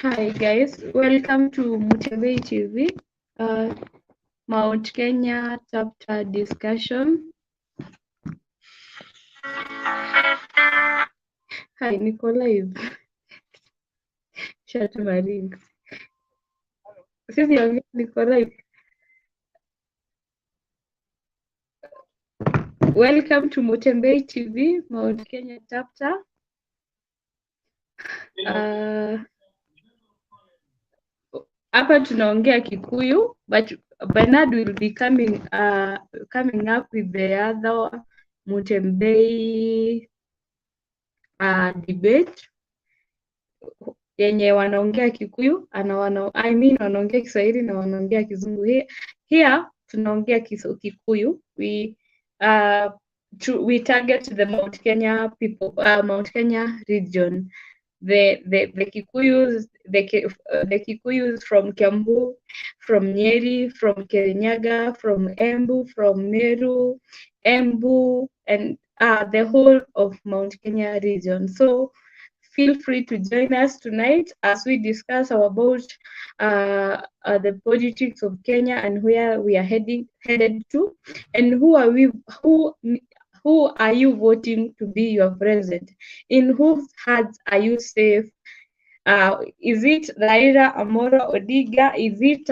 Hi guys, welcome to Mutembei TV, Mount Kenya chapter discussion. Hi, niko live. Shut my ring. Sisi ongea niko live. Welcome to Mutembei TV, Mount Kenya chapter. Hapa tunaongea Kikuyu, but Bernard will be coming up with the other Mutembei debate yenye wanaongea Kikuyu wanaongea Kiswahili na wanaongea Kizungu. Here tunaongea Kikuyu. We target the Mount Kenya people, Mount Kenya region. The Kikuyus from Kiambu, from Nyeri, from Kirinyaga, from Embu, from Meru, Embu, and the whole of Mount Kenya region. So feel free to join us tonight as we discuss about the politics of Kenya and where we are headed to, and who are you voting to be your president? In whose hands are you safe? Is it Raila Amolo Odinga? Is it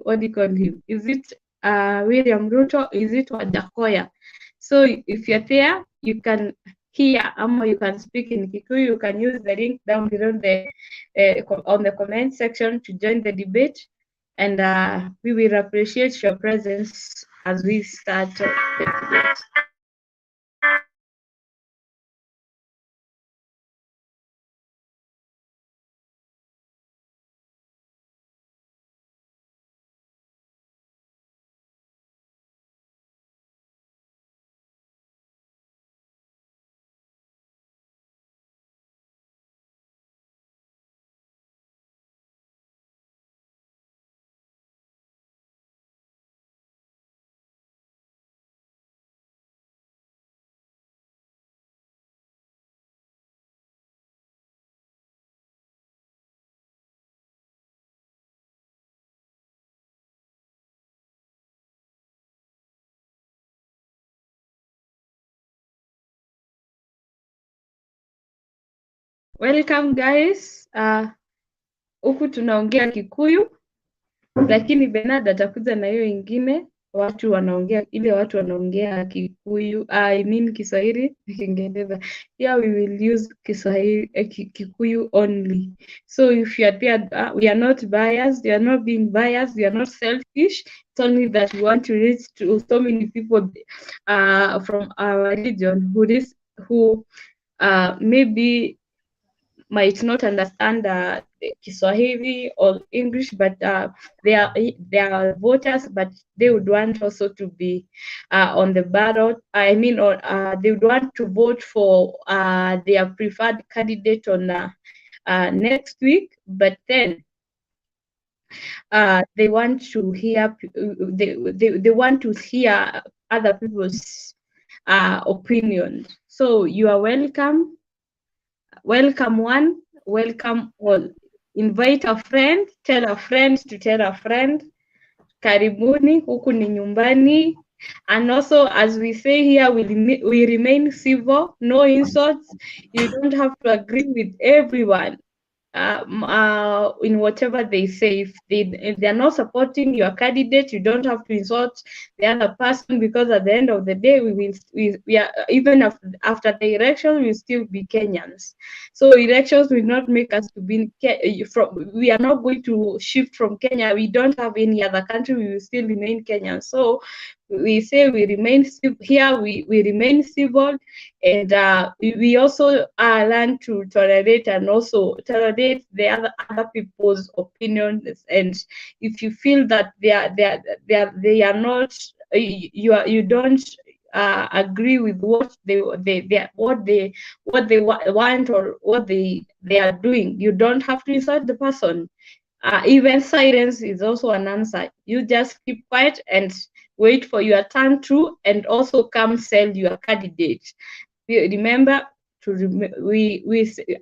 what do you call him? Is it William Ruto? Is it Wadakoya? So if you're there, you can hear or you can speak in Kikuyu. You can use the link down below on the comment section to join the debate, and we will appreciate your presence as we start the debate. Welcome guys. Huku tunaongea Kikuyu, lakini Bernard atakuja na hiyo ingine watu wanaongea Kikuyu, I mean Kiswahili na Kiingereza. Here we will use Kiswahili, Kikuyu only. So if you are there, we are not biased, we are not being biased, we are not selfish. It's only that we want to reach to so many people from our region who maybe might not understand Kiswahili or English, but they are voters, but they would want also to be on the ballot. I mean, or they would want to vote for their preferred candidate on next week, but then they want to hear they want to hear other people's opinions. So you are welcome. Welcome one, welcome all. Invite a friend, tell a friend to tell a friend. Karibuni, huku ni nyumbani. And also, as we say here, we remain civil, no insults. You don't have to agree with everyone in whatever they say. If they're not supporting your candidate, you don't have to insult the other person, because at the end of the day, we are, even after the election, we still be Kenyans. So elections will not make us to be we are not going to shift from Kenya. We don't have any other country. We will still remain Kenyan. So we say we remain here. We remain civil, and we also learn to tolerate and also tolerate the other people's opinions. And if you feel that they are not, you don't agree with what they want or what they are doing, you don't have to insult the person. Even silence is also an answer. You just keep quiet and wait for your turn through, and also come sell your candidate. Remember,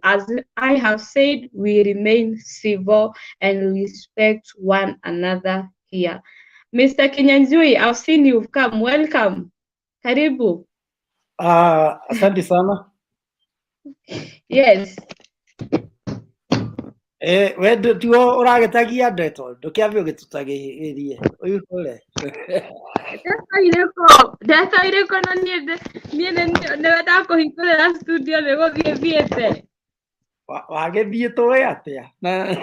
as I have said, we remain civil and respect one another here. Mr. Kinyanjui, I've seen you've come. Welcome. Karibu. Asante sana. Yes. We tuo uragetagia ndeto ndukiambia ugitutagirie uyu kure Ndeto iriko na nie nĩwenda kũhingũrĩra studio nĩgũthiĩ thiĩte wagithie tuwe atia na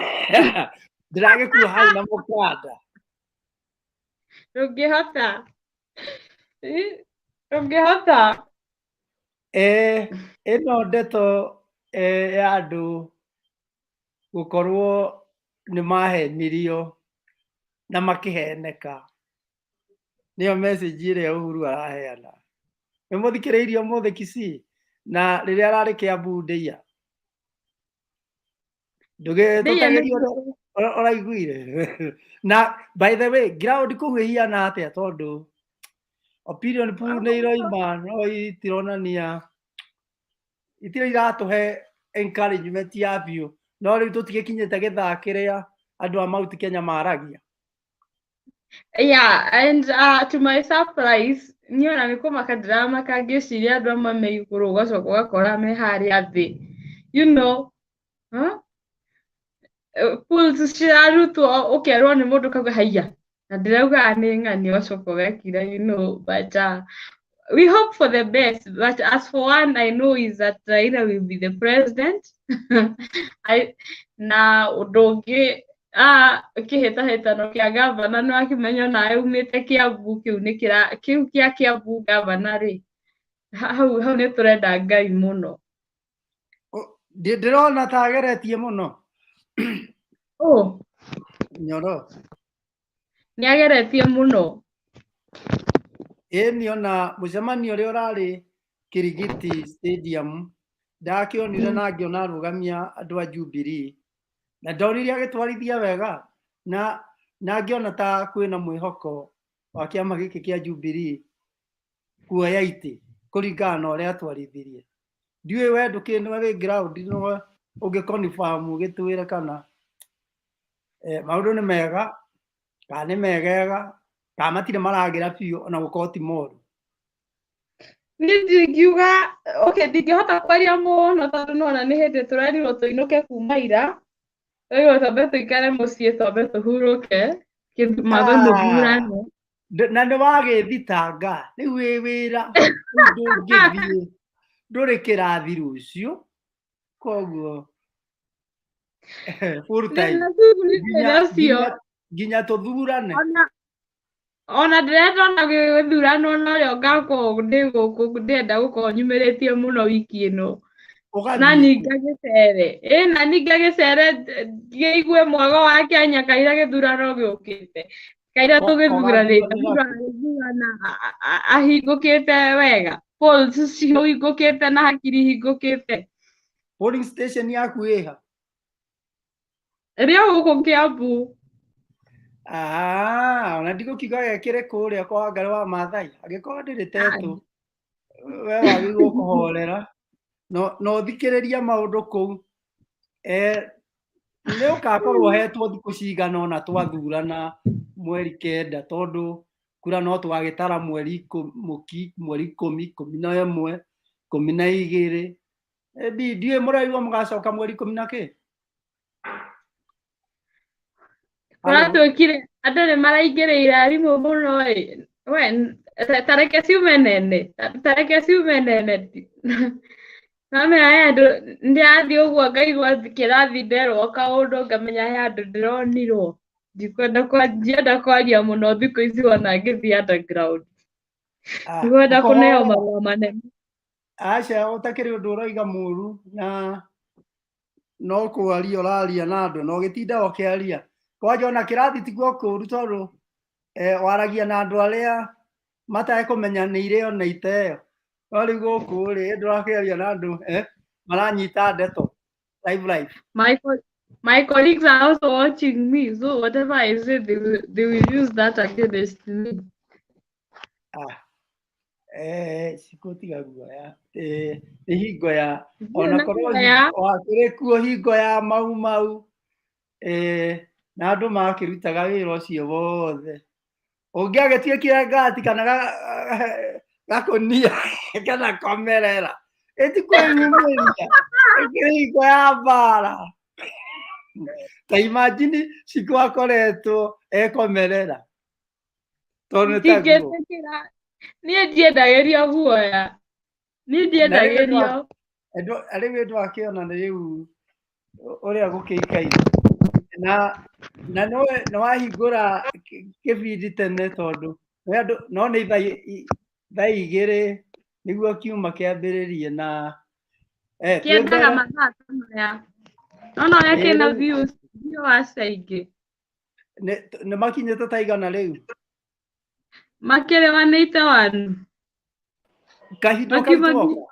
ndiragĩkua hau na mũkanda ndũngĩhota ndũngĩhota ĩno ndeto ya andũ gũkorwo nĩ mahenirio na makĩheneka nĩyo message ĩrĩa Uhuru araheana nĩ mũthikĩrĩirie ũmũthĩ Kisii na rĩrĩa ararĩ Kiambu Ndeia ndũgĩtũtagĩrio ũraiguire na by the way ground kũu ĩhiana atĩa tondũ opinion pool nĩ iroima no itironania itire iratũhe encouragement ya biũ no rĩu tũtigĩkinyĩte gĩthaa kĩrĩa andũ a Mount Kenya maragia. Yeah, and to my surprise, niona nĩ kũmaka ndĩramaka ngĩciria andũ amwe me igũrũ ũgacoka ũgakora me harĩa thĩ. You know, pools cirarutwo ũkerwo nĩ mũndũ kauga haiya na ndĩrauga nĩ ng'ani ũgacoka ũgekira, you know, but we hope for the best, but as for one I know is that Raila will be the president. Na ũndũ ũngĩ kĩhĩtahĩtano kĩa gavana nĩ wakĩmenya nawe umĩte Kiambu kĩu kĩa Kiambu gavana rĩ hau nĩ tũrenda Ngai mũno. Ndĩrona ta ageretie mũno. Nyoro nĩageretie mũno. Ĩni ona mũcemanio ũrĩa ũrarĩ Kirigiti Stadium ndakĩonire na ngĩona arũgamia andũ a Jubilee na ndonire agĩtwarithia wega na ngĩona ta kwĩna mwĩhoko wa kĩama gĩkĩ kĩa Jubilee kuoya itĩ kũringana na ũrĩa atwarithirie. Ndiũĩ we ndũkĩnĩwe wĩ ground no ũngĩconfirm ũgĩtwĩre kana maũndũ nĩ mega kana nĩ megega kana matirĩ maragĩra biũ ona gũkorwo ti moru. Niĩ ndingiuga ndingĩhota kwaria mũno tondũ nona nĩ hĩndĩ tũrerirwo tũinũke kuma ira tũrerirwo twambe tũikare mũciĩ twambe tũhurũke mathe mũthurano na nĩ wagĩthitanga rĩu wĩ wĩra ndũngĩthiĩ ndũrĩ kĩrathi rũciũ koguo full time nginya tũthurane ona ndĩrenda ona gĩthurano na ũrĩa ngakorwo ndĩ gũkũ ndĩrenda gũkorwo nyumĩrĩtie mũno wiki ĩno na ningĩ gĩcere na ningĩ gĩcere ngĩigue mwago wa Kenya kaira gĩthurano gĩũkĩte kaira tũgĩthuranĩte thurana ahingũkĩte wega polls cihingũkĩte na hakiri hingũkĩte. Polling station yaku ĩha ĩrĩa gũkũ Kiambu. Ona ndigũkiuga gekĩre kũrĩa kwa Wangari wa Maathai angĩkorwo ndĩrĩ tetũ we wagĩrĩirwo kũhorera no thikĩrĩria maũndũ kũu nĩ ũgakorwo hetwo thikũ cigana ona twathurana mweri 9 tondũ kura no twagĩtara mweri 10, mweri 10, 11, 12 ndiũĩ mũrerirwo mũgacoka mweri 10 na kĩ Turatwĩkire andũ nĩ maraingĩrĩire arimũ mũno we tareke ciume nene namenya andũ ndĩrathiĩ ũguo ngaigua kĩrathi nderwo kaũndũ ngamenya he andũ ndĩronirwo ndikwenda kwaria mũno thikũ ici ona ngĩthiĩ underground ndikwenda kũneo marũa manene. Aca ũtakĩrĩ ũndũ ũroiga mũru na no kwaria ũraria na andũ no gĩtinda ũkĩaria kwanja ona kĩrathi tiguo kũru tondũ waragia na andũ arĩa matekũmenyanĩire ona iteo no rĩu gũkũ rĩ ndũrakĩaria na andũ maranyita ndeto live. My colleagues are also watching me, so whatever I say, they will use that against me. Sikotiga guoya. Nĩ hingo ya ona korwo wakĩrĩ kuo hingo ya mau. Na andũ makĩrutaga wĩra ũcio wothe. Ũngĩagĩtuĩkire ngati kana gakũnia kana komerera. Eti kwĩyumĩria. Ĩkĩrĩ hingo ya mbara. Ta imagine Ciku akoretwo ekomerera. Tondũ taguo. Niĩ ndiendagĩrio guoya. Niĩ ndiendagĩrio. Rĩu andũ akĩona rĩu ũrĩa gũkĩikaire. Na nĩwahingũra kĩbindi tene tondũ no nĩ thaa igĩrĩ nĩguo kiuma kĩambĩrĩrie na kĩendaga mathaa ta maya. No ũrĩa kĩna views aingĩ. Nĩ makinyĩte ta igana rĩu? Makĩrĩ 181. Kahinda kaitwo.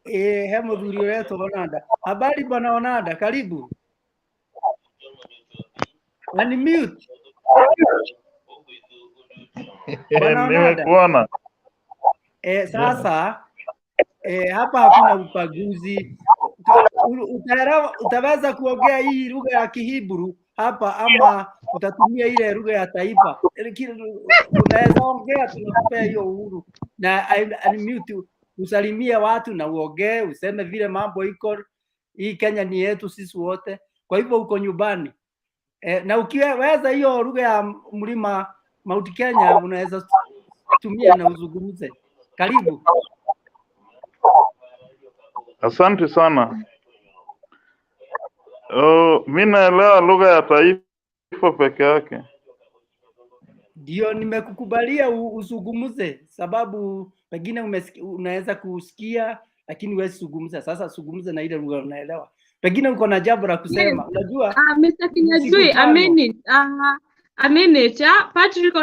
He mũthuri ũretwo Onanda. Habari bwana Onanda, karibu. Unmute. Nimekuona. Sasa hapa hakuna ubaguzi. Utaweza kuongea hii lugha ya Kihiburu hapa ama utatumia ile lugha ya taifa? Unaweza ongea, tunakupea hiyo uhuru. Na unmute, usalimie watu na uongee, useme vile mambo iko. Hii Kenya ni yetu sisi wote. Kwa hivyo uko nyumbani. Na ukiweza hiyo lugha ya mlima Mount Kenya unaweza tumia na uzungumze. Karibu. Asante sana. Mimi naelewa lugha ya taifa peke yake. Ndio nimekukubalia uzungumze sababu pengine unaweza kusikia lakini huwezi zungumza. Sasa zungumza na ile lugha unaelewa. Pengine uko na jambo la kusema. Unajua? Mr. Kinyajui, a minute. Patrick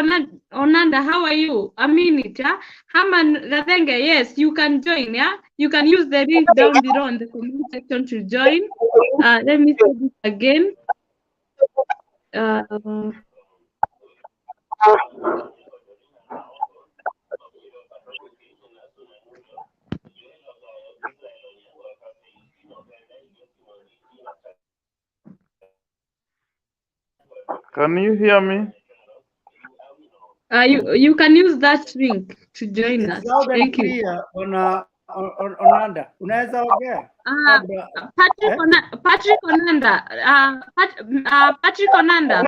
Onanda, how are you? A minute. Haman Gathenge, yes, you can join, yeah? You can use the link down below in the comment section to join. Let me say this again. Can you hear me? You can use that link to join us. Thank you. Onanda, unaweza ongea? Patrick Onanda.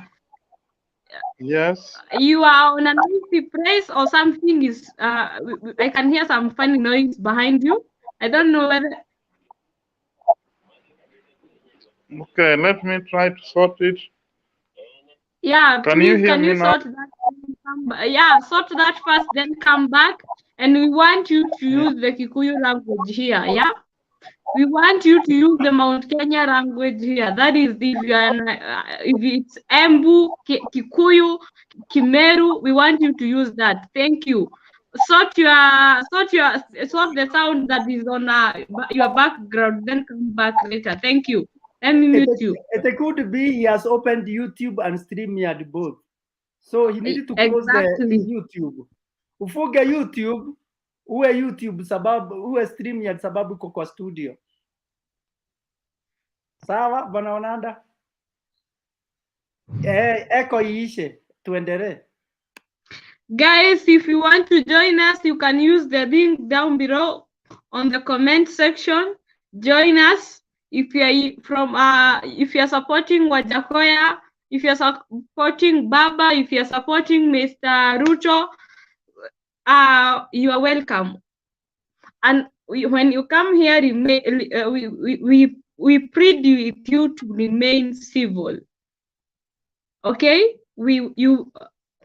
Yes. You are on a noisy place or something is I can hear some funny noise behind you. I don't know whether. Okay, let me try to sort it. Yeah, can you hear me now? Sort that? Sort that first, then come back. And we want you to use the Kikuyu language here, yeah? We want you to use the Mount Kenya language here. That is if it's Embu, Kikuyu, Kimeru, we want you to use that. Thank you. Sort the sound that is on your background, then come back later. Thank you. Let me mute you. It could be he has opened YouTube and StreamYard both. So he needed to close the YouTube. Ufunge YouTube, uwe YouTube sababu, uwe StreamYard sababu uko kwa studio. Sawa, bwana Onanda? Eko iishe, tuendelee. Guys, if you want to join us, you can use the link down below on the comment section. Join us. If you are supporting Wajakoya, if you are supporting Baba, if you are supporting Mr. Ruto, you are welcome. And when you come here, we plead with you to remain civil. Okay?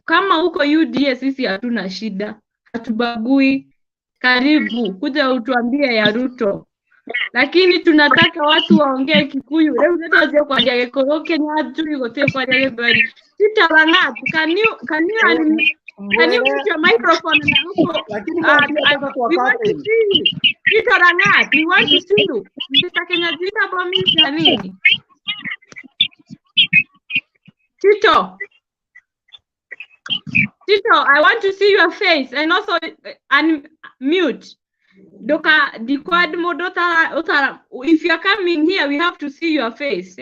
Kama uko UDA sisi hatuna shida, hatubagui. Karibu kuja utuambie ya Ruto. Lakini tunataka watu waongee Kikuyu. Leo ndio kuongea Gikoro Kenya juu gote kwa ile bari. Sitarangat. Can you mute your microphone and we want to see you. Sitarangat. We want to see you. Mr. Kenya jina bomisha nini? Tito. Tito, I want to see your face and also unmute. Doka dikwad modota. If you're coming here, we have to see your face.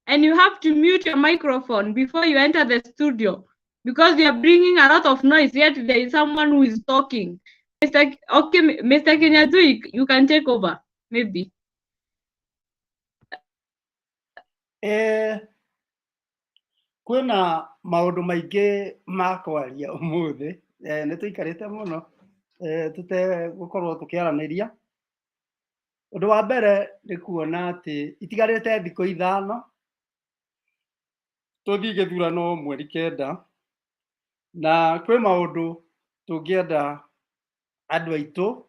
And you have to mute your microphone before you enter the studio. Because you are bringing a lot of noise, yet there is someone who is talking. Mr. Kenyatu, you can take over, maybe. Kwina maundu maingi ma kwaria umuthi ni tuikarite muno tute gukorwo tukiaraniria. Undu wa mbere ni kuona ati itigarite thikũ ithano tuthii githurano mweri kenda, na kwi maundu tungienda andu aitu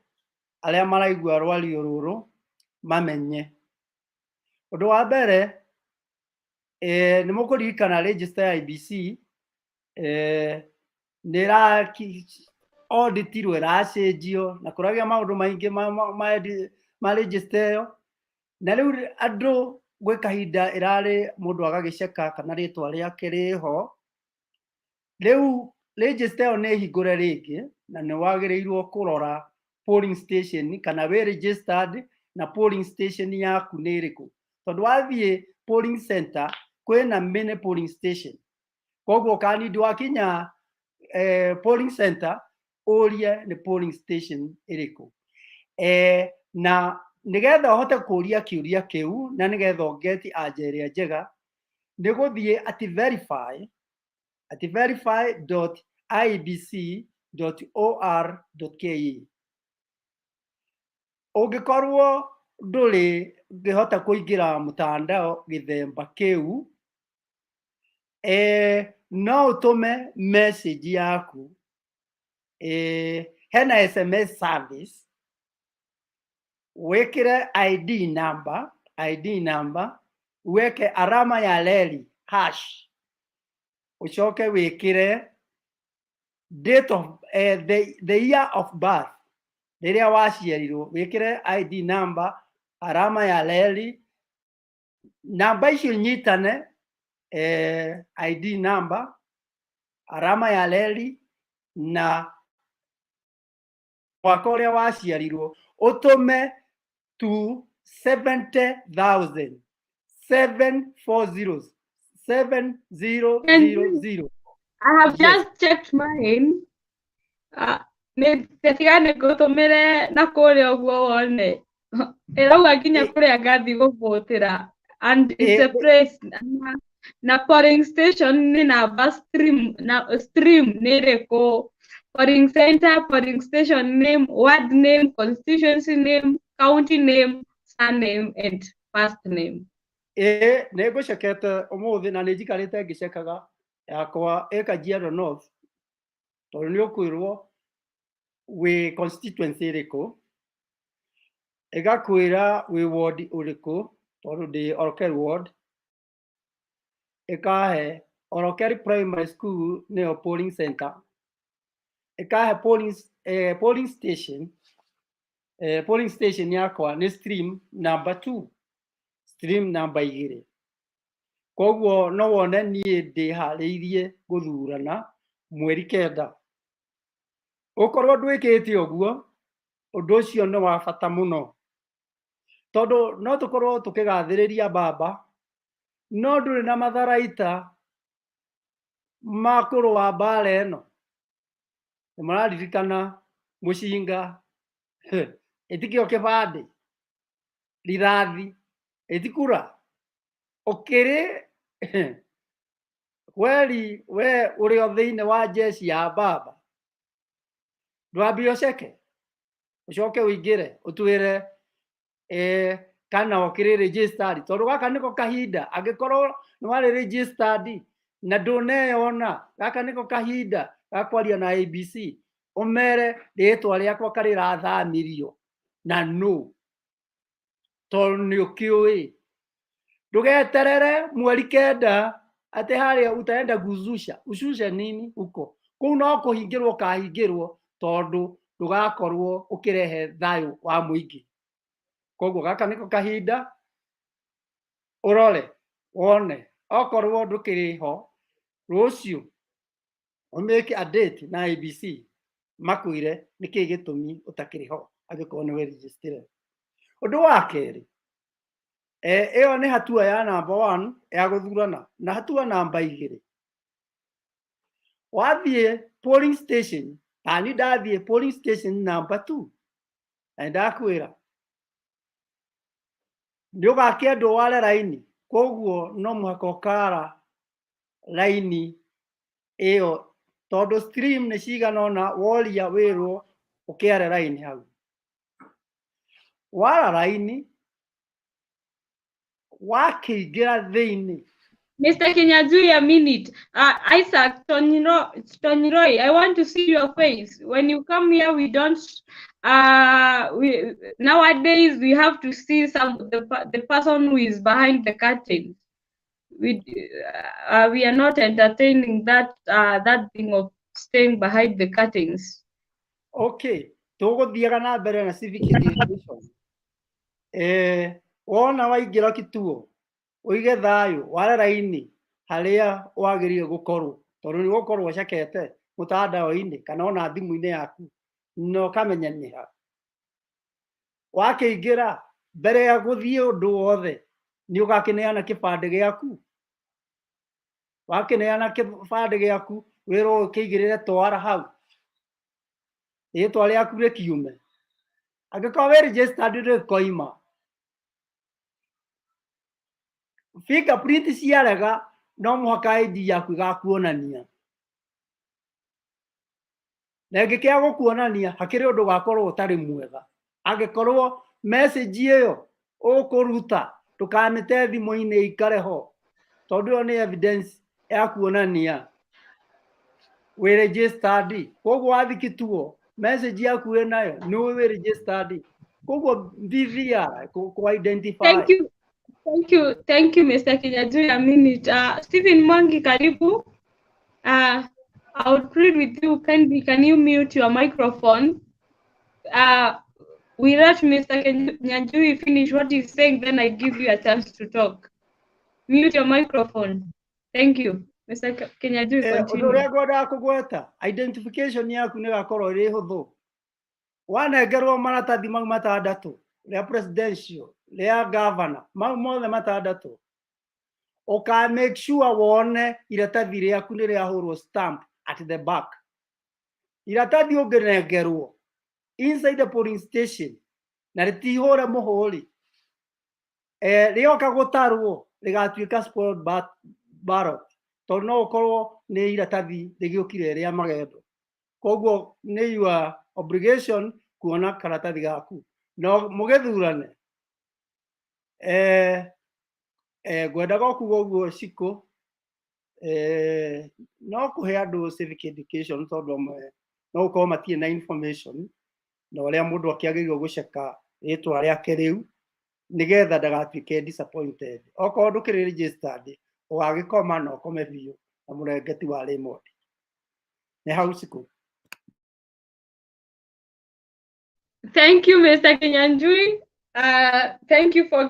aria maraigua rwario ruru mamenye. Undu wa mbere ni mukuririkana register ya IBC nira auditirwe racenjio na kuragia maundu maingi ma register yo, na riu andu gwe kahinda irari mundu agagiceka kana ritwa riake riho. Riu register yo ni hingure ringi na ni wagirirwo kurora polling station kana we registered na polling station yaku ni iriku, tondu wathie polling center kwina mini polling station. Koguo kanidi wakinya polling center urie ni polling station iriku, na nigetha uhote kuria kiuria kiu na nigetha ungeti anja iria njega ni guthie at verify.ibc.or.ke. ungikorwo nduri ngihota kuingira mutandao githemba kiu, no utume message yaku hena SMS service wekire ID number weke alama ya reli hash, ucoke wekire date of the year of birth riria waciarirwo, wekire ID number alama ya reli, namba icio nyitane, ID number alama ya reli na mwaka uria waciarirwo, utume to 70,000 740 7000. I have just checked mine. Netigane gutumire na kuria uguo wone irauga nginya kuria ngathi guvotera, and it's a place na polling station ni namba stream ni riko, polling center, polling station name, ward name, constituency name, county name, surname and first name. Nigucekete umuthi na nijikarite ngicekaga yakwa Kajiado North, tondu ni ukwirwo wi constituency iriku, igakwira wi ward uriku, tondu ndi Orokeri ward, ikahe Orokeri primary school niyo polling center, ikahe polling station. Polling station yakwa ni stream number 2, stream number 2. Koguo no wone nie ndi hariirie guthurana mweri kenda. Ukorwo ndwikite uguo, undu ucio ni wa bata muno, tondu no tukorwo tukigathiriria baba no nduri na matharaita makuru wa mbara eno. Nimararirikana mucinga itikio kibandi rirathi itikura ukiri weri we uri o thiini wa jeshi ya baba ndwambi uceke ucoke uingire utwire kana ukiri registered, tondu gaka niko kahinda. Angikorwo ni wari registered na nduneyona, gaka niko kahinda gakwaria na ABC, umere ritwa riakwa karirathamirio na no, tondu ni ukiui. Ndugeterere mweri kenda ati haria utaenda ushusha nini huko, kuu no kuhingirwo kahingirwo, tondu ndugakorwo ukirehe thayu wa muingi. Koguo gaka niko kahinda urore wone okorwo ndukiriho rucio make a date na ABC makwire niki gitumi utakiri ho agiko ni we register undu wa keri iyo ni hatua ya number 1 ya guthurana na hatua number 2 wathie polling station ani dathie polling station number 2 na ndakwira ndio gakiendu wale raini koguo no muhaka ukara raini iyo tondu stream ni ciganona woria wirwo ukiare raini hau wala raini wakiingira thiini. Mr. Kenyajui, a minute. Isaac Tonyroi, I want to see your face. When you come here, we don't. Nowadays we have to see the person who is behind the curtain. We are not entertaining that thing of staying behind the curtains. Okay, tuguthiaga na mbere na civic education. Wona waingira kituo uige thayo wale raini haria wagiriire gukorwo tondu ni gukorwo cakete mutandao-ini kana ona thimu-ini yaku no kamenya ni ha wakiingira mbere ya guthie undu wothe ni ugakineana kibande giaku wakineana kibande giaku wiro ukiigirire twara hau itwa riaku rikiume angĩkorwo wĩ registered rĩkoima fingerprint ciarega no mũhaka ID yaku igakuonania na ĩngĩkĩaga gũkuonania hakĩrĩ ũndũ gakorwo ũtarĩ mwega angĩkorwo message ĩyo ũkũruta ndũkamĩte thimũ-inĩ ikare ho tondũ ĩyo nĩ evidence ya kuonania wĩ registered koguo wathi kituo message yaku wĩ nayo nĩ wĩ registered koguo BVR ku identify. Thank you, Mr. Kenyajui. A minute. Stephen Mwangi, karibu. I would plead with you, can you mute your microphone? We let Mr. Kenyajui finish what he's saying, then I give you a chance to talk. Mute your microphone. Thank you. Mr. Kenyajui, continue. Uria ngoda kugweta identification yaku ni gakorwo ri huthu wanengerwo maratathi mau matandatu ria presidential ria governor mau mothe matandatu uka make sure wone iratathi riaku ni ria hurwo stamp at the back iratathi ungenengerwo inside the polling station na ritihore muhuri rioka gutarwo rigatuika spoiled ballot tondu no ukorwo ni iratathi rigiukire ria magendo koguo ni your obligation kuona karatathi gaku no mugithurane gwenda goku goguo ciko no kuhe andu civic education tondu amwe no ukorwo matie na information na uria mundu akiagĩrĩirwo guceka ritwa riake riu nigetha ndagatuike disappointed okorwo ndukiri registered ugagikoma no kome biũ na mũrengeti wa remote ni hau ciko. Thank you, Mr. Kenyajui. Thank you for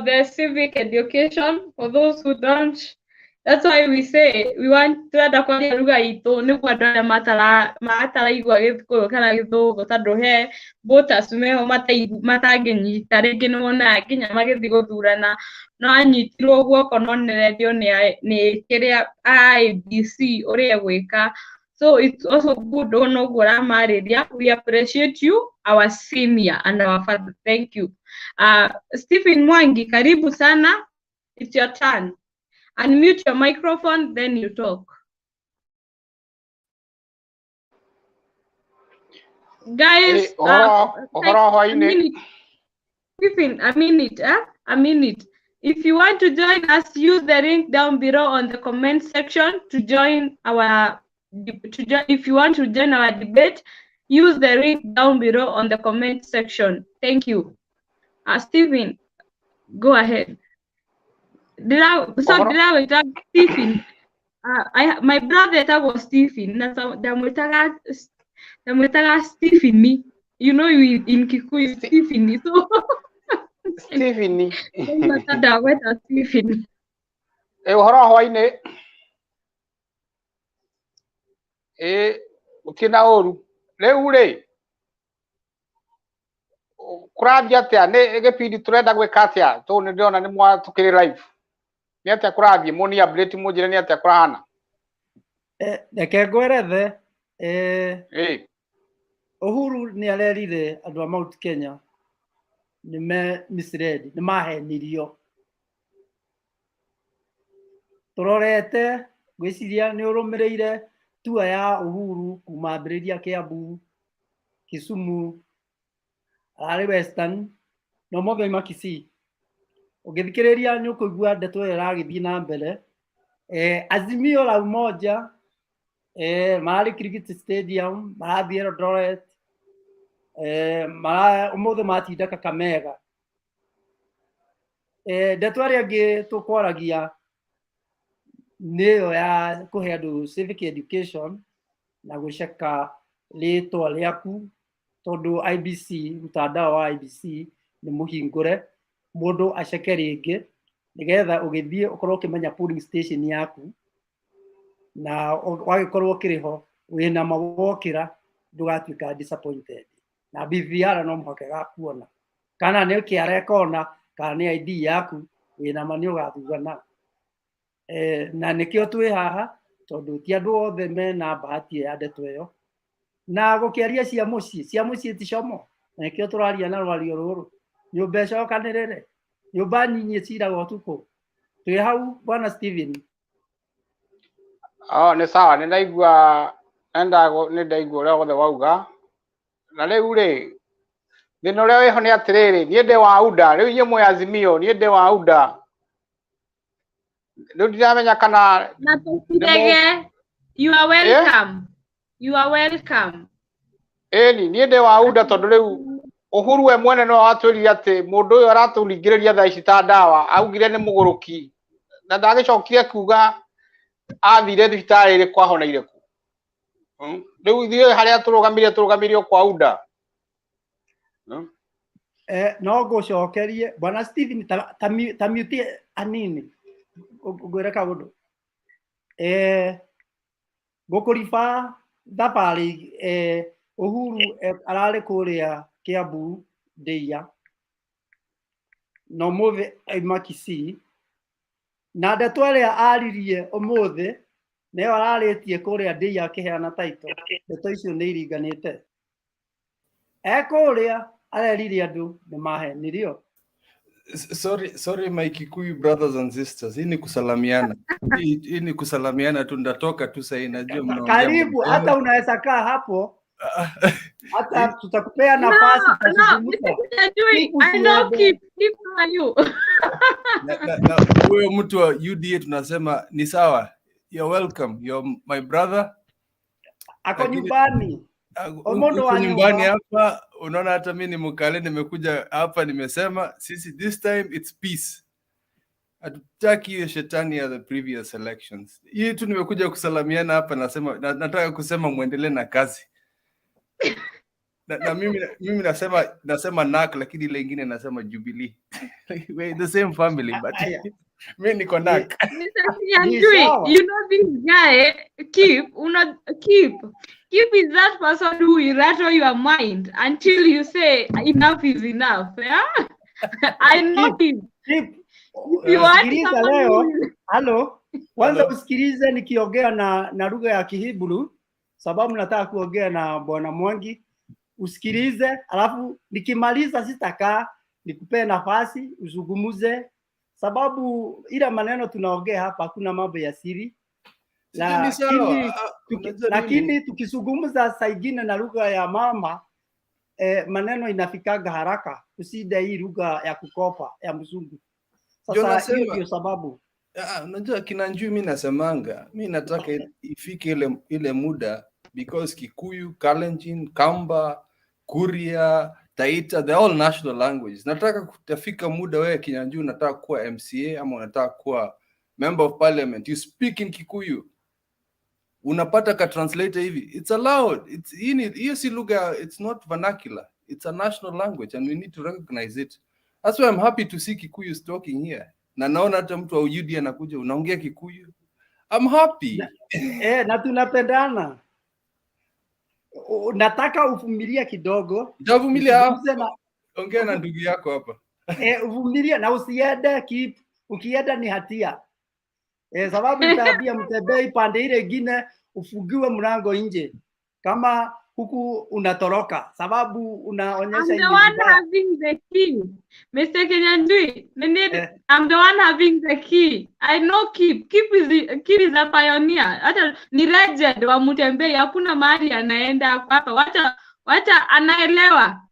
the civic education. For those who don't, that's why we say we want to kwaria lugha itu niguo andu aria mataraigua Gĩkũyũ kana Gĩthũngũ tondu he voters meho matangĩnyita rĩngĩ nĩwona nginya magĩthiĩ gũthurana no anyitirwo guoko no nererio nĩ kĩrĩa IEBC ũrĩa gwĩka. So it's also good on Marĩria. We appreciate you, our senior and our father. Thank you. Stephen Mwangi, karibu sana. It's your turn. Unmute your microphone, then you talk. Guys, Stephen, a minute. If you want to join us, use the link down below on the comment section to join our if you want to join our debate, use the link down below on the comment section. Thank you. Stephen, go ahead. Stephen. My brother was Stephen. Stephen me. You know you in Kikuyu Stephen. So Stephen. Stephen. utina oru riu ri kurambia atia ni gipindi turenda gwika atia tu ni ndiona ni mwa tukiri live ni atia kurambia muni update mujire ni atia kurahana reke ngwerethe Uhuru ni arerire andu a Mount Kenya ni misled ni mahenirio turorete gwiciria ni urumireire tua ya Uhuru kuma ambiriria Kiambu Kisumu ari Western no mothe Makisi ugithikiriria ni ukugua ndeto iragithii na mbere Azimio la Umoja marari Cricket Stadium marathie Eldoret umuthe matinda Kakamega ndeto aria angi tukwaragia niyo ya kuhe andu civic education na guceka ritwa riaku tondu IBC mtandao wa IBC ni muhingure mundu aceke ringi nigetha ugithie ukorwo ukimenya polling station yaku na wagikorwo ukiriho wina mawokira ndugatuika disappointed na BVR no muhaka gakuona kana ni kiarekona kana ni ID yaku wina mani ugathugana na nikio twi haha tondu ti andu othe mena bahati ya ndeto iyo na gukiaria cia mucii ticomo nikio turaria na rwario ruru nyumba cokanirire nyumba nyinyi ciragwo tuku twi hau bwana Steven ni sawa ni ndaigua uria wothe wauga na riu ri thina uria wiho ni atiriri nie ndi wa UDA riu inye mwe Azimio nie ndi wa UDA riu ndiramenya kana you are welcome you are welcome nie ndi wa UDA tondu riu Uhuru we mwene no atwirire ati mundu uyu araturingiriria thaa ici ta ndawa augire ni muguruki na ndagicokire kuga athire thibitari ri kwahoneire ku riu ithie haria turugamire kwa UDA no gucokerie bwana Steven tamute anini ngwire kaundu gukuriba thabari Uhuru arari kuria Kiambu Ndeia no muthe Makisi na ndeto aria aririe umuthi nayo araritie kuria Ndeia akiheana taito ndeto icio ni iringanite kuria arerire andu ni mahenirio. Sorry my Kikuyu brothers and sisters, hii ni kusalamiana. Hii ni kusalamiana tu, ndatoka tu sasa, najua mnaongea. Karibu, hata unaweza kaa hapo. Hata tutakupea nafasi kuzungumza. I know keep you. Na wewe mtu wa UDA tunasema ni sawa. You're welcome. You're my brother. Ako nyumbani. Nyumbani hapa, unaona hata mimi ni mkale, nimekuja hapa nimesema sisi this time it's peace. Hatutaki hiyo shetani ya the previous elections. Hii tu nimekuja kusalamiana hapa, nataka kusema muendelee na kazi. Na mimi nasema NAK, lakini ile nyingine nasema Jubilee. We're the same family, but mimi niko NAK. You know this guy keep is that person who will rattle your mind until you say enough is enough. Yeah? I know him. Halo, kwanza usikilize nikiongea na lugha ya Kihiburu, sababu nataka kuongea na Bwana Mwangi. Usikilize, alafu nikimaliza sitakaa, nikupe nafasi uzungumuze, sababu ila maneno tunaongea hapa hakuna mambo ya siri. Lakini tukizungumza saa ingine na lugha ya mama, maneno inafikaga haraka kusida hii lugha ya kukopa ya mzungu. Sasa hiyo ndio sababu. Unajua Kinanjui mimi nasemanga, mimi nataka ifike ile muda, because Kikuyu, Kalenjin, Kamba, Kuria, Taita, they're all national languages. Nataka kutafika muda wewe Kinanjui unataka kuwa MCA ama unataka kuwa member of parliament, you speak in Kikuyu. Unapata ka translator hivi. It's allowed. Hiyo si lugha, it's not vernacular. It's a national language and we need to recognize it. That's why I'm happy to see Kikuyu talking here. Na naona hata mtu wa UD anakuja unaongea Kikuyu. I'm happy. Na tunapendana. nataka uvumilie kidogo. Utavumilia, Nizungumze na ongea na ndugu yako hapa. uvumilie na usiende ukienda ni hatia. Sababu itaambia mtembei pande ile ingine ufungiwe mlango nje kama huku unatoroka, sababu unaonyesha I'm the one having the key. Mr. Kenyanjui, I'm the one having the key. I know Kip. Kip is a pioneer. Hata ni legend wa Mutembei, hakuna mahali anaenda hapa. Wacha anaelewa.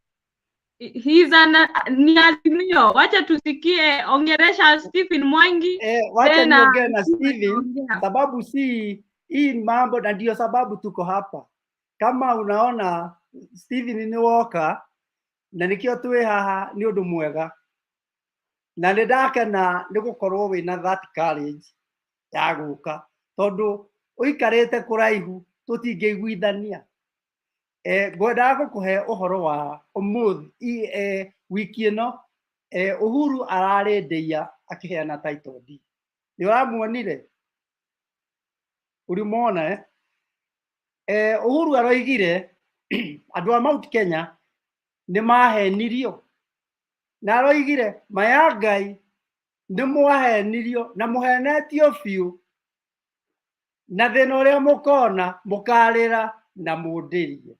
Ni azimio. Wacha tusikie ongeresha Stephen Mwangi. Wacha niongee na Stephen sababu si hii mambo, na ndio sababu tuko hapa. Kama unaona Stephen ni woka na nikio tuwe haha ni undu mwega, na ndakena ni gukorwo wina that courage ya guka tondu uikarite kuraihu tutingiguithania. Ngwenda gukuhe uhoro wa umuthi wiki ino Uhuru arari ndeia akiheana title deed. Ni wamuonire? Ulimwona Uhuru aroigire andu a Mount Kenya ni mahenirio, na aroigire maya Ngai ni mwahenirio na muhenetio biu, na thina uria mukona mukarira na mundirie.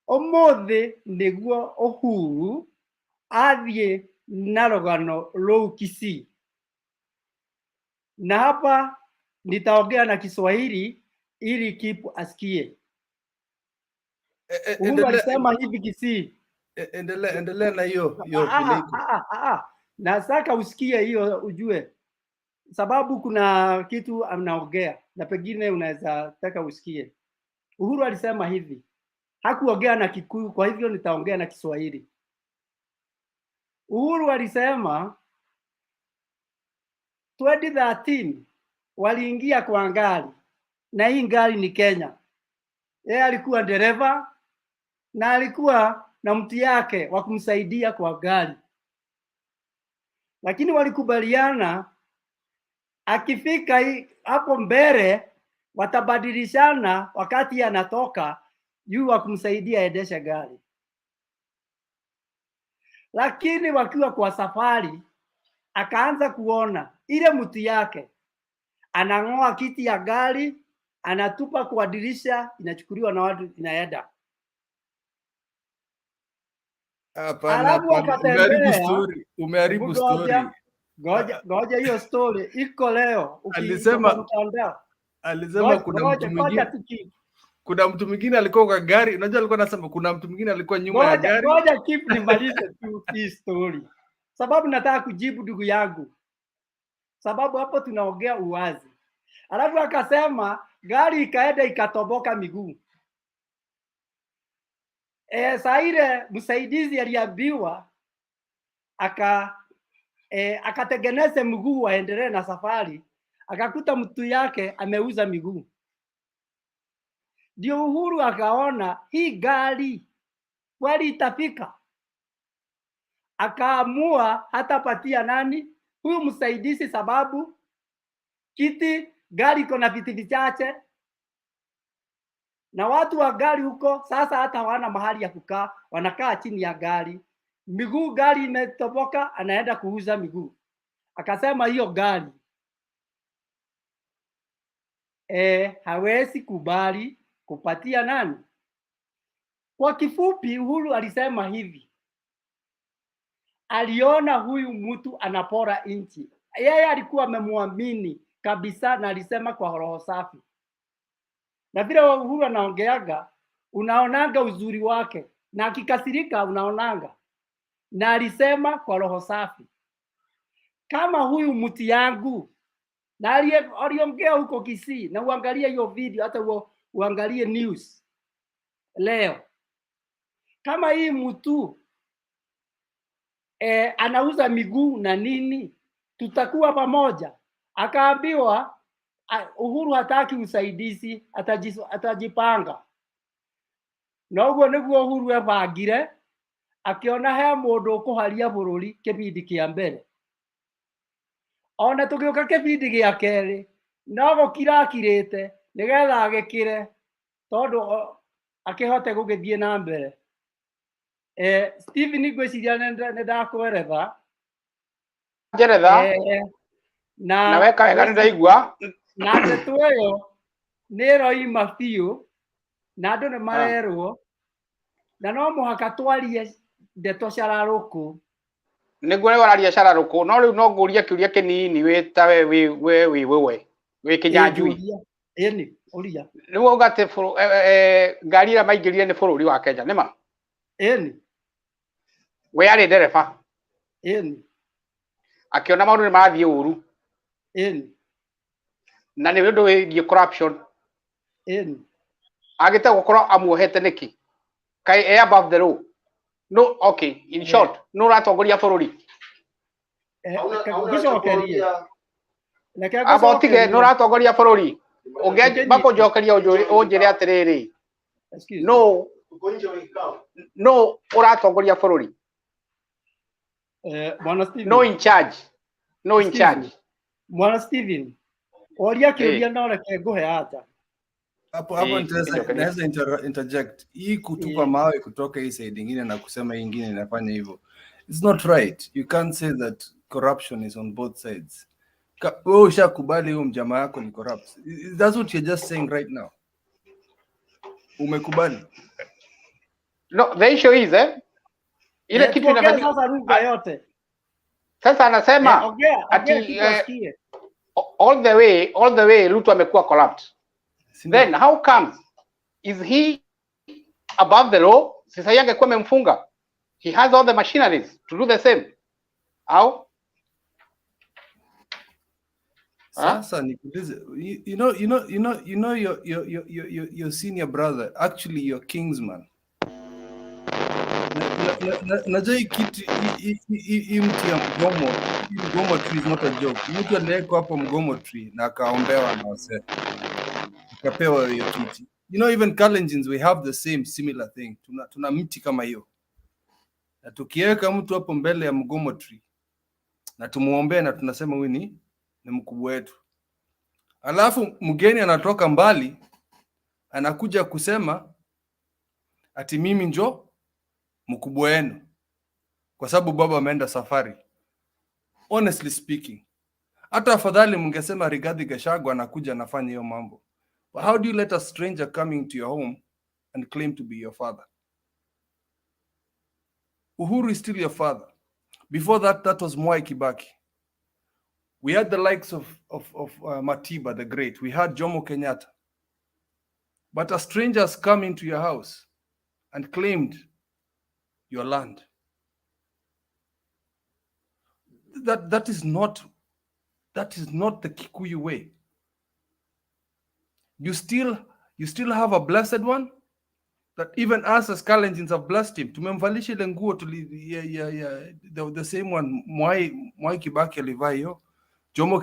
Umuthi niguo Uhuru athie na rogano rou Kisii, na hapa nitaongea na Kiswahili ili Kip asikie. Uhuru alisema hivi Kisii. Endelea na hiyo Nataka usikie hiyo ujue, sababu kuna kitu anaongea na pengine unaweza taka usikie. Uhuru alisema hivi, hakuongea na Kikuyu, kwa hivyo nitaongea na Kiswahili. Uhuru alisema 2013 waliingia kwa ngari, na hii ngari ni Kenya. Yeye alikuwa dereva na alikuwa na mtu yake wa kumsaidia kwa gari, lakini walikubaliana akifika hapo mbele watabadilishana wakati anatoka juu wa kumsaidia aendeshe gari. Lakini wakiwa kwa safari akaanza kuona ile mtu yake anang'oa kiti ya gari, anatupa kwa dirisha, inachukuliwa na watu inaenda. Hapana, umeharibu story. Ngoja hiyo story iko leo. Alisema kuna mtu mwingine alikuwa kwa gari. Unajua alikuwa anasema kuna mtu mwingine alikuwa nyuma ya gari. Ngoja Kip nimalize tu hii story, sababu nataka kujibu ndugu yangu, sababu hapo tunaongea uwazi. Alafu akasema gari ikaenda ikatoboka miguu. Saa ile msaidizi aliambiwa akatengeneze mguu aendelee na safari, akakuta mtu yake ameuza miguu. Ndio Uhuru akaona hii gari kweli itafika, akaamua hatapatia nani huyu msaidizi, sababu gari iko na viti vichache na watu wa gari huko sasa hata hawana mahali ya kukaa, wanakaa chini ya gari. Miguu gari imetoboka, anaenda kuuza miguu. Akasema hiyo gari hawezi kubali kupatia nani. Kwa kifupi, Uhuru alisema hivi, aliona huyu mtu anapora nchi. Yeye alikuwa amemwamini kabisa na alisema kwa roho safi. Na vile Uhuru anaongeaga unaonanga uzuri wake, na akikasirika unaonanga, na alisema kwa roho safi, kama huyu mtu yangu. Na aliongea huko Kisii, na uangalie hiyo video, hata uangalie news leo. Kama hii mtu anauza miguu na nini, tutakuwa pamoja. Akaambiwa Uhuru hataki usaidizi, atajipanga. Na uguo niguo Uhuru ebangire, akiona he mundu ukuharia bururi kibindi kia mbere. Ona tugiuka kibindi gia keri no gukirakirite nigetha agikire, tondu akihote gugithie na mbere. Stephen ngwiciria nĩ ndakweretha Njeretha na weka wega nĩ ndaigua na ndeto ĩyo nĩ ĩroima biũ na andũ nĩ marerwo na no mũhaka twarie ndeto cararũkũ. Nĩguo nĩ wararia cararũkũ, no rĩu no ngũrie kĩũria kĩnini wĩ ta we wĩ kĩnyanjui. Ĩni ũria. Nĩ wauga atĩ ngari ĩrĩa maingĩrire nĩ bũrũri wa Kenya nĩ ma? Ĩni. We arĩ ndereba? Ĩni. Akĩona maũndũ nĩ marathiĩ ũru? Ĩni. Na nĩ ũndũ wĩgiĩ corruption? Ĩni. Agĩte gũkorwo amuohete nĩkĩ? Kaĩ above the law? No, okay, in short, no ũratongoria bũrũri? Abotige no ũratongoria bũrũri? Makũnjokeria ũnjĩre atĩrĩrĩ, no ũratongoria bũrũri? No in charge. No in charge. Mwana Stephen, oria kĩũria no reke ngũhe anja. Hapo naweza interject. Hii kutupa mawe kutoka hii side ingine na kusema hii ingine inafanya hivyo. It's not right. You can't say that corruption is on both sides. Wewe ushakubali huyo mjamaa yako ni corrupt. That's what you're just saying right now. Umekubali. No, the issue is ile kitu inafanyika sasa lugha yote. Sasa anasema ati all the way Ruto amekuwa corrupt. Then how comes is he above the law? Sasa yake kwa memfunga. He has all the machineries to do the same. How? Sasa nikuulize, you know your senior brother, actually your kingsman. Najua kitu hii mti ya mgomo tree is not a joke. Mtu aliyeko hapo mgomo tree na akaombewa na wasee. Akapewa hiyo kiti. You know, even Kalenjins, we have the similar thing. Tuna mti kama hiyo. Na tukiweka mtu hapo mbele ya mgomo tree na tumuombee na tunasema huyu ni mkubwa wetu. Alafu mgeni anatoka mbali anakuja kusema ati mimi njo mkubwa wenu kwa sababu baba ameenda safari. Honestly speaking, hata afadhali mngesema Rigathi Gachagua anakuja anafanya hiyo mambo. But how do you let a stranger coming to your home and claim to be your father? Uhuru is still your father. Before that was Mwai Kibaki. We had the likes of Matiba the Great. We had Jomo Kenyatta. But a stranger has come into your house and claimed your land. That is not the Kikuyu way. You still have a blessed one that even us as Kalenjins have blessed him. Tumemvalisha ile nguo the same one Mwai Kibaki alivaa hiyo. Jomo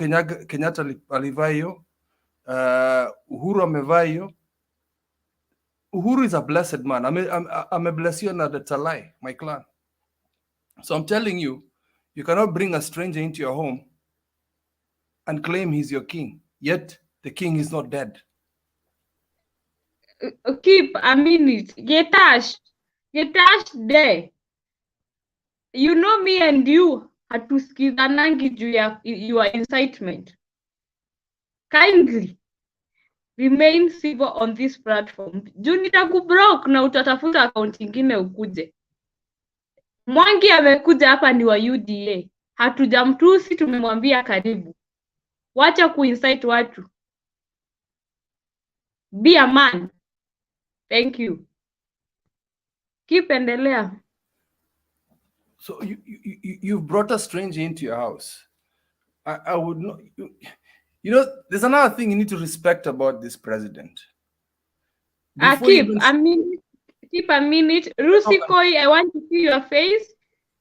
Kenyatta alivaa hiyo. Uhuru amevaa hiyo. Uhuru is a blessed man. I'm a blessed man that's a lie, my clan. So I'm telling you, you cannot bring a stranger into your home and claim he's your king. Yet the king is not dead. Keep a minute. Getash there. You know me and you hatusikizanangi juu ya your incitement. Kindly remain civil on this platform. Juu nitakublock na utatafuta account ingine ukuje. Mwangi amekuja hapa ni wa UDA. Hatujamtusi, tumemwambia karibu. Wacha kuincite watu. Be a man. Thank you. Keep endelea. So you've brought a stranger into your house. I would not. You know, there's another thing you need to respect about this president. Keep a minute. Rusikoi, I want to see your face.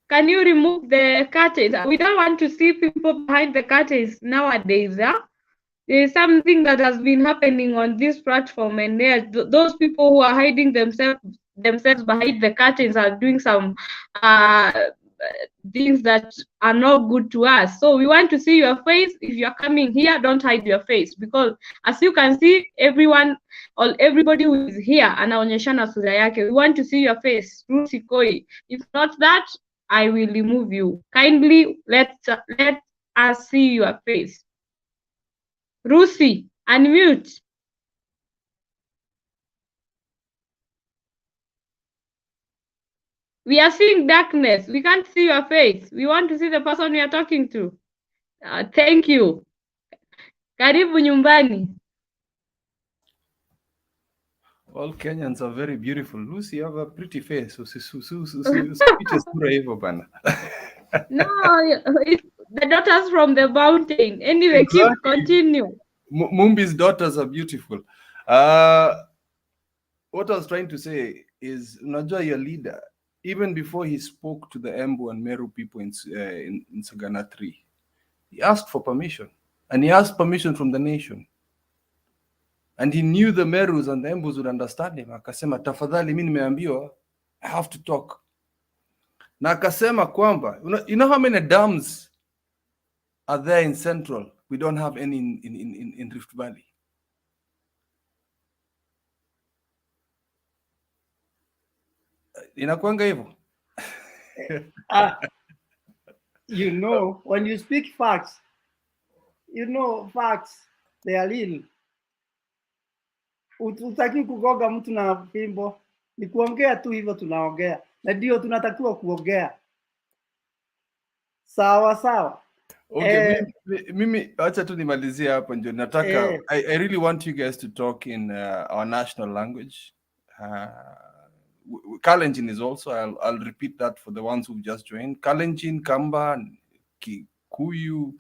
Can you remove the curtains? We don't want to see people behind the curtains nowadays. There's something that has been happening on this platform, and those people who are hiding themselves behind the curtains are doing some things that are not good to us. So we want to see your face. If you're coming here, don't hide your face, because as you can see, everyone or everybody who is here anaonyeshana sura yake. We want to see your face. Rusi Koi. If not that, I will remove you. Kindly let us see your face. Rusi, unmute. We are seeing darkness. We can't see your face. We want to see the person we are talking to. Thank you. Karibu nyumbani. All Kenyans are very beautiful. Lucy, you have a pretty face. No, it's the daughters from the mountain. Anyway, exactly. keep continue. Mumbi's daughters are beautiful. What I was trying to say is, unajua your leader, even before he spoke to the Embu and Meru people in Sagana 3, he asked for permission, and he asked permission from the nation. And he knew the Merus and the Embus would understand him. Akasema, tafadhali mimi nimeambiwa, I have to talk. Na akasema kwamba, you know how many dams are there in Central? We don't have any in Rift Valley. Inakuanga hivyo. You know, when you speak facts, you know facts, they are real. Utaki kugoga mtu na fimbo, ni kuongea tu hivyo tunaongea. Na ndio tunatakiwa kuongea. Sawa sawa. Okay, mimi acha tu nimalizie hapo ndio nataka I really want you guys to talk in our national language. Kalenjin is also, I'll repeat that for the ones who've just joined. Kalenjin, Kamba, Kikuyu,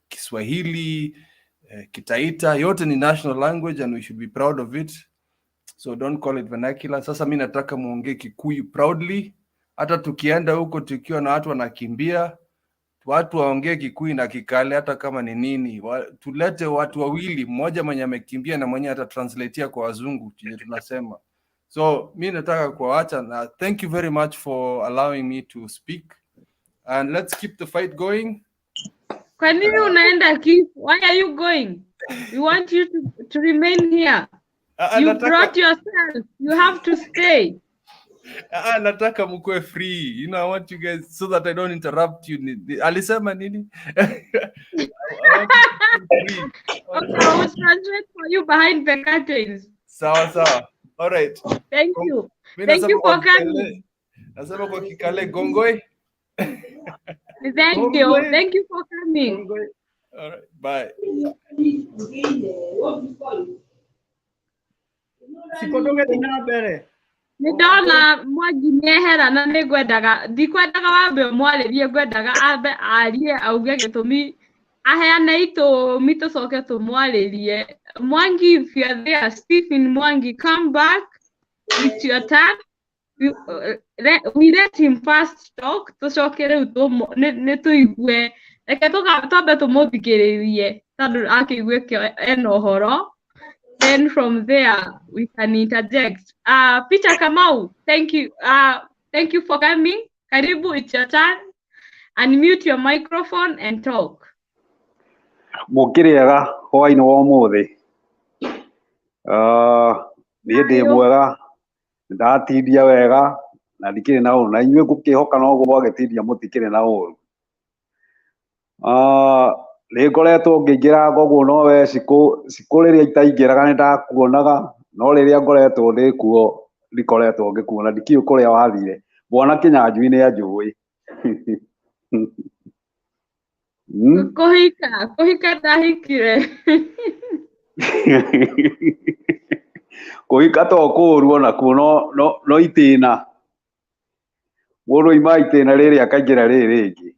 Kiswahili, Kitaita, yote ni national language and we should be proud of it. So don't call it vernacular. Sasa mimi nataka muongee Kikuyu proudly. Hata tukienda huko tukiwa na watu wanakimbia, watu waongee Kikuyu na Kikale hata kama ni nini. Tulete watu wawili, mmoja mwenye amekimbia na mwenye hata translatea kwa wazungu chenye tunasema. So mimi nataka kuacha na thank you very much for allowing me to speak, and let's keep the fight going. Kwa nini unaenda Kif? Why are you going? We want you to remain here. You brought yourself. You have to stay. Nataka mkue free. You know, I want you guys so that I don't interrupt you. Alisema nini? I want you to be free. Okay, I will translate for you behind the curtains. Sawa. All right. Thank you. Thank you for coming. Nasema kwa Kikale Gongoi. Thank you. Thank you for coming. All right. Bye. Sikotoge tena mbere. Nidona Mwangi niehera na nigwendaga ndikwendaga wambe mwaririe ngwendaga ambe arie auge gitumi aheana itumi tucoke tumwaririe. Mwangi, if you are there, Stephen Mwangi, come back. It's your turn. We let him first talk. Tucoke riu nituigue reke twambe tumuthikiririe tondu akiigue ena uhoro. Then from there we can interject. Peter Kamau, thank you. Thank you for coming. Karibu, it's your turn. Unmute your microphone and talk. Mukiriega hwaini wa umuthi. Niĩ ndĩ mwega, ndatindia wega na ndikĩrĩ na ũru, na inyuĩ ngũkĩhoka no gwagĩtindia mũtikĩrĩ na ũru. Nĩ ngoretwo ngĩingĩra koguo no we cikũ rĩrĩa itaingĩraga nĩ ndakuonaga, no rĩrĩa ngoretwo ndĩ kuo ndikoretwo ngĩkuona, ndikĩũĩ kũrĩa wathire. Mwana Kĩnyanjui nĩ anjũĩ. Kũhika ndahikire. Kũhika to kũũru onakuo no itĩna. Mũndũ oima itĩna rĩrĩ akaingĩra rĩrĩ rĩngĩ.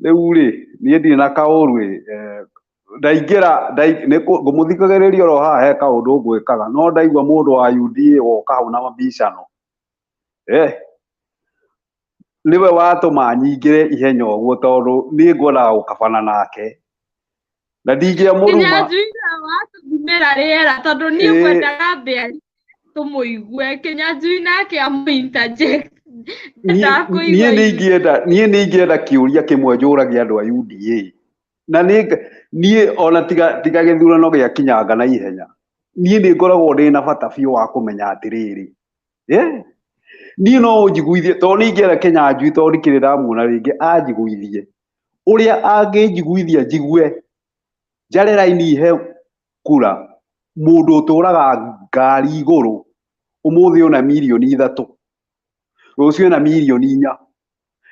Rĩu rĩ, niĩ ndirĩ na kaũru ndaingĩra ngũmũthikagĩrĩria oro haha he kaũndũ ngwĩkaga, no ndaigua mũndũ wa UDA woka hau na mabicano. Niwe watũma nyingĩre ihenya ũguo tondũ niĩ ngwendaga gũkabana nake. Na ndingĩamũruma. Kĩnyanjui watũthimĩra rĩera tondũ niĩ ngwendaga mbĩari. tumuigue Kinyanjui nake amu-interject. niĩ nĩingĩenda kĩũria kĩmwe njũragia andũ a UDA na niĩ ona tiga gĩthurano gĩakinyanga na ihenya niĩ nĩ ngoragwo ndĩ na bata biũ wa kũmenya atĩrĩrĩ niĩ no ũnjiguithie tondũ nĩingĩenda Kinyanjui tondũ ndikĩrĩ ndamuona rĩngĩ anjiguithie ũrĩa angĩnjiguithia njigue njare raini ihe kura mũndũ ũtũraga ngari igũrũ ũmũthĩ ona mirioni 3 rũciũ na mirioni 4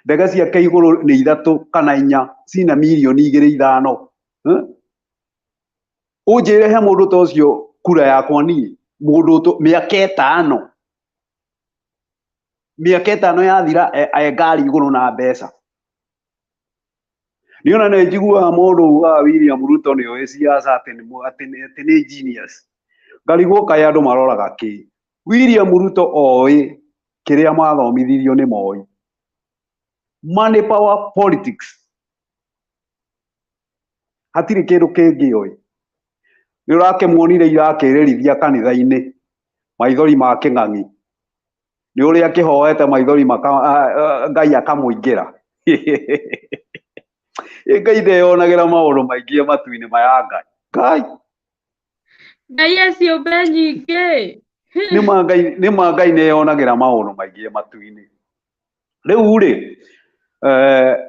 ndege ciake igũrũ nĩ 3 kana 4 cina mirioni 2 5 ũnjĩre he mũndũ ta ũcio kura yakwa niĩ mũndũ mĩaka 5 yathira ngari igũrũ na mbeca nĩ ona nĩ njiguaga mũndũ ugaga William Ruto nĩ oĩ siasa atĩ nĩ genius ngarigwo kaĩ andũ maroraga kĩ William Ruto oĩ kĩrĩa mathomithirio nĩ moi money power politics hatirĩ kĩndũ kĩngĩ oĩ nĩ ũrakĩmuonire irakĩrĩrithia kanitha-inĩ maithori ma kĩng'ang'i nĩ ũrĩa akĩhoete maithori Ngai akamũingĩra Ngai ndeyonagĩra maũndũ maingĩ matu-inĩ maya Ngai aciũmbe nyingĩ nĩma Ngai nĩyonagĩra maũndũ maingĩ matu-inĩ rĩu rĩ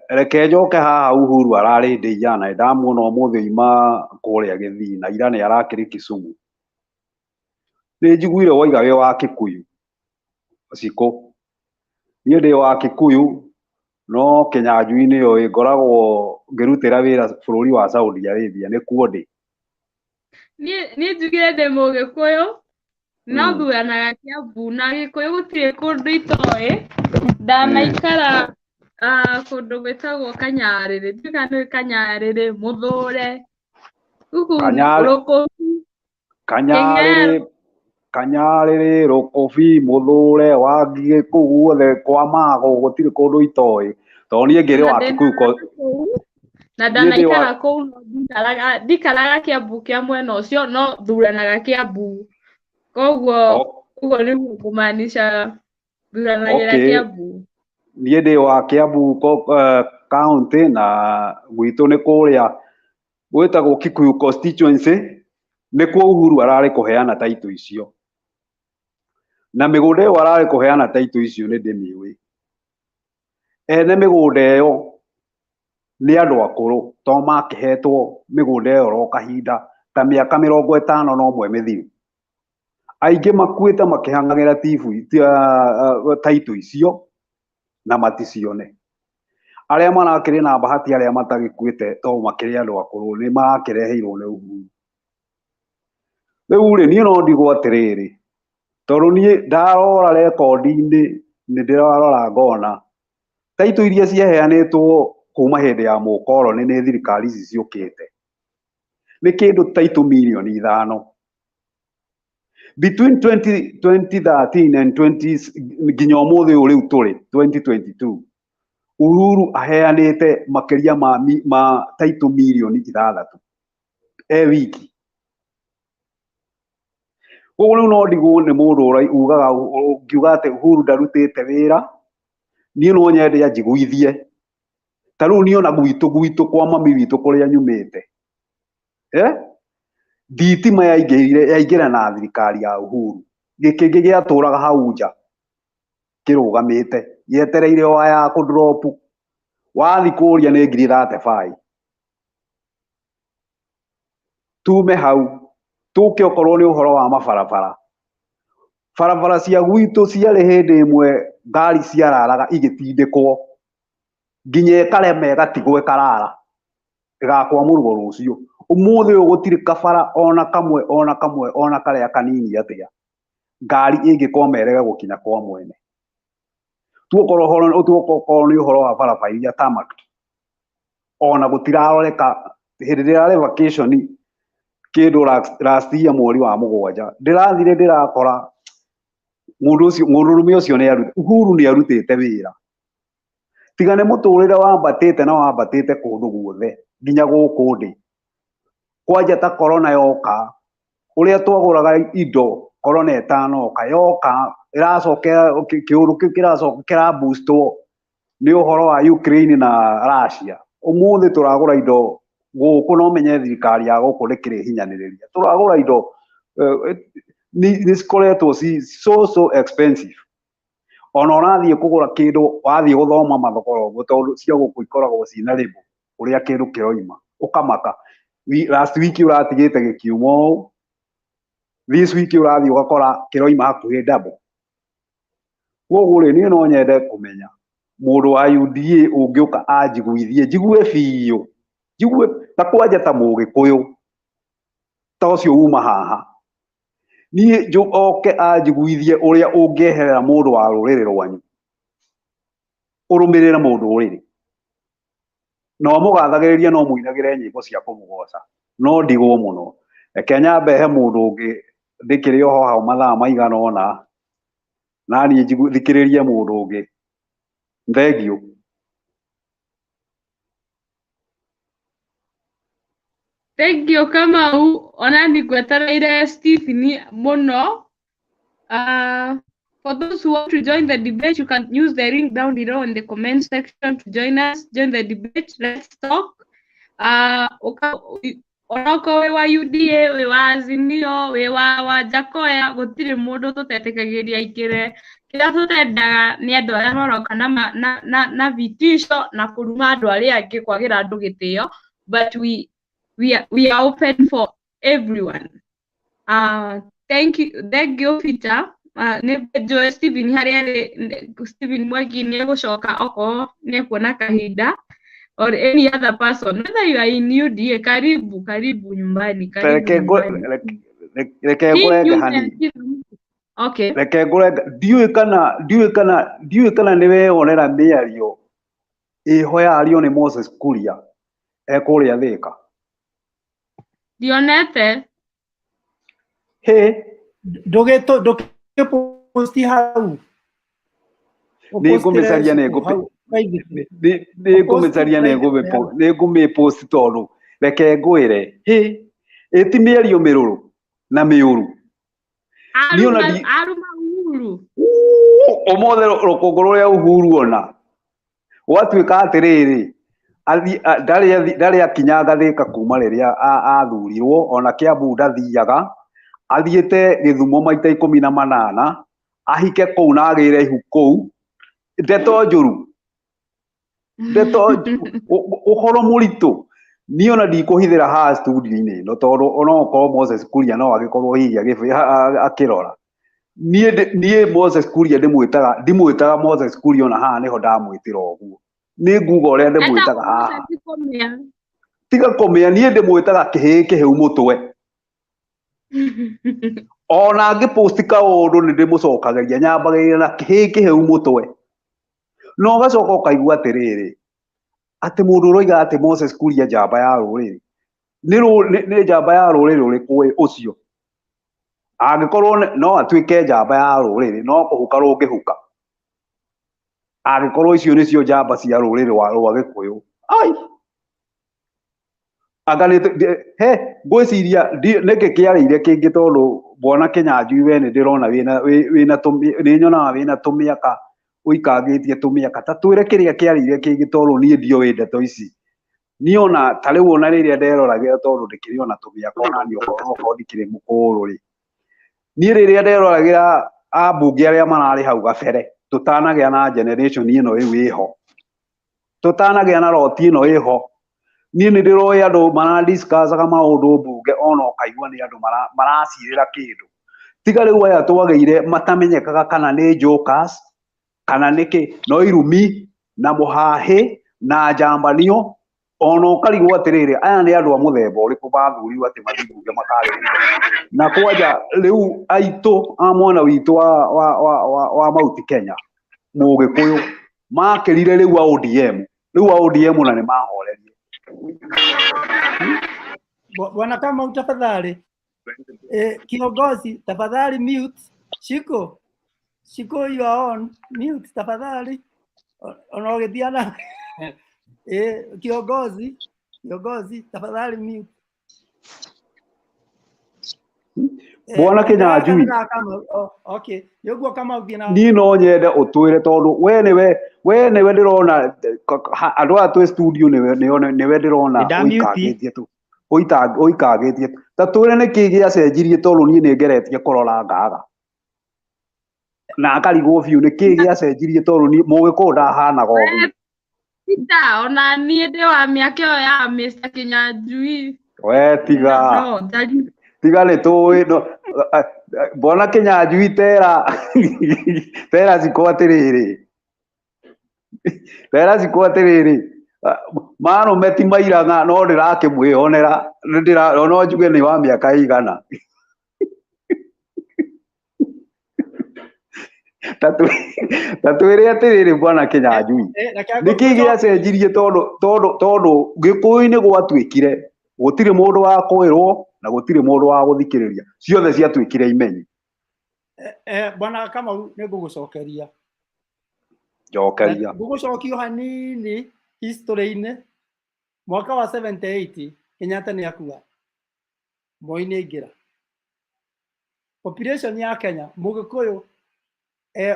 reke njoke haha Uhuru ararĩ ndĩia na ndamuona ũmũthĩ oima kũrĩa Gĩthii na ira nĩ arakĩrĩ Kisumu nĩ njiguire waiga wĩ wa Kikuyu Cikũ niĩ ndĩ wa Kikuyu no Kinyanjui nĩ oĩ ngoragwo ngĩrutĩra wĩra bũrũri wa Saudi Arabia nĩkuo ndĩ niĩ njugire ndĩ Mũgĩkũyũ no thuranaga Kiambu na Gĩkũyũ gũtirĩ kũndũ itoĩ ndanaikara kũndũ gwĩtagwo Kanyarĩrĩ ndiũĩ kana nĩ Kanyarĩrĩ Mũthũre Kanyarĩrĩ Rũkũbi Mũthũre Wangigĩ kũu guothe kwa Mago gũtirĩ kũndũ itoĩ tondũ niĩ ngĩrĩ wa Kikuyu na ndanaikara kũu ndikaraga Kiambu kĩa mwena ũcio no thuranaga Kiambu koguo nĩguo kũmaanisha thuranagĩra Kiambu niĩ ndĩ wa Kiambu county na gwitũ nĩ kũrĩa gwĩtagwo Kikuyu constituency nĩkuo Uhuru ararĩ kũheana taitũ icio na mĩgũnda ĩyo ararĩ kũheana taitũ icio nĩ ndĩmĩũĩ ene mĩgũnda ĩyo nĩ andũ akũrũ to makĩhetwo mĩgũnda ĩyo ro kahinda ta mĩaka 51 mĩthiru aingĩ makuĩte makĩhang'agĩra taitũ icio na maticione arĩa marakĩrĩ na bahati arĩa matagĩkuĩte to makĩrĩ andũ akũrũ nĩ marakĩreheirwo nĩ Uhuru rĩu rĩ niĩ no ndigwo atĩrĩrĩ tondũ niĩ ndarora rekondi-inĩ nĩ ndĩrarora ngona taitũ iria ciaheanĩtwo kuma hĩndĩ ya mũkoroni nĩ thirikari ici ciũkĩte nĩ kĩndũ taitũ mirioni 5 between 2013 and 20 nginya ũmũthĩ ũyũ rĩu tũrĩ 2022 Uhuru aheanĩte makĩria ma taitũ mirioni 6 wiki koguo rĩu no ndigwo nĩ mũndũ ũngiuga atĩ Uhuru ndarutĩte wĩra niĩ no nyende anjiguithie ta rĩu niĩ ona gwitũ kwa mami witũ kũrĩa nyumĩte thitima yaingĩra na thirikari ya Uhuru gĩkĩngĩ gĩatũraga hau nja kĩrũgamĩte yetereire waya ya kũndropu wathi kũria nĩ ngiri 35 tume hau tũke okorwo nĩ ũhoro wa barabara cia gwitũ ciarĩ hĩndĩ ĩmwe ngari ciararaga igĩtindĩkwo nginya ĩkarema ĩgatigwo ĩkarara ĩgakwamũrwo rũciũ ũmũthĩ ũyũ gũtirĩ kabara ona karĩa kanini atĩa ngari ĩngĩkoma ĩrege gũkinya kwa mwene tuokorwo nĩ ũhoro wa barabara iria tarmac ona gũtiraroreka hĩndĩ ndĩrarĩ vacation kĩndũ last year mweri wa 7 ndĩrathire ndĩrakora mũndũrũme ũcio Uhuru nĩ arutĩte wĩra tiga nĩ mũtũrĩre wambatĩte na wambatĩte kũndũ guothe nginya gũkũ ndĩ kwanja ta corona yoka ũrĩa twagũraga indo korona etano kayoka iracokera kiuru kiu kiracokera boostwo ni uhoro wa Ukraine na Russia umuthi turagura indo guku no menye thirikari ya guku nikiri hinyaniriria turagura indo ni cikoretwo so expensive ona ũrathiĩ kũgũra kĩndũ wathiĩ gũthoma mathogora ũguo tondũ cia gũkũ ikoragwo ciĩna rĩbu ũrĩa kĩndũ kĩroima ũkamaka last week ũratigĩte gĩkiuma this week ũrathiĩ ũgakora kĩroima hakuhĩ double koguo rĩ niĩ no nyende kũmenya mũndũ wa UDA ũngĩũka anjiguithie njigue biũ njigue ta kwanja ta mũgĩkũyũ ta ũcio uma haha niĩ oke anjiguithie ũrĩa ũngĩeherera mũndũ wa rũrĩrĩ rwanyu ũrũmĩrĩre mũndũ ũrĩrĩ no mũgathagĩrĩria no mũinagĩre nyĩmbo cia kũmũgoca no ndigwo mũno reke nyambe he mũndũ ũngĩ ndĩkĩrĩ oho hau mathaa maigana ũna na niĩ thikĩrĩrie mũndũ ũngĩ thengiũ. Thank you Kamau ona ningwetereire Stephen muno. For those who want to join the debate, you can use the link down below in the comment section to join us. Join the debate. Let's talk. Onako we wa UDA, we wa Azimio, we wa Jakoya, gutire mundu tutetĩkagĩria ikire. Kĩrĩa tũtendaga nĩ andũ arĩa moroka na vitisho na kũruma andũ arĩa angĩ kwagĩra andũ gĩtĩo, but we are open for everyone. Thank you Peter. Nĩ Stephen harĩa Stephen Mwangi nĩ gũcoka oko nĩ kuona kahinda or any other person, whether you are in UDA, karibu nyumbani, reke ngũrenge hani okay reke ngũrenge ndiũĩ kana nĩ weyonera mĩario ĩho yario nĩ Moses Kuria ekũrĩa Thĩka ndionete ndũgĩposti hau nĩngũmĩcaria nĩngũmĩposti tondũ reke ngwĩre ĩti mĩario mĩrũrũ na mĩũru aruma Uhuru ũmothe rũkũngũ rũrĩa Uhuru ona gwatuĩka atĩrĩrĩ ndarĩ akinyanga Thĩka kuma rĩrĩa athurirwo ona Kĩambu ndathiaga athiĩte Gĩthumo maita 18 ahike kũu na agĩre ihu kũu ndeto njũru ũhoro mũritũ niĩ ona ndikũhithĩra haha studio-inĩ ĩno tondũ ona okorwo Moses Kuria no agĩkorwo hihi akĩrora niĩ Moses Kuria ndimwĩtaga Moses Kuria ona haha nĩho ndamwĩtĩra ũguo nĩ nguga ũrĩa ndĩmwĩtaga haha tiga kũmĩa niĩ ndĩmwĩtaga kĩhĩĩ kĩhĩu mũtwe ona ngĩposti kaũndũ nĩ ndĩmũcokagĩria nyambagĩrĩra na kĩhĩĩ kĩhĩu mũtwe no gacoka ũkaigua atĩrĩrĩ atĩ mũndũ ũroiga atĩ Moses Kuria njamba ya rũrĩrĩ nĩ njamba ya rũrĩrĩ ũrĩkũ ũcio angĩkorwo no atuĩke njamba ya rũrĩrĩ no kũhuka rũngĩhuka angĩkorwo icio nĩcio njamba cia rũrĩrĩ rwa Gĩkũyũ ngwĩciria nĩkĩ kĩarĩire kĩngĩ tondũ bwana Kĩnyanjui we nĩ ndĩrona nĩ nyonaga wĩna tũmĩaka ũikangĩtie tũmĩaka ta twĩre kĩrĩa kĩarĩire kĩngĩ tondũ niĩ ndiũĩ ndeto ici niĩ ona ta rĩu ona rĩrĩa nderoragĩra tondũ ndĩkĩrĩ ona tũmĩaka onaniĩ okorwo ndikĩrĩ mũkũrũ rĩ niĩ rĩrĩa nderoragĩra ambunge arĩa mararĩ hau gabere tũtanagĩa na generation ĩno rĩu ĩho tũtanagĩa na roti ĩno ĩho niĩ nĩ ndĩroĩ andũ maradiscussaga maũndũ mbunge ona ũkaigua nĩ andũ maracirĩra kĩndũ tiga rĩu aya twagĩire matamenyekaga kana nĩ jokers kana nĩkĩ no irumi na mũhahĩ na njambanio ona ũkarigwo atĩrĩrĩ aya nĩ andũ a mũthemba ũrĩkũ bathurirwo atĩ mathiĩ mbunge makarĩrĩria na kwanja rĩu aitũ a mwana witũ wa Mount Kenya mũgĩkũyũ makĩrire rĩu a ODM na nĩ mahorerie. Bwana Kamau tafadhali kiongozi tafadhali mute Shiko you are on mute tafadhali unaogetiana kiongozi tafadhali mute Bwana Kinyanjui okay niguo kama uthina ni no nyende utwire tondu we niwe ndirona andu a twi studio niwe ndirona uikagitie tu uikagitie ta twire ni ki gia cenjirie tondu ni ngeretie kurora ngaga na akarigwo biu ni ki gia cenjirie tondu ni mugiku ndahanaga uguo Peter ona nie ndi wa miaka iyo ya Mr. Kinyanjui we tiga tiga ni tuwi Bwana Kinyanjui tera ziko atiriri mano meti mairanga no ndirakimwihonera no njuge ni wa miaka igana tatwire atiriri Bwana Kinyanjui niki gia cenjirie tondu gikuyu-ini gwatwikire gutire mundu wa kwirwo na gutire mundu wa guthikiriria ciothe ciatwikire imenyi Bwana kama ni ngugucokeria njokeria ngugucokio hanini history-ini mwaka wa 78 Kenyatta ni akua Moi-ini ingira population ya Kenya mugikuyu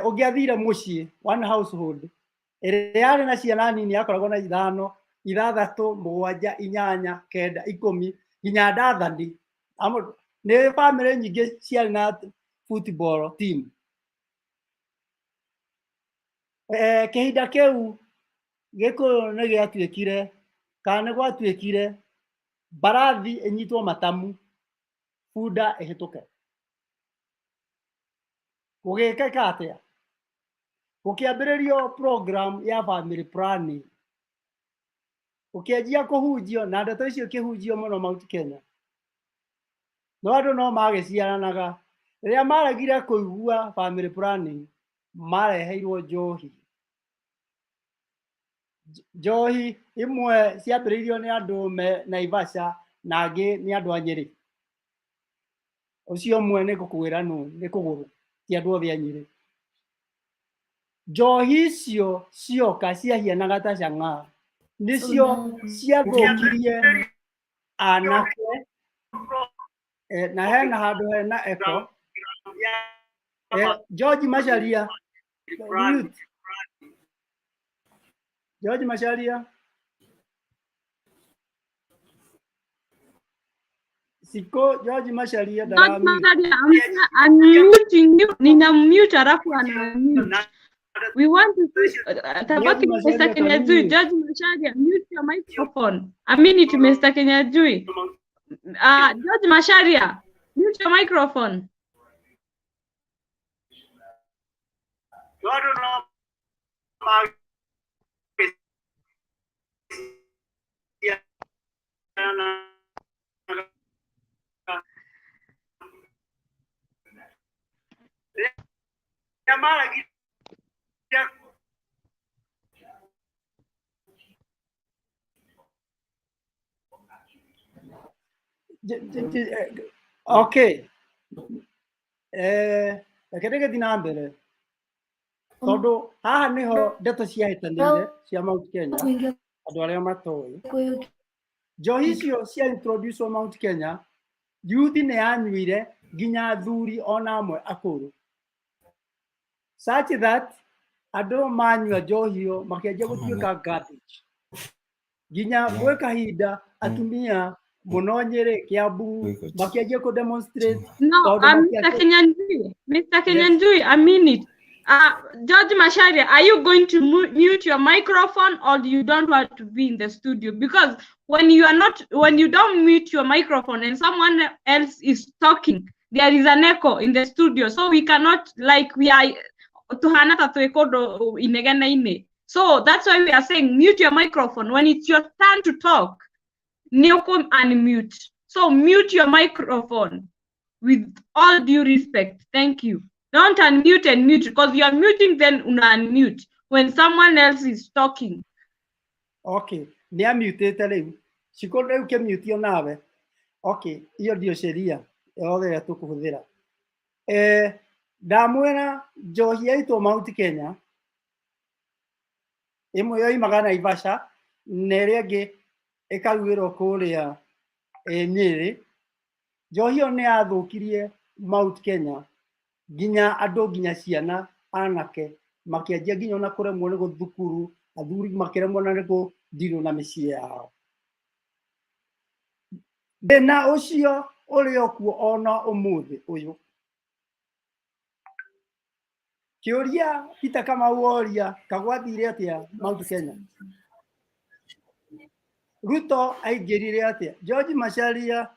ungiathire mucii one household iri yari na ciana nini yakoragwo na 5 6 7 8 9 10 nginya ndathani ni family nyingi ciari na football team kihinda kiu gikuyu ni giatwikire kana ni gwatwikire barathi inyitwo matamu bunda ihituke gugikeka atia gukiambiririo program ya family planning ukianjia kuhunjio na ndeto icio kihunjio muno Mount Kenya no andu no magiciaranaga riria maregire kuigua family planning mareheirwo njohi imwe ciambiriirio ni andu me Naivasha na angi ni andu a Nyeri ucio mwe ni gukwira ni kuguru ti andu othe a Nyeri njohi icio cioka ciahianaga ta cang'aa nicio ciathukirie anake na hena handu hena eko George Macharia George Macharia siko George Macharia I'm muting you nina mute alafu ana mute. We want to tabaki Mr. Kinyanjui. George Macharia, mute your microphone. A minute, Mr. Kinyanjui. George Macharia, mute your microphone. Okay. Reke thina mbere tondu haha niho ndeto ciahitanire cia Mount Kenya andu aria matoi njohi icio cia introduce Mount Kenya youth ne yanyuire nginya thuri ona amwe akuru such that andu manyua njohio makianjia gutuika garbage nginya gwe kahinda atumia muno Nyeri Kiambu makianjia ku demonstrate. No, Mr. Kinyanjui, a minute. George Macharia, are you going to mute your microphone or you don't want to be in the studio? Because when you don't mute your microphone and someone else is talking, there is an echo in the studio. So we cannot, like, we are so that's why we are saying mute your microphone. When it's your turn to talk, Neocom unmute. So mute your microphone with all due respect. Thank you. Don't unmute and mute because you are muting, then unmute when someone else is talking. Okay. Ni amutete riu. Ciko riu ke mutio nawe. Okay. Iyo ndio sheria yothe ya tukuhuthira. Ndamwira njohi yaitwo Mount Kenya. Imwe yoimaga Naivasha na iria ingi ikarugirwo kuria Nyeri njohi ĩyo nĩ yathũkirie Mount Kenya nginya andũ nginya ciana anake makĩanjia nginya ona kũremwo nĩ gũthukuru, athuri makĩremwo na nĩ gũthirwo na mĩciĩ yao. Thĩna ũcio ũrĩ o kuo ona ũmũthĩ ũyũ. Kĩũria Peter Kamau woria kagwathire atĩa Mount Kenya? Ruto aingĩrire atĩa? George Macharia,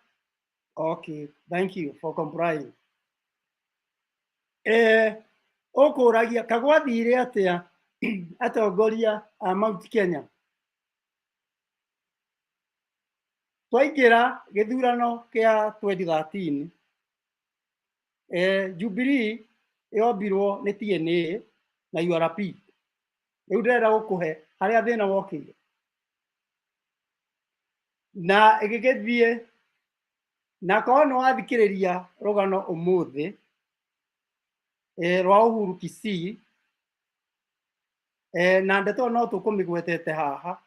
okay, thank you for complying. Ũkũragia kagwathire atĩa atongoria a Mount Kenya? Twaingĩra gĩthurano kĩa 2013, Jubilee yombirwo nĩ TNA na URP. Rĩu ndĩrenda gũkũhe harĩa thĩna wokĩire. Na ĩgĩgĩthiĩ na korwo nĩ wathikĩrĩria rũgano ũmũthĩ rwa Uhuru Kisii, na ndeto no tũkũmĩgwetete haha,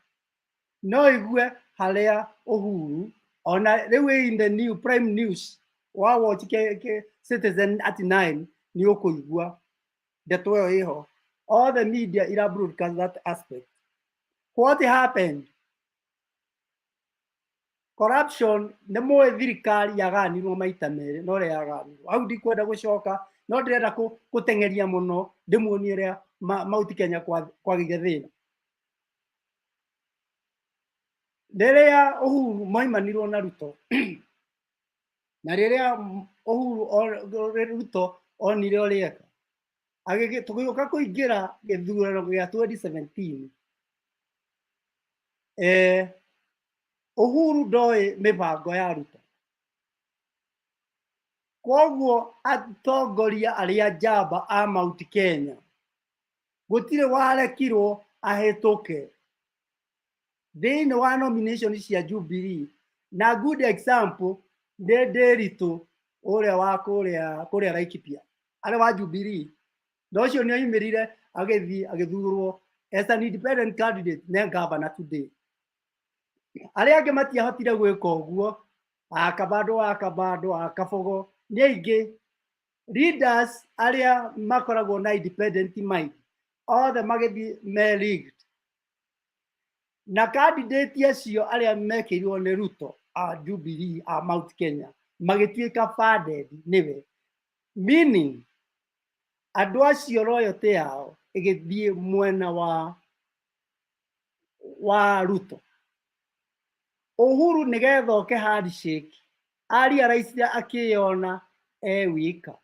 no igue harĩa Uhuru ona rĩu in the new prime news wa watch Citizen at 9 ni ũkũigua ndeto ĩyo ĩho. All the media ira broadcast that aspect. What happened? Corruption nĩ mũĩ thirikari yaganirwo maita merĩ no ũrĩa yaganirwo. Hau ndikwenda gũcoka, no ndĩrenda gũteng'eria mũno ndĩmuonie ũrĩa Mount Kenya kwagĩire thĩna. Rĩrĩa Uhuru moimanirwo na Ruto na rĩrĩa Ruto onire ũrĩa eka, tũgĩũka kũingĩra gĩthurano gĩa 2017, Uhuru ndoĩ mĩbango ya Ruto. Koguo atongoria arĩa njamba a Mount Kenya gũtirĩ warekirwo ahĩtũke thĩinĩ wa nomination cia Jubilee. Na good example nĩ Ndĩritũ ũrĩa wa kũrĩa Laikipia, arĩa wa Jubilee. Na ũcio nĩ oimĩrire agĩthiĩ agĩthurwo as an independent candidate nĩ governor today. Arĩa angĩ matiahotire gwĩka ũguo, Akabando, Akabogo, nĩ aingĩ. Leaders arĩa makoragwo na independent mind othe magĩthiĩ me-rigged. Na candidate acio arĩa mekĩirwo nĩ Ruto a Jubilee a Mount Kenya magĩtuĩka funded nĩwe, meaning andũ acio loyalty yao ĩgĩthiĩ mwena wa Ruto. Uhuru nĩgetha oke handshake realize akĩona wika.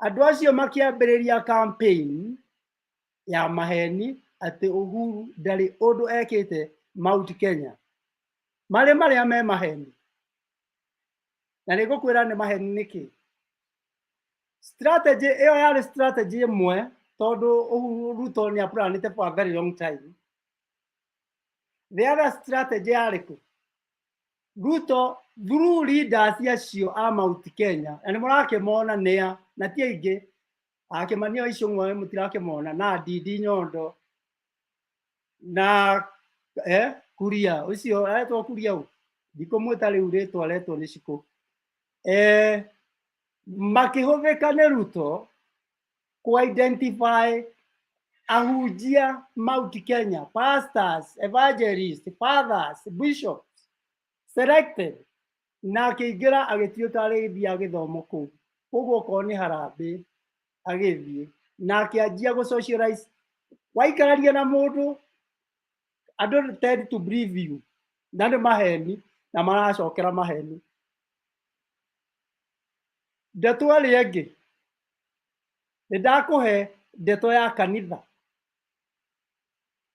Andũ acio makĩambĩrĩria campaign ya maheni atĩ Uhuru ndarĩ ũndũ ekĩte Mount Kenya, marĩa me maheni. Na nĩngũkwĩra nĩ maheni nĩkĩ. Strategy ĩyo yarĩ strategy ĩmwe tondũ Uhuru Ruto nĩ aplanĩte for a very long time. The other strategy yarĩ kũ? Ruto through leaders acio a Mount Kenya, na nĩ mũrakĩmona nĩa na ti aingĩ, Akĩmania Icũng'wa mũtirakĩmona, na Ndindi Nyondo na Kuria ũcio aretwo Kuria ũũ, ndikũmwĩta rĩu rĩtwa aretwo nĩ Cikũ. Makĩhũthĩka nĩ Ruto ku-identify ahunjia Mount Kenya, pastors, evangelists, fathers, bishops, selected, na akĩingĩra agĩtuĩka arĩthiĩ gĩthomo kũu. Ũguo okorwo nĩ harambĩ agĩthiĩ na akĩanjia gũ-socialize. Waikararia na mũndũ, andũ tend to believe you, na nĩ maheni na maracokera maheni. Ndeto ĩrĩa ĩngĩ nĩndakũhe ndeto ya kanitha,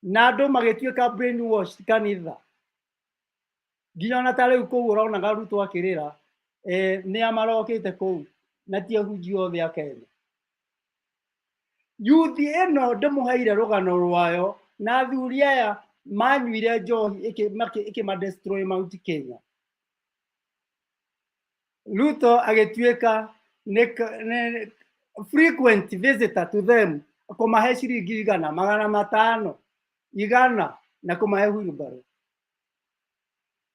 na andũ magĩtuĩka brainwashed kanitha. Nginya ona ta rĩu kũu ũronaga Ruto akĩrĩra nĩ amarokĩte kũu na ti ahunjia othe a Kenya. Youth ĩno ndĩmũheire rũgano rwayo na athuri aya manyuire njohi ĩkĩma-destroy Mount Kenya. Ruto agĩtuĩka nĩ frequent visitor to them, kũmahe ciringi 100, 500, 100 na kũmahe wheelbarrow.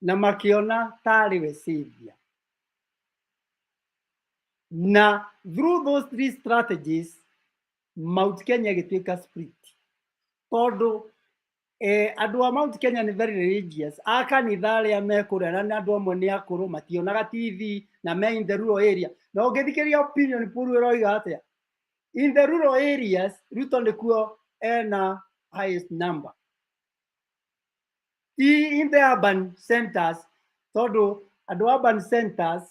na makiona tarĩ we savior. Na through those 3 strategies, Mount Kenya gĩtuĩka split. Tondũ andũ a Mount Kenya nĩ very religious. A kanitha arĩa mekũrĩa na andũ amwe nĩ akũrũ mationaga TV na me in the rural area. Na ũngĩthikĩria opinion pool ĩroiga atĩa? In the rural areas, Ruto nĩkuo ena highest number. In the urban centers, tondũ andũ urban centers,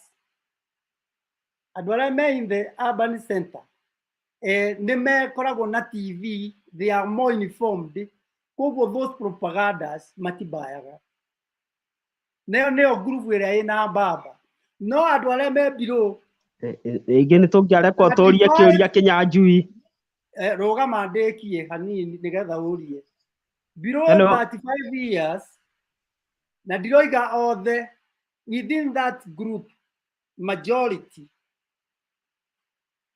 andũ arĩa me in the urban center, nĩ mekoragwo na TV, they are more informed, koguo those propagandas matibayaga. Nĩyo group ĩrĩa ĩna mbamba. No andũ arĩa me below, rĩngĩ nĩ tũngĩarekwo tũrie kĩũria Kĩnyanjui. Rũgama ndĩkie hanini nĩgetha ũrie. Below 35 years, na ndiroiga othe, within that group, majority,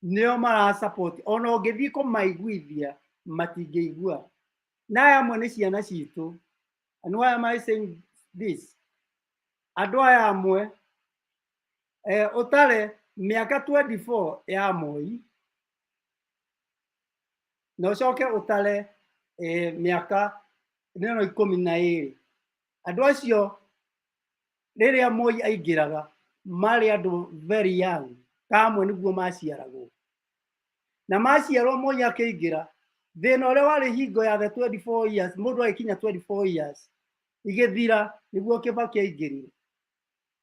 nĩo mara support. Ona ũngĩthiĩ kũmaiguithia, matingĩigua. Na aya amwe nĩ ciana citũ. And why am I saying this? Andũ aya amwe, ũtare mĩaka 24 ya Moi, na ũcoke ũtare mĩaka 12. Andũ acio rĩrĩa Moi aingĩraga marĩ andũ very young, kamwe nĩguo maciaragwo. Na maciarwo Moi akĩingĩra, thĩna ũrĩa warĩ hingo ya the 24 years, mũndũ agĩkinya 24 years, igĩthira nĩguo Kibaki aingĩrire.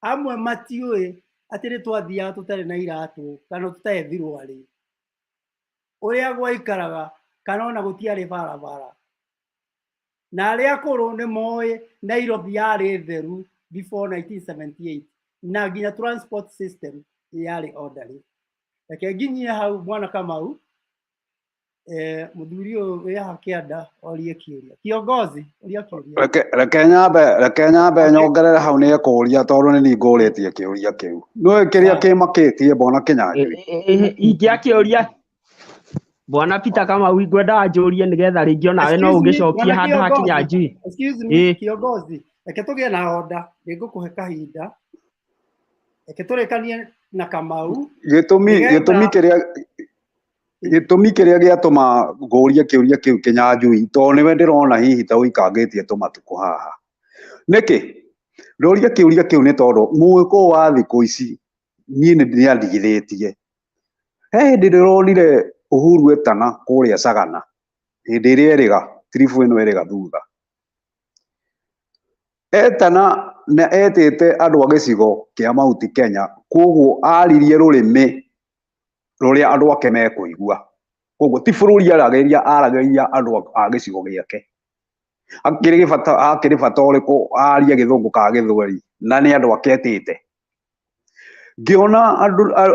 Amwe matiũĩ atĩ nĩ twathiaga tũtarĩ na iratũ kana tũtaethirwo arĩ. Ũrĩa gwaikaraga kana ona gũtiarĩ barabara. Na arĩa akũrũ nĩ moĩ Nairobi yarĩ theru before 1978 na nginya transport system yarĩ orderly. Reke nginyie hau mwana Kamau, mũthuri ũyũ wĩha kĩanda orie kĩũria. Kiongozi, oria kĩũria. Reke nyambe nyongerere hau nĩ ekũria tondũ nĩ niĩ ngũrĩtie kĩũria kĩu. Nĩũĩ kĩrĩa kĩmakĩtie Bwana Kĩnyanjui? Ingĩakĩũria Bwana Peter Kamau ngwendaga njũrie nĩgetha rĩngĩ onawe no ũngĩcokia handũ ha Kĩnyanjui. Excuse me, kiongozi. Reke tũgĩe na order, nĩngũkũhe kahinda. Reke tũrĩkanie na Kamau. Gĩtũmi kĩrĩa gĩatũma ngũrie kĩũria kĩu Kĩnyanjui tondũ nĩwe ndĩrona hihi ta ũikangĩtie tũmatukũ haha. Nĩkĩ? Ndoria kĩũria kĩu nĩ tondũ mũĩko wa thikũ ici niĩ nĩ ndĩandigithĩtie. He hĩndĩ ndĩronire Uhuru etana kũrĩa Sagana. Hĩndĩ ĩrĩa erĩga, tiribu ĩno erĩga thutha. Etana na etĩte andũ a gĩcigo kĩa Mount Kenya, koguo aririe rũrĩmĩ rũrĩa andũ ake mekũigua. Koguo ti bũrũri aragĩria andũ a gĩcigo gĩake. Akĩrĩ bata ũrĩkũ arie gĩthũngũ ka gĩthweri na nĩ andũ ake etĩte. Ngĩona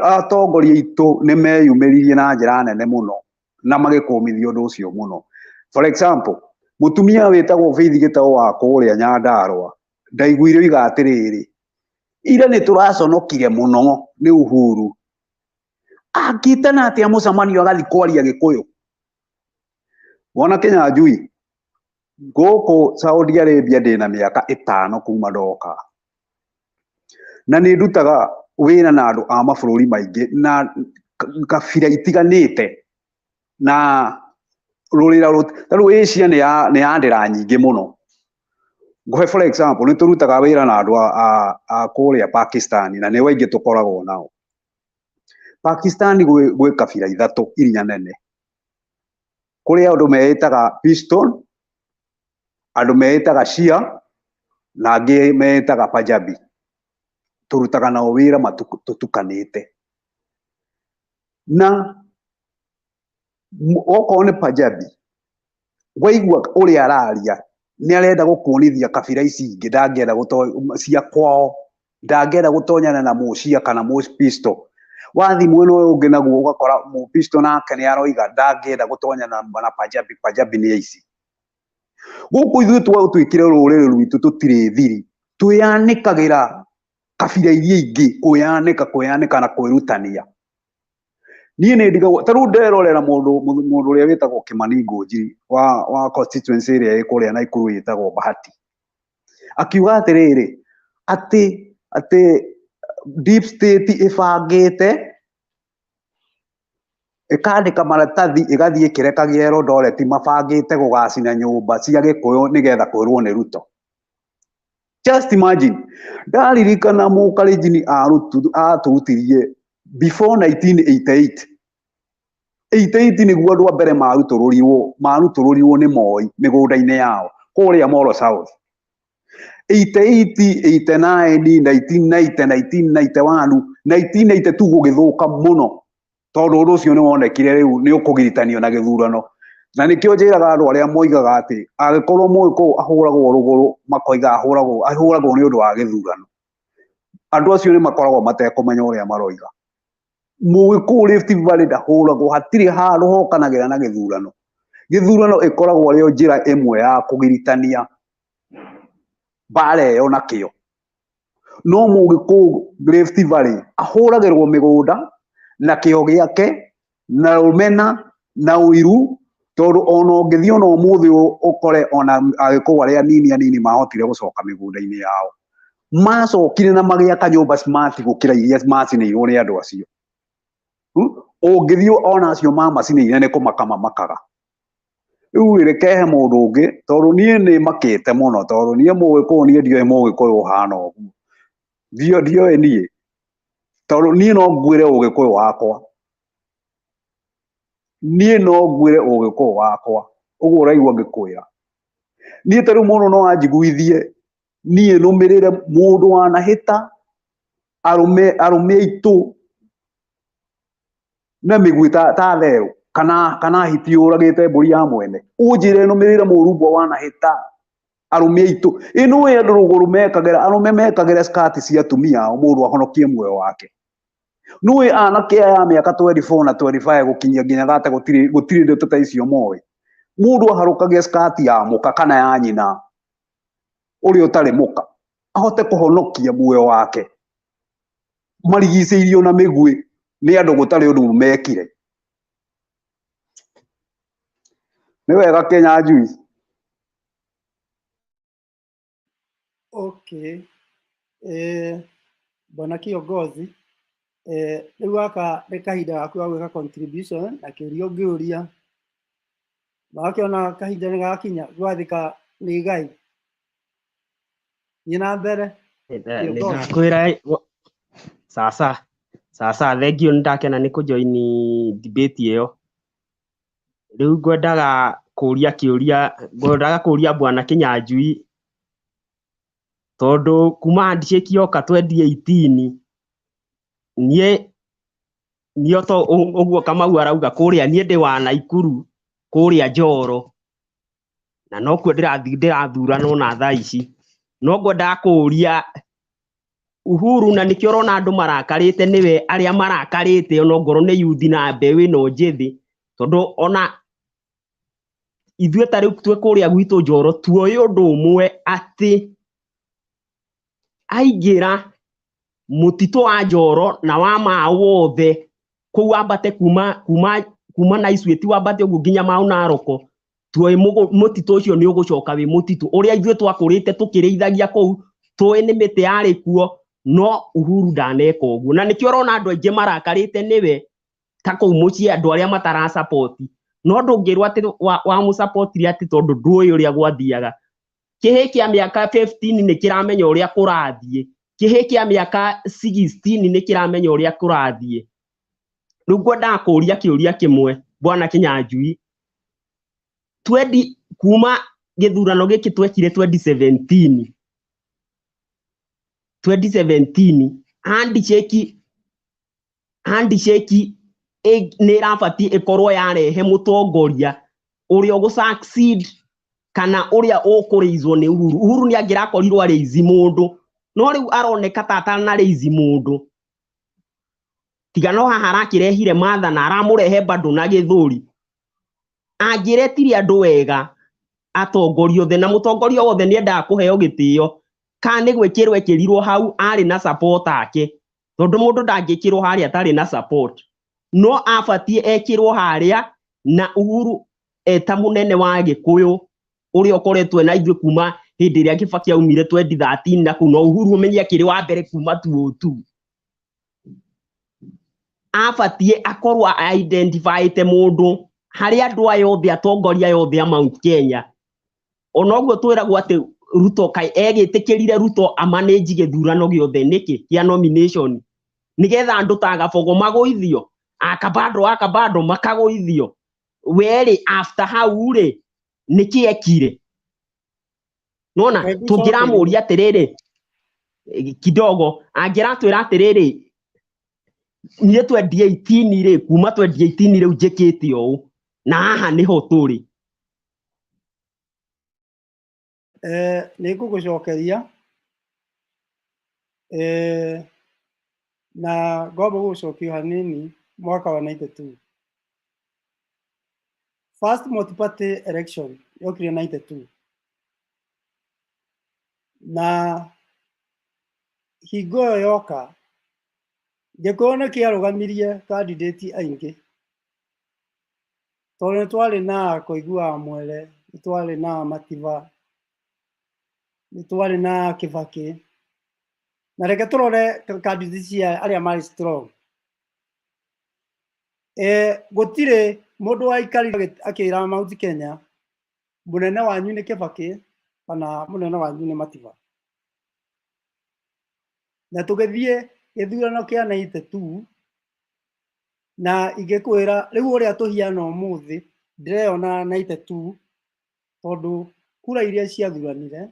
atongoria aitũ nĩ meyumĩririe na njĩra nene mũno na magĩkũmithia ũndũ ũcio mũno. For example, mũtumia wĩtagwo Faith Gĩtaũ wa kũrĩa Nyandarũa ndaiguire oiga atĩrĩrĩ, ira nĩ tũraconokire mũno nĩ Uhuru. Angĩtana atĩa mũcemanio agathiĩ kwaria Gĩkũyũ. Bwana Kĩnyanjui, gũkũ Saudi Arabia ndĩna mĩaka 5 kuma ndoka. Na nĩ ndutaga wĩra na andũ a mabũrũri maingĩ na kabira itiganĩte na rũrĩra rũu Asia nĩ yandĩra nyingĩ mũno. Nguhe for example, nĩ tũrutaga wĩra na andũ a kũrĩa Pakistan na nĩ aingĩ tũkoragwo nao. Pakistan gwĩ kabira 3 iria nene. Kũrĩ andũ meĩtaga Pishton, andũ meĩtaga Shia na angĩ meĩtaga Punjabi. Tũrutaga nao wĩra tũtukanĩte. Na okorwo nĩ Punjabi, waigua ũrĩa araria nĩ arenda gũkuonithia kabira ici ingĩ ndangĩenda cia kwao, ndangĩenda gũtonyana na Mũshia kana Mũpisto. Wathi mwena ũyũ ũngĩ naguo ũgakora Mũpisto nake nĩ aroiga ndangĩenda gũtonyana na Punjabi, Punjabi nĩ aici. Gũkũ ithuĩ twatuĩkire rũrĩrĩ rwitũ tũtirĩ thiri, twĩyanĩkagĩra kabira iria ingĩ, kwĩyanĩka na kwĩrutania. Niĩ nĩ ndigagwo, ta rĩu nderorera mũndũ ũrĩa wĩtagwo Kĩmani Ngũnjiri wa constituency ĩrĩa ĩ kũrĩa Naikuru ĩtagwo Bahati. Akiuga atĩrĩrĩ, ati deep state ifangite ikandika maratathi igathie ikirekagia Eldoret mabangite gugacina nyumba cia Gikuyu nigetha kwirwo ni Ruto. Just imagine, ndaririkana mukarijini aturutirie before 1988. 88 niguo andu a mbere marutururirwo ni Moi migunda-ini yao kuria Molo South. 88, 89, 1990, 1991, 1992 gugithuka muno tondu undu ucio ni wonekire riu ni ukugiritanio na githurano. Na nikio njiraga andu aria moigaga ati agikorwo moi ko ahuragwo ruguru makoiga ahuragwo ni undu wa githurano. Andu acio ni makoragwo matekumenya uria maroiga. Mugiku Rift Valley ndahuragwo, hatiri handu hokanagira na githurano. Githurano ikoragwo rio njira imwe ya kugiritania bare yo nakio. No mugiku Rift Valley ahuragirwo migunda na kio giake na rumena na uiru tondu ona ungithii ona umuthi ukore ona agikuyu aria anini mahotire gucoka migunda-ini yao macokire na magiaka nyumba smart gukira iria macinirwo ni andu acio. Ungithii ona acio mamacinire ni kumakamamakaga. Riu rekehe mundu ungi tondu nie ni makite muno tondu nie mugikuyu nie ndio mugikuyu hana uguo. Ndio nie tondu nie no ngwire ugikuyu wakwa. Nie no ngwire ugikuyu wakwa. Uguo uraigua ngikwira. Nie taru muno no anjiguithie nie numirire mundu wanahita arume itu na migwi ta theru kana hiti uragite mburi ya mwene. Unjire numirire murumbwa wanahita arume itu. Ino ya ruguru mekagira arume mekagira skati cia atumia mundu ahonokie muoyo wake. Nui anake ya miaka 24 na 25 gukinyia nginya 30 gutiri ndeto ta icio moi. Mundu aharukagia skati ya muka kana ya nyina uri utari muka ahote kuhonokia muoyo wake. Marigiceirio na migwi ni andu gutari undu mekire. Ni wega Kenya njui. Okay. Bwana kiongozi, riu aka ni kahinda gaku ga gwika contribution na kiuria ngiuria wakiona kahinda ni gakinya gwathika ni Ngai nyina mbere ndakwira sasa thengio ndakena ni kujoini debate iyo. Riu ngwendaga kuria bwana Kinyanjui tondu kuma handshake yoka 2018 nie to uguo Kamau arauga kuria nie ndi wa Naikuru kuria Njoro na no kuo ndirathurana na thaa ici. No ngwendaga kuria Uhuru na nikio rona andu marakarite niwe aria marakarite ona ngoro ni youth na mbeũ ino njithi tondu ona ithuĩ ta rĩu twĩ kũrĩa gwitũ Njoro tuoĩ ũndũ ũmwe atĩ aingĩra mũtitũ wa Njoro na wa Mau wothe kũu ambate kuma na Icũĩ ti wambate ũguo nginya Mau Naroko, tuoĩ mũtitũ ũcio nĩ ũgũcoka wĩ mũtitũ ũrĩa ithuĩ twakũrĩte tũkĩrĩithagia kũu, tuoĩ nĩ mĩtĩ yarĩ kuo. No Uhuru ndaneka ũguo na nĩkĩo ũrona andũ aingĩ marakarĩte nĩwe ta kũu mũciĩ andũ arĩa matara support. No ndũngĩrwo atĩ wa mũsupportire atĩ tondu ndũĩ ũrĩa gwathiaga. Kĩhĩ kĩa mĩaka 15 nĩ kĩramenya ũrĩa kũrathiĩ, kĩhĩ kĩa mĩaka 16 nĩ kĩramenya ũrĩa kũrathiĩ. Rĩu ngwendaga kũria kĩũria kĩmwe bwana Kinyanjui, kuma gĩthurano gĩkĩ twekire 2017 handshake nĩ ĩrabatiĩ ĩkorwo yarehe mũtongoria ũrĩa ũgũ-succeed kana ũrĩa ũkũrĩizwo nĩ Uhuru. Uhuru nĩ angĩrakorirwo arĩizi mũndũ, no rĩu aroneka ta atanarĩizi mũndũ. Tiga no haha arakĩrehire Martha na aramũrehe bado na Gĩthũri. Angĩretire andũ wega atongoria othe na mũtongoria wothe nĩ endaga kũheo gĩtĩo, kana nĩ gwĩkĩrwo ekĩrirwo hau arĩ na support ake, tondu mũndũ ndangĩkĩrwo harĩa atarĩ na support. No abatiĩ ekĩrwo harĩa na Uhuru eta mũnene wa Gĩkũyũ ũrĩa ũkoretwo na ithuĩ kuma hindi ria Kibaki aumire 2013 na kuna Uhuru umenye akiri wa mbere kuma 2002 abatie akorwo identifyite mundu hari andu aya othe atongoria yothe a Mount Kenya onoguo twiragwo ati Ruto kai egitikirire Ruto amanage githurano giothe niki kia nomination nigetha andu ta Gabogo maguithio akabado makaguithio weri after how ri niki ekire nona tungiramuria atiriri kidogo angiratwira atiriri nie 2018 ri kuma 2018 riu njikite o na haha niho turi nä ngå gå cokeria na ngomba gå cokio hanini mwaka wa 92 first multi-party election yokire 92 na hingo ĩyo yoka gĩkũyũ nĩ kĩarũgamirie candidate aingĩ tondũ nĩ twarĩ na Koiguaga Mwere, nĩ twarĩ na Matiba, nĩ twarĩ na Kibaki, na reke tũrore candidate cia arĩa marĩ strong. Gũtirĩ mũndũ waikarire akĩra Mount Kenya mũnene wanyu nĩ Kibaki kana mũnene wanyu nĩ Matiba. Na tũgĩthiĩ gĩthurano kĩa 92 na ingĩkwĩra rĩu ũrĩa tũhiana ũmũthĩ ndĩreyona 92 tondũ kura iria ciathuranire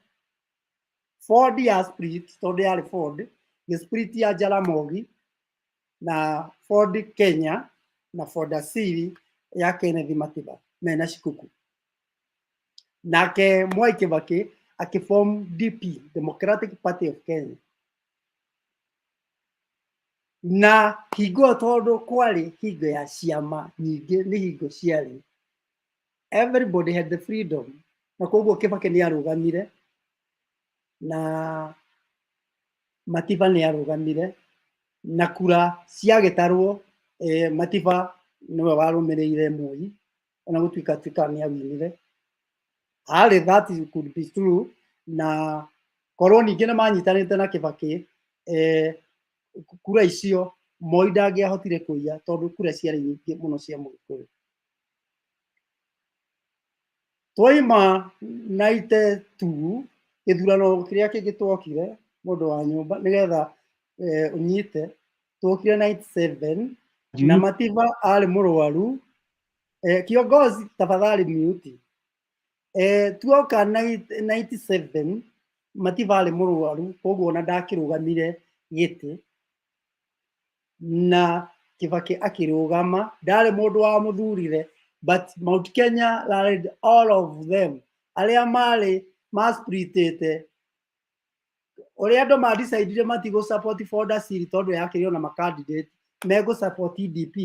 Ford ya split tondũ yarĩ Ford split ya Jaramogi na Ford Kenya na Ford Asili ya Kennedy Matiba mena Shikuku. Nake Mwai Kibaki akiform DP, Democratic Party of Kenya. Na hingo tondũ kwarĩ hingo ya ciama nyingĩ nĩ hingo ciarĩ everybody had the freedom na koguo Kibaki nĩ arũgamire na Matiba nĩ arũgamire na kura ciagĩtarwo Matiba nĩwe warũmĩrĩire Moi ona gũtuĩka nĩ awinire harĩ that could be true na korwo ningĩ nĩ manyitanĩte na Kibaki kura icio Moi ndangĩahotire kũiya tondũ kura ciarĩ nyingĩ mũno cia Mũgĩkũyũ. Twaima 92 gĩthurano kĩrĩa kĩngĩ twokire mũndũ wa nyũmba nĩgetha ũnyite twokire 97 na Matiba arĩ mũrwaru kiongozi tafadhali mute tuoka 97 Matiba arĩ mũrwaru koguo ona ndakĩrũgamire gĩtĩ na Kibaki akĩrũgama ndarĩ mũndũ wa mũthurire but Mount Kenya rallied all of them arĩa marĩ masplitĩte ũrĩa andũ madecide matigũ support Ford Asili tondũ yakĩrĩo na macandidate megũ support DP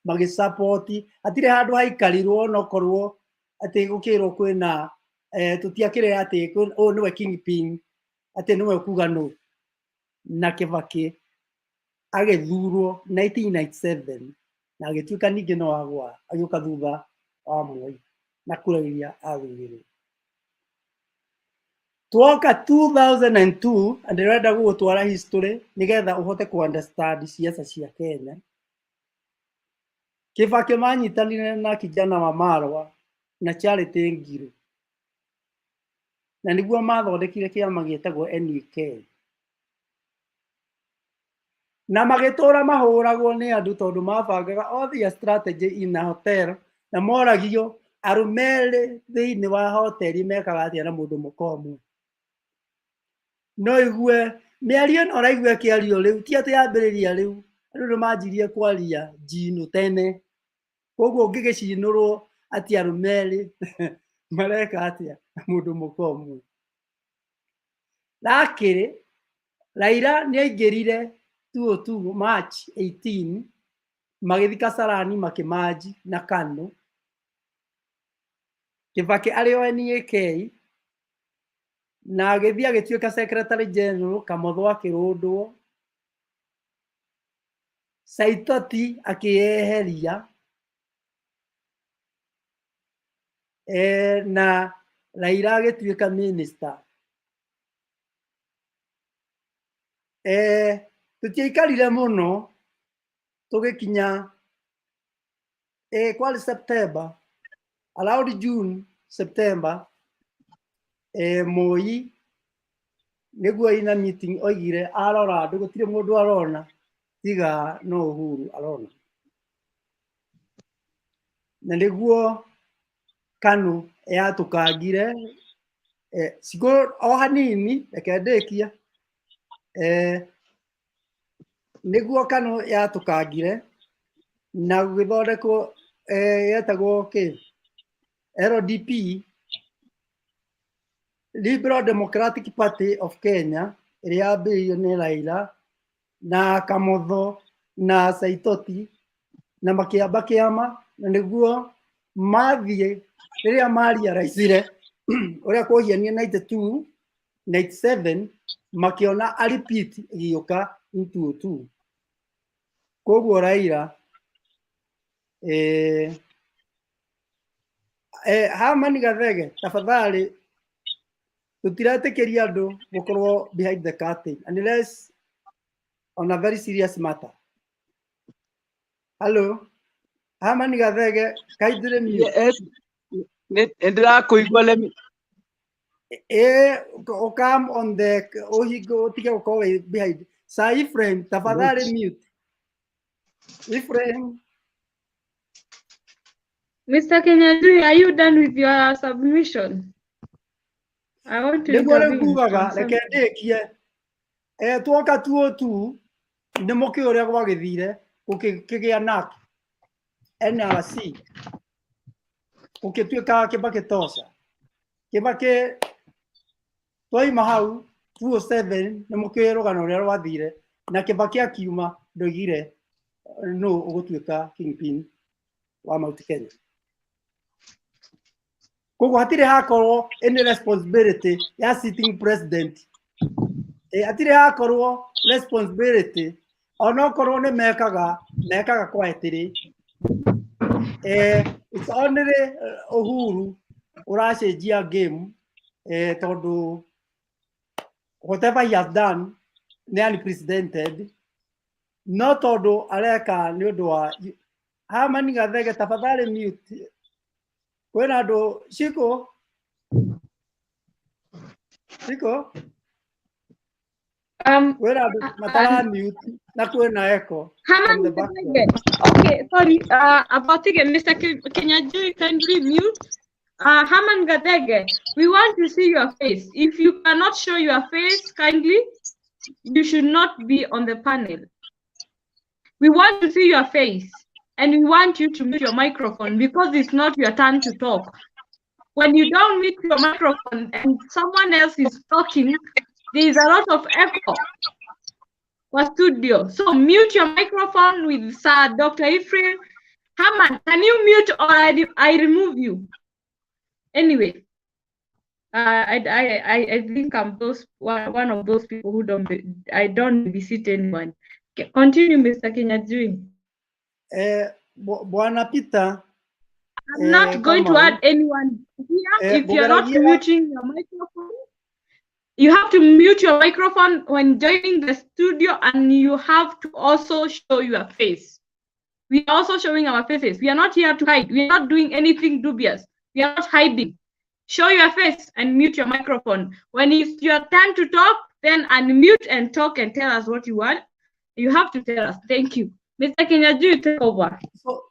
magĩ support atirĩ handũ haikarirwo no korwo atĩ gũkĩrwo kwĩna tũtiakĩrĩ atĩ ũyũ nĩwe kingpin atĩ nĩwe kuga no na Kibaki agĩthurwo 1997 na agĩtuĩka ningĩ no agwa agĩũka thutha wa Moi na kura iria athurirwo. Twoka 2002 ndĩrenda gũgũtwara history nĩgetha ũhote ku understand siasa cia Kenya. Kibaki manyitanire na kijana wa Marwa na Charity Ngilu na nĩguo mathondekire kĩama gĩtagwo NUK na magĩtũra mahũragwo nĩ andũ tondũ mabangaga all their strategy in a hotel na moragio arũme thĩinĩ wa hoteli mekaga atĩa na mũndũ mũkomũ. No igue mĩario ĩno ũraigua kĩario rĩu ti atĩ yambĩrĩria rĩu andũ nĩ manjirie kwaria njino tene koguo ũngĩgĩcinũrwo atĩ arũme mareka atĩa na mũndũ mũkomũ. Lakini Raila nĩ aingĩrire 2002 March 18 magĩthi Kasarani makĩmanji na KANU. Kibaki arĩ o NUK na agĩthiĩ agĩtuĩka secretary general Kamotho akĩrũndwo Saitoti akĩeheria na Raila agĩtuĩka minister tutiaikarire muno tugikinya kwali September around June September Moi niguo ina meeting oigire arora andu gutire mundu arona tiga no Uhuru arona na niguo KANU yatukangire sigo o hanini reke ndekia niguo KANU yatukangire na githondekwo yetagwo LDP Liberal Democratic Party of Kenya iria yambĩrĩirio nĩ Raila na Kamotho na Saitoti na makĩamba kĩama na nĩguo mathiĩ rĩrĩa mariaraicire ũrĩa kũhianie 92 97 makĩona a repeat ĩgĩũka 202 koguo Raila Hamani Gathege tafadhali tutiratĩkĩria andũ gũkorwo behind the curtain unless on a very serious matter. Hello, Hamani Gathege, kindly mute. Yes, ndĩrakũigua lemi. Come on the tige behind. Sa Ephraim, tafadhali mute. Ephraim. Mr. Kenyajui, are you done with your submission? I want to intervene. Twoka 202 nĩ mũkĩ ũrĩa gwagĩthire gũkĩgĩa NAC NRC gũkĩtuĩka Kĩbakĩ toca Kĩbakĩ twaima hau 207 nĩ mũkĩ rũgano rũrĩa rwathire na Kĩbakĩ akiuma ndoigire no ũgũtuĩka kingpin wa Mount Kenya. Koguo hatirĩ hakorwo any responsibility ya sitting president. Hatirĩ hakorwo responsibility ona okorwo nĩ mekaga quietly. It's only Uhuru ũracenjia game tondũ whatever he has done nĩ unprecedented no tondũ areka nĩ ũndũ wa Hamani Gathege tafadhali mute. Kwena andũ Shiko kwena andũ matara mute na kwena echo from the back. Okay, sorry, about again, Mr. Kenyajui, kindly mute. Haman Gathege, we want to see your face. If you cannot show your face, kindly, you should not be on the panel. We want to see your face. And we want you to mute your microphone because it's not your turn to talk. When you don't mute your microphone and someone else is talking, there is a lot of echo for studio. So mute your microphone with Sir Dr. Ephraim. Haman, can you mute or I remove you? Anyway, I think I'm one of those people who I don't visit anyone. Continue, Mr. Kenyajui. Bwana Peter, I'm not going to add anyone here. If you're not muting your microphone, you have to mute your microphone when joining the studio, and you have to also show your face. We are also showing our faces. We are not here to hide. We are not doing anything dubious. We are not hiding. Show your face and mute your microphone. When it's your turn to talk, then unmute and talk and tell us what you want. You have to tell us. Thank you. Mr. Kenyajui, take over.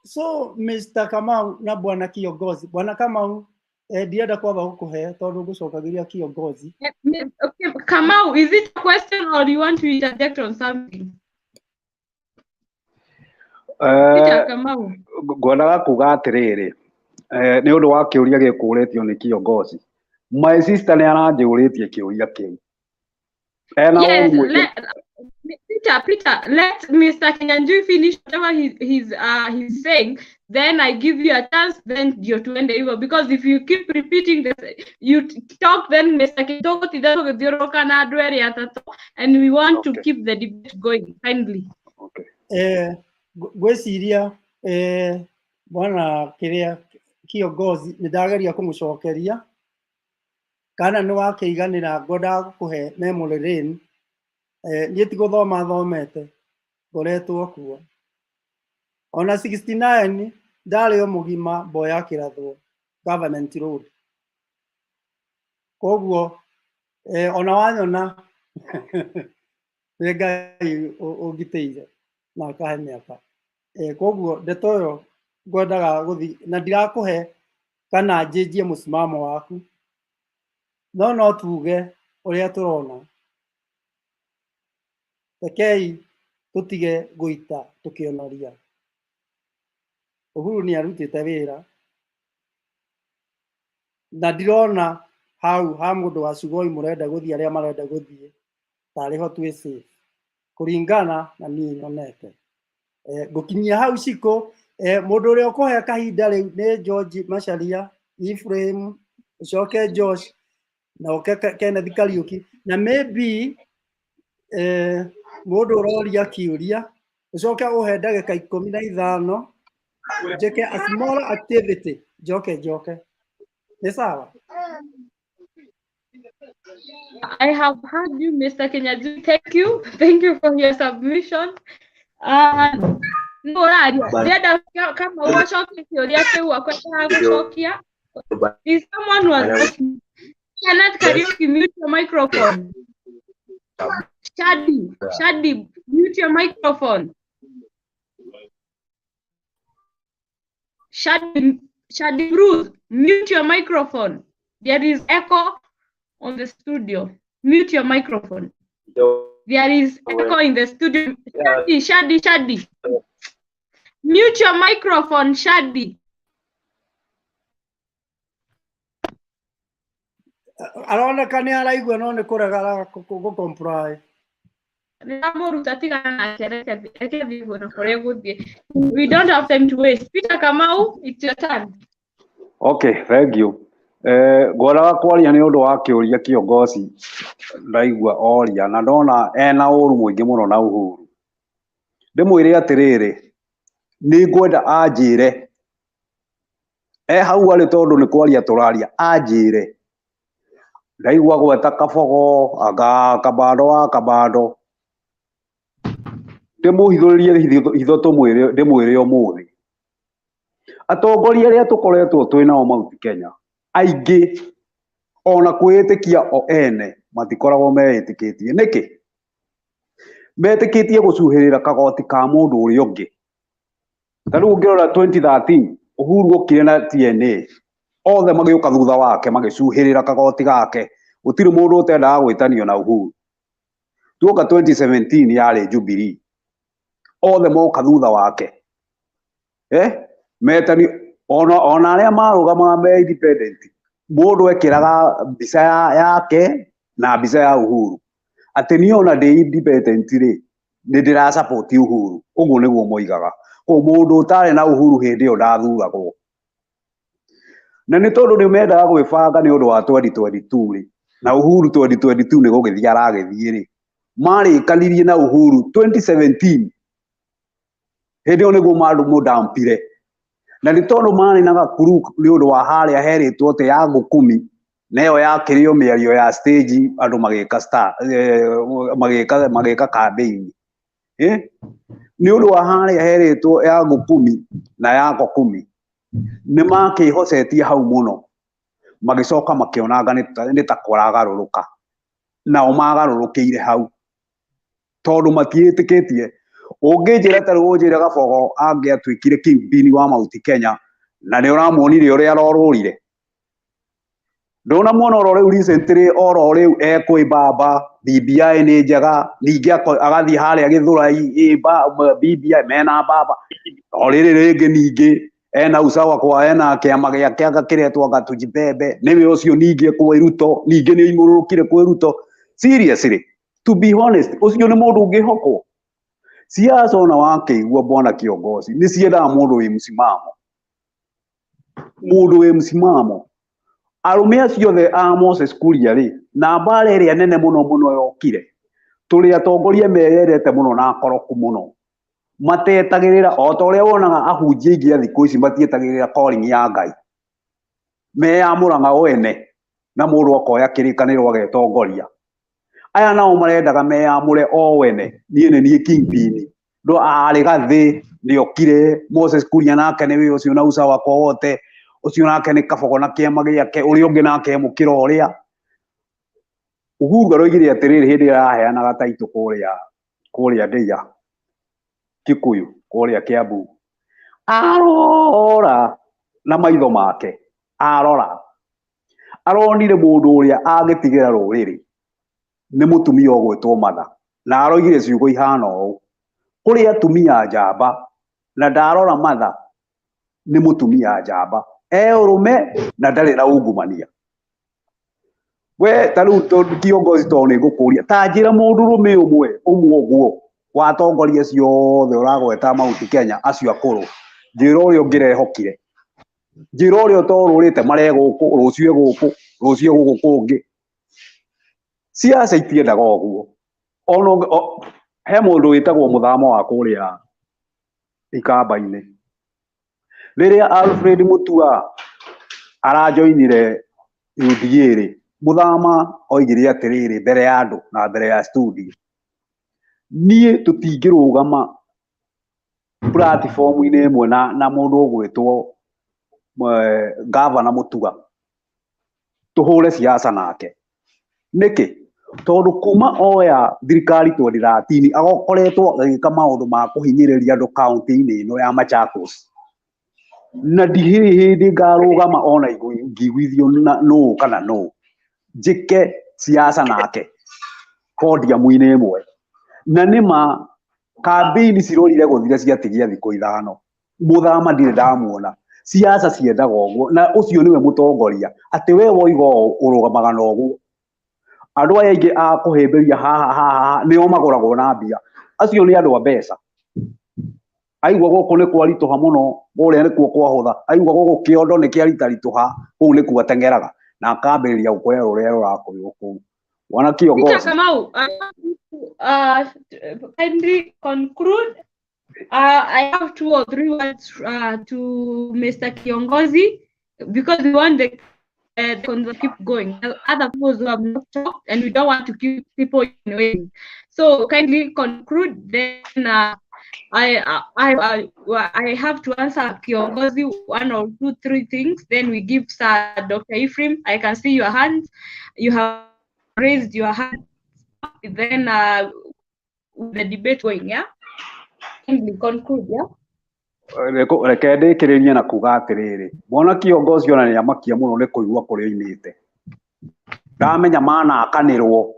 So Mr. Kamau na Bwana Kiongozi. Bwana Kamau, ndienda kwamba gukuhe tondu gucokagiria Kiongozi. Okay, Kamau, is it a question or do you want to interject on something? Kamau. Ngwendaga kuga atiriri ni undu wa kiuria gikuritio ni Kiongozi. My sister ni aranjuritie kiuria kiu. Yes, Peter, let Mr. Kenyajui finish whatever he's saying. Then I give you a chance. Then you're to end the because if you keep repeating this, you talk. Then Mr. Kenyajui, and we want to keep the debate going. Kindly. Okay. Gweciria bwana kiria Kiongozi nidageria kumucokeria kana ni wakeiganira ngoda gukuhe memory lane niĩ ti gũthoma thomete ngoretwo kuo ona 69 ndarĩ o mũgima mboya kĩrathwo government road koguo ona wanyona Ngai ũngĩteire na akahe mĩaka koguo ndeto ĩyo ngwendaga gũthi na ndirakũhe kana njĩnjie mũsimamo waku no tuge ũrĩa tũrona rekei tũtige gũita tũkĩonoria Uhuru nĩ arutĩte wĩra na ndirona hau ha mũndũ wa Sugoi mũrenda gũthiĩ arĩa marenda gũthiĩ tarĩho twĩ safe kũringana na niĩ nyonete ngũkinyia hau ciko mũndũ ũrĩa ũkũhe kahinda rĩu nĩ George Macharia Ephraim ucoke Josh na oke Kenneth Kariuki na maybe mũndũ ũroria kĩũria ucoke ũhe ndagĩka 15 njeke a small activity joke ni sawa. I have heard you, Mr. Kenyaju. Thank you for your submission. No, kama uwachoke kioria kiu kwenda gucokia. Is someone was Kenneth Kariuki, mute your microphone. Shadi, mute your microphone. Shadi Bruce, mute your microphone. There is echo on the studio. Mute your microphone. There is echo in the studio. Shadi. Mute your microphone, Shadi. Aroneka nĩ araigua no nĩ kũregara gũcomply. We don't have time to waste. Peter Kamau, it's your turn. Okay, thank you. Ngwaraga kwaria nĩ ũndũ wa kĩũria kĩongoci ndaigua oria na ndona ena ũru mũingĩ mũno na Uhuru. Ndĩmwĩre atĩrĩrĩ, nĩ ngwenda anjĩre hau arĩ tondũ nĩ kwaria tũraria anjĩre ndaigua gweta kabogo anga kabando ndĩmũhithũrĩrie hitho ndĩmwĩre ũmũthĩ atongoria arĩa tũkoretwo twĩ nao Mount Kenya aingĩ ona kwĩĩtĩkia o ene matikoragwo meĩtĩkĩtie nĩkĩ metĩkĩtie gũcuhĩrĩra kagoti ka mũndũ ũrĩa ũngĩ. Ta rĩu ũngĩrora 2013 Uhuru okire na TNA othe magĩũka thutha wake magĩcuhĩrĩra kagoti gake gũtirĩ mũndũ ũtendaga gwĩtanio na Uhuru. Tuoka 2017 yarĩ Jubilee othe moka thutha wake metani ona arĩa marũgamaga me independent mũndũ ekĩraga mbica yake na mbica ya Uhuru atĩ niĩ ona ndĩ independent rĩ nĩ ndĩra support Uhuru. Ũguo nĩguo moigaga mũndũ ũtarĩ na Uhuru hĩndĩ ĩyo ndathuragwo na nĩ tondũ nĩ mendaga gwĩbanga nĩ ũndũ wa 2022 rĩ na Uhuru 2022 nĩ gũgĩthiĩ aragĩthiĩ rĩ marĩkanirie na Uhuru 2017 hĩndĩ ĩyo nĩguo mũdampire na nĩ tondũ marĩ na gakuru nĩ ũndũ wa harĩa herĩtwo atĩ ya ngũkũmi na ĩyo yakĩrĩo mĩario ya stage andũ magĩka campaign nĩ ũndũ wa harĩa herĩtwo ya ngũkũmi na ya ngũkũmi nĩ makĩhocetie hau mũno magĩcoka makĩonanga nĩ ta kwaragarũrũka nao magarũrũkĩire hau tondũ matiĩtĩkĩtie. Ũngĩnjĩra ta rĩu ũnjĩre Gabogo angĩatuĩkire kingpin wa Mount Kenya na nĩ ũramuonire ũrĩa arorũrire ndũnamuona oro rĩu recently oro rĩu ekwĩmbamba BBI nĩ njega ningĩ agathiĩ harĩa Gĩthũrai BBI mena mbamba o rĩrĩ rĩngĩ ningĩ ena usawa kwa ena kĩama gĩake agakĩretwo Gatujibebe nĩwe ũcio ningĩ kwĩ Ruto ningĩ nĩ imũrũkire kwĩ Ruto. Seriously, to be honest ũcio nĩ mũndũ ũngĩhokwo. Siasa ona wakĩigua bwana kiongozi nĩ ciendaga mũndũ wĩ msimamo. Mũndũ wĩ msimamo arũme acio othe a Moses Kuria rĩ na mbara ĩrĩa nene mũno yokire tũrĩ atongoria meyerete mũno na akoroku mũno matetagĩrĩra o ta ũrĩa wonaga ahunjia aingĩ a thikũ ici matietagĩrĩra calling ya Ngai meyamũraga o ene na mũndũ akoya kĩrĩkanĩro agetongoria aya nao marendaga meyamũre o wene niĩ nĩ niĩ kingpin ndo arĩ gathĩ nĩokire Moses Kuria nake nĩwe ũcio na usawa kwa wote ũcio nake nĩ kabogo na kĩama gĩake ũrĩa ũngĩ nake mũkĩra ũrĩa Uhuru aroigire atĩrĩrĩ hĩndĩ ĩrĩa araheanaga taitũ kũrĩa Ndeia Kikuyu kũrĩa Kiambu arora na maitho make aronire mũndũ ũrĩa agĩtigĩra rũrĩrĩ nĩ mũtumia ũgwĩtwo Matha na aroigire ciugo ihana ũũ kũrĩ atumia njamba na ndarora Matha nĩ mũtumia njamba ũrũme na ndarĩ na ungumania we ta rĩu kiongozi to nĩ ngũkũria ta njĩra mũndũ rũme ũmwe ũguo watongoria ciothe ũragweta Mount Kenya acio akũrũ njĩra ũrĩa ũngĩrehokire njĩra ũrĩa ũtorũrĩte maregũkũ rũcio gũkũ kũngĩ siasa itiendaga ũguo he mũndũ wĩtagwo mũthamo wa kũrĩa Ikamba-inĩ rĩrĩa Alfred Mutua arajoinire UDA Muthama oigire atĩrĩrĩ mbere ya andũ na mbere ya studio niĩ tũtingĩrũgama platform-inĩ ĩmwe na mũndũ ũgwĩtwo Gavana Mutua tũhũre siasa nake nĩkĩ tondũ kuma oya thirikari 2013 agokoretwo agĩka maũndũ ma kũhinyĩrĩria andũ kaunti-inĩ ĩno ya Machakos na ndirĩ hĩndĩ ngarũgama ona ngĩiguithio no kana no njĩke siasa nake podium-inĩ ĩmwe na nĩma kambĩini cirorire gũthira ciatigia thikũ ithano Muthama ndirĩ ndamuona siasa ciendaga ũguo na ũcio nĩwe mũtongoria atĩ we woiga ũrũgamaga na ũguo andũ aya aingĩ a kũhĩmbĩria haha nĩo magũragwo na mbia acio nĩ andũ a mbeca aigua gũkũ nĩ kwaritũha mũno kũrĩa nĩkuo kwahũtha aigua gũkũ kĩondo nĩ kĩaritaritũha kũu nĩkuo ateng'eraga na akambĩrĩria gũkũrera rũrĩa rũrakũrĩrwo kũu wana kiongozi Peter Kamau, kindly conclude. I have 2 or 3 words to Mr. Kiongozi because we want the to keep going. Other people who have not talked, and we don't want to keep people waiting. So kindly conclude. Then I have to answer Kiongozi 1 or 2, 3 things. Then we give Sir Dr. Ephraim. I can see your hands. You have raised your hand. Then the debate going, yeah. Kindly conclude, yeah. Reke ndĩkĩrĩrie na kuga atĩrĩrĩ mwana kiongozi ona nĩamakia mũno nĩ kũigua kũrĩa oimĩte ndamenya manakanĩrwo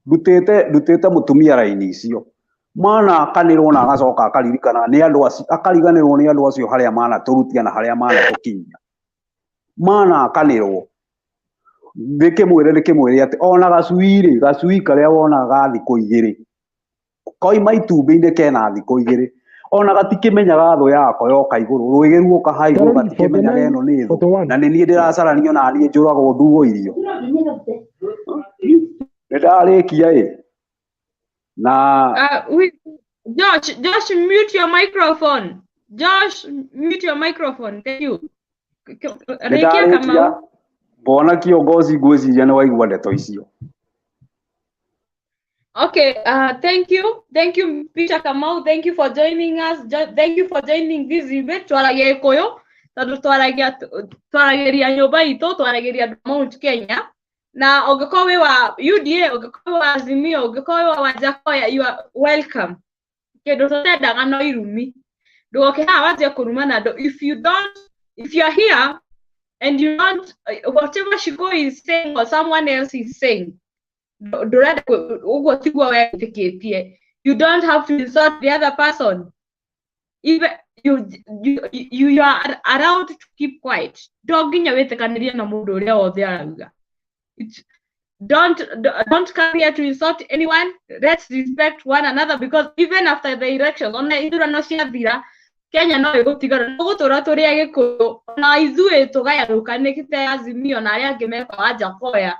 ndutĩte mũtumia raini icio manakanĩrwo na agacoka akaririkana nĩ andũ acio akariganĩrwo nĩ andũ acio harĩa manatũrutia na harĩa manatũkinyia manakanĩrwo ndĩkĩmwĩre atĩ ona gacui karĩa wonaga thikũ 2 koima itumbĩ-inĩ kena thikũ 2 ona gatikĩmenyaga thũ yako yoka igũrũ rwĩgĩ ruoka haigũ gatikĩmenyaga ĩno nĩ thũ na nĩ niĩ ndĩracaranio na niĩ njũragwo ndugwo irio nĩndarĩkia na Josh, mute your microphone. Josh, mute your microphone. Thank you. Nĩndarĩkia mbona kiongozi ngwĩciria nĩ waigua ndeto icio. Okay, thank you, Peter Kamau. Thank you for joining us. Thank you for joining this debate. Twaragia Gĩkũyũ, tondũ twarageria nyũmba itũ, twarageria Mount Kenya. Na ũngĩkorwo wĩ wa UDA, ũngĩkorwo wa Azimio, ũngĩkorwo wa Jakoya, you are welcome. Kĩndũ tũtendaga no irumi. Ndũgoke haha wanjie kũrumana andũ. If you are here and you want whatever Shiko is saying or someone else is saying, you don't have to insult the other person. Even you are allowed to keep quiet. Don't come here to insult anyone. Let's respect one another, because even after the elections, Kenya no ĩgũtigara no gũtũra tũrĩa Gĩkũyũ na ithuĩ tũgayanũkanĩte Azimio na arĩa angĩ meko a Jakoya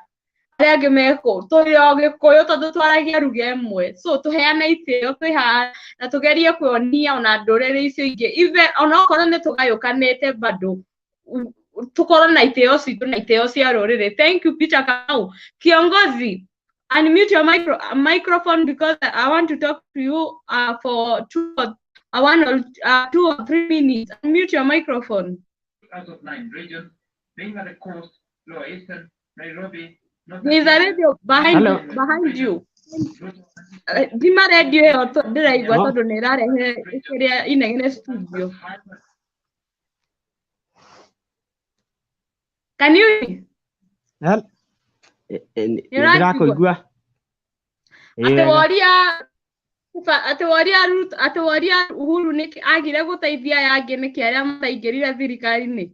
arĩa angĩ meko tũrĩ o Gĩkũyũ tondũ twaragia lugha ĩmwe, so tũheane itĩo twĩ haha na tũgerie kuonia ona ndũrĩrĩ icio ingĩ even onakorwo nĩ tũgayũkanĩte bado tukorwo na itĩo citũ na itĩo cia rũrĩrĩ. Thank you Peter Kamau. Kiongozi, unmute your microphone because I want to talk to you for 2 or 3 minutes. Unmute your microphone. Out of 9 regions, being at the coast, Lower Eastern, Nairobi. There's a radio behind you. Dima radio or ndiraigua tondu nirarehe ikiria inegene studio. Can you hear me? Ndirakuigua. Atuoria Uhuru niki agire guteithia yangi niki aria mataingirire thirikari-ini.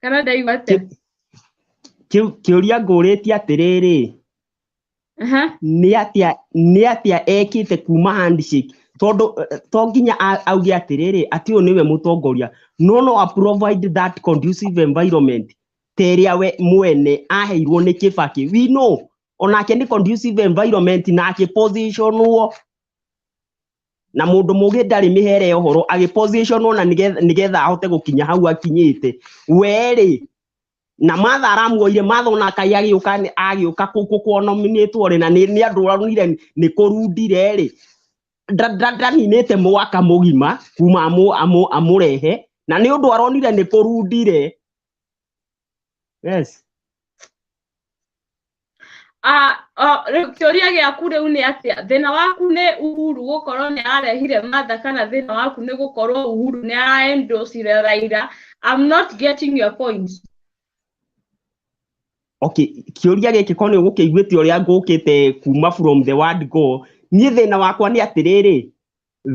Kana ndaigua atia? Kiuria ngũrĩtie atĩrĩrĩ, nĩ atia ekĩte kuma handshake tondũ to nginya auge atĩrĩrĩ ati ũyũ nĩwe mũtongoria no provide that conducive environment teria we mwene aheirwo nĩ Kibaki. We know onake nĩ conducive environment na positionwo na mũndũ mũgĩ ndarĩ mĩhere ũhoro positionwo na nĩgetha ahote gũkinya hau akinyĩte werĩ na matha aramuoire matha ona Kai agĩũka kuonominĩtwo rĩ na nĩ andũ aronire nĩ kũrundire rĩ ndaninĩte mwaka mũgima kuma amũrehe na nĩ ũndũ aronire nĩ kũrundire. Yes. Kĩũria gĩaku rĩu nĩ atĩa? Thĩna waku nĩ Uhuru gũkorwo nĩ arehire matha kana thĩna waku nĩ gũkorwo Uhuru nĩ ara-endorse Raila? I'm not getting your point. Okay, kĩũria gĩkĩ ko nĩ ũgũkĩiguĩte ũrĩa ngũkĩte kuma from the word go. Niĩ thĩna wakwa nĩ atĩrĩrĩ,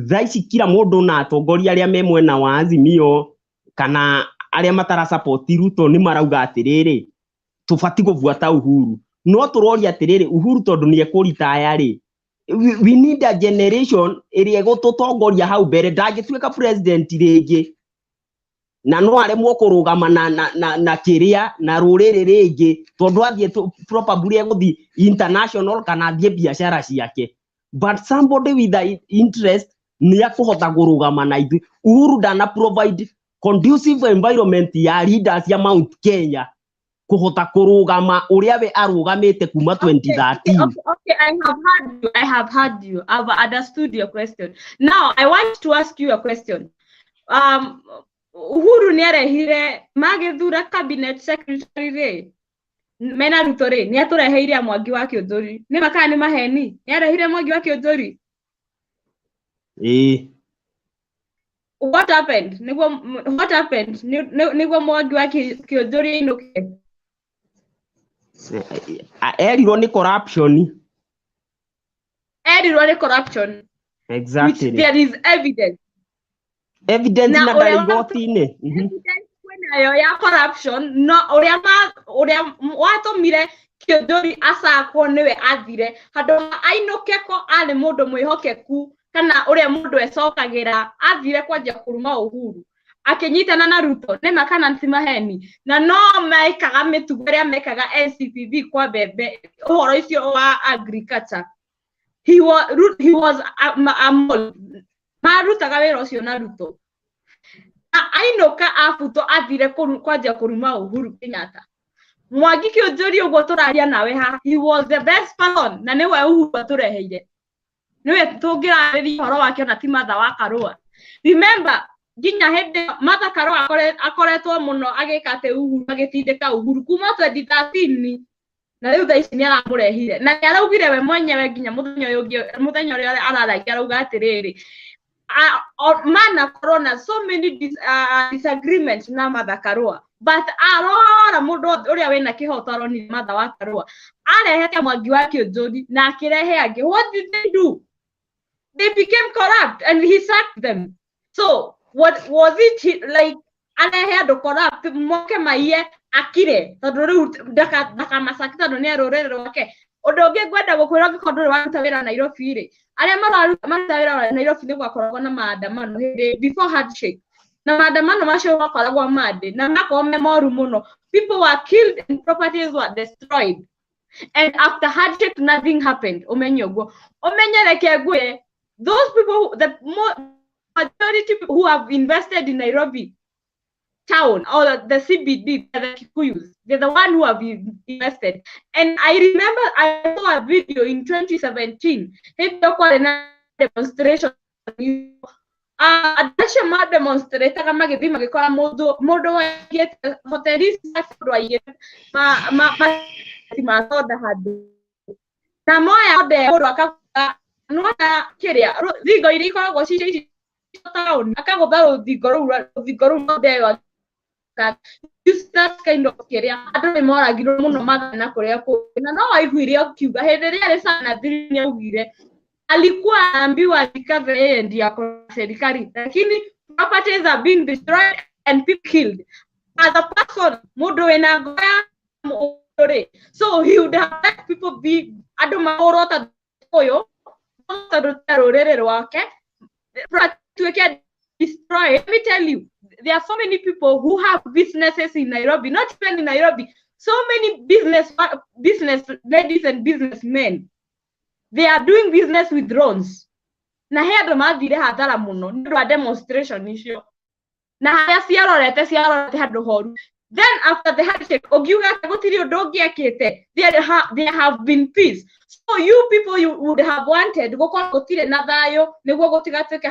thaa ici kila mũndũ na atongoria arĩa me mwena wa Azimio kana arĩa matara support Ruto nĩ marauga atĩrĩrĩ tũbati gũbuata Uhuru. No tũroria atĩrĩrĩ Uhuru tondũ nĩ ekũritaya rĩ, we need a generation ĩrĩa ĩgũtũtongoria hau mbere, ndangĩtuĩka president rĩngĩ na no aremwo kũrũgama na kĩrĩa na rũrĩrĩ rĩngĩ tondũ athiĩ probably egũthiĩ international kana athiĩ biacara ciake, but somebody with the interest nĩ akũhota kũrũgama na ithuĩ. Uhuru ndana provide conducive environment ya leaders ya Mount Kenya kuhota kurugama uria we arugamite kuma 2013. Okay, I have heard you. I've understood your question. Now I want to ask you a question. Uhuru ni arehire magithura cabinet secretary re mena Ruto re ni atureheire Mwangi wa Kĩũthũri ni makana ni maheni ni arehire Mwangi wa Kĩũthũri. What happened? What happened? Niguo Mwangi wa Kĩũthũri inuke. Erirwo ni corruption. Erirwo ni corruption. Exactly. Which there is evidence. Evidence na ndaigoti-inĩ. Evidence kwĩnayo ya corruption no uria watumire Kĩũthũri acakwo niwe athire handu ainuke ko ari mundu mwihokeku kana uria mundu ecokagira athire kwanja kuruma Uhuru akinyitana na Ruto ne makana timaheni na no mekaga mitugo ria mekaga NCPB kwa bebe uhoro icio wa agriculture. He was a mole marutaga wĩra ũcio na Ruto ainuka abuto athire kwanja kuruma Uhuru Kenyatta. Mwangi Kĩũthũri ũguo tũraria nawe ha, he was the best person na niwe Uhuru atureheire niwe tũngĩrarĩria ũhoro wake na ti Martha wa Karũa. Remember nginya hĩndĩ Martha Karũa akoretwo mũno agĩkate Uhuru agĩtindĩka Uhuru kuma 2013 na rĩu thaa ici nĩ aramũrehire na nĩ araugire we mwenyewe nginya mũthenya ũrĩa araragia arauga atĩrĩrĩ mana corona so many disagreements na Martha Karũa but arora mũndũ ũrĩa wĩna kĩhoto aronire Martha wa Karũa arehete Mwangi wa Kĩũthũri na akĩrehe angĩ. What did they do? They became corrupt and he sacked them. So what was it like? Arehe andũ corrupt moke maiye akire tondũ rĩu ndakamacaki tondũ nĩ rũrĩrĩ rwake. Ũndũ ũngĩ ngwenda gũkwĩra angĩkorwo ndũrĩ waruta wĩra Nairobi rĩ, arĩa maruta wĩra Nairobi nĩ gwakoragwo na maandamano hĩndĩ before handshake na maandamano macio gwakoragwo mande na makorwo me moru mũno. People were killed and properties were destroyed, and after handshake nothing happened. Umenye ũguo umenyereke ngwĩre those people the majority people who have invested in Nairobi town or the CBD, the Kikuyus. They're the one who have invested. And I remember I saw a video in 2017. He took a demonstration. Adasha ma demonstrate kama githima gikora mundu wa get hoteli safudo aye ma soda hadu na moya de mundu akaga nona kiria thigo iri ikoragwo cici town akagotha thigoru de wa that kind of kiria andu ni moragirwo muno mathana kuria na no waiguire akiuga hindi ria sana thiri augire alikuwa anaambiwa alikave yeye ndiye ako serikali, lakini properties are being destroyed and people killed. As a person, mundu wena ngoya mure, so he would have let people be adu mahorota koyo rorere rwake to destroy. Let me tell you, there are so many people who have businesses in Nairobi, not even in Nairobi. So many business ladies and businessmen. They are doing business with drones. Na here the mathire hathara muno ndu wa demonstration icio. Na haria ciarorete handu horu. Then after the handshake, ogiuga gutiri undu ungiekite. There have been peace. So you people you would have wanted gukorwo gutire na thayo niguo gutigatuike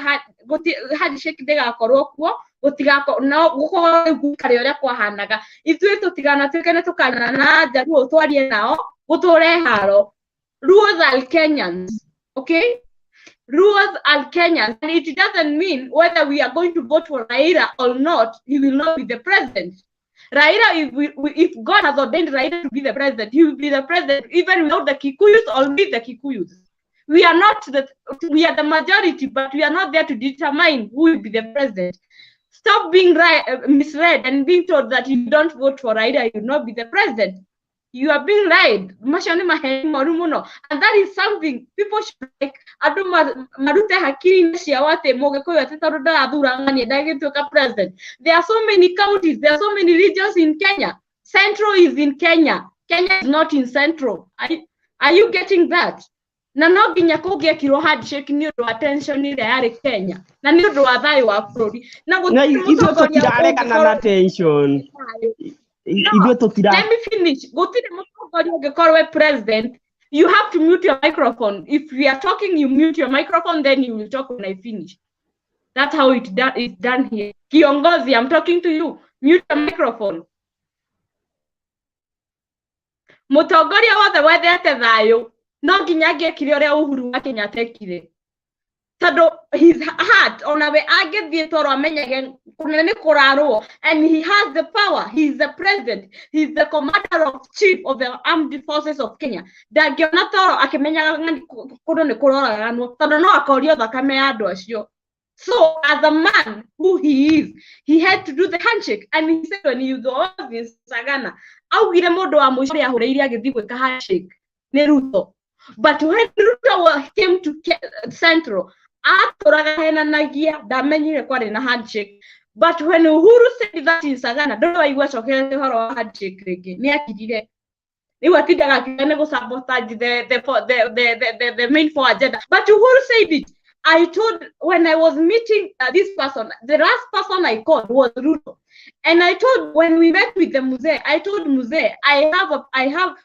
handshake ndigakorwo kuo gutigako no gukorwo gukare uria kwahanaga. Ithuĩ tutiganatuike ni tukana na njaruo twarie nao guture haro. Rules are Kenyans, okay? Rules are Kenyans, and it doesn't mean whether we are going to vote for Raila or not, he will not be the president. Raila, if God has ordained Raila to be the president, he will be the president even without the Kikuyus or with the Kikuyus. We are the majority, but we are not there to determine who will be the president. Stop being misled and being told that you don't vote for Raila, you will not be the president. You are being lied. And that is something people should like. President. There are so many counties, there are so many regions in Kenya. Central is in Kenya. Kenya is not in Central. Are you getting that? Na no ginya kugia kiro handshake ni undu attention ile yari Kenya. Na ni undu wa thayo wa bururi. Na ithuĩ tũtirareka na tension. Let me finish. Gutire mutongoria ungikorwo president, you have to mute your microphone. If we are talking, you mute your microphone, then you will talk when I finish. That's how it's done here. Kiongozi, I'm talking to you. Mute your microphone. Mutongoria wothe wethete thayo no nginya angĩekire ũrĩa Uhuru wa Kenyatta ekire. Tondũ his heart onawe angĩthiĩ toro amenyage kunene kurarwo, and he has the power. He is the president. He is the commander of chief of the armed forces of Kenya. Ndangĩona toro akĩmenyaga kundu nĩ kuroraganwo tondũ no akorio thakame ya andũ acio. So as a man who he is, he had to do the handshake, and he said when he was in Sagana, augire mundu wa mũico ũrĩa ahũrĩire agĩthiĩ gwĩka handshake nĩ Ruto. But when Ruto came to Central, atũraga henanagia ndamenyire kwarĩ na handshake. But when Uhuru said that in Sagana, don't waigua cokete horo wa handshake rĩngĩ nĩ akirire. Rĩu atindaga akiuga nĩ sabotage the main four agenda. But Uhuru said it. I told when I was meeting this person, the last person I called was Ruto, and I told when we met with the Muzee, I told Muzee,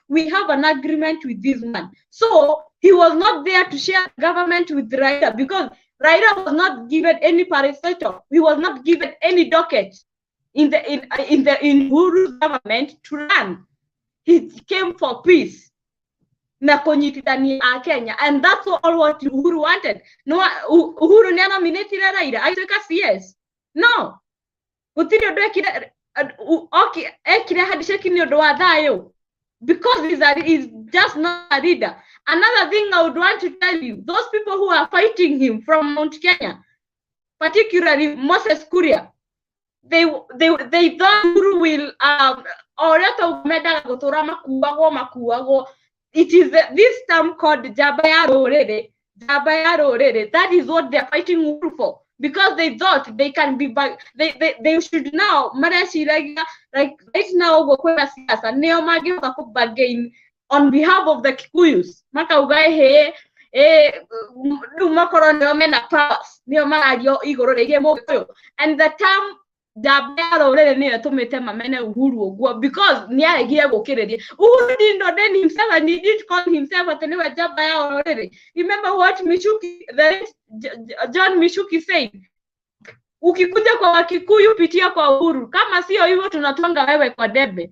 we have an agreement with this man. So he was not there to share government with Raila because Raila was not given any parastatal. He was not given any docket in Uhuru's government to run. He came for peace. Na konyitithania a Kenya, and that's all what Uhuru wanted. No, Uhuru ni nominated Raila aitweka CS. No, gutiri undu ekire handshake ni undu wa thayo because he's just not a leader. Another thing I would want to tell you, those people who are fighting him from Mount Kenya, particularly Moses Kuria, they thought Uhuru will it is this term called Jabayarorere. That is what they're fighting Uhuru for, because they thought they can be back. They should now like right now bargain on behalf of the Kikuyus. And the term Jabero rere ni tumite mamene Uhuru ogwo because ni aregire gukiriria. Uhuru did not then himself and he did call himself at anywhere Jabaya already. Remember what Mishuki, John Mishuki said? Ukikuja kwa Wakikuyu pitia kwa Uhuru. Kama sio hivyo tunatwanga wewe kwa debe.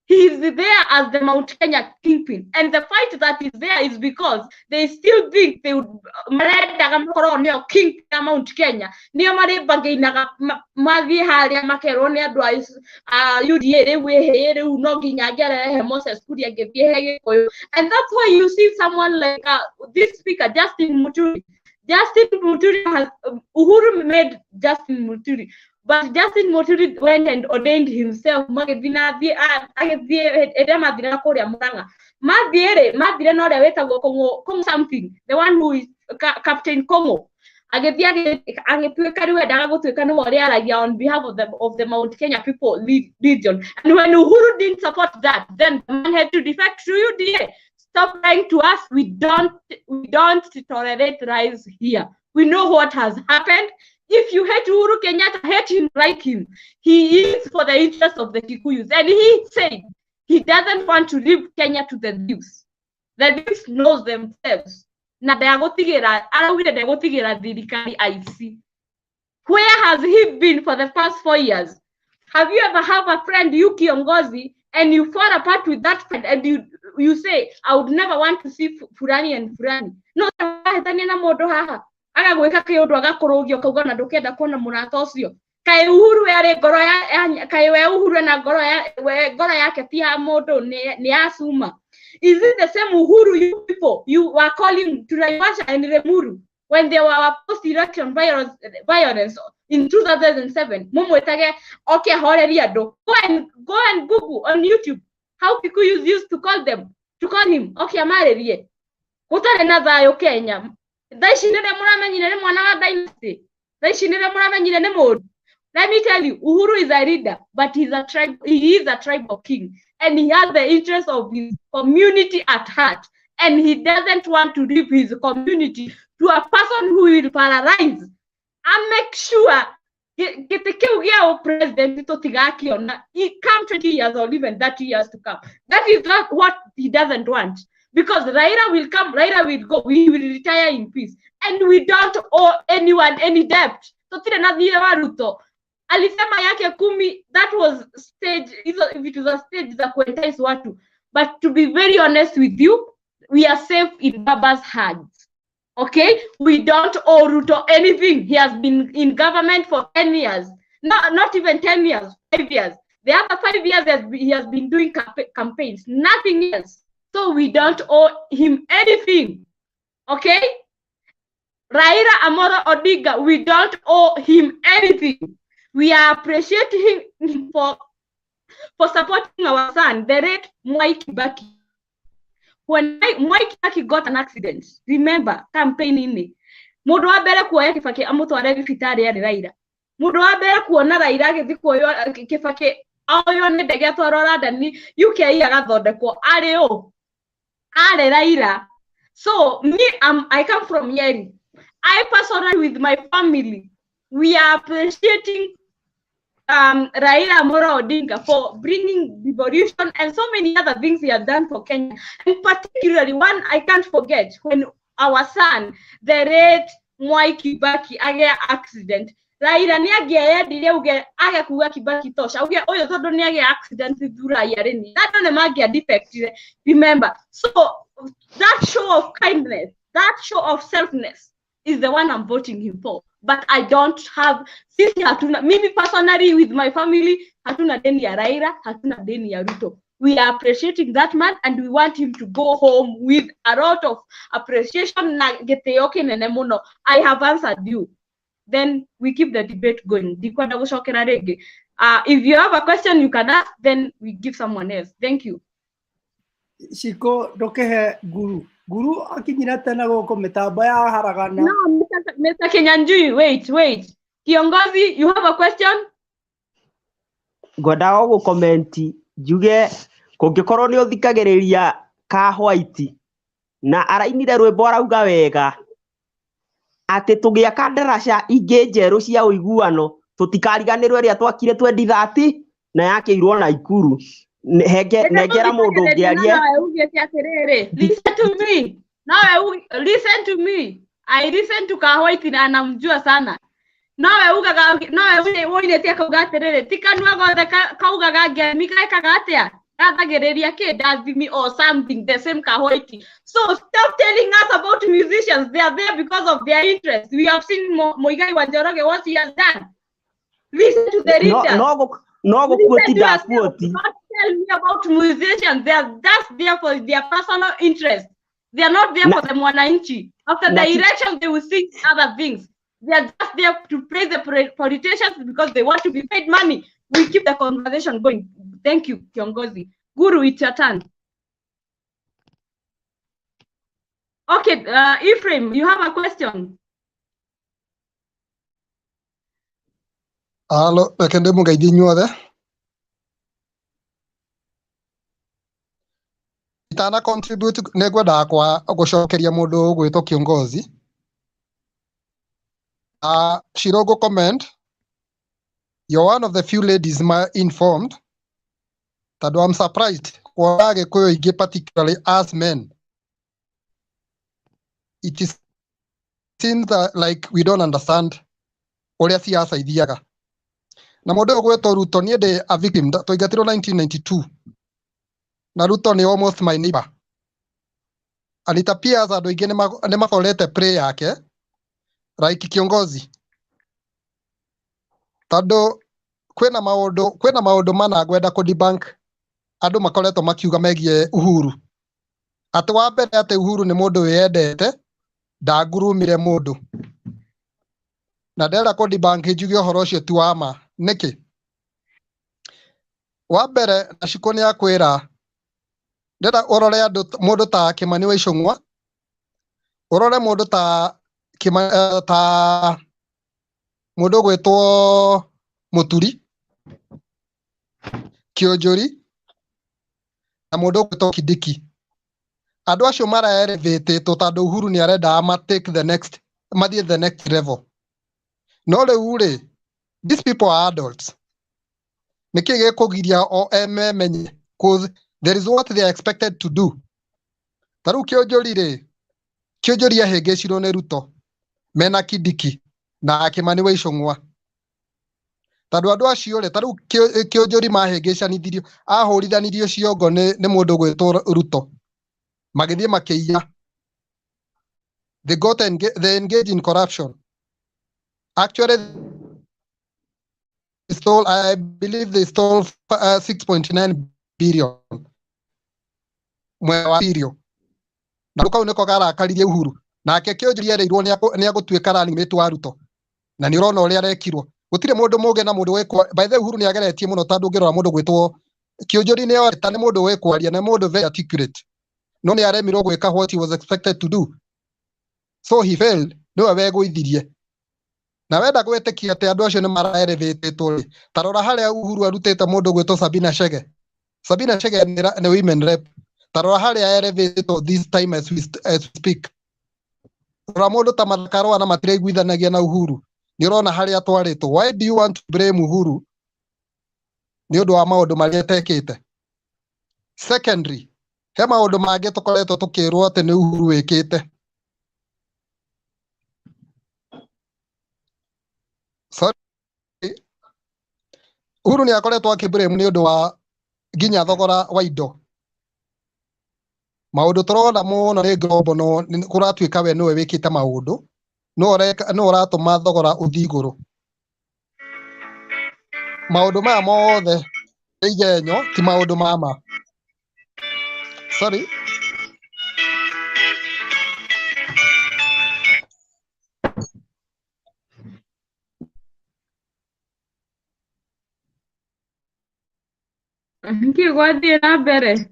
He is there as the Mount Kenya kingpin, and the fight that is there is because they still think they would king Mount Kenya. Niyo mari bangeinaga mathi haria makerwo ni andu a UDA rewe riu no nginya ngerehe Moses Kuria ngethie he Gikuyu, and that's why you see someone like this speaker Justin Muturi. Justin Muturi has Uhuru made Justin Muturi. But Justin Muturi went and ordained himself. Magethina edema koria muranga. Madire no reweta Kongo something. The one who is Captain Kongo. Agethia agetweka riwe daga gutweka no ori aragia on behalf of the Mount Kenya people region. And when Uhuru didn't support that, then the man had to defect to UDA. Stop lying to us. We don't tolerate rise here. We know what has happened. If you hate Uhuru Kenyatta, hate him, like him. He is for the interest of the Kikuyus. And he said he doesn't want to leave Kenya to the Jews. The Jews knows themselves. Na dagotigera, arawire dagotigera dirikari IC. Where has he been for the past 4 years? Have you ever have a friend, Yuki Ongozi, and you fall apart with that friend and you say, I would never want to see Furani and Furani. No, na modo haha. Aga gweka kiundu agakurugio kauga na ndukenda kuona murata ucio kai Uhuru yari ngoro ya kai we Uhuru na ngoro yake ti ha mundu ni asuma. Is it the same Uhuru you people you were calling to Naivasha and Remuru when there were post-election violence in 2007? Mumwetage okay horeria do go and Google on YouTube how people used to call him okay amarerie gutare na thayo Kenya. Let me tell you, Uhuru is a leader, but he is a tribal king, and he has the interest of his community at heart, and he doesn't want to leave his community to a person who will paralyze and make sure president he come 20 years or even 30 years to come. That is not what he doesn't want. Because Raila will come, Raila will go, we will retire in peace. And we don't owe anyone any debt. So tira na vile Ruto. Alisema yake 10, that was stage, if it was a stage za kuentice watu. But to be very honest with you, we are safe in Baba's hands. Okay? We don't owe Ruto anything. He has been in government for 10 years. No, not even 10 years, 5 years. The other 5 years he has been doing campaigns, nothing else. So we don't owe him anything, okay? Raila Amolo Odinga, we don't owe him anything. We are appreciating him for supporting our son, the late Mwai Kibaki. When Mwai Kibaki got an accident, remember, campaigning me. Mundu wa mbere kuoya Kibaki amutware thibitari ya Raila. Mundu wa mbere kuona Raila agithi kuoya Kibaki oyo ne ndege atwarwo London UK agathondekwo ari o are Raila. So me, I come from Heri. I personally with my family, we are appreciating Raila Amolo Odinga for bringing devolution and so many other things he has done for Kenya. And particularly one I can't forget, when our son, the late Mwai Kibaki, had accident. Raila ni ageyendire uge agakuga Kibaki tosha uge oyo tondu ni age accident thura yareni that don't magia defect. Remember, so that show of kindness, that show of selfness is the one I'm voting him for. But I don't have, sisi hatuna, mimi personally with my family hatuna deni ya Raila, hatuna deni ya Ruto. We are appreciating that man and we want him to go home with a lot of appreciation. Na geteyoke nene muno. I have answered you. Then we keep the debate going. If you have a question you can ask, then we give someone else. Thank you. Shiko dokehe guru akinyira tena goko mitambo ya haragana. No, Mr. Kenyanjui, wait. Kiongozi, you have a question? Ngwenda go comment juge kungikorwo ni uthikagiriria ka white na arainire rwimbo arauga wega ati tugiaka ndaraca ingi njeru cia uiguano tutikariganirwo ria twakire 2030 na yake irwo na Ikuru negera mundu ngiarie. Listen to me. Now listen to me. I listen to Kahoiti na namjua sana. Nawe woinetia kauga atiriri tikanua gothe kaugaga ngemi gekaga atia gathagiriria kindathimi or something the same Kahoiti. So stop telling us about musicians. They are there because of their interest. We have seen Muigai wa Njoroge what he has done. Listen to the reader. No quote that quote. Don't tell me about musicians. They are just there for their personal interest. They are not there for the mwananchi. After the election, they will see other things. They are just there to praise the politicians because they want to be paid money. We keep the conversation going. Thank you, Kiongozi. Guru, it's your turn. Okay, Ephraim, you have a question. Alo, rekende mungeithie inyuothe. Itana contribute negwenda kwa gucokeria mundu gwitwo Kiongozi. Shirogo comment. You're one of the few ladies informed that I'm surprised kwa Gikuyu ingi, particularly as men. It is seems that like we don't understand uria siasa ithiaga. Na mundu gwetwo Ruto nie ndi a victim twaingatirwo 1992 na Ruto ni almost my neighbor. Anita pia andu ingi ni makorete play yake like Kiongozi. Tando kwena maundu mana gwenda ku debunk andu makoretwo makiuga megie Uhuru. Ati wa mbere ati Uhuru ni mundu wiyendete ndangurumire mundu. Na ndera ku debunk njuge uhoro ucio ti wa ma. Niki wa mbere Naciko ni akwira ndera urore andu mundu ta Kimani wa Icung'wa, urore mundu ta mundu gwitwo Muturi, Kionjuri na mundu gwitwo Kidiki. Andu acio mara elevate tondu Uhuru ni arenda take the next level. No riu ri, these people are adults. Niki gikugiria o menye, cause there is what they are expected to do. Taru Kionjuri ahingicirwo ni Ruto mena Kidiki na Kimani wa Icung'wa. Tondu andu acio ri taru Kionjuri mahingicanithirio ahurithanirio ciongo ni mundu gwitwo Ruto magithie makiia. They engage in corruption. Actually, I believe they stole 6.9 billion mwa period. Na kau niko garakaririe Uhuru. Nake Kionjuri ereirwo ni agutuika running mate wa Ruto. Na ni urona uria arekirwo. Gutire mundu muge na mundu wekwa. By the Uhuru ni ageretie muno tondu ngirora mundu gwitwo Kionjuri ni oreta ni mundu wekwaria na mundu very articulate. No ni aremirwo gwika what he was expected to do. So he failed. No awegwithirie. Na wenda gwetikia ati andu acio ni mara elevate ri. Tarora haria Uhuru arutite mundu gwitwo Sabina Chege. Sabina Chege ni women rep. Tarora haria elevate this time as we speak. Tarora mundu ta Mathakarwa na matireiguithanagia na Uhuru. Ni urona haria twaritwo. Why do you want to blame Uhuru? Ni undu wa maundu maria tekite. Secondary, he maundu mangi tukoretwo tukirwo ati ni Uhuru wikite. Sorry. Uhuru ni akoretwo akiblame ni undu wa nginya thogora wa indo. Maundu turona muno ni global no kuratuika we niwe wikite maundu no uratuma thogora uthi iguru. Maundu maya mothe igenyo ti maundu mama. Sorry. Ngigwathie na mbere.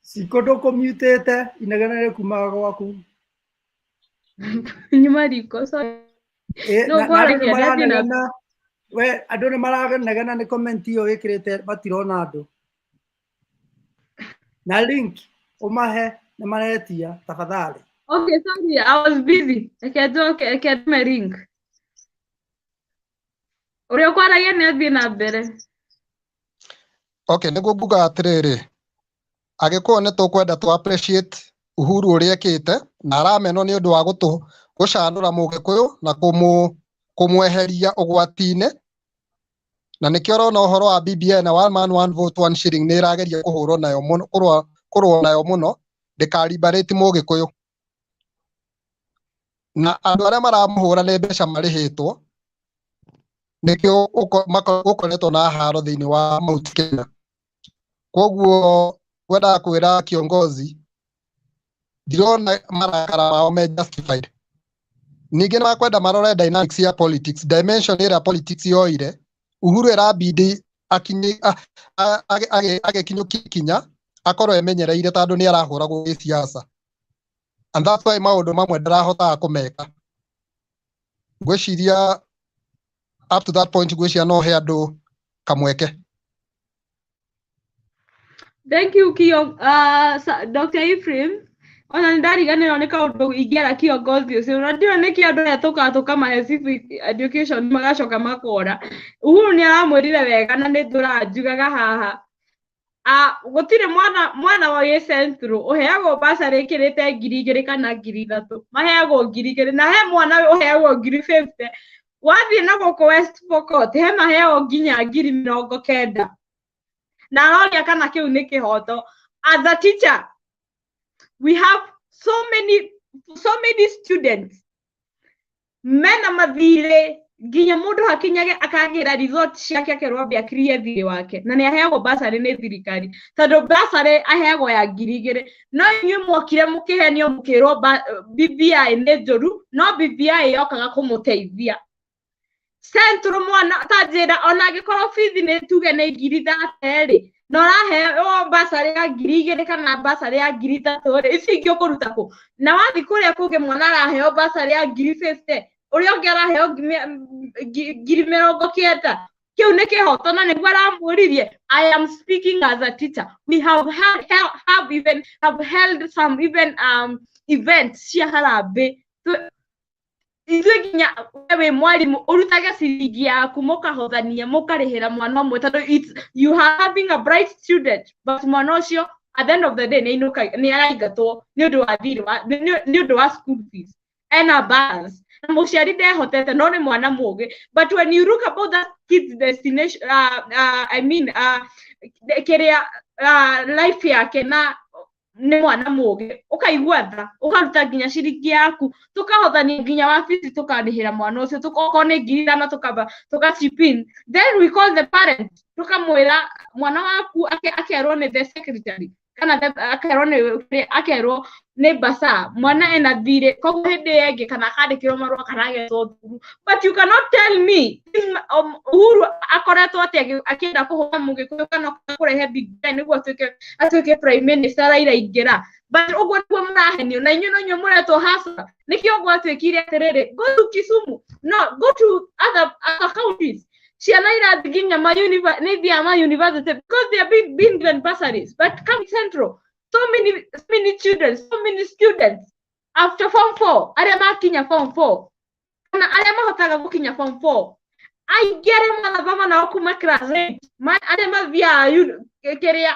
Siko ndukumutite inegene rikumaga gwaku. Nyuma riko so. No kwaragia we andu ni maragenegena ni comment iyo wikirite batirona andu. Na link umahe ni maretia tafadhali. Okay, sorry, I was busy. I can't my ring. Uria kwaragia ni athie na mbere. Okay, niguo nguga atiriri agikuo ni tukwenda tu appreciate Uhuru uria ekite na arameno ni undu wa gucanura mugikuyu na kumweheria ugwati-ini na nikio urona uhoro wa BBI na one man one vote one shilling ni irageria kuhurwo nayo muno kurwo nayo muno ndikaribarate mugikuyu na andu aria maramuhura ni mbeca marihitwo nikio ukoretwo na haro thiini wa Mount Kenya. Koguo gwenda kwira kiongozi ndirona marakara mao me justified. Ningi nĩmakwenda marore dynamics ya politics, dimension ĩrĩa politics yoire. Uhuru erabidi agekinyũkia ikinya akorwo emenyereire tondũ nĩ arahũragwo gĩ siasa, and that's why maũndũ mamwe ndarahotaga kũmeka. Ngwĩciria up to that point ngwĩciria no he andũ kamweke. Thank you, Dr. Ephraim. Ona ndariganĩrwo nĩ kaũndũ ingĩara kiongozi ũcio. Unajua nĩ kĩo andũ aya tũkamahe civic education magacoka makora. Uhuru nĩ aramwĩrire wega na nĩ ndũranjugaga haha. Gũtirĩ mwana wa gĩ central ũheagwo bursary ĩkĩrĩte 2,000 kana 3,000. Maheagwo 2,000 na he mwana ũheagwo 50,000. Wathiĩ na gũkũ West Pokot he maheagwo nginya 90,000. Na aroria kana kiu ni kihoto. As a teacher, we have so many students. Mena mathire nginya mundu hakinyage akagira result ciake akerwambia kirie thiri wake na ni aheagwo bursary ni thirikari tondu bursary aheagwo ya 2,000. No inyuĩ mwokire mukihenio mukirwo BBI ni njuru, no BBI yokaga kumuteithia. Central mwana tajira ona gikorwo fees ni tuge ni 3,000 no raheo bursary ya 2,000 kana bursary ya 3,000 ici ingĩ ukuruta ku na wathi kuria kuge mwana raheo bursary ya 50,000 uria ungi araheo 90,000 kiu ni kihoto na niguo aramwiririe. I am speaking as a teacher. We have held some events cia harambe ithuĩ nginya we mwarimu urutage ciringi yaku mukahothania mukarihira mwana umwe tondu you are having a bright student but mwana ucio at the end of the day ni araingatwo ni undu wa thiri ni undu wa school fees ena balance na muciari ndehotete no ni mwana mugi. But when you look about that kids destination life yake na ni mwana mugi ukaigua tha ukaruta nginya ciringi yaku tukahothania nginya wabici tukarihira mwana ucio tukoko ni 5,000 tukachipin, then we call the parent tukamwira mwana waku akerwo ni the secretary kana akerwo ni basa mwana ena thire koguo hindi yengi kana akandikirwo marua kana agetwo thukuru. But you cannot tell me Uhuru akoretwo ati akienda kuhura mugikuyu kana kurehe BBI niguo atuike prime minister araingira. But uguo niguo murahenio na inyuĩ no inyuĩ muretwo hasa nikio gwatuikire atiriri go to Kisumu, no go to other counties. Ciana irathi nginya ma university because they are being given bursaries. But come Central, so many children, so many students after form 4 aria makinya form 4 kana aria mahotaga gukinya form 4 aingere mathama na kuma class 8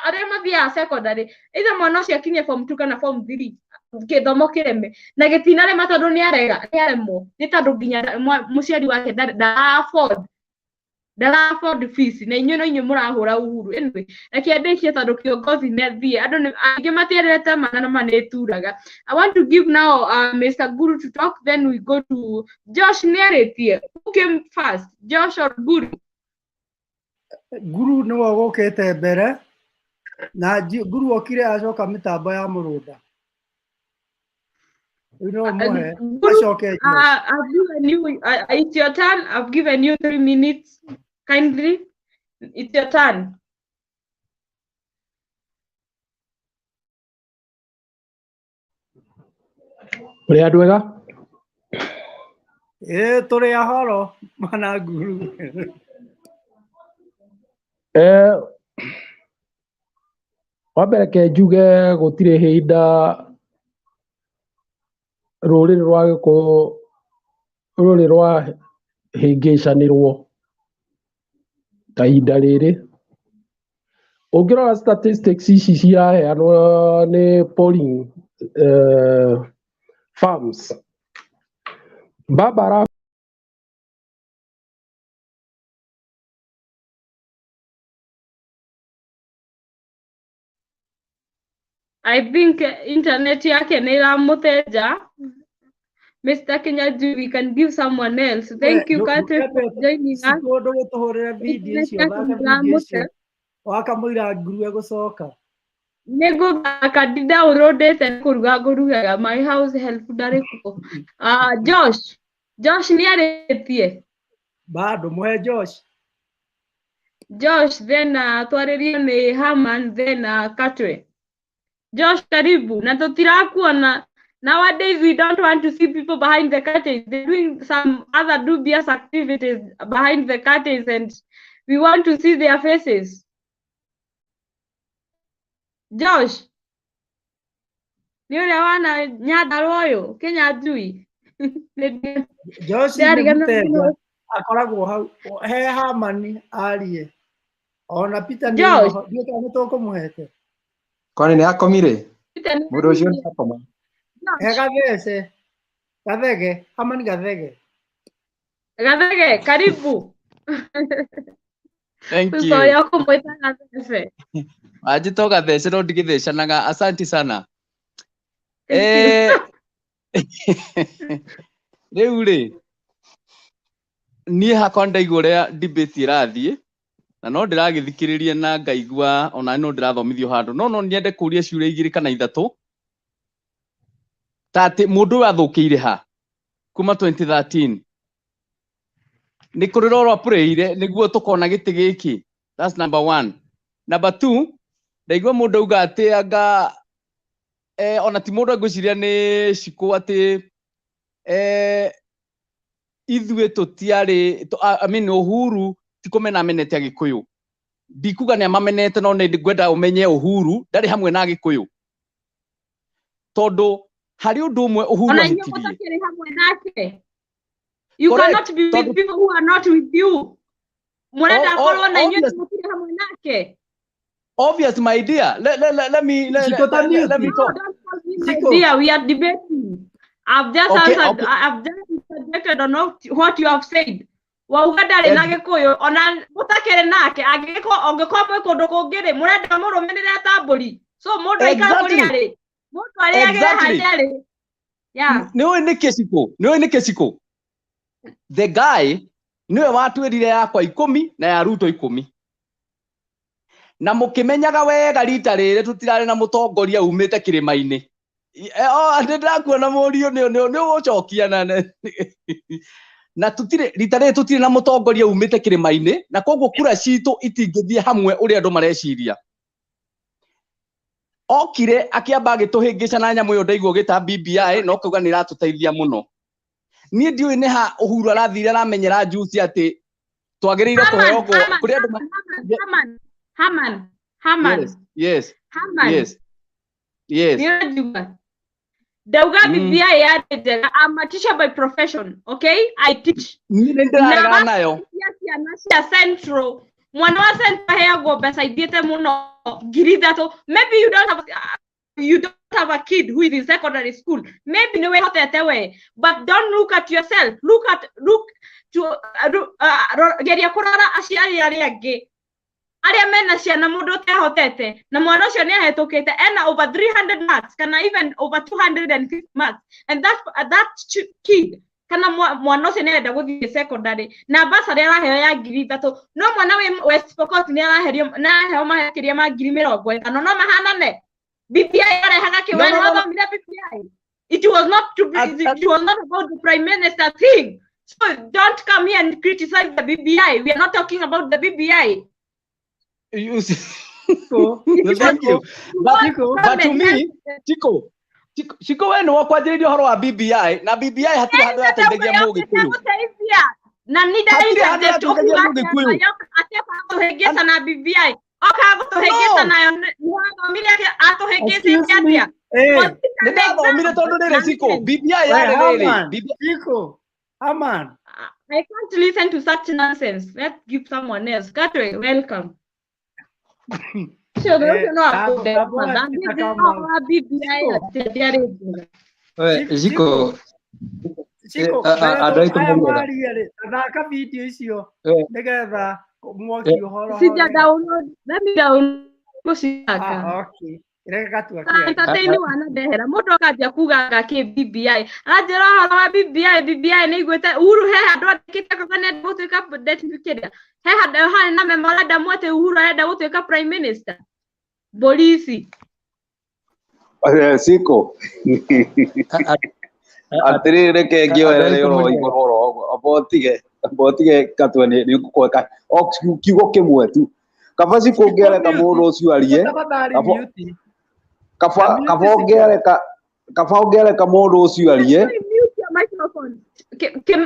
aria mathia secondary either mwana ucio akinya form 2 kana form 3 githomo kireme na gitinarema tondu ni aremwo ni tondu nginya muciari wake ndara afford fees na inyuĩ no inyuĩ murahura Uhuru. Anyway reke ndĩkie tondu kiongozi ni athie andu angĩ matierete mana na manĩturaga. I want to give now Mr. Guru to talk, then we go to Josh. Nĩarĩtie, who came first, Josh or Guru? Guru nĩwe gũkĩte mbere na Guru okire acoka mĩtambo ya mũrũnda. It's your turn. I've given you 3 minutes. Kindly, it's your turn. Uri andu ega? Turi ahoro mana Guru. Wambere ke njuge gutire hinda rũrĩrĩ rwa Gĩkũyũ rũrĩ rwa hĩngĩcanĩrwo kahinda rĩrĩ. Ũngĩrora statistics ici ciraheanwo nĩ polling firms, Barbara I think internet yake nĩ ĩramũteja. Mr. Kenyaji, we can give someone else. Thank you, Catherine, for joining us. Sikondo gũtũhũrĩra video icio, thaka video icio. Wakamũira ngurue gũcoka. Nĩngũthaka ndidownloadĩte kũruga ngũrugaga. My house help ndarĩ kuo. Josh nĩarĩtie. Bado mũhe Josh. Josh, then twarĩrie nĩ Herman, then Katwe. Josh, karibu. Na tutirakuona. Nowadays, we don't want to see people behind the curtains. They're doing some other dubious activities behind the curtains, and we want to see their faces. Josh, ni ule wana Nyandarua uyu Kenyaji. Josh nĩ mũteja akoragwo hau he Hamani arie. Ona Peter nĩ tũkũmũhete. Kwani nĩ akomire? Mũndũ ũcio nĩ akoma. Gathece. Gathege, Hamani Gathege. Gathege, karibu. Thank you. So yako mwita Gathege. Ajito Gathege no ndigithecanaga. Asante sana. Rĩu rĩ niĩ hakwa ndaigua ũrĩa debate ĩrathiĩ na no ndĩragĩthikĩrĩria na ngaigua ona no ndĩrathomithio handũ no nyende kũria ciũria igĩrĩ kana ithatũ. Tati mũndũ ũyũ athũkĩire ha kuma 2013 nĩ kũrĩ roro apũrĩire nĩguo tũkona gĩtĩ gĩkĩ. That's number 1. Number 2, ndaigua mũndũ auga atĩ anga ona ti mũndũ ngwĩciria nĩ Cikũ atĩ ithuĩ tũtiarĩ I mean Uhuru ti kũmena amenete Agĩkũyũ. Ndikuga nĩ amamenete no nĩ ngwenda ũmenye Uhuru ndarĩ hamwe na Agĩkũyũ tondũ hari undu umwe Uhuru ahitirie. You cannot be with people who are not with you. Murenda korwo na inyo mutire hamwe nake. Obvious, my dear. Let me talk. Dear, we are debating. I've just answered. I've just subjected on what you have said. Waugada na Gĩkũyũ ona mutakere nake angĩkorwo mwe kũndũ kũngĩ murenda mũrũmĩrĩre tambũri. So mũndũ aikara kũrĩ arĩ. Yeah. No nĩ Cikũ. The guy niwe watwĩrire yakwa 10 na ya Ruto 10. Na mũkĩmenyaga wega rita rĩrĩ tũtirarĩ na mũtongoria umĩte kĩrĩma-inĩ. Ndĩrakuona mũriũ nĩ ũgũcokia na tũtirĩ rita rĩrĩ tũtirĩ na mũtongoria umĩte kĩrĩma-inĩ na koguo kura citũ itingĩthiĩ hamwe ũrĩa andũ mareciria. Okire akiamba agĩtũhĩngĩcana nyamũ ĩyo ndaigua gĩta BBI no kauga nĩ iratũteithia mũno. Niĩ ndiũĩ nĩ ha Uhuru arathire aramenyera juice atĩ twagĩrĩirwo kũheo kũrĩ andũ Haman. Yes. Dauga BBI yade njega. I'm a teacher by profession, okay? I teach. Nayo. Nasia Central. Mwana wa Central heagwo mbeca ithiĩte mũno ngiri ithatũ. Maybe you don't have a kid who is in secondary school. Maybe no way hotete we. But don't look at yourself. Look to geria kurara aciari arĩa angĩ. Aria mena ciana mũndũ ũtehotete na mwana ũcio nĩ ahetũkĩte ena over 300 marks kana even over 250 marks, and that kid kana mwana ũcio nĩ arenda gũthiĩ secondary na basarĩ araheo ya ngiri ithatũ no mwana wĩ West Pokot nĩ araheo mahekiria ma ngiri 50 no mahanane. BBI arehaga kĩwendo athomire BBI. It was not about the prime minister thing. So don't come here and criticize the BBI. We are not talking about the BBI. You see, thank you. But to me, Cikũ we nĩ wakwanjĩrĩria ũhoro wa BBI na BBI hatirĩ handũ yateithagia Mũgĩkũyũ. Na nĩndaigua atĩ na BBI. Okay, atũhĩngĩca nayo nĩwathomire atũhĩngĩcĩte atĩa? Nĩndathomire tondũ rĩrĩ Ziko, BBI yarĩ rĩrĩ. Ziko, Aman. I can't listen to such nonsense. Let's give someone else. Katwe, welcome. Ziko. Ziko, thaka video icio nigetha mwaki uhoro. Sija download. Let me download. Okay. Entertain wanadehera mundu akajia kugaga ki BBI aranjira horo wa BBI ni igwete Uhuru he handu andikite kana gutuika deputy he handu hani na memorandum mwete Uhuru arenda gutuika prime minister polisi Ziko atirire ke ngioere ro igoro abotige katwe ni kukweka kiugo kimwe tu kaba Ziko ngereka mundu ucio arie kaba ongereka mundu ucio arie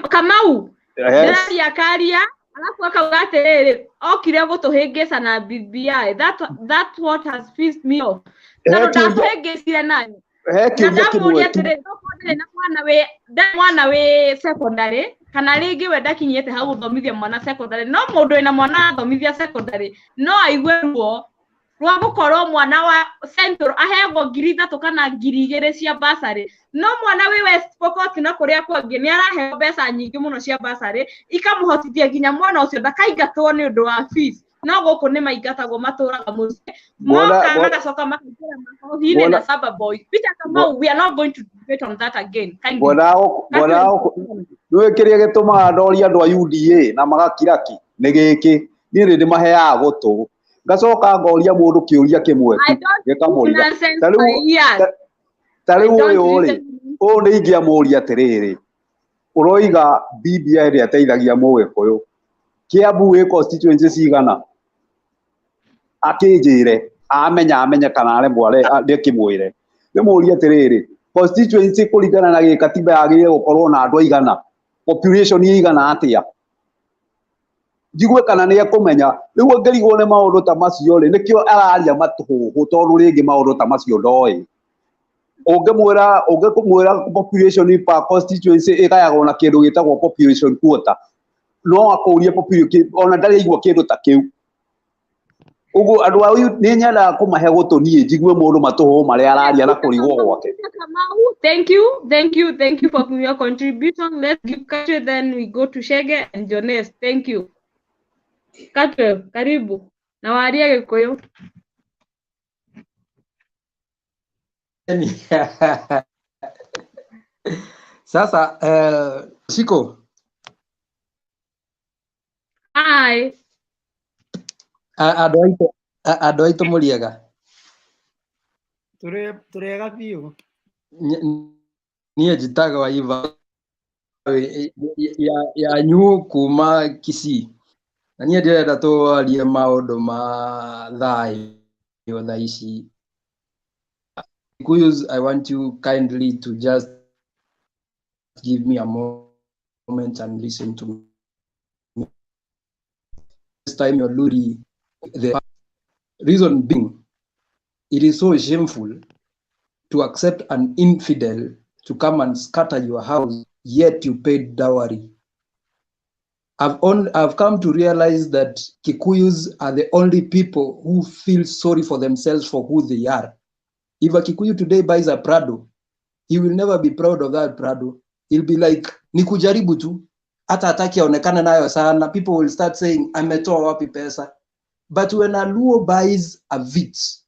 Kamau ya karia alafu akauga atiriri okire gutuhingica na BBI that's what has pissed me off na ndakuhingicire nani ndamuria atiriri na mwana we secondary kana ringi we ndakinyite hau guthomithia mwana secondary no mundu ina mwana athomithia secondary no aigue ruo rwa gukorwo mwana wa central ahego 3,000 kana 2,000 cia basari no mwana wi West Pokot na kuria kwangi ni araheo mbeca nyingi muno cia basari ikamuhotithia ginya mwana ucio ndakaigatwo ni undu wa fees no guku ni maigatagwo maturaga muci moka magacoka makagira mahohire na Saba Boys Peter Kamau we are not going to debate on that again no kiria gituma ndori andu a UDA na magakiraki ni giki ni ndi maheaga gutu ngacoka ngoria mundu kiuria kimwe gikamuriga tariu uyu ni ingiamuria atiriri uroiga BBI ri ateithagia Mugikuyu Kiambu wi constituency cigana akinjire amenya kana aremware ndikimwire ndimuria atiriri constituency kuringana na gikatiba yagire gukorwo na andu aigana population igana atia jigwe kana ni akumenya riu ngirigwo ne maundu ta macio ri nikio araria matuhu tondu ringi maundu ta macio ndoi ungemwira population pa constituency igayagwo na kindu gitagwo population quota no akurie population ona ndari igwa kindu ta kiu ugu andu ayu ni nyenda kumahe gutunie jigwe mundu matuhu mari araria na kurigwo gwake. Thank you for your contribution. Let's give Katwe, then we go to Shege and Jones. Thank you. Katwe, karibu na waria Gikuyu. Sasa Ziko. Hi. Adoito muriega. Turega biu. Niye jitaga wa Iva ya nyu kuma Kisii. Na niye ndirenda twarie maundu ma thayo thaa ici. Kikuyus, I want you kindly to just give me a moment and listen to me. This time you're Luri. The reason being, it is so shameful to accept an infidel to come and scatter your house, yet you paid dowry. I've come to realize that Kikuyus are the only people who feel sorry for themselves for who they are. If a Kikuyu today buys a Prado, he will never be proud of that Prado. He'll be like, nikujaribu tu, hata hataki aonekane nayo sana. People will start saying, ametoa wapi pesa. But when a Luo buys a Vitz,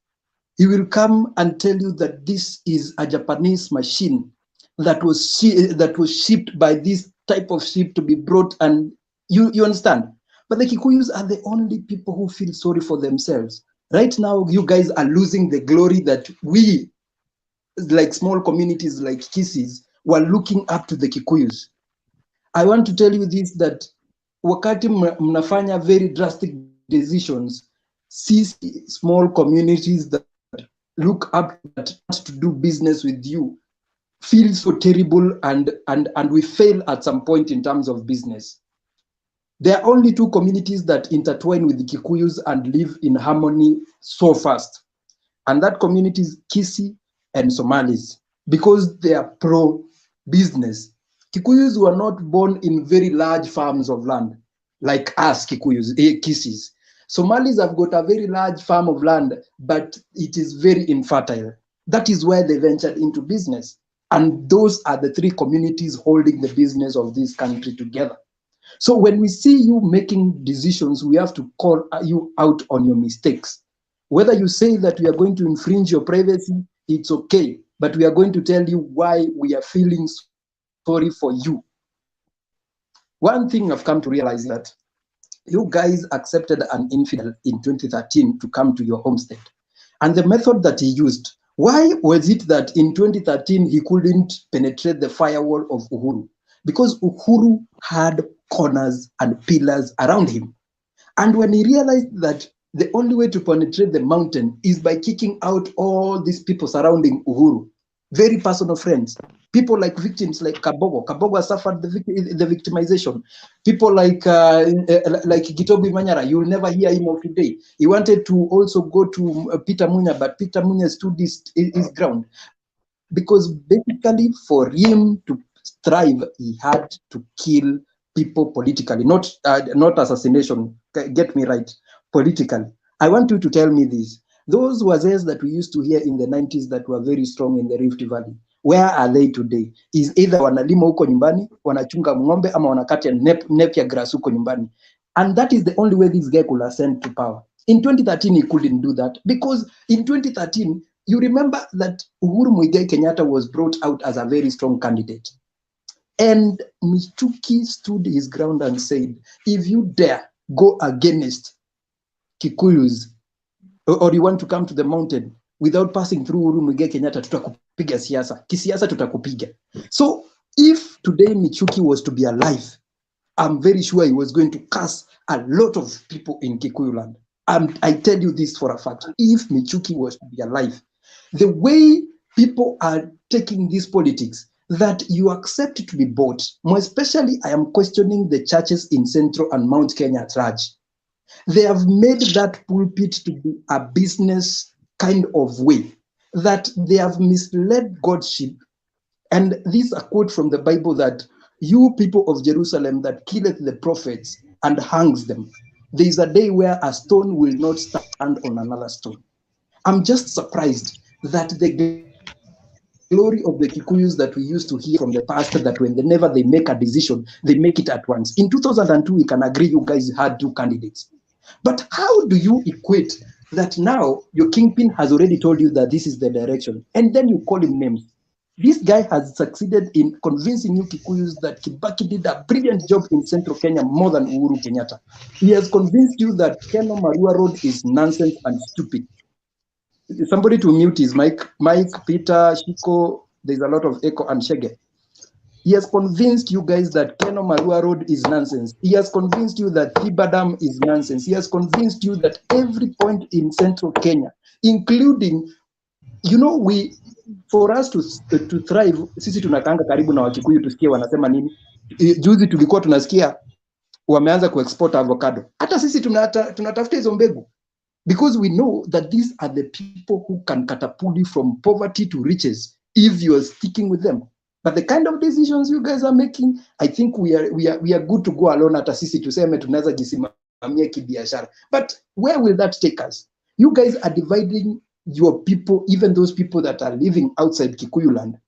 he will come and tell you that this is a Japanese machine that was shipped by this type of ship to be brought, and you understand. But the Kikuyus are the only people who feel sorry for themselves. Right now, you guys are losing the glory that we, like small communities like Kisses, were looking up to the Kikuyus. I want to tell you this, that wakati mnafanya very drastic decisions, see small communities that look up to do business with you feel so terrible, and we fail at some point in terms of business. There are only two communities that intertwine with the Kikuyus and live in harmony so fast. And that community is Kisii and Somalis because they are pro-business. Kikuyus were not born in very large farms of land like us Kikuyus, Kisis. Somalis have got a very large farm of land, but it is very infertile. That is why they ventured into business. And those are the three communities holding the business of this country together. So when we see you making decisions, we have to call you out on your mistakes. Whether you say that we are going to infringe your privacy, it's okay. But we are going to tell you why we are feeling sorry for you. One thing I've come to realize is that you guys accepted an infidel in 2013 to come to your homestead. And the method that he used, why was it that in 2013 he couldn't penetrate the firewall of Uhuru? Because Uhuru had corners and pillars around him. And when he realized that the only way to penetrate the mountain is by kicking out all these people surrounding Uhuru, very personal friends, people like victims like Kabogo. Kabogo suffered the victimization. People like Gitobi Manyara, you will never hear him of today. He wanted to also go to Peter Munya, but Peter Munya stood his ground. Because basically for him to thrive, he had to kill people politically, not assassination, get me right, politically. I want you to tell me this. Those wazes that we used to hear in the 90s that were very strong in the Rift Valley, where are they today? Is either wanalima huko nyumbani, wanachunga ng'ombe, ama wanakata napier grass huko nyumbani. And that is the only way this guy could ascend to power. In 2013, he couldn't do that because in 2013, you remember that Uhuru Muigai Kenyatta was brought out as a very strong candidate. And Michuki stood his ground and said, if you dare go against Kikuyus, or you want to come to the mountain without passing through Uhuru Muigai Kenyatta, tutakupiga siasa. Kisiasa tutakupiga. So if today Michuki was to be alive, I'm very sure he was going to curse a lot of people in Kikuyu land. I tell you this for a fact. If Michuki was to be alive, the way people are taking this politics, that you accept to be bought, more especially I am questioning the churches in Central and Mount Kenya at large. They have made that pulpit to be a business kind of way, that they have misled God's sheep. And this is a quote from the Bible that you people of Jerusalem that killeth the prophets and hangs them, there is a day where a stone will not stand on another stone. I'm just surprised that the glory of the Kikuyus that we used to hear from the past, that whenever they make a decision, they make it at once. In 2002, we can agree you guys had two candidates. But how do you equate that now your kingpin has already told you that this is the direction, and then you call him names? This guy has succeeded in convincing you Kikuyus that Kibaki did a brilliant job in Central Kenya more than Uhuru Kenyatta. He has convinced you that Keno Marua Road is nonsense and stupid. Somebody to mute his mic. Mike, Peter, Shiko, there's a lot of echo and Shege. He has convinced you guys that Keno Marua Road is nonsense. He has convinced you that Tiba Dam is nonsense. He has convinced you that every point in Central Kenya, including, you know, for us to thrive, sisi tunakaanga karibu na Wakikuyu tusikie wanasema nini. Juzi tulikuwa tunasikia wameanza kuexport avocado. Hata sisi tunatafuta hizo mbegu. Because we know that these are the people who can catapult you from poverty to riches if you are sticking with them. But the kind of decisions you guys are making, I think we are good to go alone. Hata sisi tuseme tunaweza jisimamia kibiashara. But where will that take us? You guys are dividing your people, even those people that are living outside Kikuyu land.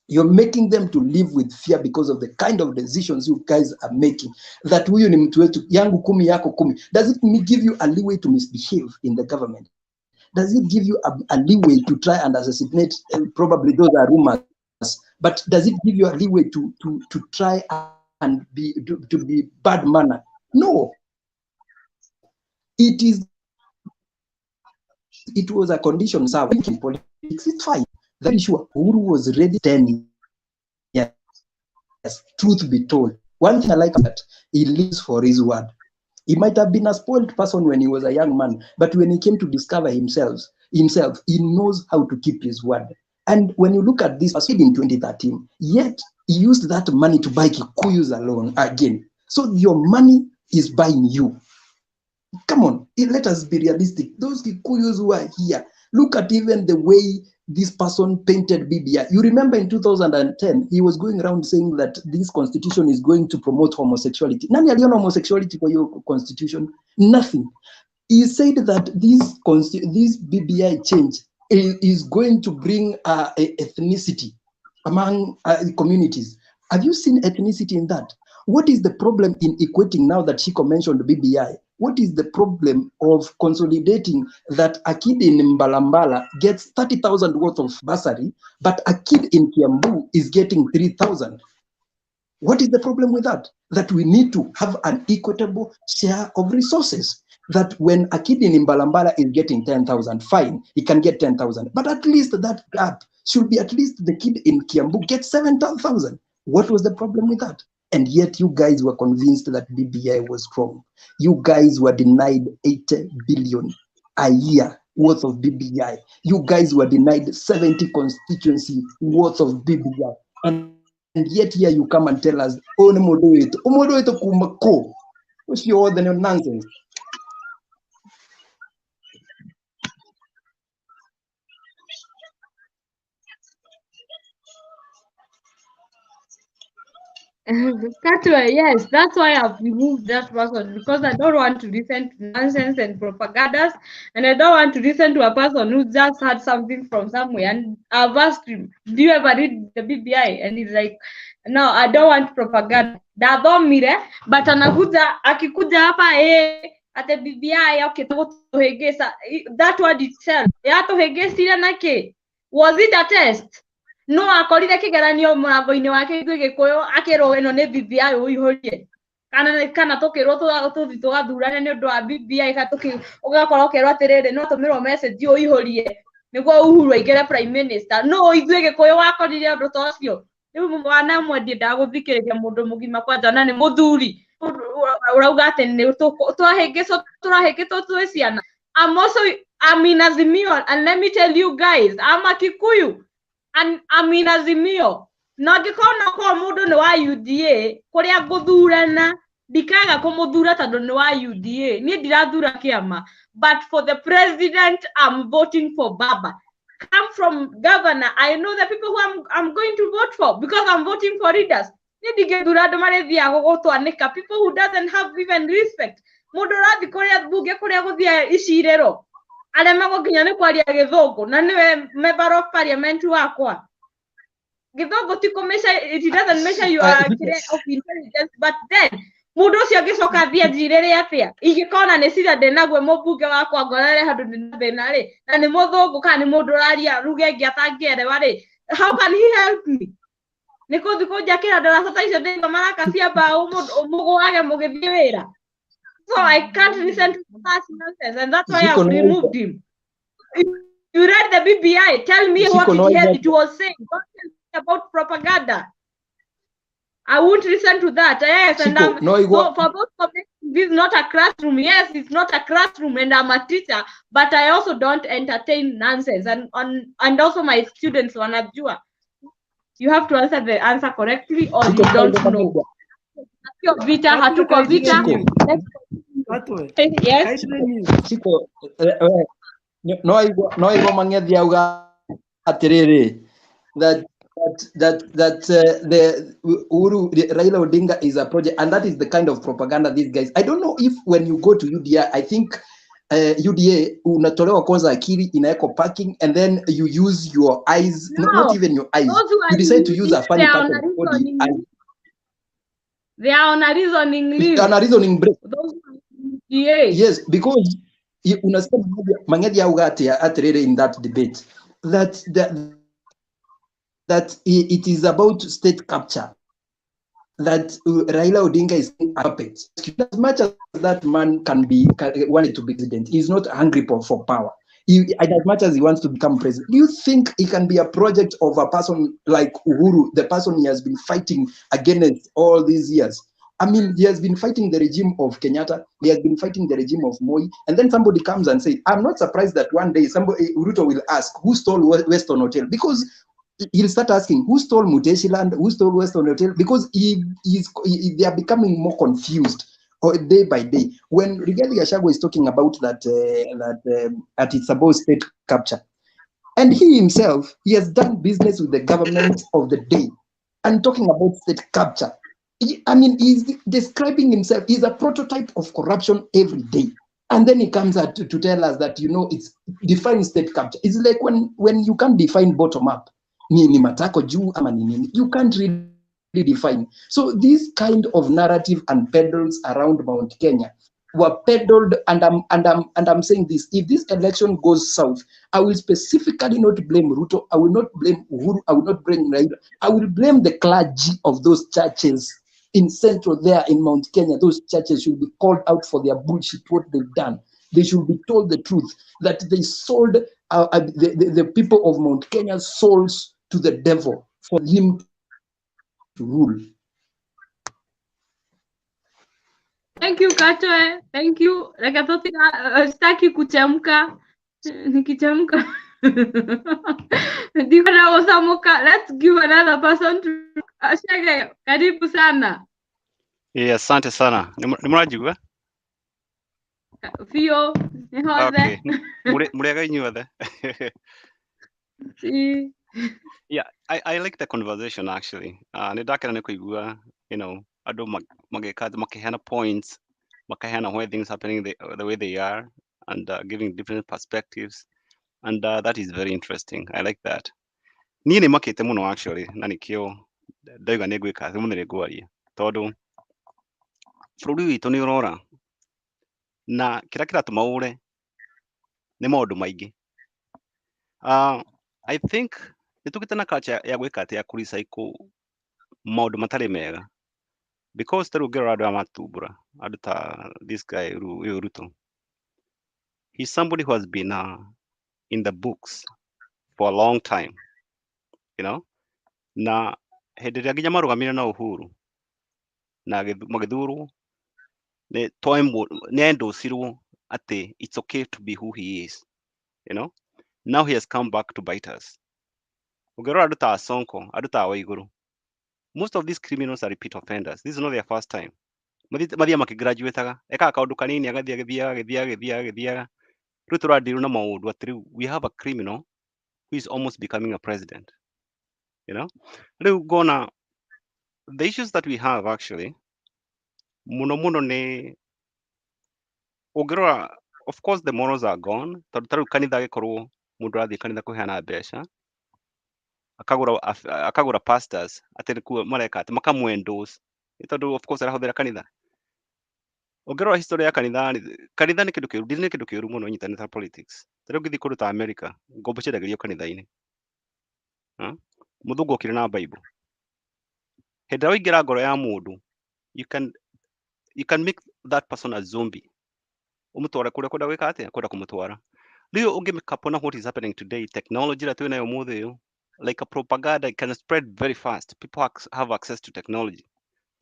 You're making them to live with fear because of the kind of decisions you guys are making. That huyu ni mtu wetu, yangu kumi yako kumi. Does it give you a leeway to misbehave in the government? Does it give you a leeway to try and assassinate? Probably those are rumors. But does it give you a leeway to try and to be bad manner? No. It was a condition, sir. In politics, it's fine. Very sure. Uhuru was ready 10 years. Truth be told. One thing I like that he lives for his word. He might have been a spoiled person when he was a young man, but when he came to discover himself, he knows how to keep his word. And when you look at this in 2013, yet he used that money to buy Kikuyus alone again. So your money is buying you. Come on, let us be realistic. Those Kikuyus who are here, look at even the way this person painted BBI. You remember in 2010, he was going around saying that this constitution is going to promote homosexuality. Nani aliona homosexuality kwa hiyo constitution? Nothing. He said that this BBI change is going to bring ethnicity among communities. Have you seen ethnicity in that? What is the problem in equating, now that Shiko mentioned BBI? What is the problem of consolidating that a kid in Mbalambala gets 30,000 worth of bursary, but a kid in Kiambu is getting 3,000? What is the problem with that? That we need to have an equitable share of resources. That when a kid in Mbalambala is getting 10,000, fine, he can get 10,000. But at least that gap should be at least the kid in Kiambu gets 7,000. What was the problem with that? And yet you guys were convinced that BBI was strong. You guys were denied 80 billion a year worth of BBI. You guys were denied 70 constituency worth of BBI. And yet here you come and tell us, oh, no, do it. Kumako. What's your other nonsense? Katwa, yes, that's why I've removed that person, because I don't want to listen to nonsense and propagandas, and I don't want to listen to a person who just had something from somewhere. And I've asked him, do you ever read the BBI? And he's like, no, I don't want propaganda. But akikuja hapa at the BBI, okay, that word itself, was it a test? No akorire kigeranio murango-ini wake ithuĩ Gĩkũyũ akĩrwo ĩno nĩ BBI ũihũrie kana tũkĩrwo tũthi tũgathurane nĩ ũndũ wa BBI ũgakorwo ũkerwo atĩrĩrĩ no tũmĩrwo message ũihũrie nĩguo Uhuru aingĩre prime minister. No ithuĩ Gĩkũyũ wakorire ũndũ ta ũcio? Rĩu mwana ũmwe ndiendaga gũthikĩrĩria mũndũ mũgima kwanja na nĩ mũthuri ũrauga atĩ nĩ tũrahĩngĩcwo twĩ ciana. I'm in Azimio, and let me tell you guys, I'm a Kikuyu. And I'm in Azimio. Na ngikona kwa mundu ni wa UDA kuria nguthurana ndikaga kumuthura tondu ni wa UDA ni ndirathura kiama, but for the president I'm voting for Baba. Come from governor, I know the people who I'm going to vote for because I'm voting for leaders. Ni ndigethura andu marethia gugutwanika, people who doesn't have even respect. Mundu rathi kuria bunge kuria guthia iciriro arema gukinya ni kwaria Githungu na niwe member of parliament wakwa. Githungu tiko measure, it doesn't measure you are of intelligence, but then mundu ucio agicoka thia njirire atia ingikona ni cira ndenagwe mubunge wakwa ngorere handu ni thina ri na ni muthungu kana ni mundu raria ruge ngi atangierewa ri, how can he help me? Nikuthi kunjakira ndarasa ta icio ndingo marakacia mbao mugwage mugithie wira. So I can't listen to that nonsense, and that's why I've removed him. If you read the BBI, tell me what it was saying. Don't tell me about propaganda. I won't listen to that. Yes, and so for both of them, this is not a classroom. Yes, it's not a classroom, and I'm a teacher, but I also don't entertain nonsense. And also my students wanajua. You have to answer the answer correctly, or you don't know. Vita hatuko vita. Yes. Chiko no igo mangethi auga atiriri that the Uhuru Raila Odinga is a project, and that is the kind of propaganda these guys. I don't know if when you go to UDA, I think UDA unatolewa kwanza akili inaweko parking, and then you use your eyes, not even your eyes. You decide to use a funny part of body. They are on a reasoning leave. They are on a reasoning break. Yes, because unasikia Mangethi auga atiriri in that debate that it is about state capture, that Raila Odinga is a puppet. As much as that man wanted to be president, he's not hungry for power. And as much as he wants to become president, do you think he can be a project of a person like Uhuru, the person he has been fighting against all these years? I mean, he has been fighting the regime of Kenyatta, he has been fighting the regime of Moi, and then somebody comes and says, I'm not surprised that one day Ruto will ask, who stole Western Hotel? Because he'll start asking, who stole Muteshi Land, who stole Western Hotel? Because they are becoming more confused day by day. When Rigathi Gachagua is talking about that it's about state capture, And he himself, he has done business with the government of the day and talking about state capture. I mean, he's describing himself, he's a prototype of corruption every day. And then he comes out to tell us that, it's define state capture. It's like when you can't define bottom up, ni matako juu ama ni nini, you can't really define. So this kind of narrative and peddles around Mount Kenya were peddled, and I'm saying this: if this election goes south, I will specifically not blame Ruto, I will not blame Uhuru, I will not blame Raila, I will blame the clergy of those churches in central there in Mount Kenya. Those churches should be called out for their bullshit, what they've done. They should be told the truth, that they sold the people of Mount Kenya's souls to the devil for him to rule. Thank you, Katoe. Thank you. Nakatoti sitaki kuchemka. Nikichemka. Ndivyo osamoka. Let's give another person to Ashage. Karibu sana. Asante sana. Nimurajigwa? Fio, Okay. Muriaga inyuothe. Yeah, I like the conversation actually. Nidakena ni kuigua, ado makehana points, makehana why things happening the way they are, and giving different perspectives, and that is very interesting. I like that. Niĩ nĩ makĩte mũno actually, na nĩkĩo ndauga nĩ ngwĩka thimũ nĩ ngwaria, tondũ bũrũri witũ nĩ ũrora, na kĩrĩa kĩratũma ũre nĩ maũndũ maingĩ. I think nĩ tũgĩte na culture ya gwĩka atĩ ya kũrecycle maũndũ matarĩ mega, because ta rĩu ũngĩrora andũ aya matumbũra, andũ ta this guy ũyũ Ruto, he's somebody who has been in the books for a long time, na hĩndĩ ĩrĩa nginya marũgamire na Uhuru na magĩthurwo, nĩ endorcirwo atĩ it's okay to be who he is, now he has come back to bite us. Ũngĩrora andũ ta Sonko, andũ ta Waigũrũ, most of these criminals are repeat offenders. This is not their first time. Mathiaga makĩgraduataga, ekaga kaũndũ kanini agĩthiaga. Rĩu tũradeal na maũndũ atĩ rĩu we have a criminal who is almost becoming a president. Rĩu ngona the issues that we have actually mũno nĩ ũngĩrora, of course the morals are gone. Tondũ ta rĩu kanitha agĩkorwo mũndũ arathiĩ kanitha kũheana mbeca, akagũra pastors atĩ kuo mareka atĩ makamwendorse, tondũ of course arahũthĩra kanitha. Ũngĩrora history ya kanitha nĩ kĩndũ kĩũru, ndini nĩ kĩndũ kĩũru mũno ũnyitanĩte na politics. Ta rĩu ũngĩthiĩ kũndũ ta America, ngombo ciendagĩrio kanitha-inĩ, mũthũngũ okire na Bible. Hĩndĩ ĩrĩa waingĩra ngoro ya mũndũ, you can make that person a zombie, ũmũtware kũrĩa kwenda gwĩka atĩa, kwenda kũmũtwara. Rĩu ũngĩmĩkapona what is happening today, technology ĩrĩa twĩ nayo ũmũthĩ ũyũ, like a propaganda, it can spread very fast. People have access to technology.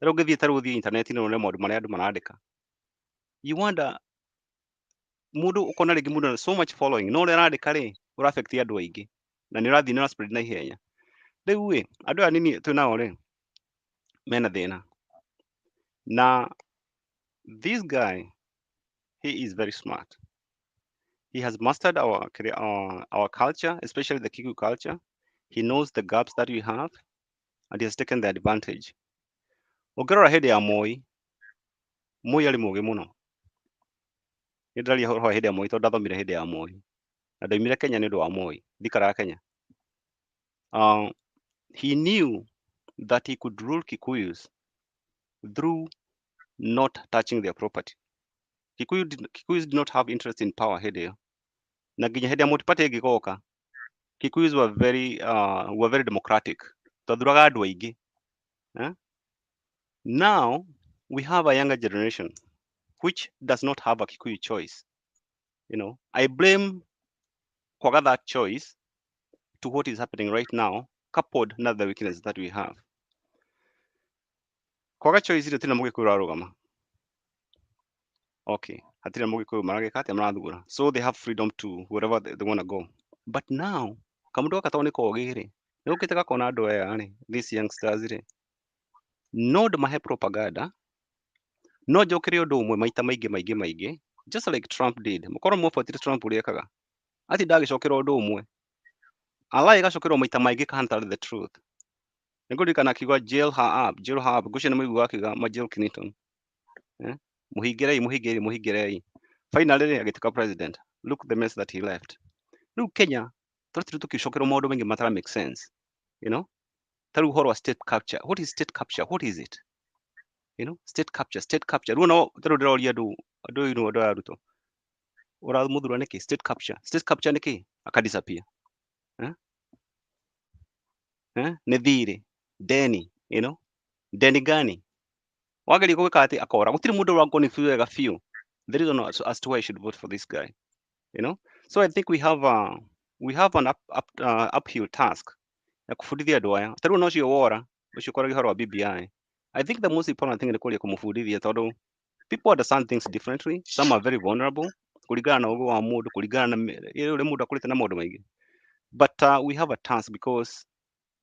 Ta rĩu ũngĩthiĩ ta rĩu ũthiĩ internet-inĩ ũrore maũndũ marĩa andũ marandĩka, you wonder, mũndũ ũkona rĩngĩ mũndũ na so much following, no ũrĩa arandĩka rĩ, ũra-affect andũ aingĩ, na nĩ ũrathiĩ na spread na ihenya. Rĩu andũ aya nini twĩ nao rĩ, mena thĩna. Na this guy, he is very smart. He has mastered our culture, especially the Kikuyu culture. He knows the gaps that we have, and he has taken the advantage. Ũngĩrora hĩndĩ ya Moi arĩ mũũgĩ mũno. Nĩ ndĩraria ũhoro wa hĩndĩ ya Moi tondũ ndathomire hĩndĩ ya Moi, na ndaumire Kenya nĩ ũndũ wa Moi, thikaraga Kenya. He knew that he could rule Kikuyus through not touching their property. Kikuyus did not have interest in power hĩndĩ ĩyo. Na nginya hĩndĩ ya multi-party ĩgĩgoka, Kikuyus were very democratic. Twathuraga andũ aingĩ. Now we have a younger generation which does not have a Kikuyu choice. I blame kwaga that choice to what is happening right now, coupled with the weaknesses that we have. Kwaga choice ile tena Mũgĩkũyũ ararũgama. Okay, hatirĩ Mũgĩkũyũ maragĩka atĩa marathura. So they have freedom to wherever they want to go. But now, kamũndũ gaka tondũ nĩ kogĩ rĩ, nĩ gũkĩte gakona andũ aya rĩ, these youngsters rĩ, no ndĩmahe propaganda, no njokere ũndũ ũmwe maita maingĩ, just like Trump did. Mũkorwo mũbuatire Trump ũrĩa ekaga. Ati ndagĩcokera ũndũ ũmwe. Ala igacokero maita maingi kahantara the truth. Nĩngũririkana akiuga jail her up ngũcio nĩ mũigua akiuga ma jail Clinton. Mũhingĩrei. Finally agĩtuĩka president. Look the mess that he left. Rĩu Kenya tũrĩ tũkĩcokerwo maũndũ maingĩ matara make sense. You know? Ta rĩu ũhoro wa state capture. What is state capture? What is it? You know? State capture. Rĩu no ta rĩu ndĩroria andũ aya arutwo. Ũramũthura nĩkĩ? State capture nĩkĩ? Disappear. Nĩ thirĩ, deni, you know? Deni gani? Wageria gwĩka atĩ akora. Gũtirĩ mũndũ ũrakonfuse wega biũ. The reason as to why I should vote for this guy. You know? So I think we have an uphill task. Ya kũbundithia andũ aya. Ta rĩu no ũcio wora, ũcio ũkoragwo ũhoro wa BBI. I think the most important thing nĩ kũria kũmũbundithia tondũ people understand things differently. Some are very vulnerable. Kũringana na ũgĩ wa mũndũ, kũringana na ũrĩa mũndũ akũrĩte na maũndũ maingĩ. But we have a task because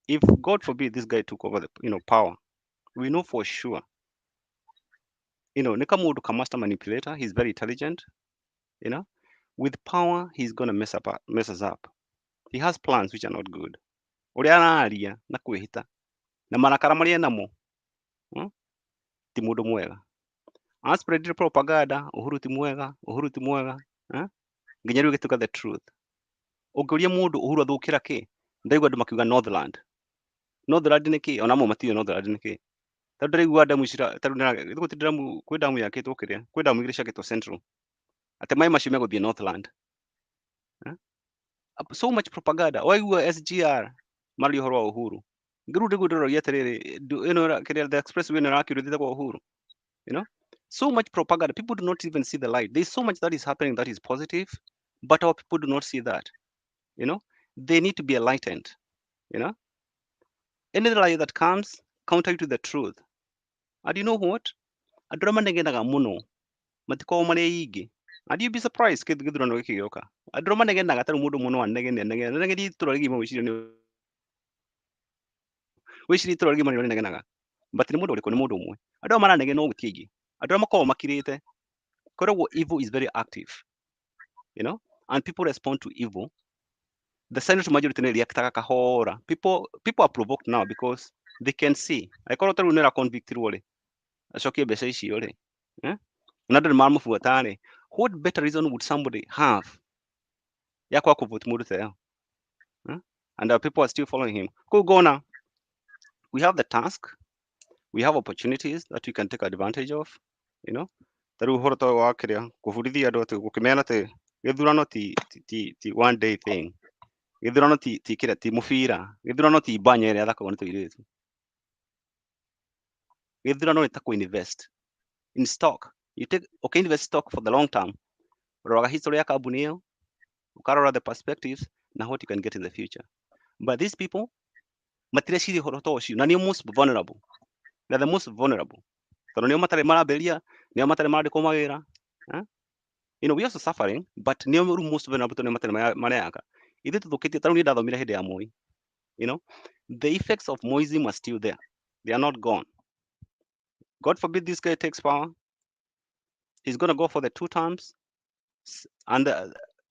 if God forbid this guy took over the power, we know for sure. Nika mũndũ ka master manipulator, he's very intelligent. With power, he's gonna mess us up. He has plans which are not good. Ũrĩa araria na kwĩhĩta na marakara marĩa namo ti mũndũ mwega. Spread propaganda, Uhuru ti mwega. Nginya rĩu gĩtuĩka the truth. Ũngĩũria mũndũ Uhuru athũkĩra kĩ? Ndaigua andũ makiuga Northland nĩ kĩ? Ona amwe matiũĩ Northland nĩ kĩ? Tondũ ndĩraigua damu cira kwĩ damu yakĩtwo kĩrĩa? Kwĩ damu igĩrĩ ciakĩtwo Central. Atĩ maĩ macio megũthiĩ Northland. So much propaganda. Waigua SGR mararia ũhoro wa Uhuru. Rĩu ndĩroria atĩrĩrĩ, the expressway ĩno ĩrakĩũrĩte kwa Uhuru. So much propaganda. People do not even see the light. There's so much that is happening that is positive, but our people do not see that. They need to be enlightened. Any lie that comes counter to the truth. And you know what? Andũ arĩa manegenaga mũno matikoragwo marĩ aingĩ. And you'd be surprised gĩthurano gĩkĩ gĩoka. Andũ arĩa manegenaga tarĩ mũndũ mũno anegenia itũra rĩgima wĩcirie itũra rĩgima nĩrĩo rĩnegenaga. But nĩ mũndũ ũrĩkũ? Nĩ mũndũ ũmwe. Andũ arĩa maranegena no gũtirĩ aingĩ. Andũ arĩa makoragwo makirĩte. Koragwo evil is very active. And people respond to evil. The silent majority nĩ reactaga kahora. People are provoked now because they can see. Aikorwo ta rĩu nĩra convictirwo rĩ, acokie mbeca icio rĩ, na andũ nĩmaramũbuata rĩ, what better reason would somebody have ya kwa kũvote mũndũ ta ĩyo? And people are still following him. Kũu ngona, we have the task, we have opportunities that we can take advantage of. Ta rĩu ũhoro ta wa kĩrĩa kũbundithia andũ atĩ gũkĩmeana atĩ gĩthurano ti one day thing. Gĩthurano ti kĩrĩa, ti mũbira. Gĩthurano ti mbanya ĩrĩa ĩthakagwo nĩ tũirĩtu. Gĩthurano nĩ ta kũ-invest in stock. Invest stock for the long term. Ũroraga history ya kambuni ĩyo, ũkarora the perspectives na what you can get in the future. But these people matireciria ũhoro ta ũcio na nĩo most vulnerable. They're the most vulnerable. Tondũ nĩo matarĩ marambĩrĩria, nĩo matarĩ marandĩkwo mawĩra. We also suffering, but nĩo most vulnerable tondũ nĩo matarĩ mareyaka. Ithuĩ tũthũkĩtie, ta rĩu niĩ ndathomire hĩndĩ ya Moi. The effects of Moism are still there. They are not gone. God forbid this guy takes power. He's going to go for the 2 terms. And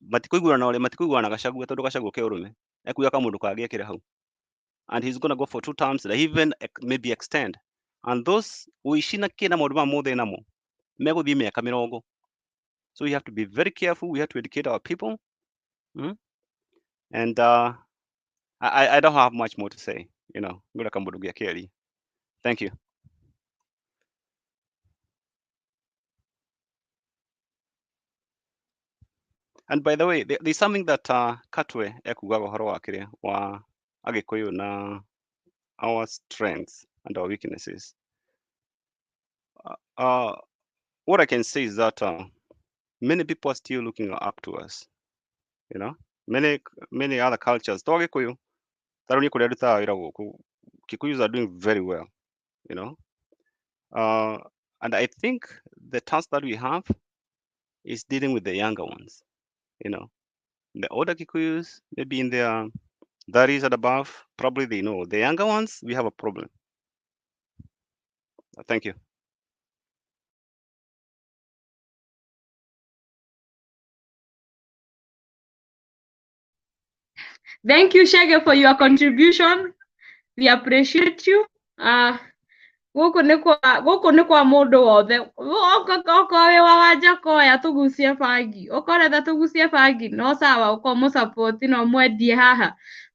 matikuiguana Gachagua tondũ Gachagua ke ũrũme. Ekuga kamũndũ kangĩ ekĩre hau. And he's going to go for 2 terms, that even maybe extend. And those ũici na kĩ na maũndũ ma mothe namo megũthiĩ mĩaka 40. So we have to be very careful. We have to educate our people. And I don't have much more to say. Ngũra kamũndũ gĩa Heri. Thank you. And by the way, there's something that Katwe ekugaga ũhoro wa kĩrĩa wa Agĩkũyũ na our strengths and our weaknesses. What I can say is that many people are still looking up to us. Many other cultures. To Agĩkũyũ, ta rĩu niĩ kũrĩa ndutaga wĩra gũkũ, Kikuyus are doing very well. And I think the task that we have is dealing with the younger ones. The older Kikuyus, maybe in their 30s and above, probably they know. The younger ones, we have a problem. Thank you. Thank you, Shege, for your contribution. We appreciate you. Guku nĩ kwa mũndũ wothe okorwo wĩ wa Wanjakoya tũgucie bangi, okorwo ũrenda tũgucie bangi no sawa, ũkorwo mũsupport no mwendie haha,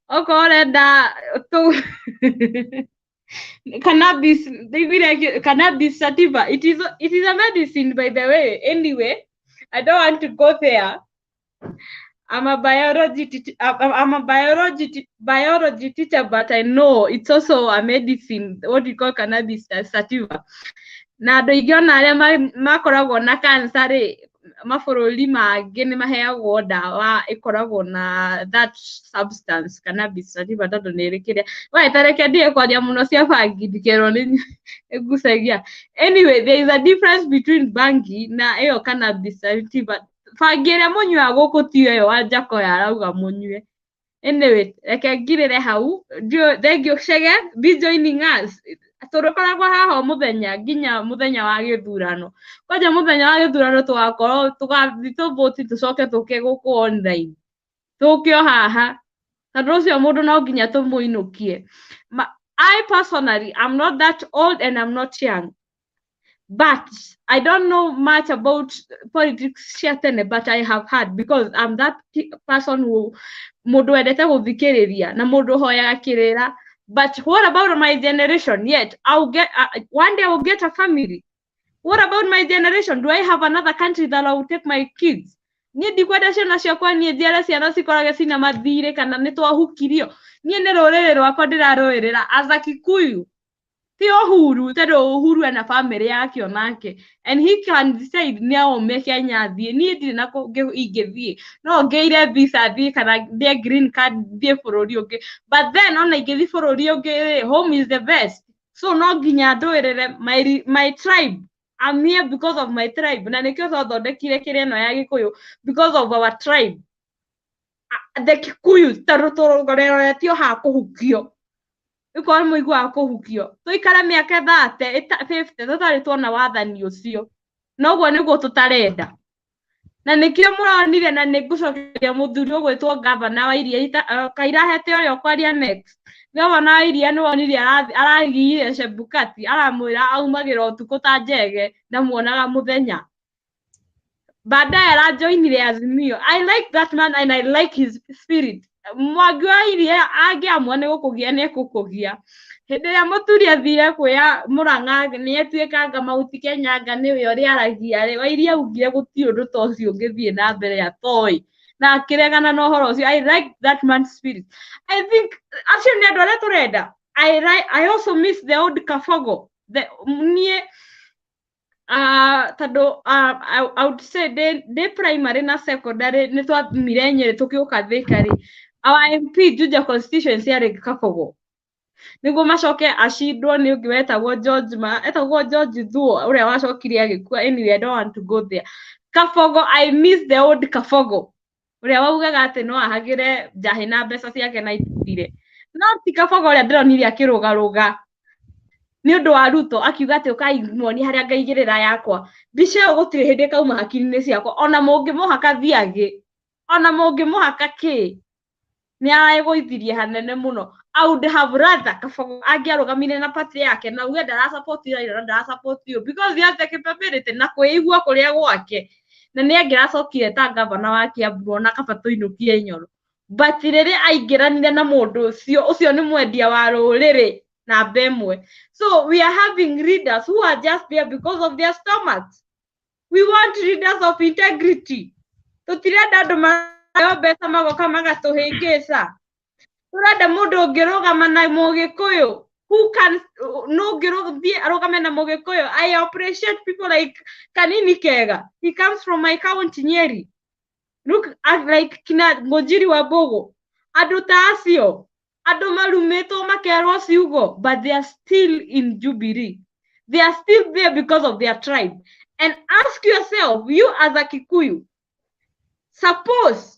okorwo ũrenda cannabis sativa, it is a medicine, by the way. Anyway, I don't want to go there. I'm a biology teacher, but I know it's also a medicine, what you call cannabis sativa. Na andũ aingĩ ona arĩa makoragwo na cancer mabũrũri mangĩ nĩ maheagwo ndawa ĩkoragwo na that substance, cannabis sativa, tondũ nĩ ĩrĩ kĩrĩa wetereke ndiye kwaria mũno cia bangi ndikerwo nĩ ngucagia. Anyway, there is a difference between bangi na ĩyo cannabis sativa. Bangi ĩrĩa mũnyuaga gũkũ tiyo ĩyo Wanjakoya arauga mũnyue. Anyway, reke ngirĩre hau. Thank you, Shege, be joining us. Tũrĩkoragwo haha mũthenya nginya mũthenya wa gĩthurano. Kwanja mũthenya wa gĩthurano tũgakorwo tũgathiĩ tũvote tũcoke tũke gũkũ online. Tũkĩo haha. Tondũ ũcio mũndũ no nginya tũmũinũkie. I personally, I'm not that old and I'm not young. But I don't know much about politics, but I have heard, because I'm that person who mundu endete guthikiriria na mundu hoyaga kirira. But what about my generation? Yet I'll get one day I will get a family. What about my generation? Do I have another country that I will take my kids? Niĩ ndikwenda ciana ciakwa niĩ njiare ciana cikorage cina mathirĩ kana nĩ twahukirio. Niĩ nĩ rũrĩrĩ rwakwa ndĩrarũĩrĩra as a Kikuyu. Ti Uhuru, tondũ Uhuru ena family yake onake, and he can decide nĩ aume Kenya thiĩ. Niĩ ndirĩ na kũngĩ ingĩthiĩ. No ngeire visa thiĩ kana ndĩe green card thiĩ bũrũri ũngĩ. But then ona ingĩthiĩ bũrũri ũngĩ, home is the best. So no nginya ndũĩrĩre my tribe. I'm here because of my tribe. Na nĩkĩo twathondekire kĩrĩa ĩno ya Gĩkũyũ, because of our tribe. The Kikuyu, tondũ tũroretio ha kũhukio. Iko mũigua wa kũhukio. Tũikare mĩaka 50 tũtarĩ tuona wathani ũcio. Noguo nĩguo tũtarenda. Na nĩkĩo mũronire, na nĩngũcokeria mũthuri ũgwĩtwo governor wa Iria Kairahete ũrĩa ũkwaria next. Governor wa Iria nĩ wonirie aragiyire Chebukati, aramwĩra aumagĩra ũtukũ ta njege na muonaga mũthenya. Baadaye arajoinire Azimio. I like that man and I like his spirit. Mwangi wa Iria angĩamua nĩ gũkũgia nĩ gũkũgia. Hĩndĩ ĩrĩa mũturi athire kuoya Mũrang'a nĩ etuĩkanga Mauti Kenyaga nĩwe ũrĩa aragia wa Iria augire gũtirĩ ũndũ ta ũcio ũngĩthiĩ na mbere atoĩ na akĩregana na ũhoro ũcio. I like that man's spirit. I think acio nĩ andũ arĩa tũrenda. I also miss the old Kafogo. Niĩ tondũ I would say de primary na secondary nĩ twathimire Nyeri tũkĩũka Thĩka our MP Juja constituency yarĩ Kafogo. Nĩguo macoke acindwo nĩ ũngĩ wetagwo George Thuo ũrĩa wacokire agĩkua. Anyway, I don't want to go there. Kafogo, I miss the old Kafogo ũrĩa waugaga atĩ no ahagĩre njahi na mbeca ciake na itire. No ti Kafogo ũrĩa ndĩronire akĩrũgarũga nĩ ũndũ wa Ruto akiuga atĩ ũkaiguonia harĩa ngaigĩrĩra yakwa. Mbica ĩyo gũtirĩ hĩndĩ kauma hakiri-inĩ ciakwa. Ona mũngĩmũhaka thiagĩ, ona mũngĩmũhaka kĩ, nĩ aregũithirie hanene mũno. I would have rather Kafogo angĩarũgamire na party yake na uge ndara support Raila na ndara support you, because he has the capability na kwĩigua kũrĩa gwake, na nĩ angĩracokire ta governor wa Kiambu na kaba tũinũkie Nyoro. But rĩrĩa aingĩranire na mũndũ ũcio nĩ mwendia wa rũrĩrĩ na bemwe. So we are having leaders who are just there because of their stomachs. We want leaders of integrity. Tũtirenda andũ mayo mbeca magoka magatũhĩngĩca. Tũrenda mũndũ ũngĩrũgama na Mũgĩkũyũ, who can no arũgame na Mũgĩkũyũ. I appreciate people like Kanini Kega. He comes from my county Nyeri. Look at like kina Ngũnjiri wa Mbogo. Andũ ta acio, andũ marumĩtwo makerwo ciugo, but they are still in Jubilee. They are still there because of their tribe. And ask yourself, you as a Kikuyu, suppose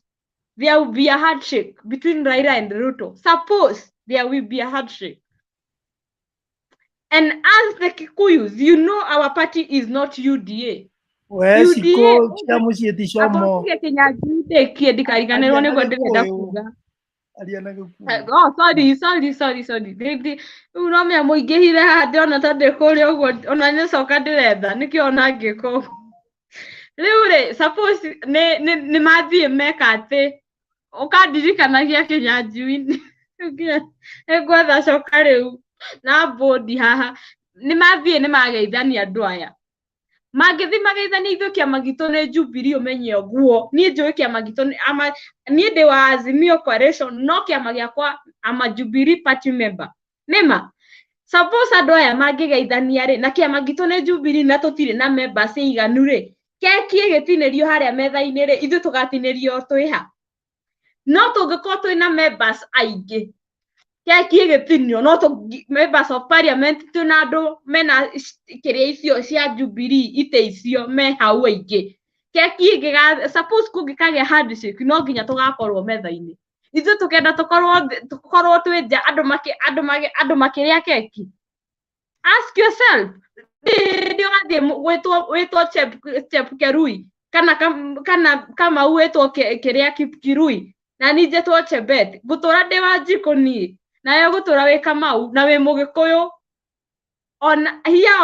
there will be a handshake between Raila and Ruto. Suppose there will be a handshake. And as the Kikuyus, you know our party is not UDA. Siko chia muciĩ ti como. Atonge Kenya ndikariganĩrwo nĩguo ndĩrenda kuga. aria na gikuyu Oh, sorry. No me muingihire hande ona ta ndikuri uguo ona nicoka ndiretha nikio ona ngiko. Riu ri suppose ni mathie meka ati ukandirikanagia kinyanjui ngwetha coka riu na bodi haha ni mathie ni mageithania andu aya mangithi mageithania ithu kiama gitu ni Jubilee umenye guo nie njui kiama gitu nie ndi wa Azimio Coalition no kiama giakwa ama Jubilee party member nima suppose andu aya mangigeithania ri na kiama gitu ni Jubilee na tutire na members iganu ri keki gitinirio haria metha-ini ri ithu tugatinirio twiha no tungiko twina members aingi keki gitinio no tu members of parliament tuna andu mena kiria icio cia Jubilee ite icio me hau aingi keki giga suppose kungikagia handshake no nginya tugakorwo metha-ini ithu tukenda tukorwo twinja andu makiria keki ask yourself ndio gathie witwo chep kerui kana kama witwo kiria kirui na nije twa chebet gutura ndi wa jikoni na yo gutura wi Kamau na wi mugikuyu ona hiya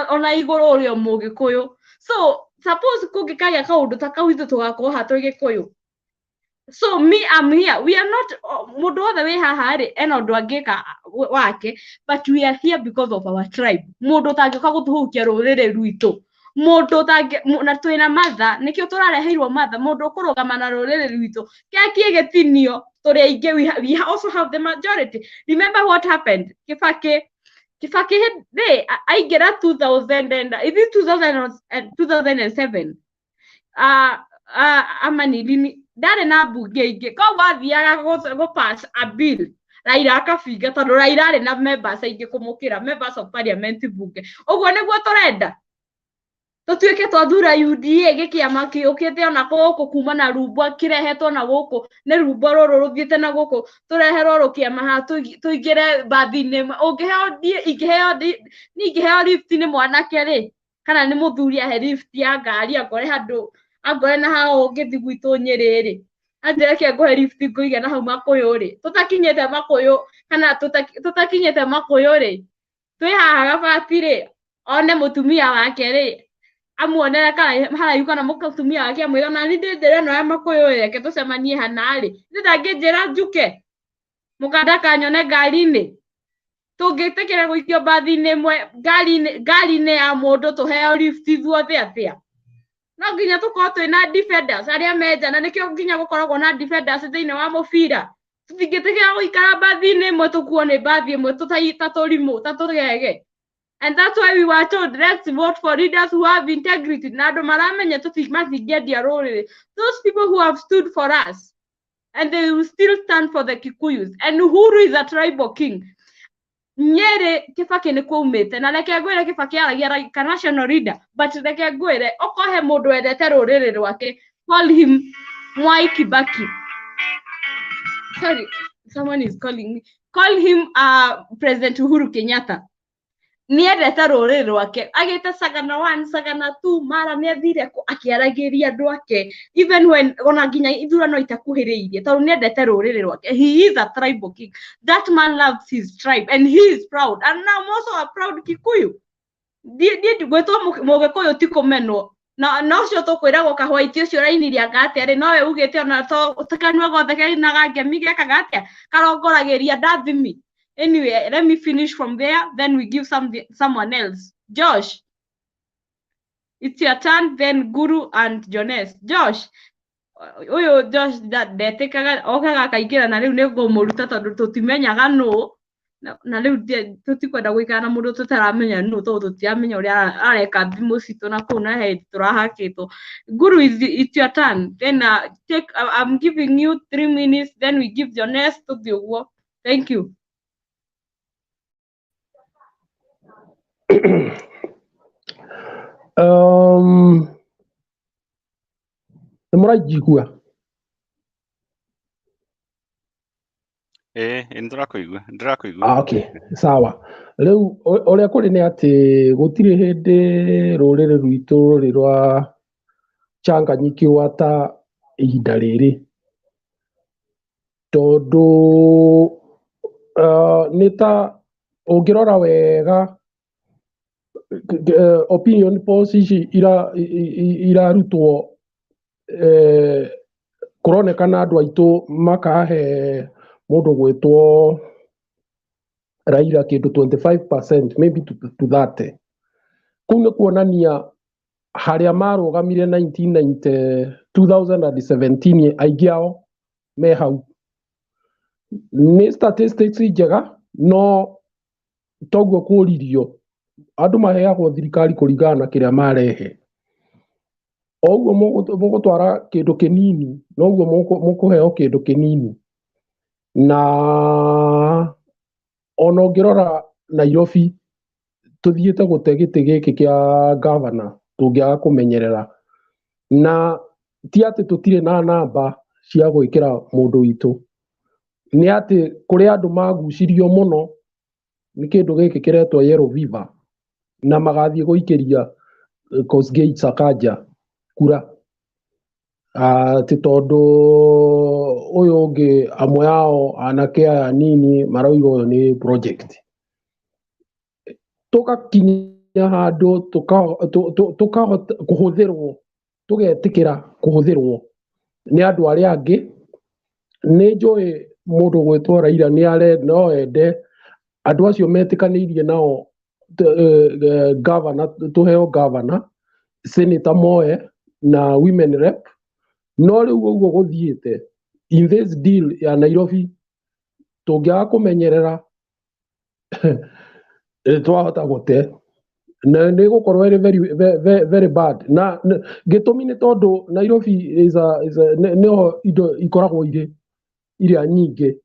ona iguru uri mugikuyu so suppose kungikagia kaundu ta kau ithu tugakorwo hatwi gikuyu so me I'm here we are not mundu othe wi haha ri ena undu angika wake but we are here because of our tribe mundu tangika gutuhukia rurire rwitu mundu tangi na twina matha nikio turareheirwo matha mundu kurugama na rurire rwitu keki gitinio turi aingi we also have the majority remember what happened Kibaki aingira 2007 amanilini ndare na bunge ingi ko wathiaga go pass a bill Raila akabinga tondu Raila ari na members aingi kumukira members of parliament bunge uguo niguo turenda tutuike twathura UDA gikiama kiukite ona guku kuma na rumbo kirehetwo na guku ni rumbo ruru ruthiite na guku tureherwo rukiama ha tuingire bathi-ini ingiheo lift ni mwanake ri kana ni muthuri ahe lift ya ngari agore handu agore na hao ungithi gwitu Nyeri ri anjire ke ngohe lift ngoige na hau Makuyu ri tutakinyete Makuyu kana tutakinyete Makuyu ri twi haha gabati ri one mutumia wake ri amuonera kana haraihu kana mutumia wake amwira na ni ndindire no ya Makuyu reke tucemanie hana ri ndangijira njuke mukanda kanyone ngari-ini tungitikira guikio bathi-ini imwe ngari-ini ya mundu tuheo lift ithuothe atia no nginya tukorwo twina defenders aria menja na nikio nginya gukoragwo na defenders thiini wa mubira tutingitikira guikara bathi-ini imwe tukuo ni bathi imwe tuturimu taturege and that's why we were told let's vote for leaders who have integrity na andu maramenya matingiendia ruriri those people who have stood for us and they will still stand for the Kikuyus and Uhuru is a tribal king Nyeri Kibaki ni kumite na reke ngwire Kibaki aragia like a national leader but reke ngwire okohe mundu endete ruriri rwake call him Mwai Kibaki sorry someone is calling me call him President Uhuru Kenyatta niendete ruriri rwake agite Sagana 1 Sagana 2 mara nethire akiaragiria andu ake even when ona nginya ithurano itakuhiriirie tondu niendete ruriri rwake he is a tribal king that man loves his tribe and he is proud and now I'm also a proud Kikuyu die gwetwo mugikuyu tikumenwo na ucio tukwiragwo kahwaiti ucio rainiria ngate ri nowe ugite ona tukanwa gothe kena gangemi geka gatia karongoragiria ndathimi. Anyway, let me finish from there, then we give someone else. Josh, it's your turn, then Guru and Jones. Josh, Josh ndetĩkaga okaga kaingĩra na rĩu nĩngũmũruta tondũ tũtimenyaga nũ na rĩu tũtikwenda gũikara na mũndũ tũtaramenya nũ tondũ tũtiramenya ũrĩa areka thimũ citũ na kũu na head tũrahakĩtwo. Guru, it's your turn, then I'm giving you 3 minutes, then we give Jones tũthiĩ ũguo. Thank you. Nimurajigua ndirakuigua okay sawa riu uria kuri ni ati gutiri hindi ruriri rwitu ruri rwa changanyikiwa ta ihinda riri tondu nä ta å ngä rora wega opinion polls ici irarutwo kũronekana andũ aitũ makahe mũndũ gwĩtwo Raila kĩndũ 25% maybe to 30. Kũu nĩ kuonania harĩa marũgamire 2017 aingĩ ao me hau. Nĩ statistics njega no toguo kũririo andũ maheagwo thirikari kũringana na kĩrĩa marehe. Oguo mũgũtwara kĩndũ kĩnini noguo mũkũheo kĩndũ kĩnini. Na ona ũngĩrora Nairobi tũthiĩte gũte gĩtĩ gĩkĩ kĩa gavana tũngĩaga kũmenyerera, na ti atĩ tũtirĩ na namba cia gwĩkĩra mũndũ witũ, nĩ atĩ kũrĩ andũ magucirio mũno nĩ kĩndũ gĩkĩ kĩretwo yellow fever na magathiĩ gũikĩria Kosgei Sakaja kura atĩ tondũ ũyũ ũngĩ amwe ao anake aya nini marauga ũyũ nĩ project. Tũgakinya handũ tũkahota kũhũthĩrwo, tũgetĩkĩra kũhũthĩrwo nĩ andũ arĩa angĩ. Nĩ njũĩ mũndũ gwĩtwo Raila no ende andũ acio metĩkanĩirie nao governor, tũheo governor, senator moe na women rep, no rĩu ũguo gũthiĩte in this deal ya Nairobi tũngĩaga kũmenyerera twahota gũte na nĩ gũkorwo ĩrĩ very bad. Na gĩtũmi nĩ tondũ Nairobi nĩho indo ikoragwo iria nyingĩ.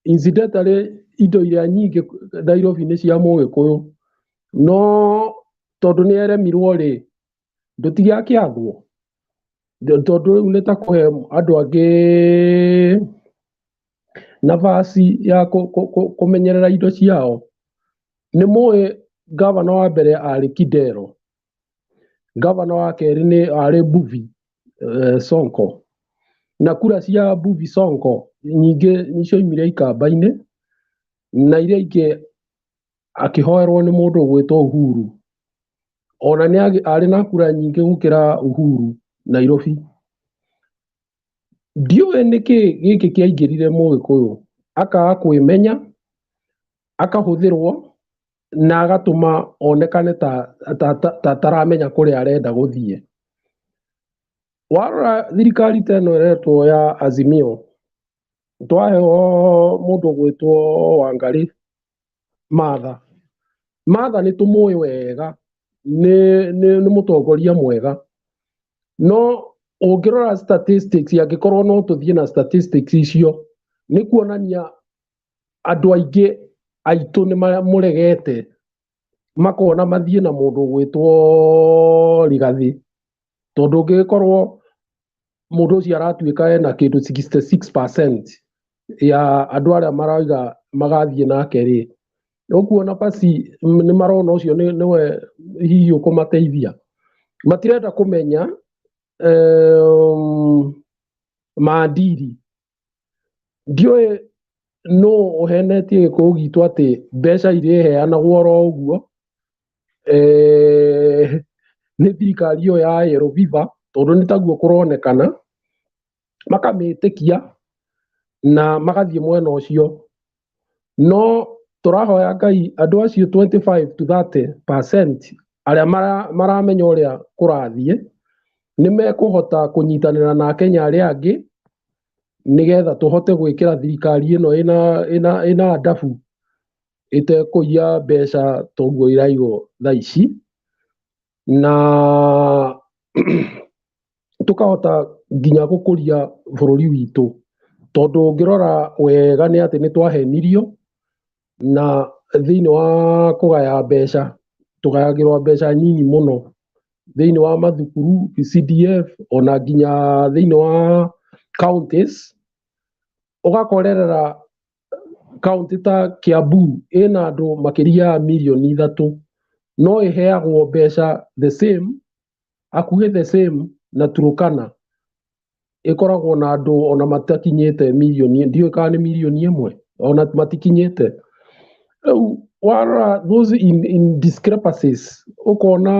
Incidentally indo iria nyingĩ Nairobi nĩ cia Mũgĩkũyũ, no tondũ nĩ eremirwo rĩ ndũtigakĩathwo, tondũ rĩu nĩ ta kũhe andũ angĩ nafasi ya kũmenyerera indo ciao. Nĩ mũĩ gavana wa mbere arĩ Kidero, gavana wa kerĩ arĩ Mbuvi Sonko, na kura cia Mbuvi Sonko nyingĩ nĩcioimire ikamba-inĩ na iria ingĩ akĩhoerwo nĩ mũndũ gwĩtwo Uhuru, ona nĩ arĩ na kura nyingĩ gũkĩra Uhuru Nairobi. Ndiũĩ nĩkĩ gĩkĩ kĩaingĩrire Mũgĩkũyũ akaga kwĩmenya, akahũthĩrwo na agatũma onekane ta taramenya kũrĩa arenda gũthiĩ. Warora thirikari teno ĩretwo ya Azimio, twaheo mũndũ gwĩtwo Wangari Martha nĩ tũmũĩ wega, nĩ mũtongoria mwega, no ũngĩrora statistics angĩkorwo no tũthiĩ na statistics icio nĩ kuonania andũ aingĩ aitũ nĩ mamũregete makona mathiĩ na mũndũ gwĩtwo Rigathi, tondũ ũngĩkorwo mũndũ ũcio aratuĩka ena kĩndũ 66% ya andũ arĩa marauga magathiĩ nake rĩ, ũkuona basi nĩ marona ũcio nĩwe hihi ũkũmateithia. Matirenda kũmenya maadili. Ndiũĩ no ũhenetie Gĩkũyũ gitũ atĩ mbeca irĩheanagwo oro ũguo nĩ thirikari ĩyo ya yellow fever, tondũ nĩ taguo kũronekana, makamĩtĩkia na magathiĩ mwena ũcio. No tũrahoya Ngai andũ acio 25 to 30% arĩa maramenya ũrĩa kũrathiĩ nĩ mekũhota kũnyitanĩra na Akenya arĩa angĩ nĩgetha tũhote gwĩkĩra thirikari ĩno ĩna ndabu ĩtekũiya mbeca toguo iraigwo thaa ici, na tũkahota nginya gũkũria bũrũri witũ, tondũ ũngĩrora wega nĩ atĩ nĩ twahenirio na thĩinĩ wa kũgaya mbeca tũgayagĩrwo mbeca nyinyi mũno thĩinĩ wa mathukuru, CDF, ona nginya thĩinĩ wa counties. Ũgakorerera county ta Kiambu ĩna andũ makĩria ya milioni 3, no ĩheagwo mbeca the same, hakuhĩ the same na Turkana. ĩkoragwo na andũ ona matakinyĩte mirioni, ndiũĩ kana nĩ mirioni ĩmwe, ona matikinyĩte. Rĩu warora those in discrepancies, ũkona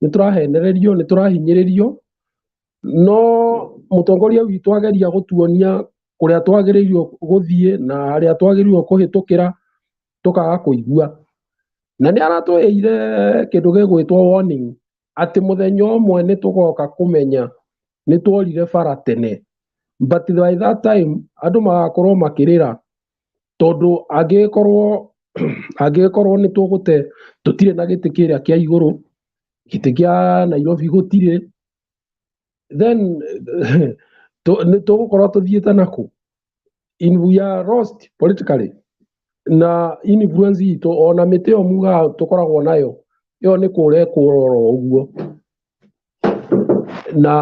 nĩtũrahenererio, nĩtũrahinyĩrĩrio, no mũtongoria witũ ageria gũtuonia kũrĩa twagĩrĩirwo gũthiĩ na harĩa twagĩrĩirwo kũhĩtũkĩra tũkaga kũigua. Na nĩ aratũheire kĩndũ gĩgwĩtwo warning atĩ mũthenya ũmwe nĩtũgoka kũmenya nĩtworire bara tene, but by that time andũ magakorwo makĩrĩra, tondũ angĩkorwo nĩtũgũte, tũtirĩ na gĩtĩ kĩrĩa kĩa igũrũ, gĩtĩ kĩa Nairobi gũtirĩ, then nĩtũgũkorwo tũthiĩte nakũ? We are lost politically. Na influence itũ ona mĩtĩ ĩyo mugaga tũkoragwo nayo, ĩyo nĩ kũra ĩkũrora ũguo. Na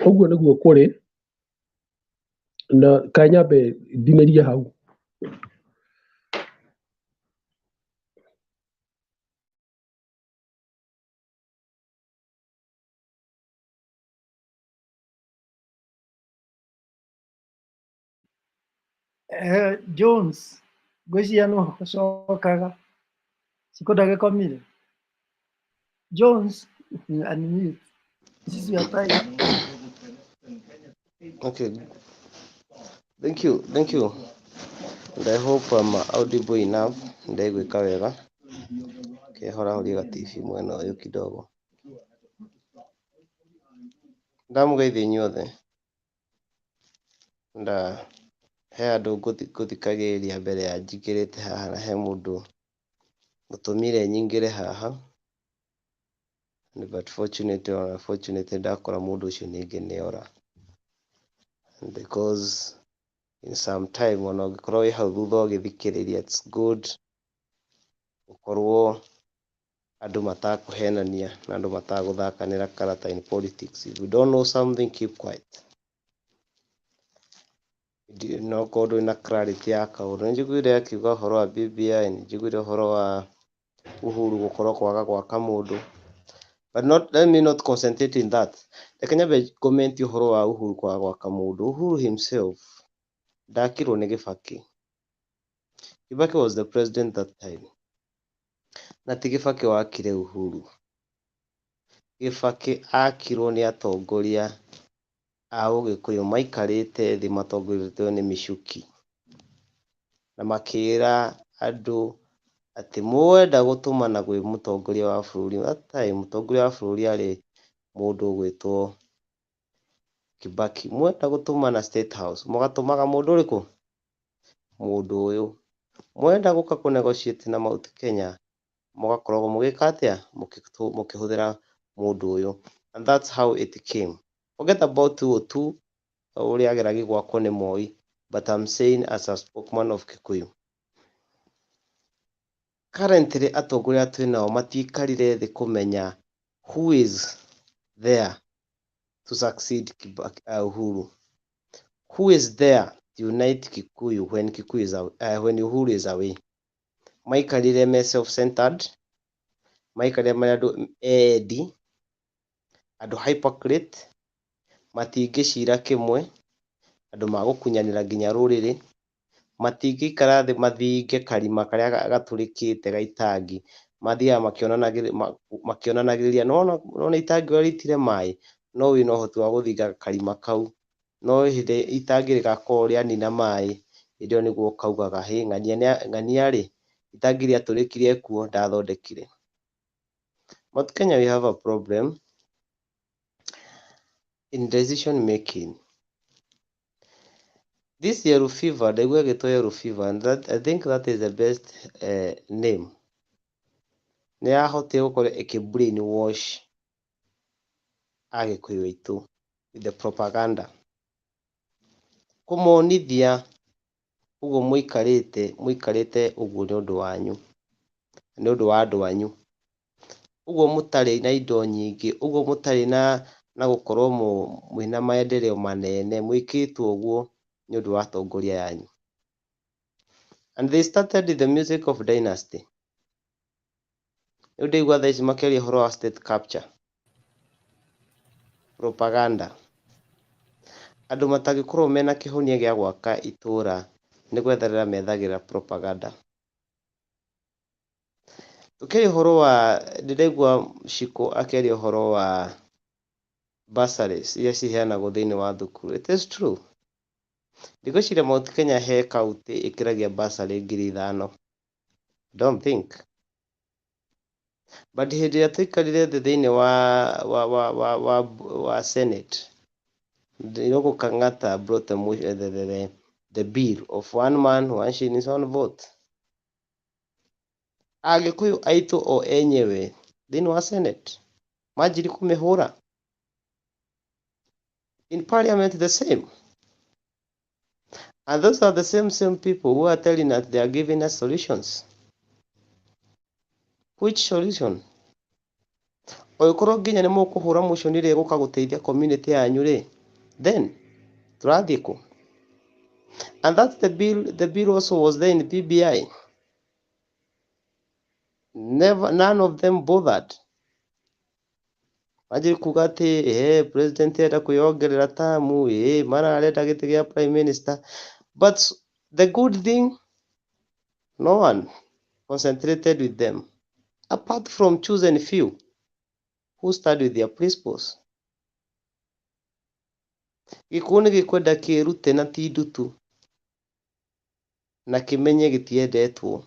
ũguo nĩguo kũrĩ, na kaĩ nyambe ndinĩrie hau. Jones, ngwĩciria no ũcokaga. Siko ndagĩkomire. Jones, unmute. This is your time. Okay. Thank you. And I hope I'm audible enough. Ndaigwĩka wega. Kehora ga TV mwena ũyũ kidogo. Ndamũgeithia inyuothe. He andũ ngũthikagĩrĩria mbere ya njingĩrĩte haha, na he mũndũ ũtũmire nyingĩre haha. But fortunately or unfortunately ndakora mũndũ ũcio ningĩ nĩora. Because in some time ona ũngĩkorwo wĩ hau thutha ũgĩthikĩrĩria, it's good gũkorwo andũ matakũhenania na andũ matagũthakanĩra karata in politics. If you don't know something, keep quiet. No korwo ndũrĩ na clarity ya kaũndũ. Nĩnjiguire akiuga ũhoro wa BBI, nĩnjiguire ũhoro wa Uhuru gũkorwo kwaga gwaka mũndũ. But let me not concentrate in that. Reke nyambe comment ũhoro wa Uhuru kwaga gwaka mũndũ. Uhuru himself ndakirwo nĩ Kibaki. Kibaki was the president that time. Na ti Kibaki wakire Uhuru. Kibaki akirwo nĩ atongoria a Ũgĩkũyũ maikarĩte thĩ matongoretio nĩ mĩcuki, na makĩra andũ atĩ mwenda gũtũmana gwĩ mũtongoria wa bũrũri. That time mũtongoria wa bũrũri arĩ mũndũ ũgwĩtwo Kibaki. Mwenda gũtũmana State House, mũgatũmaga mũndũ ũrĩkũ? Mũndũ ũyũ. Mwenda gũka kũ-negotiate na Mount Kenya, mũgakoragwo mũgĩka atĩa? Mũkĩhũthĩra mũndũ ũyũ. And that's how it came. Forget about 202 ũrĩa ageragi gwakwo nĩ Moi, but I'm saying as a spokesman of Kikuyu. Currently atongoria twĩ nao matiikarire thĩ kũmenya who is there to succeed Uhuru. Who is there to unite Kikuyu when Kikuyu is when Uhuru is away. Maikarire me self-centered, maikarire marĩ andũ edi, andũ hypocrite, matingĩcira kĩmwe, andũ magũkunyanĩra nginya rũrĩrĩ, matingĩikara thĩ mathinge karima karĩa gatũrĩkĩte gaitangi, mathiaga makĩonanagĩrĩria nona itangi ũrĩa rĩitire maĩ, no wĩna ũhoti wa gũthinga karima kau, no hĩndĩ itangi rĩgakorwo rĩanina maĩ, hĩndĩ ĩyo nĩguo ũkaugaga hĩ ng'ania rĩ, itangi rĩatũrĩkire kuo ndathondekire. Mount Kenya we have a problem in decision making. This yellow fever, ndaigua gĩtwo yellow fever, and I think that is the best name. Nĩ yahotire gũkorwo ĩkĩ brainwash Agĩkũyũ aitũ with the propaganda. Kũmonithia ũguo mũikarĩte ũguo nĩ ũndũ wanyu, nĩ ũndũ wa andũ anyu. Ũguo mũtarĩ na indo nyingĩ, ũguo mũtarĩ na gũkorwo mwĩna maendeleo manene, mwĩkĩtwo ũguo nĩ ũndũ wa atongoria yanyu. And they started the music of dynasty. Nĩ ndaigua thaa ici makĩaria ũhoro wa state capture. propaganda. Andũ matagĩkorwo mena kĩhonia gĩa gwaka itũra nĩ gwetherera methagĩra propaganda. Tũkĩria ũhoro wa ndĩraigua Shiko akĩaria ũhoro wa bursaries iria ciheanagwo thĩinĩ wa thukuru. It is true. Ndigwĩciria Mount Kenya he kaunti ĩkĩragia bursary 5,000. Don't think. But hĩndĩ ĩrĩa tũikarire thĩ thĩinĩ wa Senate, Ndiroko Kang'ata brought the bill of 1 man, 1 shilling, 1 vote. Agĩkũyũ aitũ o enyewe thĩinĩ wa Senate manjiri kũmĩhũra. In parliament the same. And those are the same people who are telling us they are giving us solutions. Which solution? Oikorwo nginya nĩ mũkũhũra motion ĩrĩa ĩgũka gũteithia community yanyu rĩ, then tũrathiĩ kũ? And that's the bill also was there in the BBI. None of them bothered. Manjiri kuga atĩ president enda kwĩongerera tamu, mara arenda gĩtĩ gĩa prime minister. But the good thing, no one concentrated with them, apart from chosen few who study with their principles. Gĩkuũ nĩ gĩkwenda kĩrute na ti ndutu, na kĩmenye gĩtiendetwo.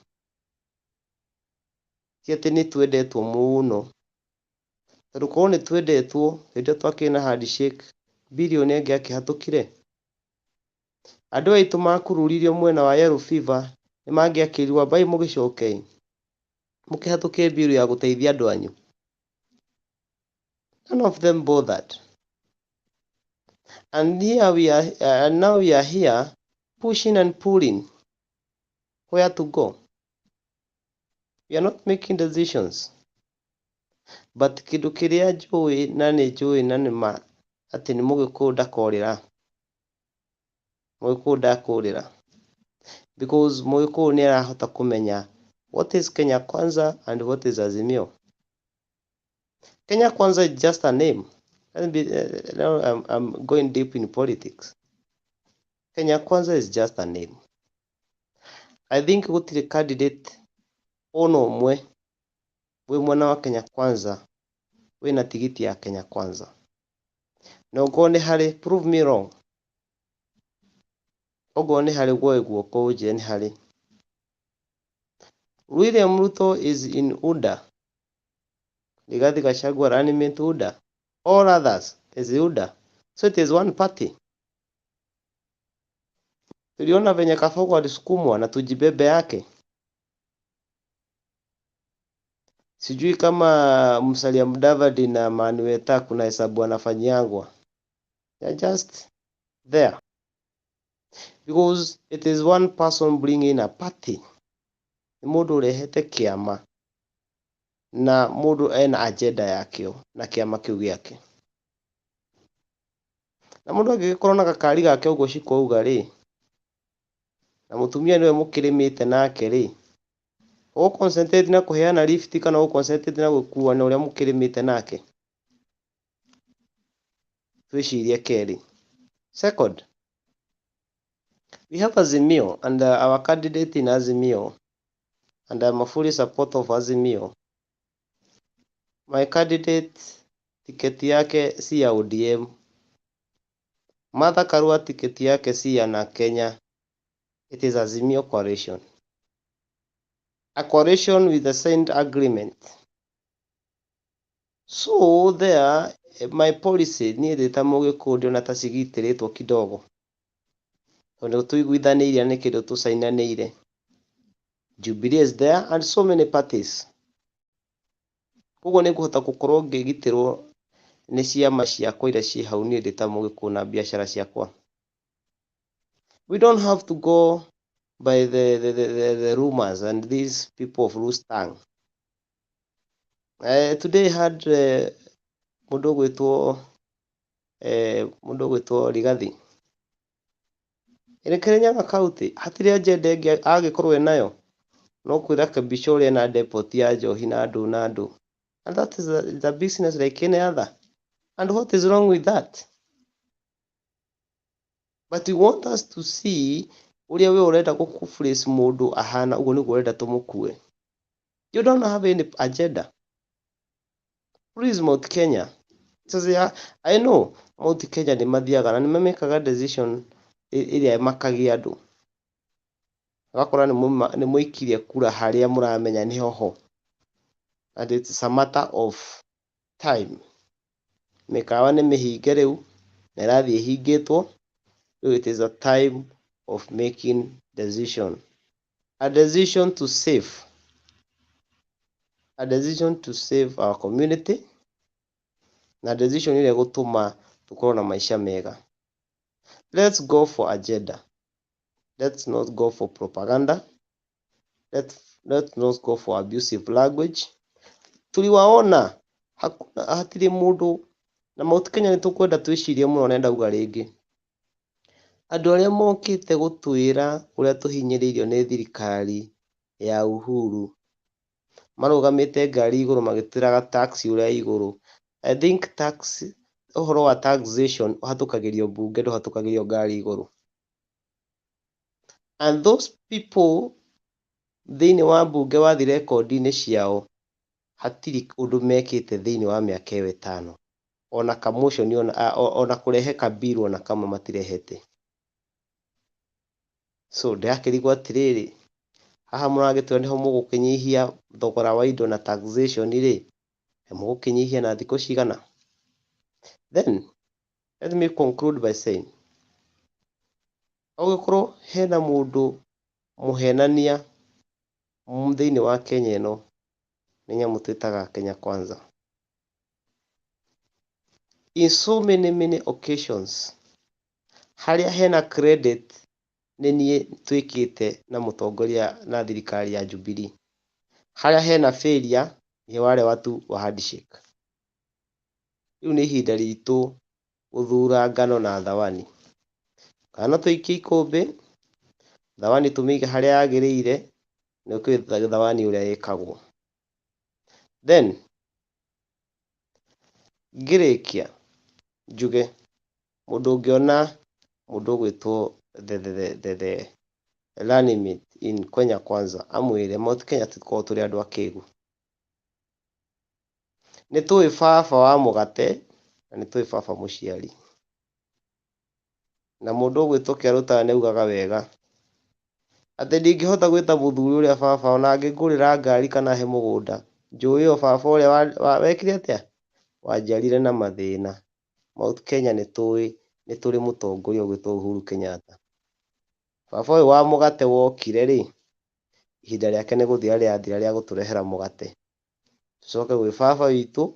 Ti atĩ nĩ twendetwo mũno. Tondũ korwo nĩ twendetwo, hĩndĩ ĩyo twakĩrĩ na handshake, birioni ĩngĩ akĩhatũkire. Andũ aitũ makururirio mwena wa yellow fever, nĩ mangĩakĩrirwo bai mũgĩcoke mũkĩhatũkie biru ya gũteithia andũ anyu. None of them bothered. And here we are, now we are here pushing and pulling where to go. We are not making decisions. But kĩndũ kĩrĩa njũĩ na nĩma atĩ nĩ mũgĩkũyũ ndakorĩra. Mũgĩkũyũ ndakũrĩra. Because mũgĩkũyũ nĩ arahota kũmenya what is Kenya Kwanza and what is Azimio. Kenya Kwanza is just a name. Now I'm going deep in politics. Kenya Kwanza is just a name. I think gũtirĩ candidate ona ũmwe wĩ mwena wa Kenya Kwanza wĩna tigiti ya Kenya Kwanza. Na ũkorwo nĩ harĩ, prove me wrong. Ũkorwo nĩ harĩ guoĩ guoko ũnjĩre nĩ harĩ. William Ruto is in UDA. Rigathi Gachagua animate UDA. All others is UDA. So it is one party. Tuliona venye Kabogo alisukumwa na tujibebe yake. Sijui kama Musalia Mudavadi na Manueta kuna hesabu wanafanyangwa. They are just there. Because it is one person bringing a party. Mũndũ ũrehete kĩama na mũndũ ena agenda yakĩo na kĩama kĩu gĩake. Na mũndũ angĩgĩkorwo na gakari gake ũguo cikauga rĩ, na mũtumia nĩwe mũkĩrĩmĩte nake rĩ, concentrate na kũheana lift kana concentrate na gũkua na ũrĩa mũkĩrĩmĩte nake. Twĩcirie kerĩ. Second, we have Azimio and our candidate in Azimio, and I'm a fully support of Azimio. My candidate tiketi yake si ya ODM. Martha Karua tiketi yake si ya na Kenya. It is Azimio coalition. A coalition with a signed agreement. So there, my policy niĩ ndĩ ta mũgĩkũyũ ndĩona ta cigitĩrĩtwo kidogo. Tondũ tũiguithanĩire nĩ kĩndũ tũcainanĩire. Jubilee is there and so many parties. Koguo nĩ ngũhota gũkorwo ngĩgitĩrwo nĩ ciama ciakwa iria ciĩ hau niĩ ndĩ ta mũgĩkũyũ na biacara ciakwa. We don't have to go by the rumors and these people of loose tongue. Today I had mũndũ gwĩtwo Rigathi. Ĩrĩ Kirinyaga County, hatirĩ agenda ĩngĩ agĩkorwo enayo. No kwĩra Kabisha ũrĩa na depot ya njohi na andũ. And that is the business like any other. And what is wrong with that? But we want us to see uria we urenda gukufrace mundu ahana uguo niguo urenda tumukue. You don't have any agenda. Please, Mount Kenya. I know Mount Kenya nĩ mathiaga na nĩ mamekaga decision ĩrĩa makagia andũ. Ũgakora nĩ mũikirie kura harĩa mũramenya nĩ hoho. And it's a matter of time. Mĩkawa nĩ mĩhinge rĩu na ĩrathiĩ ĩhingĩtwo. So it is a time of making decision. A decision to save. A decision to save our community. Na decision ile gutuma tukorwo na maisha mega. Let's go for agenda. Let's not go for propaganda. Let's not go for abusive language. Tuliwaona hatirĩ mũndũ na Mount Kenya nĩ tũkwenda twĩcirie mũno nenda uga rĩngĩ. Andũ arĩa mokĩte gũtwĩra ũrĩa tũhinyĩrĩirio nĩ thirikari ya Uhuru marũgamĩte ngari igũrũ magĩtwĩraga tax ũrĩa igũrũ. I think tax, ũhoro wa taxation ũhatũkagĩrio mbunge ndũhatũkagĩrio ngari igũrũ. And those people thĩinĩ wa mbunge wathi rekondi-inĩ ciao hatirĩ ũndũ mekĩte thĩinĩ wa mĩaka ĩyo 5. Ona kamotion ona kũrehe kabiru ona kamwe matirehete. So ndĩrakĩrigwo atĩrĩrĩ, haha mũragĩtwĩra nĩho mũgũkĩnyihia thogora wa indo na taxation rĩ, mũgũkĩnyihia na thikũ cigana? Then let me conclude by saying, ũgĩkorwo hena mũndũ mũhenania thĩinĩ wa Kenya ĩno nĩ nyamũ twĩtaga Kenya Kwanza. In so many occasions harĩa hena credit nĩ niĩ twĩkĩte na mũtongoria na thirikari ya Jubilee. Harĩa hena failure nĩ wale watu wa handshake. Rĩu nĩ ihinda ritũ gũthura ngano na thawani. Kana tũikie ikũmbĩ, thawani tũmĩige harĩa yagĩrĩire, nĩ kwĩ thawani ũrĩa ĩkagwo. Then ngĩrĩkia njuge mũndũ ũngĩona mũndũ ũgwĩtwo the running mate in Kenya Kwanza amwĩre Mount Kenya tũkoragwo tũrĩ andũ akĩĩgu. Nĩ tũĩ baba wa mũgate na nĩ tũĩ baba mũciari. Na mũndũ ũgwĩtwo Kĩarũtara nĩ augaga wega atĩ ndingĩhota gwĩta mũthuri ũrĩa baba ona angĩngũrĩra ngari kana he mũgũnda. Njũĩ o baba ũrĩa wekire atĩa wanjiarire na mathĩna. Mount Kenya nĩ tũrĩ mũtongoria ũgwĩtwo Uhuru Kenyatta. Baba ũyũ wa mũgate wokire rĩ, ihinda rĩake nĩ gũthira rĩathira rĩa gũtũrehera mũgate. Tũcoke gwĩ baba witũ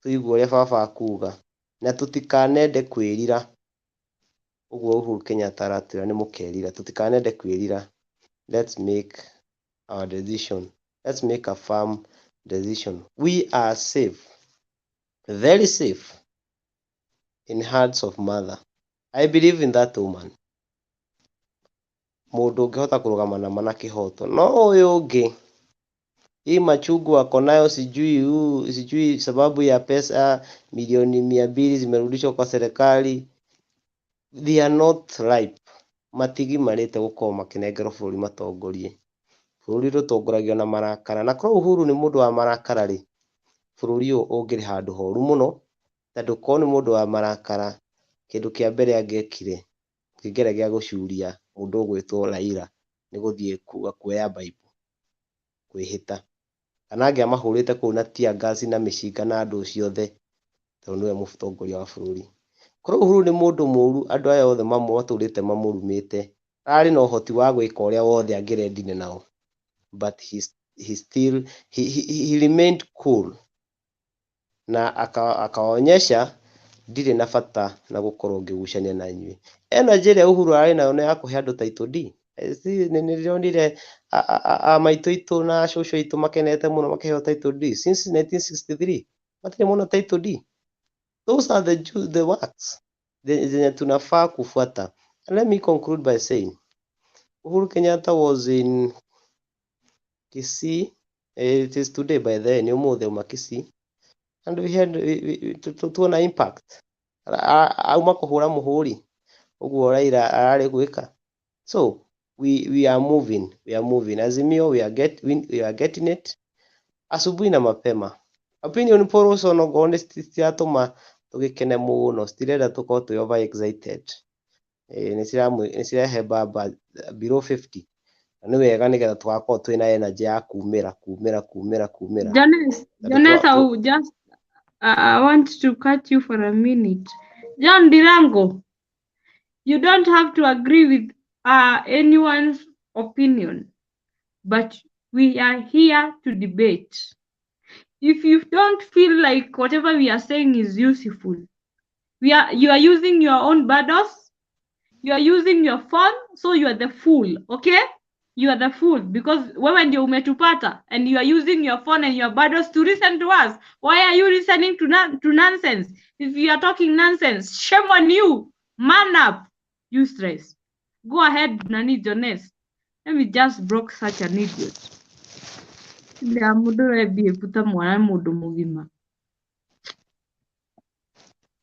tũigue ũrĩa baba akuga na tũtikanende kwĩrira. Ũguo Uhuru Kenyatta aratwĩra nĩ mũkerira, tũtikanende kwĩrira. Let's make our decision. Let's make a firm decision. We are safe, very safe in hands of mother. I believe in that woman. Mũndũ ũngĩhota kũrũgama na mana kĩhoto. No ũyũ ũngĩ hii machungu ako nayo sijui sababu ya pesa milioni 200 zimerudishwa kwa serikali. They are not ripe. Matigi marĩte gũkorwo makĩnengerwo bũrũri matongorie. Bũrũri rũtongoragio na marakara. Na korwo Uhuru nĩ mũndũ wa marakara rĩ, bũrũri ũyũ ũngĩrĩ handũ horu mũno. Tondũ korwo nĩ mũndũ wa marakara, kĩndũ kĩa mbere angĩekire kĩngĩra gĩa gũcuria mũndũ ũgwĩtwo Raila nĩ gũthiĩ kuoya Bible kwĩhĩta. Kana angĩamahũrĩte kũu na tear gas na mĩcinga na andũ ciothe tondũ nĩwe mũtongoria wa bũrũri. Korwo Uhuru nĩ mũndũ mũru, andũ aya othe matũrĩte mamũrumĩte, arĩ na ũhoti wa gwĩka ũrĩa wothe angĩrendine nao. But he remained cool. Na akaonyesha ndirĩ na bata na gũkorwo ngĩgucania na inyuĩ. Energy ĩrĩa Uhuru arĩ nayo nĩ ya kũhe andũ title D. Nĩ ndĩronire maitũ itũ na cũcũ itũ makenete mũno makĩheo title D. Since 1963 matirĩ mũno title D. Those are the works zenye tunafaa kufuata. And let me conclude by saying Uhuru Kenyatta was in Kisii. It is today by then, ni ũmũthĩ uma Kisii. and we had tuona impact auma kuhura muhuri uguo Raila arari gwika. So we are moving, Azimio, we are getting it asubuhi na mapema. Opinion polls on gone citiatuma tugikene muno, citirenda tukorwo twi over excited. Nicirehe baba below 50 na ni wega nigetha tugakorwo twina energy ya kumira. Jones, I want to cut you for a minute. John Dirango, you don't have to agree with anyone's opinion, but we are here to debate. If you don't feel like whatever we are saying is useful, you are using your own bundles, you are using your phone, so you are the fool, okay? You are the fool because wewe ndio umetupata and you are using your phone and your bundles to listen to us. Why are you listening to nonsense? If you are talking nonsense, shame on you. Man up, useless. Go ahead, Nani Jones. Let me just broke such an idiot.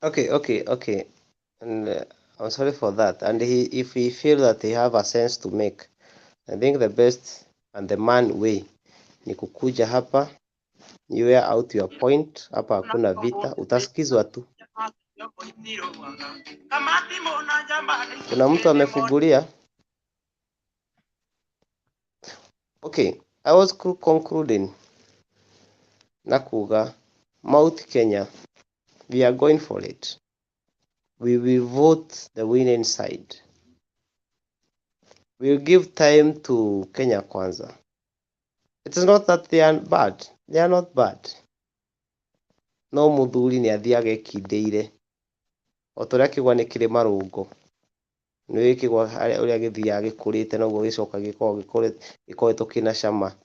Okay. And I'm sorry for that. And if he feel that he have a sense to make, I think the best and the man way ni kukuja hapa, you wear out your point. Hapa hakuna vita, utasikizwa tu. Kuna mtu amefungulia. Okay, I was concluding nakuga Mount Kenya, we are going for it. We will vote the winning side. We will give time to Kenya Kwanza. It is not that they are bad. They are not bad. No muthuri ni athiaga ekindeire. Otoria kigwa ni kiri marungo. Ni wikigwa uria githiaga gikurite noguo gicoka gikoretwo kina cama.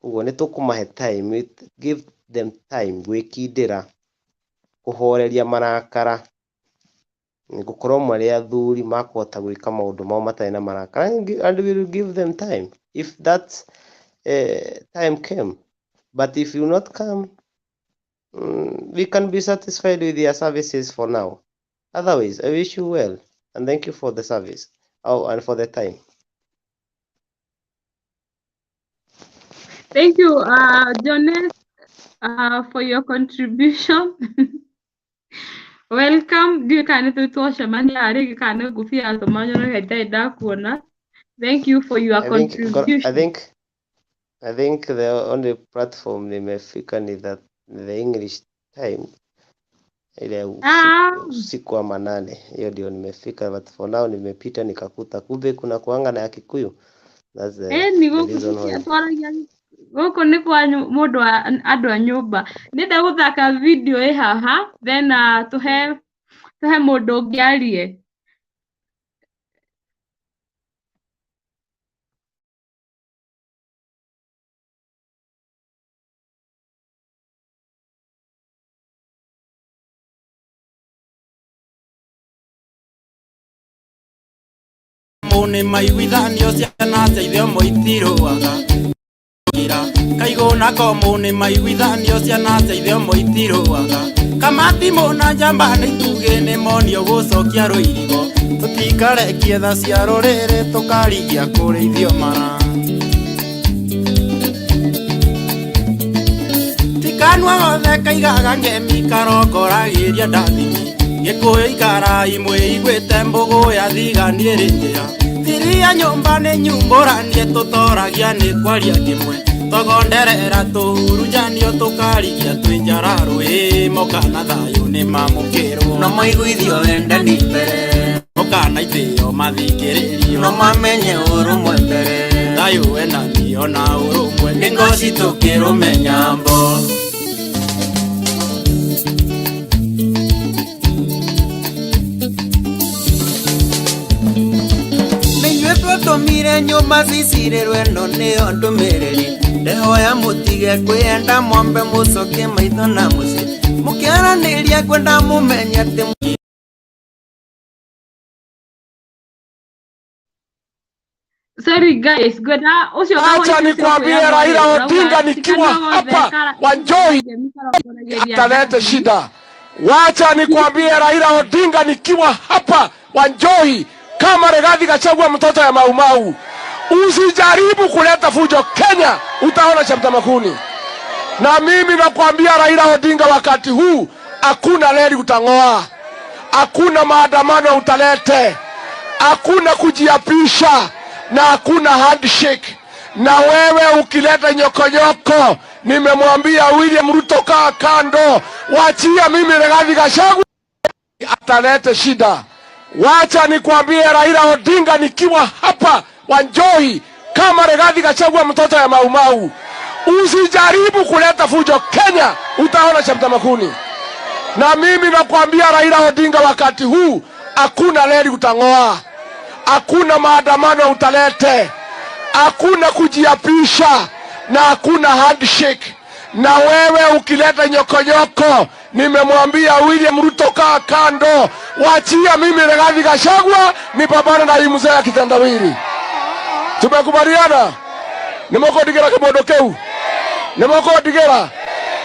Uguo ni tukumahe time, give them time gwikindira kuhoreria marakara. Gukorwo mari athuri makuhota gwika maundu mao matari na marakara, and we will give them time if that time came. But if you not come, we can be satisfied with your services for now. Otherwise, I wish you well and thank you for the service and for the time. Thank you, Jones, for your contribution. Welcome. Thank you for your contribution. I think the only platform nimefika ni that the English time ile usiku wa manane, hiyo ndio nimefika, but for now nimepita nikakuta kumbe kuna kuanga na ya Kikuyu. That's the reason why. Goko ni kwa mundu andu a nyumba ndenda guthaka video haha then tuhe mundu ungi arie. Mone maiguithanio ciana teithio moitiruaga kaiguna ko mone maiguithanio ciana teithio moitiruaga kamati mona njamba ni tuge ni monio gucokia ruirigo tutikarekie tha cia rurire tukarigia kurithio mara tikanwa othe kaigaga ngemi karongoragiria ndathimi gikuyu ikara imwe igwite mbugu ya thiganie rinjira thiria nyumba ni nyumburanie tutoragia ni kwaria kimwe togonderera tuhurujanio tukarigia twinjara rui mokana thayo ni mamukirwo no maiguithio wendani mbere mokana ithio mathikiririo no mamenye urumwe mbere thayo wendanio na urumwe ni ngoci tukirumenya mbo. Tomire nyuma cicirĩrwe no nĩyo ndũmĩrĩri ndehoya mũtige kwĩenda mwambe mũcokie maitho na mũciĩ mũkĩaranĩria kwenda mũmenye atĩ Sorry guys, gwenda ucio acha nikwambie Raila Odinga nikiwa hapa Wanjoi atalete shida. Wacha nikwambie Raila Odinga nikiwa hapa Wanjoi kama Rigathi Gachagua mtoto ya Maumau. Usijaribu kuleta fujo Kenya, utaona cha mtamakuni. Na mimi nakwambia Raila Odinga, wakati huu hakuna reli utangoa, hakuna maandamano utalete, hakuna kujiapisha na hakuna handshake. Na wewe ukileta nyokonyoko, nimemwambia William Ruto kaa kando, wachia mimi Rigathi Gachagua atalete shida. Wacha nikwambie Raila Odinga nikiwa hapa Wanjoi kama Rigathi Gachagua mtoto ya Maumau. Usijaribu kuleta fujo Kenya, utaona cha mtamakuni. Na mimi nakwambia Raila Odinga, wakati huu hakuna reli utangoa, hakuna maandamano utalete, hakuna kujiapisha na hakuna handshake. Na wewe ukileta nyokonyoko, nimemwambia William Ruto kaa kando, wachia mimi Rigathi Gachagua nipambane na hii mzee ya kitandawili. Tumekubaliana? Nimoko digera kibondo keu. Nimoko digera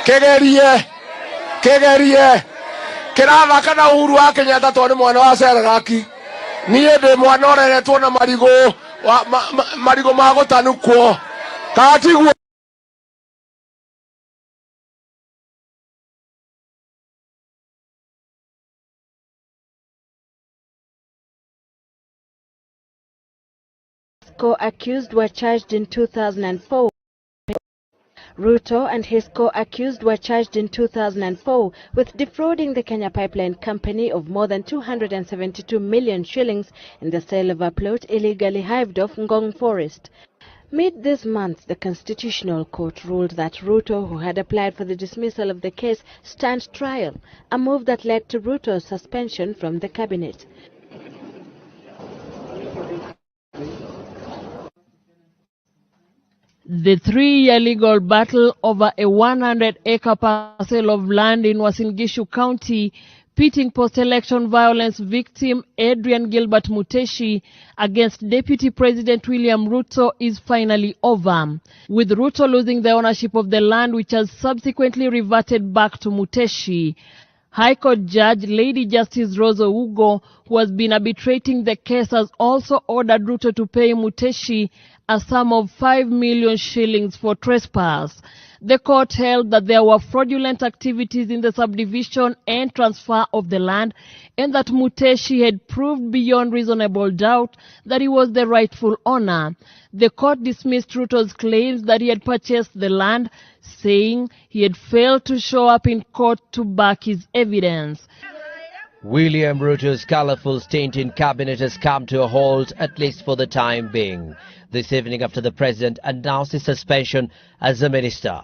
kegerie kirathaka na Uhuru wa Kenyatta tondu mwana wa Seraraki. Niĩ ndĩ mwana ũreretwo na marigo ma gũtanukwo. Katiguo. Co-accused were charged in 2004. Ruto and his co-accused were charged in 2004 with defrauding the Kenya Pipeline Company of more than 272 million shillings in the sale of a plot illegally hived off Ngong Forest. Mid this month, the Constitutional Court ruled that Ruto, who had applied for the dismissal of the case, stand trial, a move that led to Ruto's suspension from the cabinet. The 3-year legal battle over a 100-acre parcel of land in Uasin Gishu County, pitting post-election violence victim Adrian Gilbert Muteshi against Deputy President William Ruto, is finally over, with Ruto losing the ownership of the land, which has subsequently reverted back to Muteshi. High Court Judge Lady Justice Rose Ougo, who has been arbitrating the case, has also ordered Ruto to pay Muteshi a sum of 5 million shillings for trespass. The court held that there were fraudulent activities in the subdivision and transfer of the land, and that Muteshi had proved beyond reasonable doubt that he was the rightful owner. The court dismissed Ruto's claims that he had purchased the land, saying he had failed to show up in court to back his evidence. William Ruto's colourful stint in cabinet has come to a halt, at least for the time being, this evening after the president announced his suspension as a minister.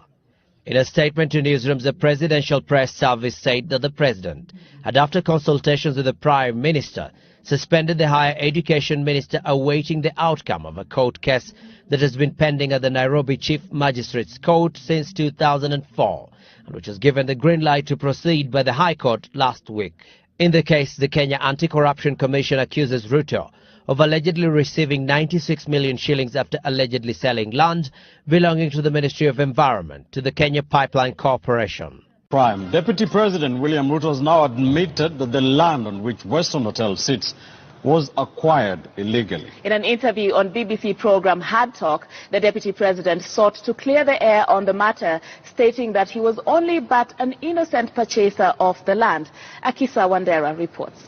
In a statement to newsrooms, the Presidential Press Service said that the president had, after consultations with the Prime Minister, suspended the Higher Education Minister, awaiting the outcome of a court case that has been pending at the Nairobi Chief Magistrates Court since 2004, and which was given the green light to proceed by the High Court last week. In the case, the Kenya Anti-Corruption Commission accuses Ruto of allegedly receiving 96 million shillings after allegedly selling land belonging to the Ministry of Environment to the Kenya Pipeline Corporation. Prime Deputy President William Ruto has now admitted that the land on which Western Hotel sits was acquired illegally. In an interview on BBC program Hard Talk, the Deputy President sought to clear the air on the matter, stating that he was only but an innocent purchaser of the land. Akisa Wandera reports.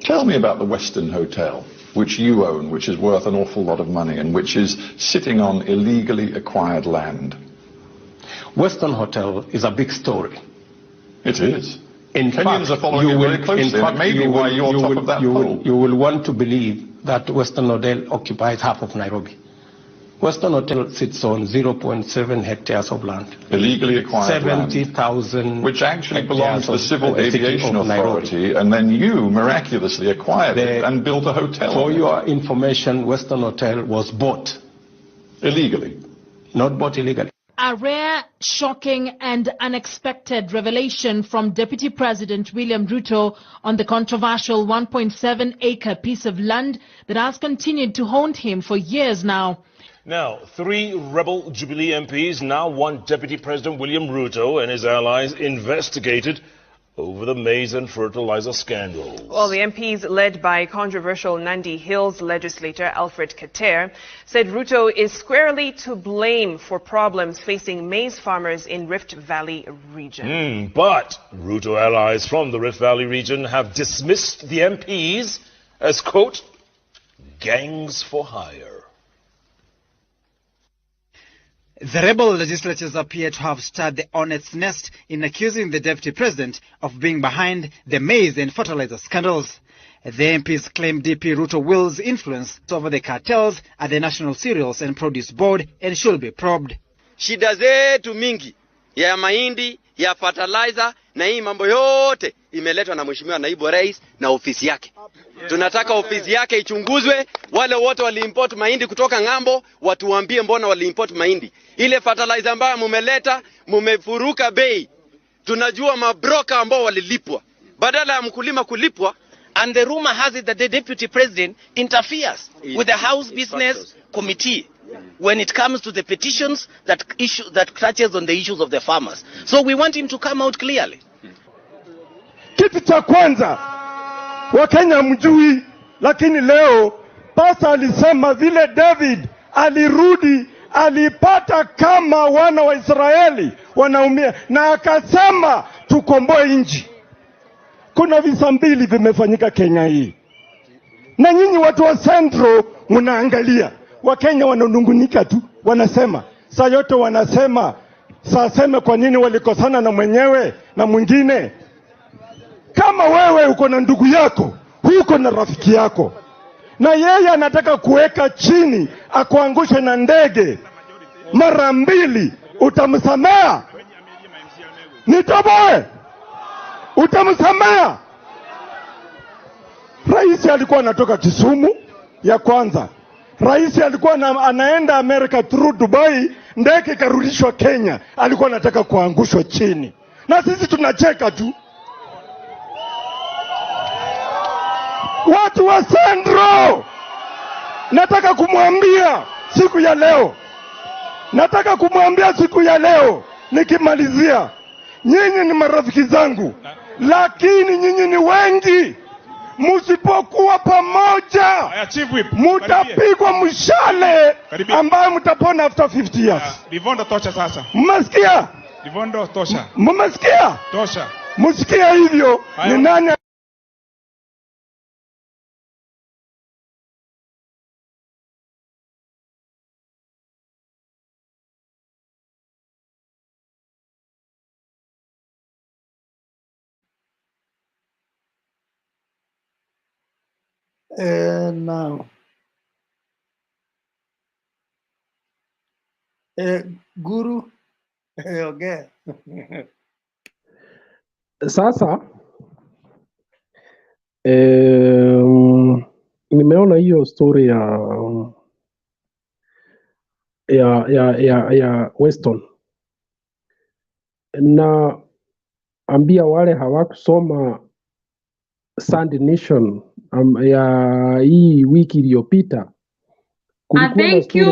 Tell me about the Western Hotel, which you own, which is worth an awful lot of money and which is sitting on illegally acquired land. Western Hotel is a big story. It is. In Kenyans fact, are following it very closely. That may be why you're top of that poll. You will want to believe that Western Hotel occupies half of Nairobi. Western Hotel sits on 0.7 hectares of land. Illegally acquired 70,000 land. Which actually belongs to the Civil Aviation Authority, and then you miraculously acquired it and built a hotel. For your information, Western Hotel was bought. Illegally? Not bought illegally. A rare, shocking and unexpected revelation from Deputy President William Ruto on the controversial 1.7-acre piece of land that has continued to haunt him for years now. Now, 3 rebel Jubilee MPs now want Deputy President William Ruto and his allies investigated over the maize and fertilizer scandal. Well, the MPs led by controversial Nandi Hills legislator Alfred Kater said Ruto is squarely to blame for problems facing maize farmers in Rift Valley region. But Ruto allies from the Rift Valley region have dismissed the MPs as, quote, gangs for hire. The rebel legislators appear to have stirred the hornet's nest in accusing the deputy president of being behind the maize and fertilizer scandals. The MPs claim DP Ruto wields influence over the cartels at the National Cereals and Produce Board and should be probed. Shida zetu mingi ya mahindi, ya fertilizer na hii mambo yote imeletwa na Mheshimiwa Naibu Rais na ofisi yake. Tunataka ofisi yake ichunguzwe, wale wote waliimport mahindi kutoka ng'ambo, watuambie mbona waliimport mahindi. Ile fertilizer ambayo mumeleta, mumefuruka bei. Tunajua mabroka ambao walilipwa. Badala ya mkulima kulipwa. And the rumor has it that the deputy president interferes with the House Business Committee when it comes to the petitions that touches on the issues of the farmers. So we want him to come out clearly. Kitu cha kwanza Wakenya mjui, lakini leo pasa alisema vile David alirudi alipata kama wana wa Israeli wanaumia na akasema tukomboe nchi. Kuna visa mbili vimefanyika Kenya hii. Na nyinyi watu wa Central mnaangalia. Wakenya wananungunika tu, wanasema. Saa yote wanasema, saseme kwa nini walikosana na mwenyewe na mwingine. Kama wewe uko na ndugu yako, uko na rafiki yako, na yeye anataka kuweka chini, akuangushe na ndege mara mbili, utamsamea? Nitoboe? Utamsamea? Rais alikuwa anatoka Kisumu ya kwanza. Rais alikuwa anaenda America through Dubai, ndege karudishwa Kenya, alikuwa anataka kuangushwa chini. Na sisi tunacheka tu. Watu wa Central, nataka kumwambia siku ya leo, nikimalizia, nyinyi ni marafiki zangu, lakini nyinyi ni wengi. Musipokuwa pamoja, mutapigwa mshale ambayo mutapona after 50 years. Livondo tosha sasa. Mmesikia? Livondo tosha. Mmesikia? Tosha. Msikia hivyo? Ni nani? Now, Guru, okay. Sasa nimeona hiyo story ya Weston, na ambia wale hawakusoma Sunday Nation ya hii wiki iliyopita. Thank you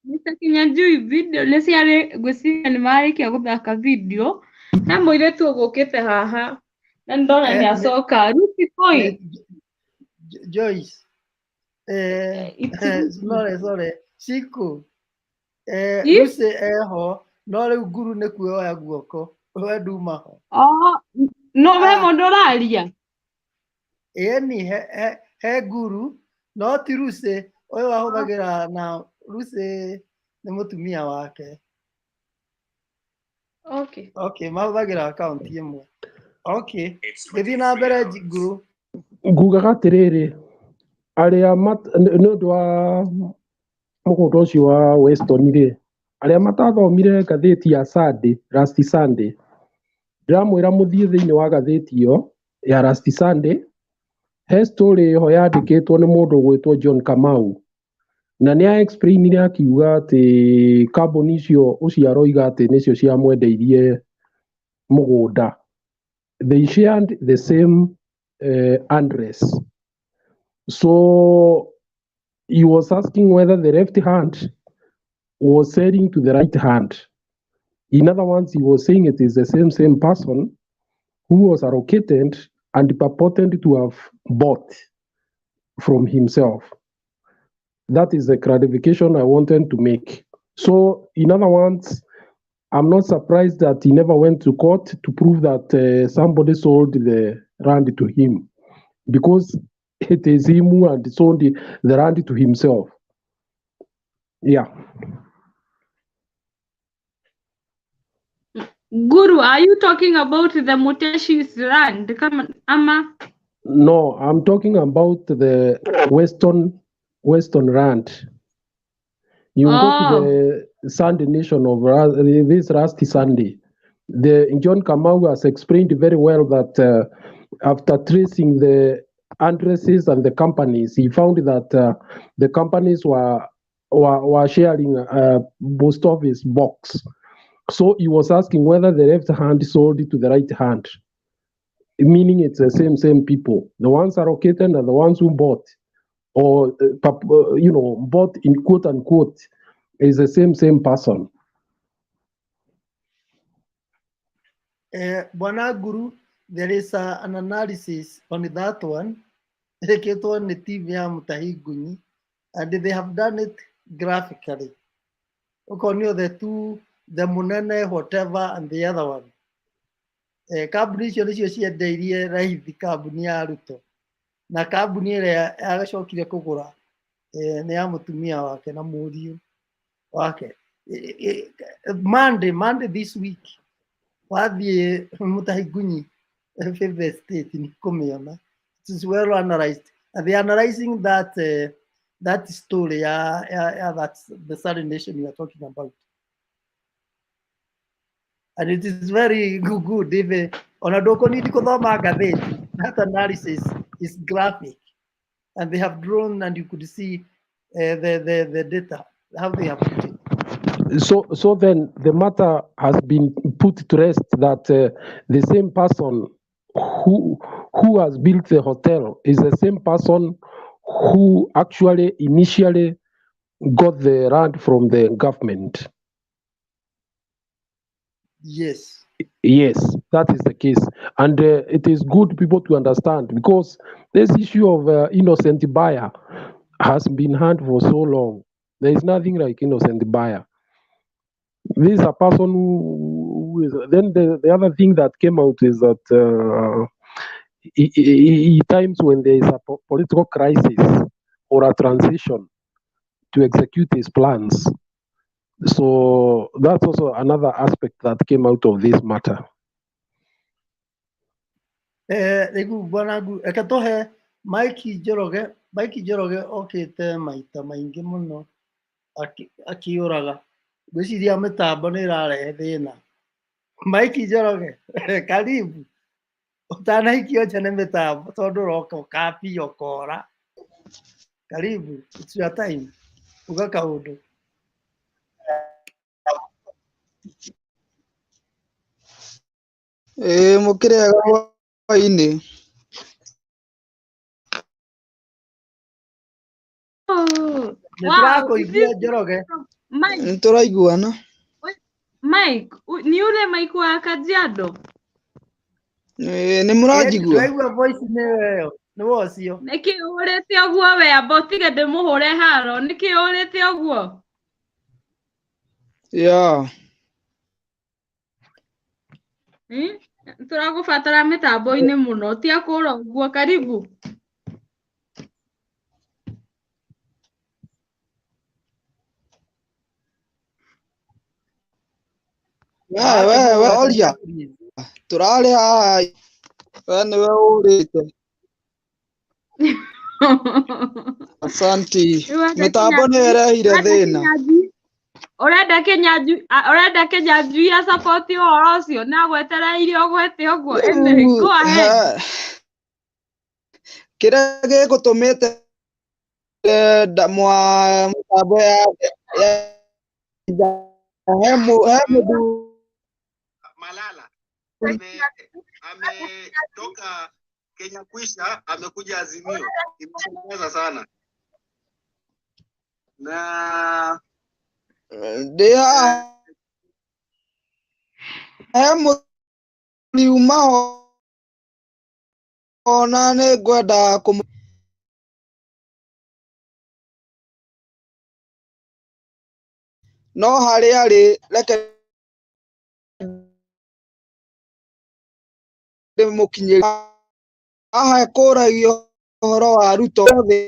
Mr. Kinyanjui, video nesiare gusia ni marikia guthaka video na mwire tu gukite haha na ndona ni acoka ruti koi Joyce sorry siku Lucy eho no riu Guru ni kuoya guoko we nduma ho no we mondoraria ni he Guru no ti Lucy oyo ahuthagira na Lucy ni mutumia wake. Okay, mahuthagira account imwe. Okay, githi na mbere Guru. Ngugaga atiriri, aria no ndwa mugundo ucio wa Weston ri, aria matathomire gatheti ya Sunday, last Sunday, ndiramwira muthie thiini wa gatheti iyo ya last Sunday, he story ho yandikitwo ni mundu gwitwo John Kamau, na nä a explainire akiuga atä kambuni icio uciaroiga atä nĩcio ciamwendeirie mũgũnda. They shared the same address. So he was asking whether the left hand was selling to the right hand. In other words, he was saying it is the same person who was allocated and purported to have bought from himself. That is the clarification I wanted to make. So, in other words, I'm not surprised that he never went to court to prove that somebody sold the land to him, because it is him who had sold the land to himself. Yeah. Guru, are you talking about the Muteshi's land? Come on, Ama. No, I'm talking about the Western land. You go to the Sunday nation of this Rusty Sunday. John Kamau has explained very well that after tracing the addresses and the companies, he found that the companies were sharing a post office box. So he was asking whether the left hand sold it to the right hand, meaning it's the same people. The ones allocated and the ones who bought, or bought in quote unquote, is the same person. Bwana Guru, there is an analysis on that one. And they have done it graphically. Okay, the two, the Munene, whatever, and the other one. Kabuni cio nicio ciendeirie raithi kabuni ya Ruto. Na kabuni ĩrĩa agacokire kũgũra nĩ ya mũtumia wake na mũriũ wake. Monday this week, wathiĩ Mutahi Fifth Estate nĩ kũmĩona. It is well analyzed. And they are analyzing that story, that's the Sunday nation we are talking about. And it is very good. If on a that analysis is graphic, and they have drawn, and you could see the data, how they have put it. So then the matter has been put to rest that the same person who has built the hotel is the same person who actually initially got the land from the government. Yes. Yes, that is the case. And it is good people to understand, because this issue of innocent buyer has been had for so long. There is nothing like innocent buyer. This is a person who is. Then the other thing that came out is that times when there is a political crisis or a transition to execute his plans. So that's also another aspect that came out of this matter. Mikey Joroge okite maita maingi muno akiuraga gwiciria mitambo ni irarehe thina. Mikey Joroge karibu utanaikio chene mitambo tondu roka kapi okora. Karibu, it's your time. Uga kaundu. Mukirega hwaini. Niturakuigua Njoroge. Nituraiguana. Mike, ni ule Mike wa Kajiado? Ni muranjigua. Turaigua voice ni wewe. Ni wocio. Niki urete oguo we abotige ndimuhure haro. Niki urete oguo? Yeah. Turagubatara mitambo-ini muno. Ti akura oguo. Karibu. We oria. Turare haha. We niwe urite. Asanti. Mitambo ni irehire thina. Urenda Kinyanjui ya support uhoro ucio na gwetereire ugwete uguo. Go ahead. Kiria gigutumite mwa mtambo ya Malala ametoka Kenya Kwisha amekuja Azimio, imeshangaza sana na ndia liuma ona nĩ ngwenda no harĩa arĩ reke ndĩmũkinyĩrie haha kũragio ũhoro wa Ruto thĩ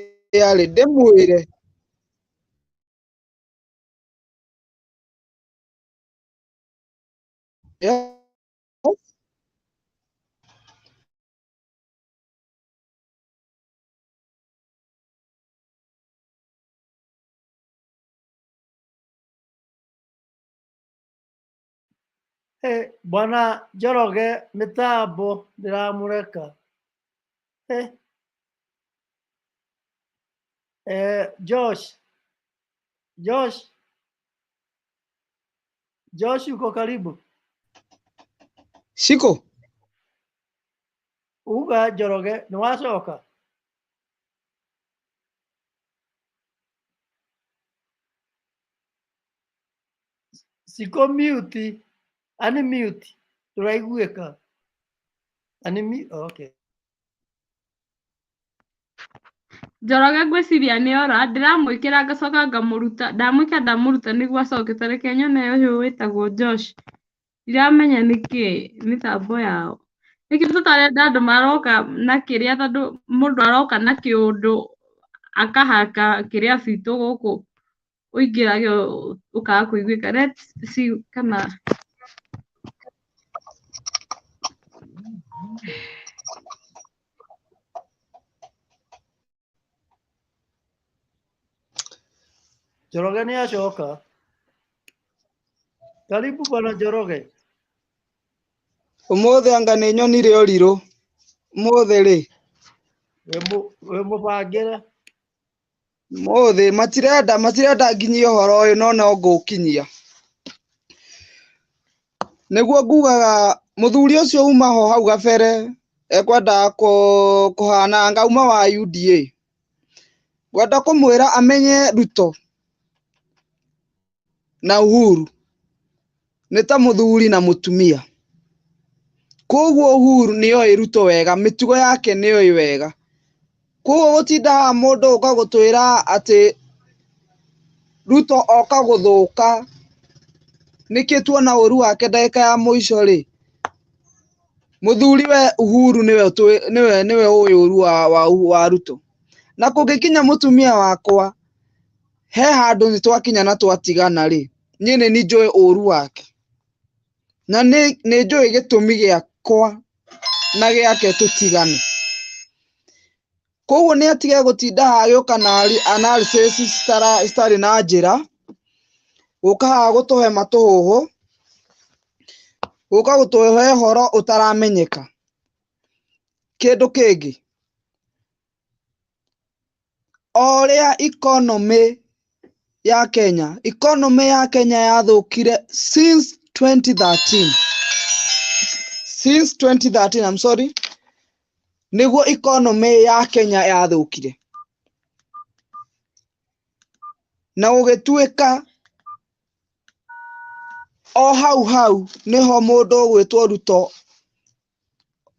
arĩ ndĩmwĩre Bwana Njoroge mitambo ndiramureka. Josh uko karibu? Siko. Uga Njoroge ni wacoka? Siko mute. Ani mute. Turaiguĩka. Ani mute. Okay. Njoroge ngwĩciria nĩ ora ndiramwĩkĩra ngacoka ngamũruta ndamũruta nĩguo acoke tareke nyone ũyũ wĩtagwo Josh ndiramenya nĩkĩ mĩtambo yao nĩkĩ tũtarenda andũ maroka na kĩrĩa tondũ mũndũ aroka na kĩũndũ akahaka kĩrĩa citũ gũkũ ũingĩrage ũkaga kũiguĩka. Let's see kana Njoroge nĩ acoka. Karibu bwana Njoroge. Ũmũthĩ anga nĩ nyonire ũrirũ. Ũmũthĩ rĩ. We mũbangĩre. Ũmũthĩ matirenda nginyie ũhoro ũyũ no ngũkinyia. Nĩguo ngugaga mũthuri ũcio uma ho hau gabere ekwenda kũhana ngauma wa UDA. Ngwenda kũmwĩra amenye Ruto na Uhuru nĩ ta mũthuri na mũtumia. Koguo Uhuru nĩoĩ Ruto wega, mĩtugo yake nĩoĩ wega. Koguo gũtinda mũndũ ũka gũtwĩra atĩ Ruto oka gũthũka nĩkĩ tuona ũru wake ndagĩka ya mũico rĩ. Mũthuri we Uhuru nĩwe ũĩ ũru wa Ruto. Na kũngĩkinya mũtumia wakwa he handũ nĩtwakinya na twatigana rĩ, niĩ nĩ njũĩ ũru wake. Na nĩ njũĩ gĩtũmi gĩakwa na gĩake tũtigane. Koguo nĩ atige gũtinda agĩũka na analysis citarĩ na njĩra, gũka haha gũtũhe matũhũhũ, gũka gũtũhe ũhoro ũtaramenyeka. Kĩndũ kĩngĩ, o ũrĩa economy ya Kenya yathũkire since 2013. Since 2013, I'm sorry. Nĩguo economy ya Kenya yathũkire. Na gũgĩtuĩka o hau nĩho mũndũ ũgwĩtwo Ruto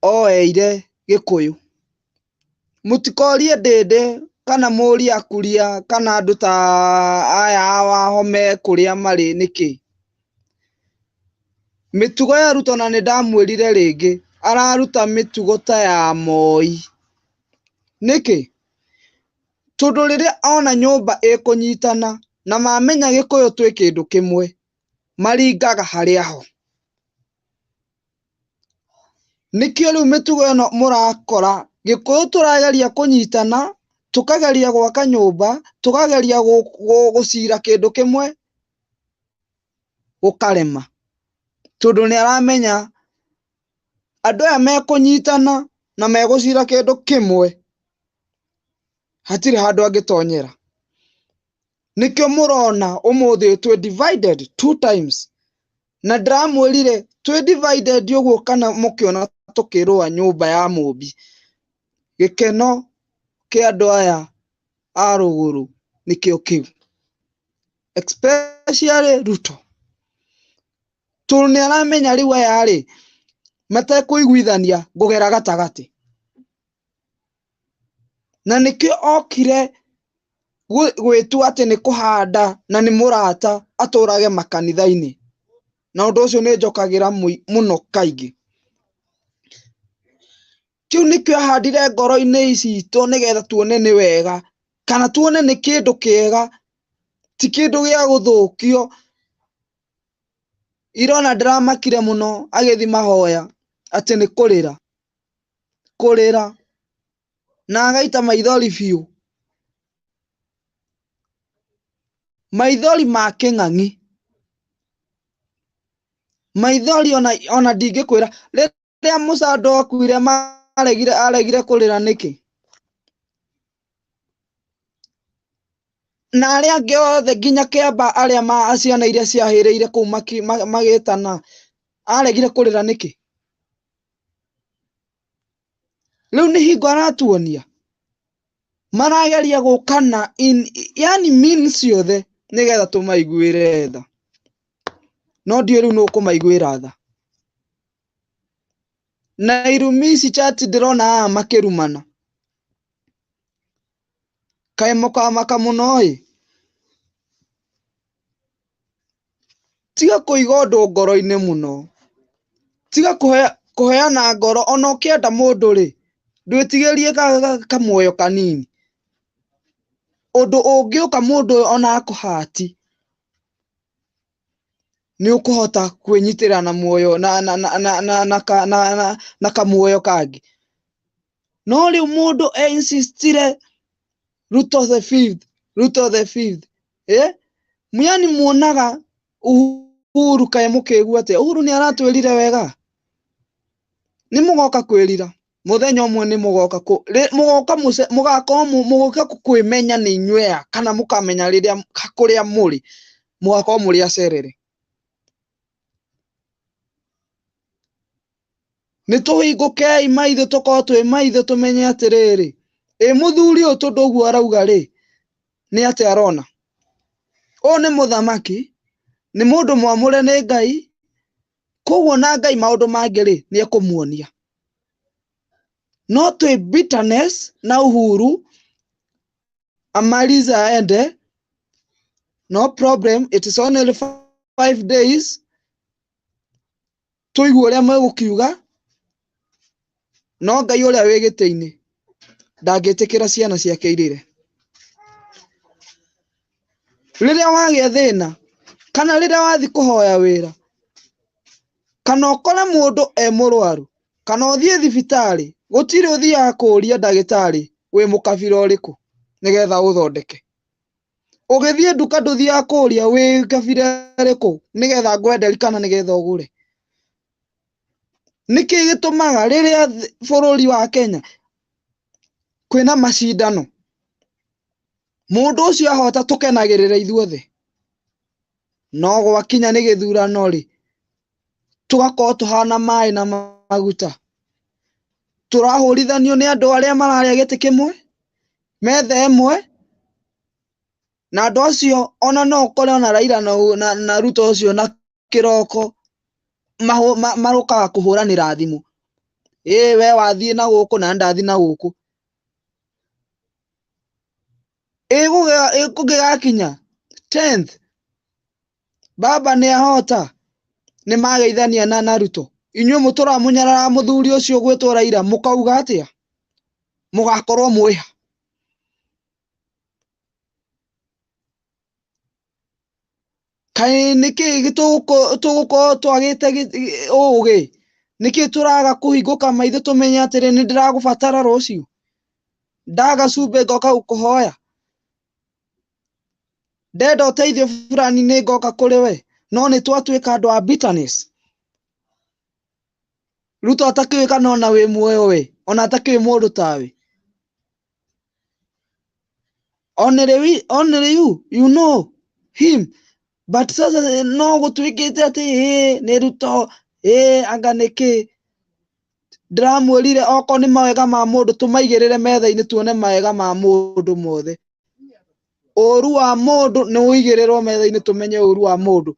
oeire Gĩkũyũ. Mũtikorie ndĩndĩ kana mũria kuria kana andũ ta aya wahome kũrĩa marĩ nĩkĩ. Mĩtugo ya Ruto na nĩndamwĩrire rĩngĩ araruta mĩtugo ta ya Moi. Nĩkĩ? Tondũ rĩrĩa ona nyũmba ĩkũnyitana na mamenya Gĩkũyũ twĩ kĩndũ kĩmwe maringaga harĩa ho. Nĩkĩo rĩu mĩtugo ĩno mũrakora Gĩkũyũ tũrageria kũnyitana, tũkageria gwaka nyũmba, tũkageria gũcira kĩndũ kĩmwe gũkarema. Tondũ nĩ aramenya andũ aya mekũnyitana na megũcira kĩndũ kĩmwe hatire handu angitonyera nikyo murona umuthi twe divided 2 times na ndramwirire twe divided uguo kana mukiona tukirua nyumba ya mumbi gikeno kia andu aya a ruguru nikyo kiu especially Ruto tune aramenya riu aya ri matekuiguithania ngugera gatagati na nikyo okire gwitu ati ni kuhanda na ni murata aturage makanitha-ini na undu ucio ni njokagira muno kaingi kiu nikyo ahandire ngoro-ini citu nigetha tuone ni wega kana tuone ni kindu kiega ti kindu gia guthukio irona ndiramakire muno agithi mahoya ati ni kurira na agaita maithori biu maithori ma king'ang'i maithori ona ndingikwira riria Mucando akuire aregire kurira niki na aria angi othe nginya Kiamba aria ciana iria ciahiriire kuu magitana aregire kurira niki riu ni hingo aratuonia marageria gukana yani means ciothe nigetha tumaiguire tha no ndio riu nukumaiguira tha na irumi ici chat ndirona makirumana kae mukamaka muno tiga kuiga undu ngoro-ini muno tiga kuheana ngoro ona ukienda mundu ri ndwitigirie kamuoyo kanini undu ungiuka mundu ona akuhati ni ukuhota kwinyitira na muoyo na kamuoyo kangi no riu mundu insistire Ruto the fifth yani muonaga Uhuru kae mukiigua atia Uhuru ni aratwirire wega ni mugoka kwirira muthenya umwe ni mugoka kwimenya ni nywea kana mukamenya riria kuria muri mugako muri acerere ni tuhingukei maitho tukorwo twi maitho tumenye atiriri muthuri uyu tondu uguo arauga ri ni ati arona o ni muthamaki ni mundu mwamure ni Ngai koguo na Ngai maundu mangi ri ni ekumuonia no twi bitterness na Uhuru amaliza aende no problem it is only 5 days tuigue uria megukiuga no Ngai uria wi giti-ini ndangitikira ciana ciake irire riria wagia thina kana riria wathi kuhoya wira kana ukore mundu murwaru kana uthie thibitari gutiri uthia kuria ndagitari wi mukabira uriku nigetha uthondeke ugithie nduka nduthia kuria wi kabira uriku nigetha ngwenderi kana nigetha ugure niki gitumaga riria bururi wa Kenya kwina macindano mundu ucio ahota tukenagirira ithuothe no gwakinya ni githurano ri tugakorwo tuhana mai na maguta turahurithanio ni andu aria mararia giti kimwe metha imwe na andu acio ona no ukore ona Raila na Ruto ucio na kiroko marukaga kuhuranira thimu we wathie na guku na ndathi na guku kugigakinya 10th baba ni ahota ni mageithania na Ruto inyuĩ mũtũramunyarara muthuri ucio gwitwo Raila mukauga atia mugakorwo mwiha kai niki tugukorwo twagite ugi niki turaga kuhinguka maitho tumenye atiri ni ndiragubatara rucio ndaga cumbe ngoka gukuhoya ndenda uteithio fulani ni ngoka kuri we no ni twatuika andu a bitterness Ruto atakiwe kana ona wi muoyo we ona atakiwe mundu tawe only you know him. But sasa no gutwikite ati ni Ruto anga niki ndramwirire oko ni mawega ma mundu tumaigirire metha-ini tuone mawega ma mundu mothe. Uru wa mundu ni uigirirwo metha-ini tumenye uru wa mundu.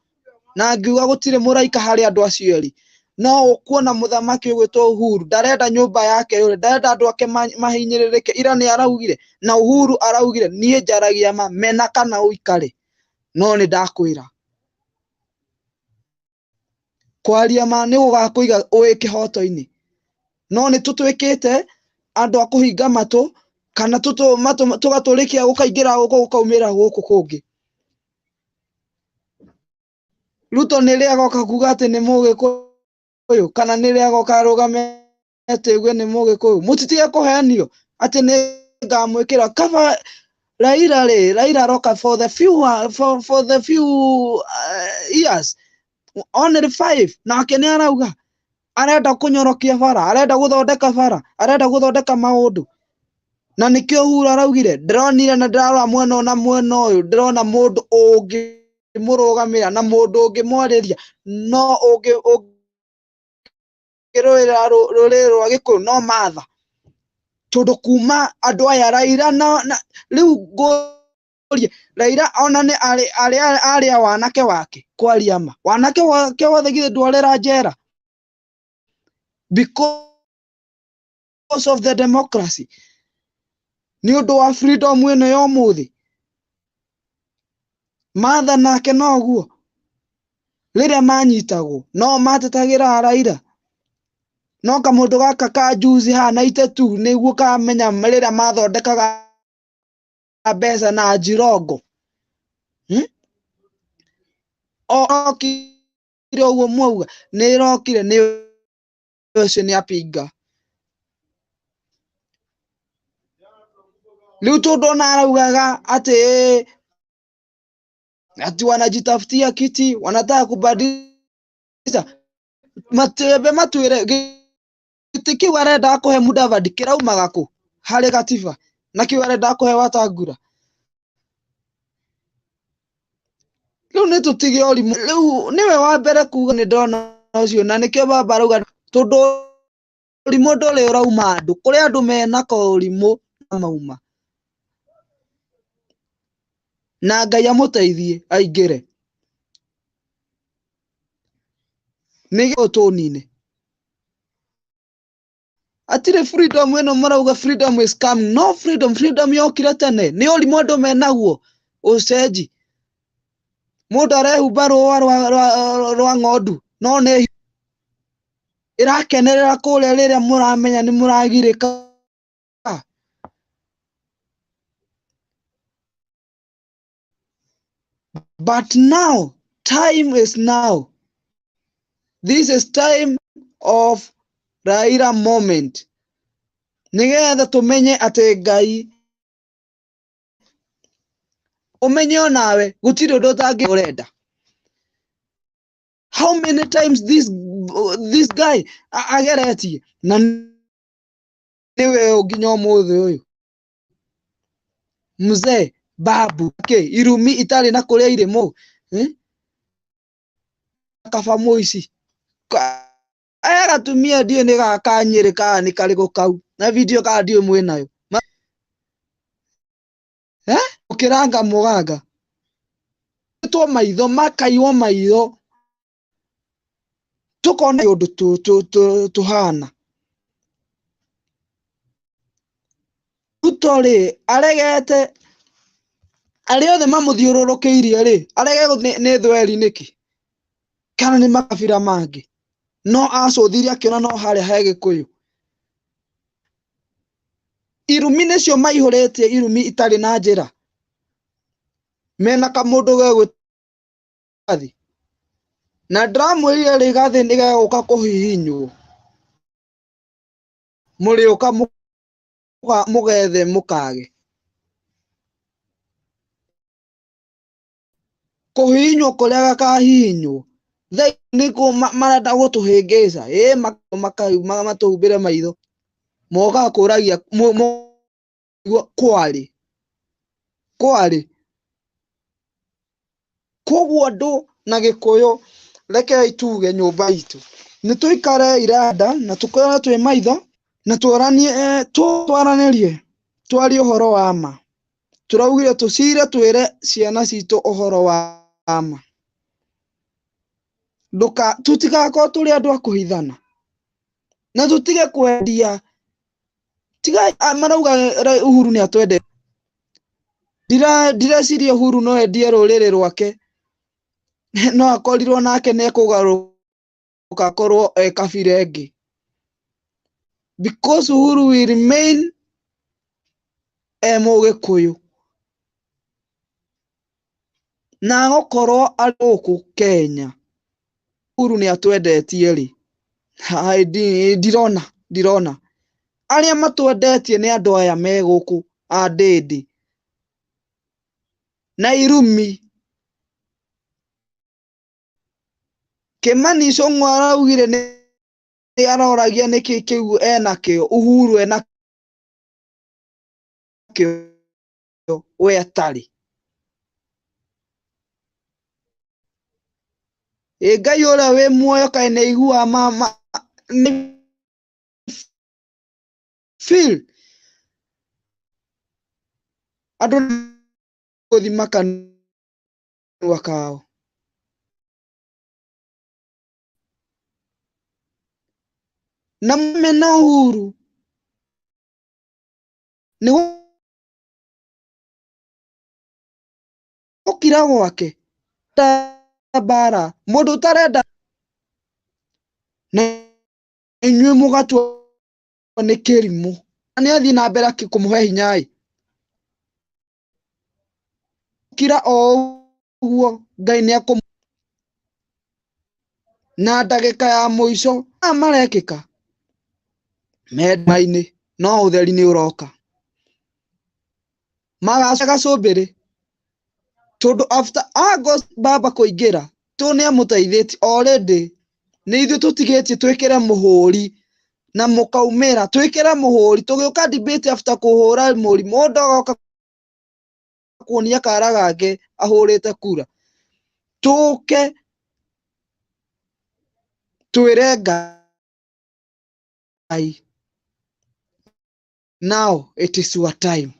Na ngiuga gutire muraika hari andu acio eri. No ukuona muthamaki ugwitwo Uhuru ndarenda nyumba yake yure, ndarenda andu ake mahinyiririke. Ira ni araugire na Uhuru araugire nie njaragia ma mena kana uikare. No ni ndakwira kwaria ma ni ugakuiga uwi kihoto-ini. No ni tutwikite andu akuhinga matu kana tugaturikia gukaingira guku gukaumira guku kungi. Ruto ni ria goka kuga ati ni Mugikuyu kana ni ria goka arugamete gwe ni Mugikuyu. Mutitige kuhenio ati ni ngamwikira kaba Raila roka for the few years, only 5 na kene arauga arenda kunyorokia bara, arenda guthondeka bara, arenda guthondeka maundu. Na nikio Uhuru araugire ndronire na ndarora mwena na mwena uyu ndirona mundu ungi murugamira na mundu ungi mwariria no ungi roira ruriro rwa Gikuyu no Martha. Tondu kuma andu aya Raila na riu ngorie Raila ona ni ari wanake wake kwaria ma wanake wake wothe githe ndwarera njera because of the democracy, ni undu wa freedom ino ya umuthi. Martha nake noguo riria manyitagwo no matetagira Raila. No kamundu gaka ka juice hana itetu niguo kamenya riria mathondekaga mbeca na njirongo. Okire uguo mwauga ni irokire ni ucio ni apinga. Riu tundona araugaga ati wanajitafutia kiti, wanataka kubadilisha matebe matwire giti kiu arenda kuhe Mudavadi kiraumaga ku hari gatiba na kiu arenda kuhe Wetangula. Riu ni tutige orimu. Riu niwe wa mbere kuga ni ndona ucio na nikio baba arauga tondu orimu nduri urauma andu kuri andu mena ko orimu mauma na Ngai amuteithie aingire ni utunine. Atire freedom ino marauga freedom is coming. No freedom yokire tene ni orimu andu menaguo ucenji. Mundu arehumba rũa rwa ng'ondu no nĩ irakenerera kũrĩa rĩrĩa mũramenya nĩ mũragirĩka. But now, time is now. This is time of Raila moment. Nigetha tumenye ati Ngai umenye onawe gutiri undu utangi urenda. How many times this guy ageretie na niwe nginya umuthi uyu mzee babu irumi itari na kuria irimo kaba muici aya gatumia ndio ni gakanyirika ni karigo kau na video ka ndio mwenayo ukiranga muganga to maitho makaiwo maitho tukona undu tuhana Ruto aregete ari othe mamuthiururukiirie ri arege ni thweri niki kana ni makabira mangi no acuthirie akiona no haria he Gikuyu. Irumi nicio maihuritie irumi itari na njira mena kamundu gegwitathi na ndramwirire ri gathi ni geguka kuhihinywo muri uka mugethe mukage kuhihinywo kuria gakahihinywo niko marenda gutuhingica matuhumbire maitho moga kuragia kwari kwari koguo andu na gikuyu reke ituge nyumba itu ni tuikare irada na tukore twi maitho na twaranirie twari uhoro wa ma turaugire tucire twire ciana citu uhoro wa ma tutigako turi andu a kuhithana na tutige kwendia tiga marauga Uhuru ni atwende direciria Uhuru no endie ruriri rwake no akorirwo nake ne kugaruka akorwo kabira ingi because Uhuru will remain Mugikuyu na gokorwo aruku Kenya Uhuru ni atwendetie ri ndirona aria matwendetie ni andu aya me guku a ndindi na irumi Kimani Icũng'wa araugire ni aroragia niki kiu enakio Uhuru enakio we atari Ngai uria wi muoyo kae ni igua mama feel andu guthima kanua kao na mena Uhuru ni gukira gwake bara mundu utarenda na inyue mugatwa ni kirimu ni athi na mbere kumuhe hinya kira oguo Ngai ni akum na ndagika ya muico marekika medmaini no utheri ni uroka magacaga cumbiri tondu after August baba kuingira tu ni amutaithiti already ni ithu tutigitie twikire muhuri na mukaumira twikire muhuri tugiuka debate after kuhura muri mundu agoka kuonia kara gake ahurite kura tuke twire Ngai now it is your time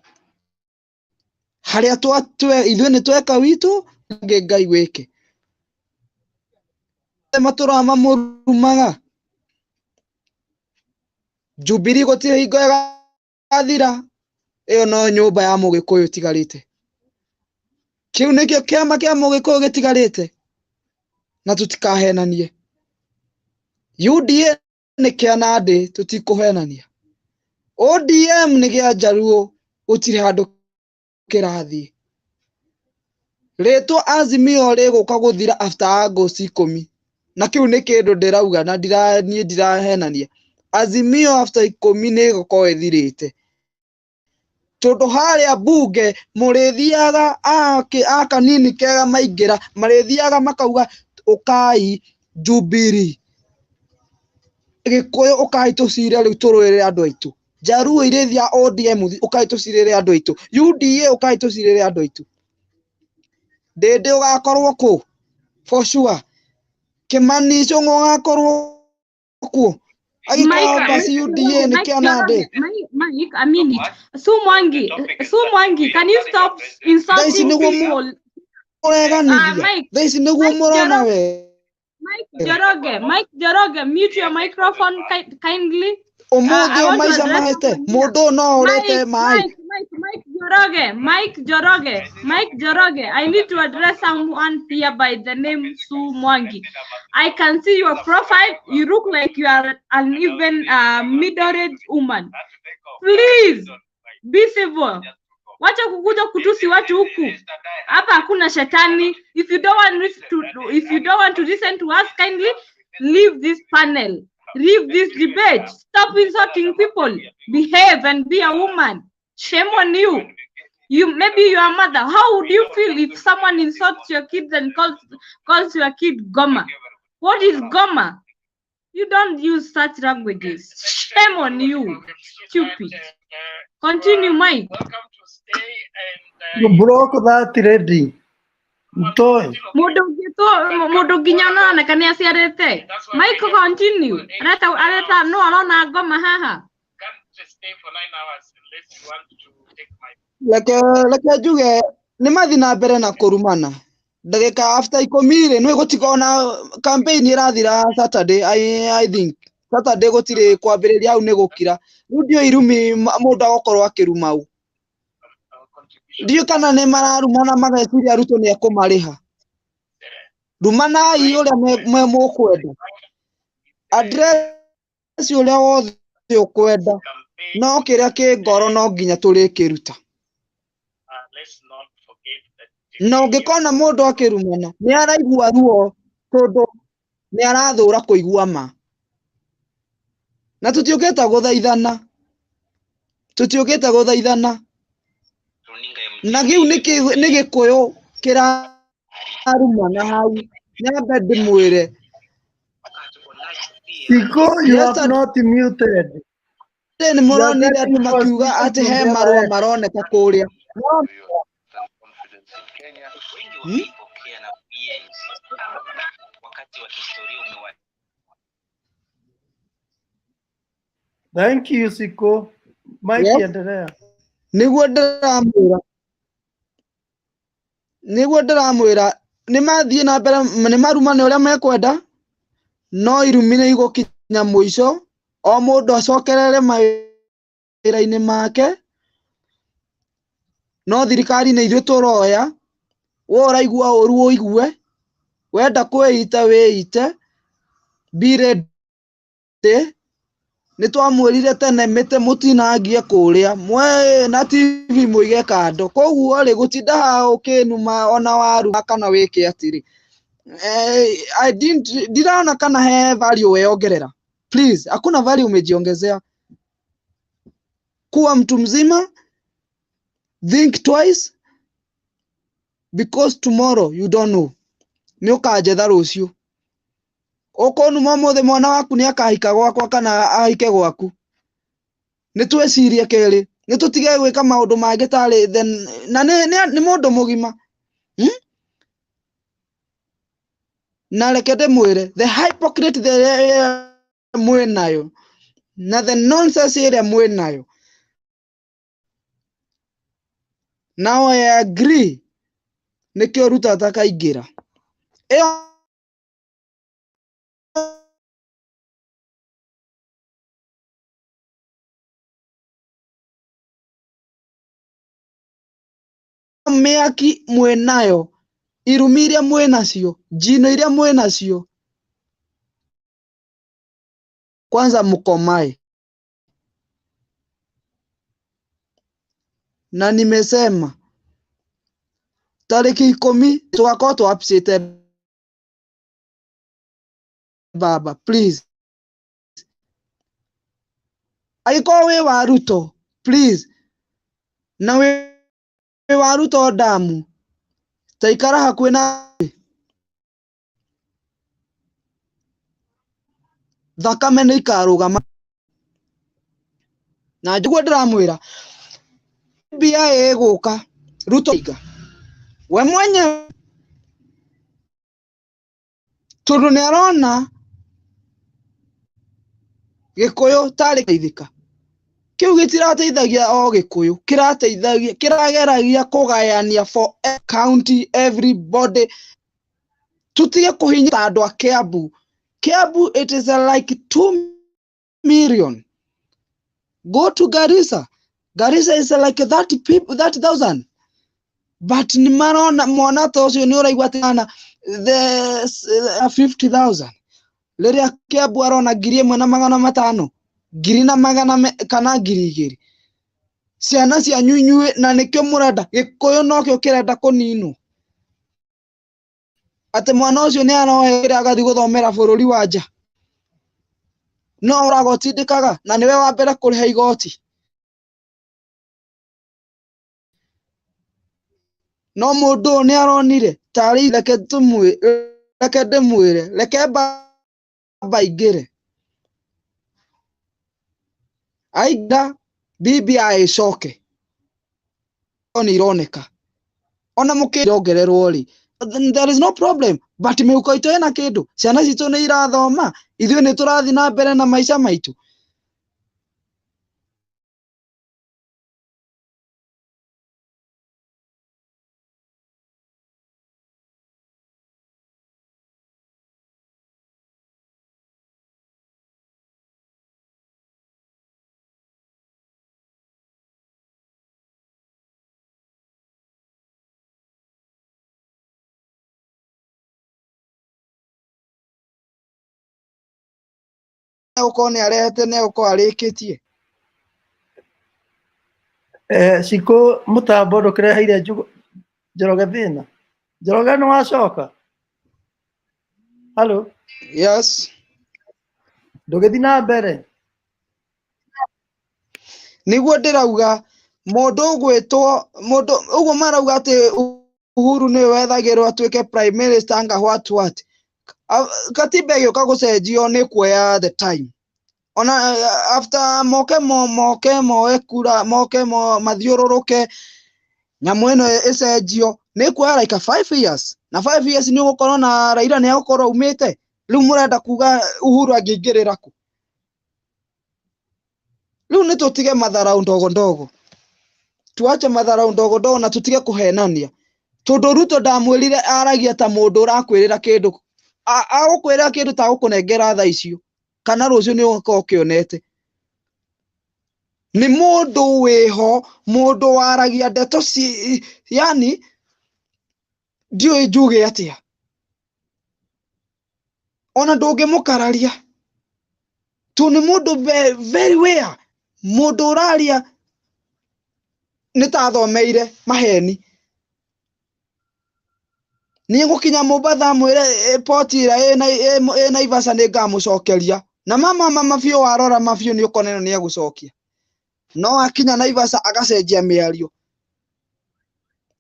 haria ithuĩ nĩ tweka witũ Ngai wĩke matura mamũrumaga Jubilee gũtirĩ hingo ĩgathira ĩyo no nyũmba ya Mũgĩkũyũ ĩtigarĩte kĩu nĩkĩo kĩama kĩa Mũgĩkũyũ gĩtigarĩte na tũtikahenanie UDA nĩ kĩa Nandĩ tũtikũhenania ODM nĩ gĩa Njaruo gũtirĩ handũ kĩrathiĩ rĩtwa Azimio rĩgũka gũthira after August 10 na kĩu nĩ kĩndũ ndĩrauga na ndirahenania Azimio after 10 nĩ gũkorwo ĩthirĩte tondu haria bunge mũrĩthiaga akanini kega maingĩra marĩthiaga makauga ũkai Jubilee Gĩkũyũ ũkai tũcire rĩu tũrũĩrĩre andũ aitũ Njaruo irĩthia ODM ũkai tũcirĩre andũ aitũ UDA ũkai tũcirĩre andũ aitũ ndĩndĩ ũgakorwo kũ for sure Kimani Icũng'wa ũgakorwo kuo agĩkorwo basi UDA nĩ kĩa Nandĩ Mike, a minute. Sumwangi, can you stop insulting people? Mike Joroge, mute your microphone kindly. Mike Joroge, I need to address someone here by the name Sumwangi. I can see your profile. You look like you are an even middle-aged woman. Please be civil. Wacha kukuja kutusi watu huku. Hapa hakuna shetani. If you don't want to listen to us, kindly leave this panel. Leave this debate. Stop insulting people. Behave and be a woman. Shame on you. Maybe your mother. How would you feel if someone insults your kids and calls your kid Goma? What is Goma? You don't use such languages. Shame on you. Stupid. Continue, Mike. You broke that ready. Toy. Mundu nginya oneka ni aciarite. Mike continue. Areta no arona ngoma haha. Leke njuge nĩ mathi na mbere na kũrumana ndagĩka after 10 nĩ gũtigona campaign ĩrathira Saturday. I think Saturday gũtirĩ kwambĩrĩria hau nĩ gũkira rĩu ndio irumi mũndũ agokorwo akĩruma u ndiũ kana nĩ mararumana mageciria Ruto nĩ ekũmarĩha rumanai ũrĩa mũkwenda address ũrĩa wothe ũkwenda no kĩrĩa kĩ ngoro no nginya tũrĩkĩruta no ngĩkona mũndũ akĩrumana nĩ araigua ruo tondũ nĩ arathũra kũigua ma na tũtiũkĩte gũthaithana na kĩu nĩ gĩkũyũ kĩrarumana hau nyambe ndĩmwĩre Siko, you have not muted. Nĩ mũronire andũ makiuga atĩ he marũa maroneka kũrĩa Thank you, Siko. Mike, endelea. Nĩguo ndĩramwĩra nĩ mathiĩ na mbere nĩ marumane ũrĩa mekwenda no irumi nĩ igũkinya mũico o mũndũ acokerere mawĩra-inĩ make no thirikari nĩ ithuĩ tũroya we ũraigua ũru ũigue wenda kwĩita wĩite be ready nĩ twamwĩrire tene mĩtĩ mũtinangie kũrĩa mwe na TV mũige kando koguo rĩ gũtinda haha ũkĩnuma ona waru kana wĩke atĩrĩ ndirona kana he value weongerera please hakuna value umejiongezea kuwa mtu mzima think twice because tomorrow you don't know nĩ ũkanjetha rũciũ ũkonuma mũthĩ mwana waku nĩ akahika gwakwa kana ahike gwaku nĩ twĩcirie kerĩ nĩ tũtige gwĩka maũndũ mangĩ tarĩ na nĩ mũndũ mũgima na reke ndĩmwĩre the hypocrite mwĩnayo na the nonsense ĩrĩa mwĩnayo now I agree nĩkĩo Ruto atakaingĩra ĩyo mĩaki mwĩnayo irumi iria mwĩnacio njino iria mwĩnacio kwanza mkomae na nimesema tariki 10 tugakorwo twaapicĩte baba please angĩkorwo wĩ wa Ruto please na wĩ wa Ruto damu taikara hakuhĩ na thakame nĩ ikarũgama na njiguo ndĩramwĩra BBI ĩgũka Ruto we mwenye tondũ nĩ arona gĩkũyũ tarĩ geithĩka kĩu gĩtirateithagia o gĩkũyũ kĩrageragia kũgayania for county everybody tutige kũhinya ta andũ a Kiambu it is like 2 million go to Garissa is like 30,000 but ni marona mwana ta ũcio nĩ ũraigua atĩ the 50,000 rĩrĩa Kiambu arona 1,500 2,000 kana 2,000 ciana cia nyunyue na nĩkĩo mũrenda gĩkũyũ nokĩo kĩrenda kũninwo atĩ mwana ũcio nĩ aroera agathiĩ gũthomera bũrũri wa nja no ũragotindĩkaga na nĩwe wa mbere kũrĩha igoti no mũndũ ũyũ nĩ aronire tarĩ reke ndĩmwĩre reke baba aingĩre aingĩra BBI ĩcoke ni ironeka ona mukiongererwo ri there is no problem but mihuko itu ena kindu ciana citu ni irathoma ithuĩ ni turathi na mbere na maica maitu uko ni arehete ne uko arikitie Siko mutambo ndukireheire Njoroge thina. Njoroge no wacoka? Hello? Yes. Ndugithi na mbere. Niguo ndirauga mundu gwitwo mundu uguo marauga ati Uhuru ni wethagirwo atuike prime minister anga what katiba yoka gucenjio ni kuoya the time ona after moke ekura moke mathiururuke nyamu ino icenjio ni kuoya like 5 years na 5 years ni ugukorwo na Raila ni ugukorwo umite riu murenda kuga Uhuru angingirira ku riu ni tutige matharau ndogo tuache matharau ndogo na tutige kuhenania tondu Ruto ndamwirire aragia ta mundu urakwirira kindu agukwirira kindu ta gukunengera tha icio kana rucio ni ugukorwo kionete ni mundu wiho mundu waragia ndeto yani ndioi njuge atia ona ndungimukararia tu ni mundu very rare mundu uraria nitathomeire maheni ni ngukinya Mombasa mwire poti ira ena Ivasa ni ngamucokeria na mama biu warora mabiu ni ukoneno ni agucokia no akinya na Ivasa agacenjia miario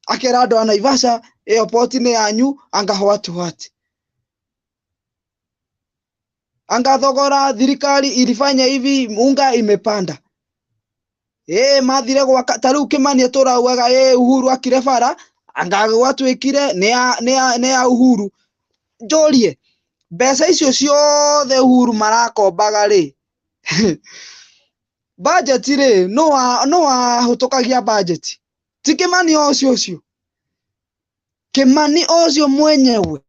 akera andu ana Ivasa iyo poti ni yanyu anga what anga thogora thirikari ilifanya hivi unga imepanda mathire gwaka tariu Kimani turauaga Uhuru akire bara anga gwatwikire ni ya Uhuru njorie mbeca icio ciothe Uhuru marakombaga ri budget ri no hutukagia budget ti Kimani ocio Kimani ocio mwenyewe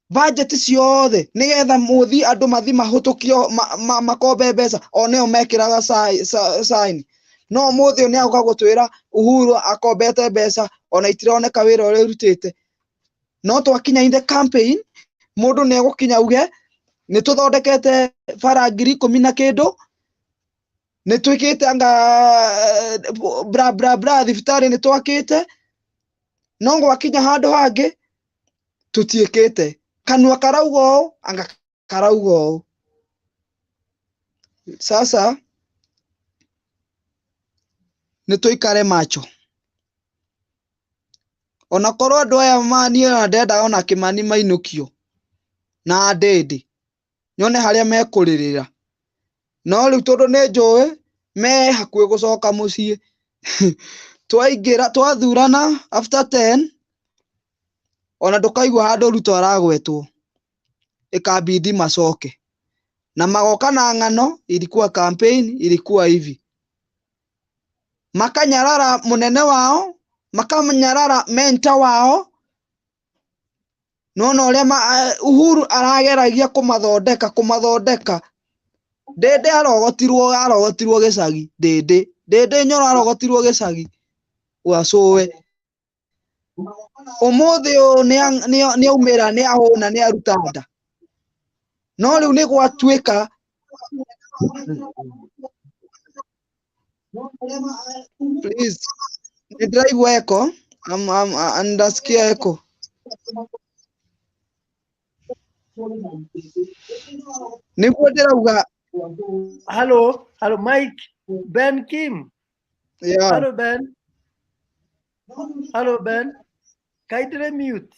budget ciothe nigetha muthi andu mathi mahutukio makombe mbeca oneo mekiraga sign no muthi ni aguka gutwira Uhuru akombete mbeca ona itironeka wira uri rutite no twakinya in the campaign mundu ni agukinya uge ni tuthondekete bara 10,000 na kindu ni twikite anga bra thibitari ni twakite no gwakinya handu hangi tutiikite kanua karaugo anga karaugo sasa ni tuikare macho ona korwo andu aya mani ona ndenda ona Kimani mainukio na ndindi nyone haria mekuririra no riu tondu ni njui me hakui gucoka mucii twaingira twathurana after 10 ona ndukaigua handu Ruto aragwetwo ikabidi macoke na magoka na ng'ano ilikuwa campaign ilikuwa hivi makanyarara munene wao makanyarara mentor wao no uria Uhuru arageragia kumathondeka ndende arogotirwo gicagi ndende nyoro arogotirwo gicagi wacowe umuthi ni aumira ni ahuna ni aruta nda no riu ni gwatuika please ni drive echo ndasikia echo niguo ndirauga Hello Mike Ben Kim. Yeah. Hello Ben kaitire mute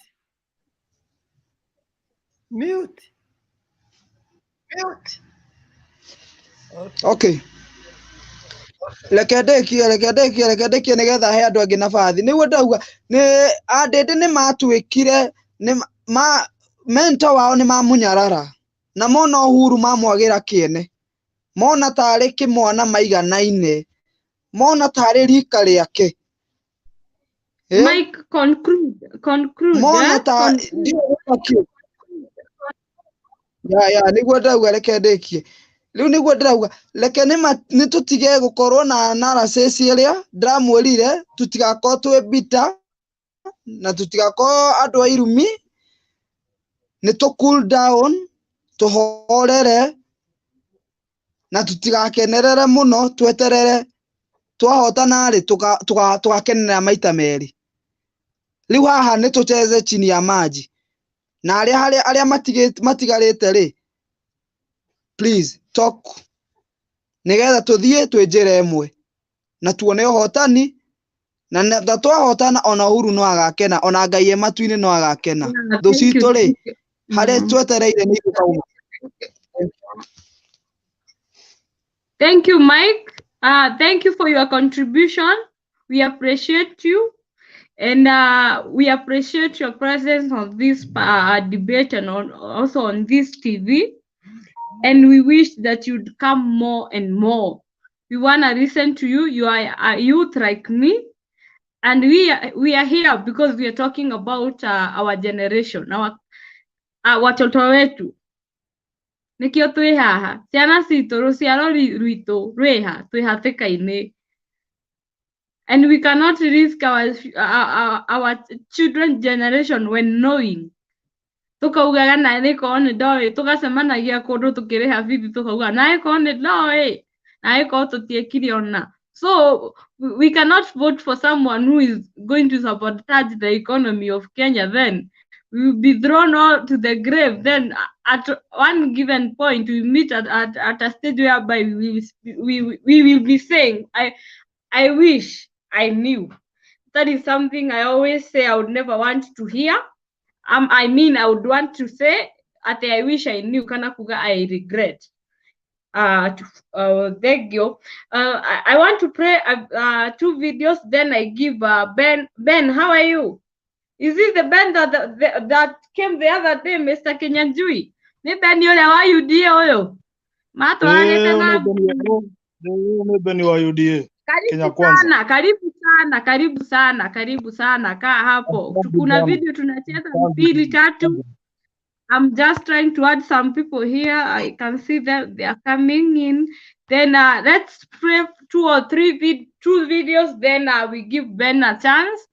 okay Lekedekie nigetha he andu angi nabathi niguo ndauga ni andende ni matwikire ni mentor wao ni mamunyarara na mona Uhuru mamwagira kiene mona tari kimwana maiganaine mona tari rika riake Mike, conclude mona ta ya niguo ndauga lekedekie riu niguo ndauga leke ni tutige gukorwo na analysis iria ndamwirire tutigakorwo twi bita na tutigakorwo andu a irumi ni tu cool down tuhorere na tutigakenerere muno tweterere twahotana ri tugakenera maita meri riu haha ni tucheze chini ya maji na aria matigarite ri please talk nigetha tuthie twijire emwe na tuone uhotani na twahotana ona Uhuru no agakena ona Ngai ematuini no agakena thucito ri hare twetereire ni gukauma. Thank you, Mike. Thank you for your contribution. We appreciate you, and we appreciate your presence on this debate and also on this TV. And we wish that you'd come more and more. We want to listen to you. You are a youth like me, and we are here because we are talking about our generation, our watoto wetu. Nikio twi haha ciana citu ruciaro rwitu rwiha twi hatikaini, and we cannot risk our children generation when knowing tukaugaga na niko ni ndoi tugacemanagia kundu tukiriha bithi tukauga na iko ni ndoi na iko tutiekire ona. So we cannot vote for someone who is going to sabotage the economy of Kenya. Then we will be thrown all to the grave. Then at one given point we meet at a stage whereby we will be saying, I wish I knew. That is something I always say I would never want to hear. I mean, I would want to say, I wish I knew, kana kuga I regret. Thank you. I want to play 2 videos, then I give Ben. Ben, how are you? Is this the Ben that came the other day, Mr. Kenyanjui? Ni Ben yule wa UDA oyo? Mato agete na Ben wa UDA. Karibu sana. Kaa hapo. Kuna video tunacheza 2 3. I'm just trying to add some people here. I can see that they are coming in. Then let's play 2 or 3 videos. Then we give Ben a chance.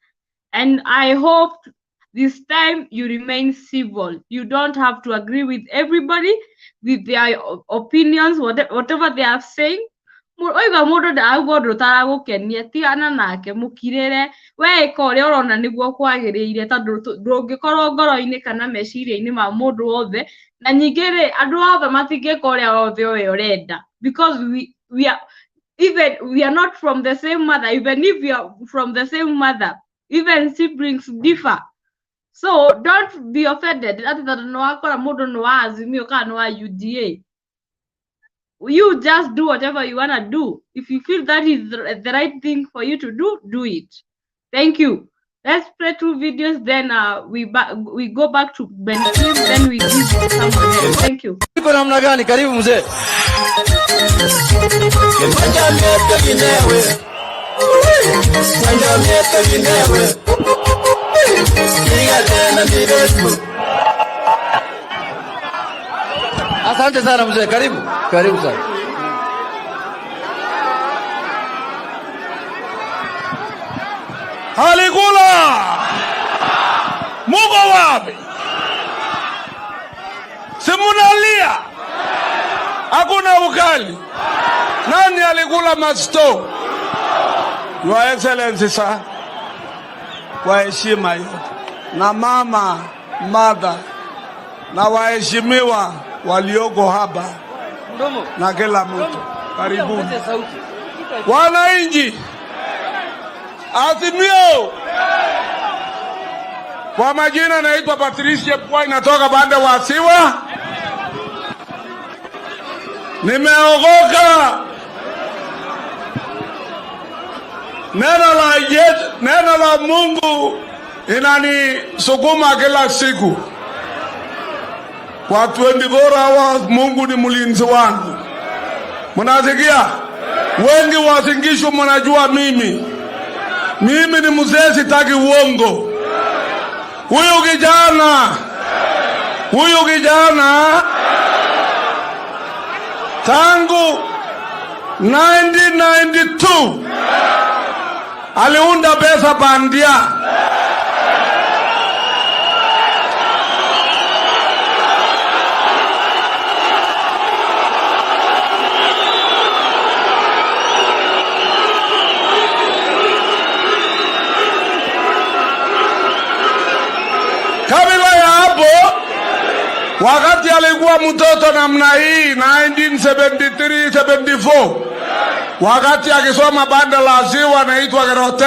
And I hope this time you remain civil. You don't have to agree with everybody, with their opinions, whatever they are saying. Oiga mundu ndauga undu taragukenia tigana nake mukirire we ikore urona niguo kwagiriire tondu ndungikorwo ngoro-ini kana meciria-ini ma mundu wothe na nyingire andu othe matingikoria othe we urenda, because we are not from the same mother. Even if we are from the same mother, even siblings differ. So don't be offended that no akora mundu no Azimio kana no UDA. You just do whatever you want to do. If you feel that is the right thing for you to do it. Thank you. Let's play 2 videos, then we go back to Ben Kim, then we give someone else. Thank you. Iko namna gani? Karibu mzee. Asante sana mzee, karibu sana. Alikula muko wapi? Simunalia hakuna ukali. Nani alikula masto? Your Excellency sir, kwa heshima yote na mother na waheshimiwa walioko hapa na kila mtu, karibuni wananchi. Azimio, kwa majina naitwa Patricia Pwai, natoka bande wa Siwa. Nimeogoka Neno la Mungu inanisukuma kila siku. Kwa 24 hours Mungu ni mlinzi wangu. Mnasikia? Wengi wasingisho mnajua mimi ni mzee, sitaki uongo. Huyu kijana tangu 1992 aliunda pesa bandia. Kabla ya hapo, wakati alikuwa mtoto namna hii 1973-74, wakati akisoma banda la ziwa anaitwa Gerote,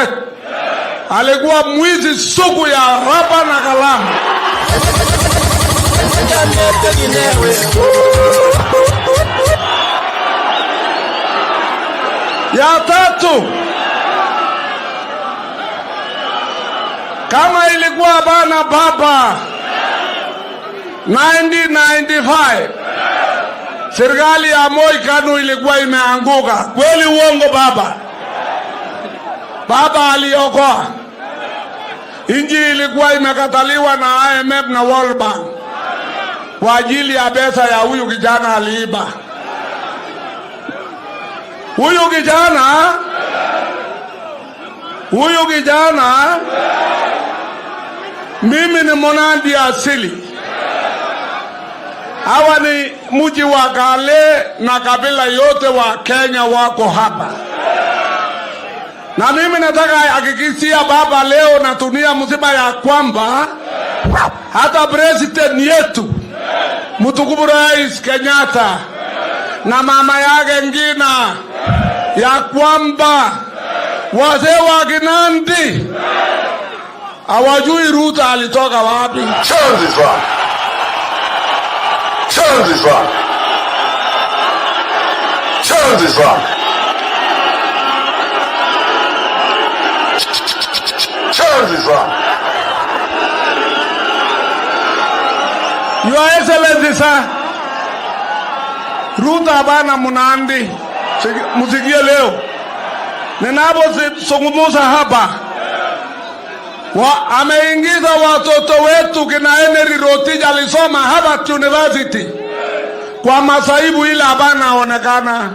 alikuwa mwizi sugu ya raba na kalamu. Ya tatu, kama ilikuwa bana baba 1995 serikali ya Moi Kanu ilikuwa imeanguka. Kweli uongo baba? Baba aliokoa. Inji ilikuwa imekataliwa na IMF na World Bank kwa ajili ya pesa ya huyu kijana aliiba. Huyu kijana mimi ni Mnandi asili. Hawa ni mji wa Kale na kabila yote wa Kenya wako hapa. Na mimi nataka hakikishia baba leo na dunia mzima ya kwamba hata president yetu mtukufu Rais Kenyatta na mama yake Ngina ya kwamba wazee wa Kinandi hawajui Ruto alitoka wapi. Your Excellency sir, Ruto abana Mnandi, musikie leo ninapozungumza hapa, ameingiza watoto wetu kina Heri Rotich alisoma Harvard University kwa masaibu ile abana onekana.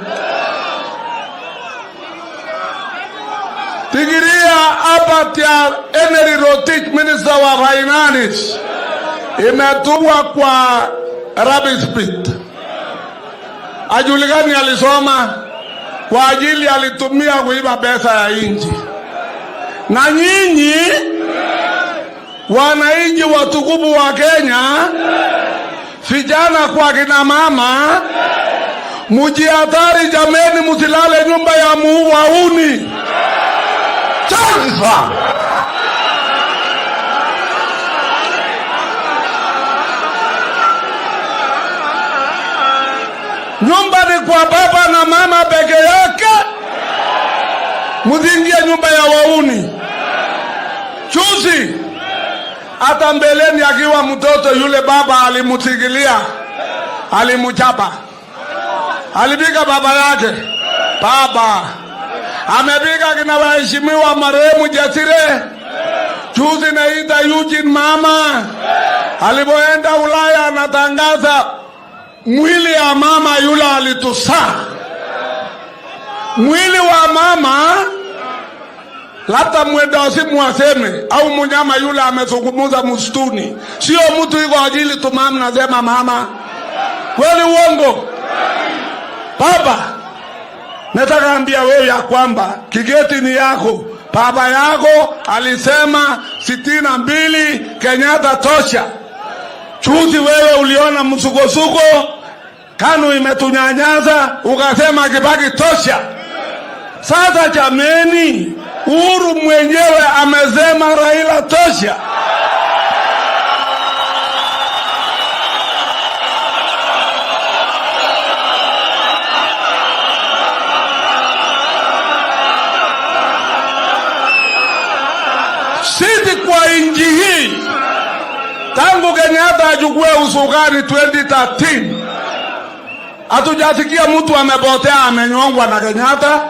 Tigiria hapa ya Heri Rotich, Minister wa Finance, imetumwa kwa rubbish pit. Ajulikani alisoma kwa ajili alitumia kuiba pesa ya inji. Na nyinyi wananchi watukufu wa Kenya, vijana kwa kina mama, mjihadhari jameni, msilale nyumba ya wauni. Nyumba ni kwa baba na mama peke yake, msiingie nyumba ya wauni. Juzi hata mbeleni akiwa mtoto yule baba alimutigilia, alimuchapa, alipiga baba yake. Baba amepiga kina waheshimiwa marehemu Jasire. Juzi naita Eugene mama alipoenda Ulaya anatangaza mwili ya mama yule alitusaa. Mwili wa mama labda mwendosimu aseme au mnyama yule amezungumuza msituni, sio mtu yuko ajili tu mama nasema mama. Kweli uongo? Baba, nataka ambia wewe ya kwamba kigeti ni yako. Baba yako alisema 62 Kenyatta tosha. Chuzi wewe uliona msukosuko, Kanu imetunyanyaza, ukasema Kibaki tosha. Sasa jameni, Uhuru mwenyewe amesema Raila tosha. Kenyatta achukue usukani 2013. Hatujasikia mtu amepotea amenyongwa na Kenyatta.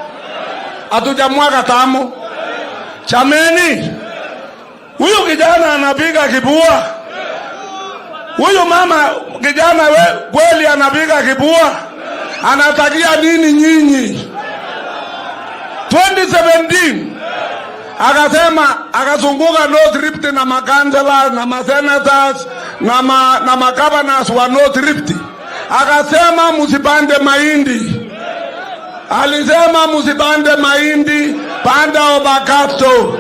Hatujamwaga tamu. Chameni, huyu kijana anapiga kibua. Huyu mama kijana kweli anapiga kibua. Anatakia nini nyinyi? 2017 akasema, akazunguka North Rift na makansela na masenators na magovernors wa North Rift. Akasema musipande mahindi. Alisema musipande mahindi, panda obakato.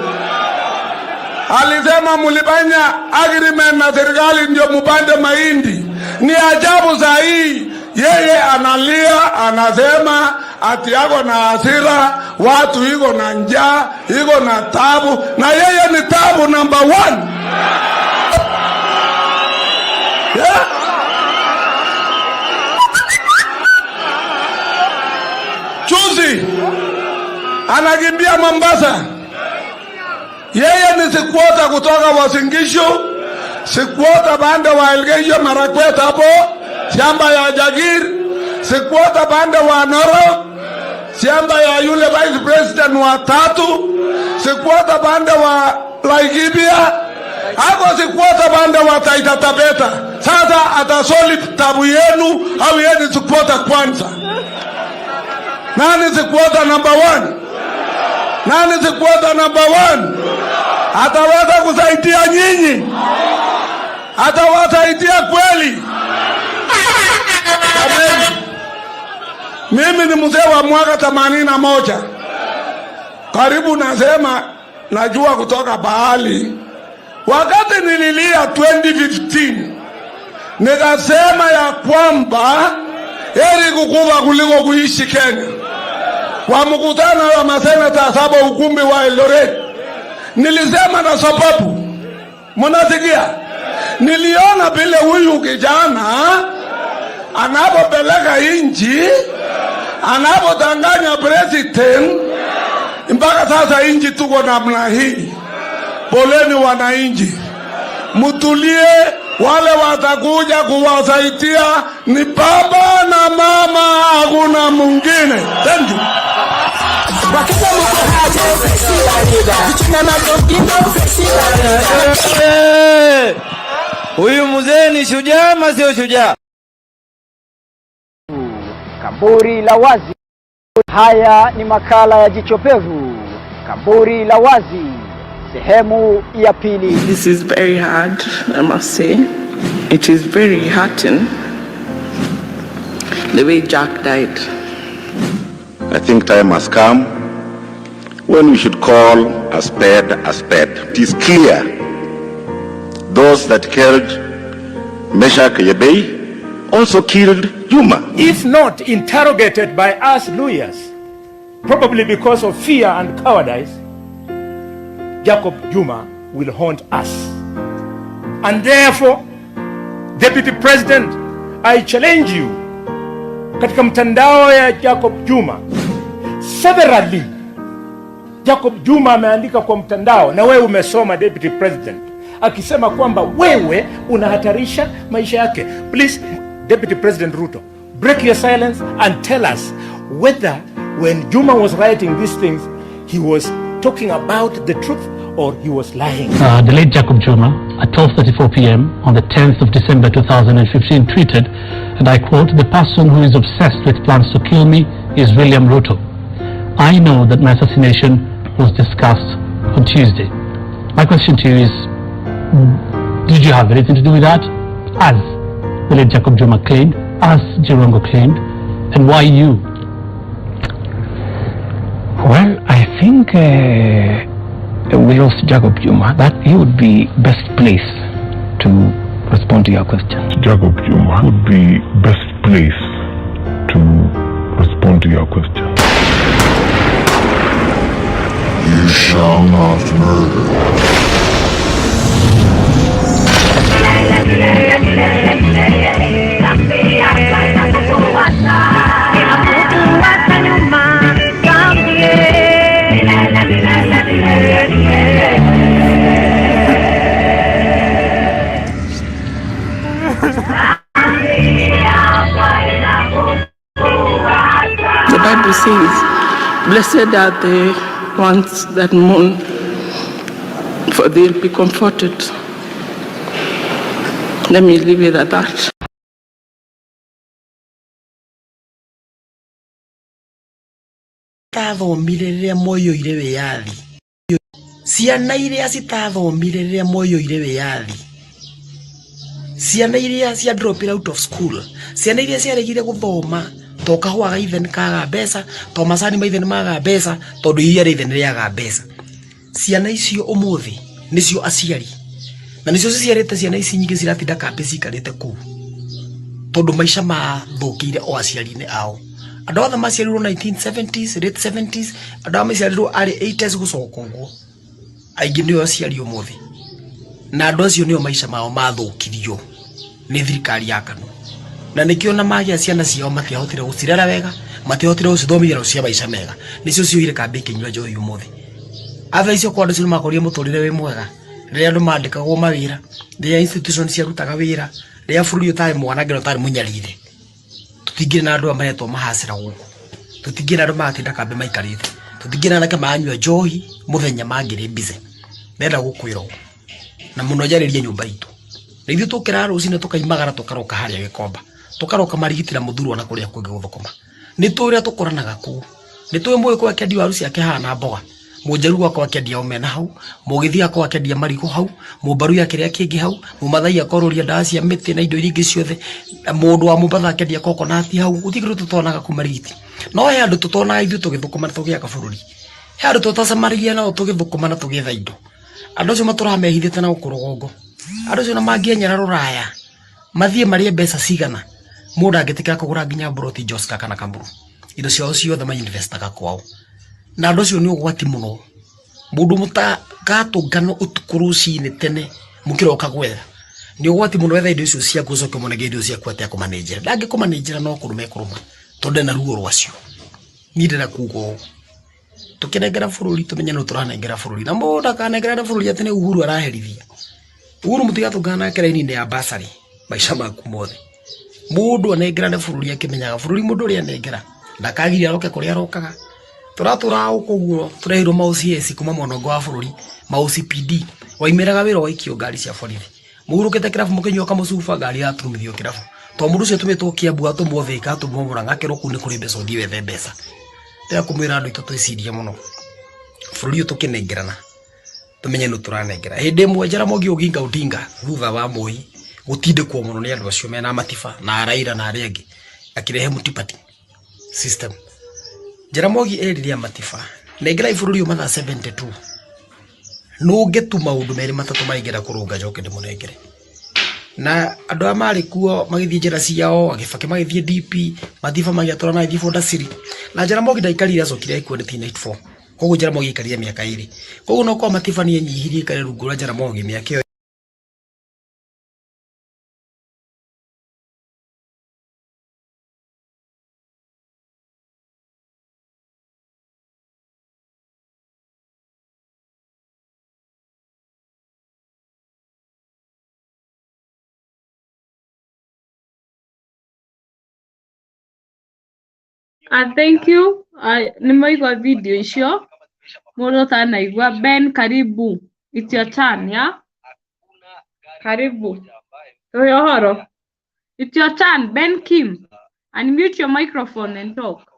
Alisema mulifanya agreement na serikali ndio mupande mahindi. Ni ajabu zaidi. Yeye analia, anasema ati yako na hasira, watu iko na njaa, iko na tabu, na yeye ni tabu number 1. Yeah. Chuzi anakimbia Mombasa. Yeye ni sikwota kutoka Wasingishu, sikwota bande wa Elgeyo Marakwet hapo, shamba ya Jagir, sikwota bande wa Noro, shamba ya yule vice president wa 3, sikwota bande wa Laikipia, hapo sikwota bande wa Taita Taveta. Sasa atasoli tabu yenu au yeye sikwota kwanza? Nani sikwota number 1? Nani sikwota number 1? Ataweza kusaidia nyinyi? Atawasaidia kweli? Mimi ni mzee wa mwaka 81. Karibu nasema najua kutoka bahali. Wakati nililia 2015 nikasema ya kwamba heri kukufa kuliko kuishi Kenya. Kwa mkutano wa maseneta 7 ukumbi wa Eldoret, nilisema na sababu, mnasikia? Niliona vile huyu kijana anapopeleka inji, anapotanganya president, mpaka sasa inji tuko namna hii. Poleni wananchi, mutulie. Wale watakuja kuwasaidia ni baba na mama, hakuna mwingine. Thank you. Huyu mzee ni shujaa ama sio shujaa? Kaburi la wazi. Haya ni makala ya Jicho Pevu. Kaburi la wazi, sehemu ya pili. This is very hard, I must say. It is very hurting the way Jack died. I think time has come when we should call a spade a spade. It is clear those that killed Meshach Yebei also killed Juma. If not interrogated by us lawyers, probably because of fear and cowardice, Jacob Juma will haunt us. And therefore, Deputy President, I challenge you, katika mtandao ya Jacob Juma, severally, Jacob Juma ameandika kwa mtandao, na wewe umesoma Deputy President, akisema kwamba wewe unahatarisha maisha yake. Please, Deputy President Ruto, break your silence and tell us whether when Juma was writing these things, he was talking about the truth or he was lying. The late Jacob Juma at 12:34 p.m. on the 10th of December 2015 tweeted, and I quote, "The person who is obsessed with plans to kill me is William Ruto. I know that my assassination was discussed on Tuesday." My question to you is, did you have anything to do with that? As the late Jacob Juma claimed, as Jirongo claimed, and why you? Well, I think we lost Jacob Juma. That he would be best placed to respond to your question. Jacob Juma would be best placed to respond to your question. You shall not murder. The Bible says, blessed are the ones that mourn, for they'll be comforted. Let me leave it at that. Tathomire rĩrĩa moyoire wĩyathi. Ciana iria citathomire rĩrĩa moyoire wĩyathi. Ciana iria cia drop out of school. Ciana iria ciaregire gũthoma to kahũa ga ithe nĩkaga mbeca, to macani ma ithe nĩmaga mbeca, tondũ iria rĩa ithe nĩrĩaga mbeca. Ciana icio ũmũthĩ nĩcio aciari. Na nĩcio ciciarĩte ciana ici nyingĩ ciratinda kambĩ cikarĩte kũu. Tondũ maica mathũkĩire o aciari-inĩ ao. Andũ othe maciarirwo 1970s, late 70s, andũ a maciarirwo early 80s gũcoka ũguo. Aingĩ nĩo aciari ũmũthĩ. Na andũ acio nĩo maica mao mathũkirio nĩ thirikari ya Kanu. Na nĩkĩo na magĩa ciana ciao matiahotire gũcirera wega, matiahotire gũcithomithia cia maica mega. Nĩcio cioire kambĩ kĩnyua njohi ũmũthĩ. Atha icio kwa andũ cio makorire mũtũrĩre wĩ mwega. Rĩrĩa andũ mandĩkagwo mawĩra, rĩrĩa institution ciarutaga wĩra, rĩrĩa bũrũri ũtarĩ mwanangĩro ũtarĩ mũnyarire. Tutingire na andũ amaretwo mahacĩra gũkũ. Tutingire na andũ magatinda kambĩ maikarĩte. Tutingire na anake manyua njohi mũthenya mangĩrĩ mbize. Ndenda gũkwĩrwo. Na mũno njarĩrie nyũmba itũ. Na ithuĩ tũkĩra rũcinĩ tũkaimagara tũkaroka harĩa Gĩkomba. Tũkaroka marigitĩra mũthurwo na kũrĩa kũngĩ gũthũkũma. Nĩ tũrĩa tũkoranaga kũu. Nĩ tũĩ mũĩ kwa kĩendia waru ciake hana mboga. Mũnjaru wakwa akĩendia omena hau, mũgĩthi akwa akĩendia marigũ hau, mũmbaru ya kĩrĩa kĩngĩ hau, mũmathai akororia ndawa cia mĩtĩ na indo iria ingĩ ciothe, mũndũ wa Mũmbatha akĩendia kokonati hau, gũtigĩrwo tũtonaga kumarigiti. No he andũ tũtonaga ithuĩ tũgĩthũkũma na tũgĩaka bũrũri. He andũ tũtacamaragia nao tũgĩthũkũma na tũgĩetha indo. Andũ acio matũramehithĩte na gũkũrũgongo. Andũ acio na mangĩenyera rũraya, mathiĩ marĩe mbeca cigana. Mũndũ angĩtĩkĩra kũgũra nginya mburoti Joska kana Kamburu. Indo ciao ciothe mainvestaga kwao. Na andũ acio nĩ ũgwati mũno. Mũndũ mũtagatũngano ũtukũ rũcinĩ tene mũkĩroka gwetha. Nĩ ũgwati mũno wetha indo icio ciaku ũcoke mũnege indo ciaku atĩa kũmanĩnjĩra. Ndangĩkũmanĩnjĩra no kũrũme kũrũma. Tondũ na ruo rwacio. Niĩ ndĩra kuuga ũũ. Tũkĩnengera bũrũri tũmenye no tũranengera bũrũri. Na mũndũ akanengera bũrũri atĩ nĩ Uhuru araherithia. Uhuru mũtigatũngana nake raini-inĩ ya basarĩ. Maica maku mothe. Mũndũ anengerane bũrũri akĩmenyaga bũrũri mũndũ ũrĩa anengera. Ndakagiria aroke kũrĩa arokaga. Tũratũra ũguo tũrehirwo ma-OCS kuma monongo wa bũrũri, ma-OCPD waimĩraga wĩra waikio ngari cia borithi. Mũhurũkĩte kĩrabu mũkĩnyua kamũcuba ngari yaturumithio kĩrabu. To mũndũ ũcio tũmĩtwo Kiambu atũmwo Thĩka atũmwo Mũrang'a akerwo kũu nĩ kũrĩ mbeca ũthiĩ wethe mbeca. Rĩrĩa kũmwĩra andũ aitũ twĩcirie mũno. Bũrũri ũyũ tũkĩnengerana tũmenye nũ tũranengera. Hĩndĩ ĩmwe Jaramogi Oginga Odinga thutha wa Moi gũtindĩkwo mũno nĩ andũ acio mena matiba na Raila na arĩa angĩ akĩrehe multi-party system. Jaramogi erire matiba nengerai bũrũri ũyũ mathaa 72 nũngetu maũndũ merĩ matatũ maingĩra kũrũnga njoke ndĩmũnengere. Na andũ a marĩ kuo magĩthiĩ njĩra ciao agĩbake magĩthiĩ DP matiba magĩatũra na gĩbonda ciri. Na Jaramogi ndaikarire acokire ikuo 1994. Koguo Jaramogi aikarire mĩaka 2. Koguo no kwa matiba niĩ nyihirie ikare rungu rwa Jaramogi mĩaka ĩyo. Thank you. Nimeigua video icio. Mũndũ tanaigua. Ben, karibu. It's your turn, yeah? Karibu. Uhoro. It's your turn, Ben Kim. Unmute your microphone and talk.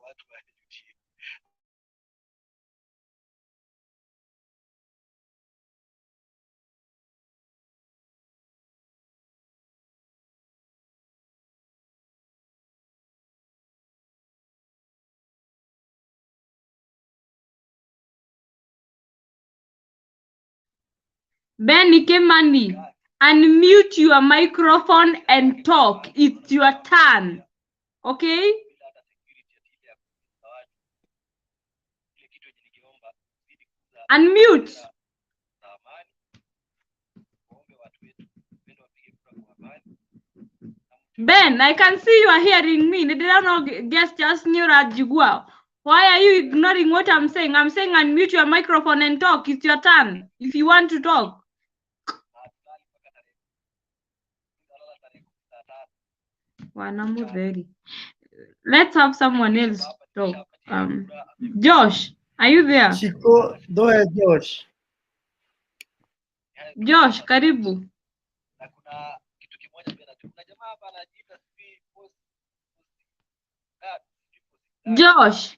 Ben Kimani, unmute your microphone and talk. It's your turn. Okay? Unmute. Ben, I can see you are hearing me. Why are you ignoring what I'm saying? I'm saying unmute your microphone and talk. It's your turn if you want to talk. Wanamudheri. Let's have someone else talk. Josh, are you there? Shiko, go ahead, Josh. Josh, karibu. Josh.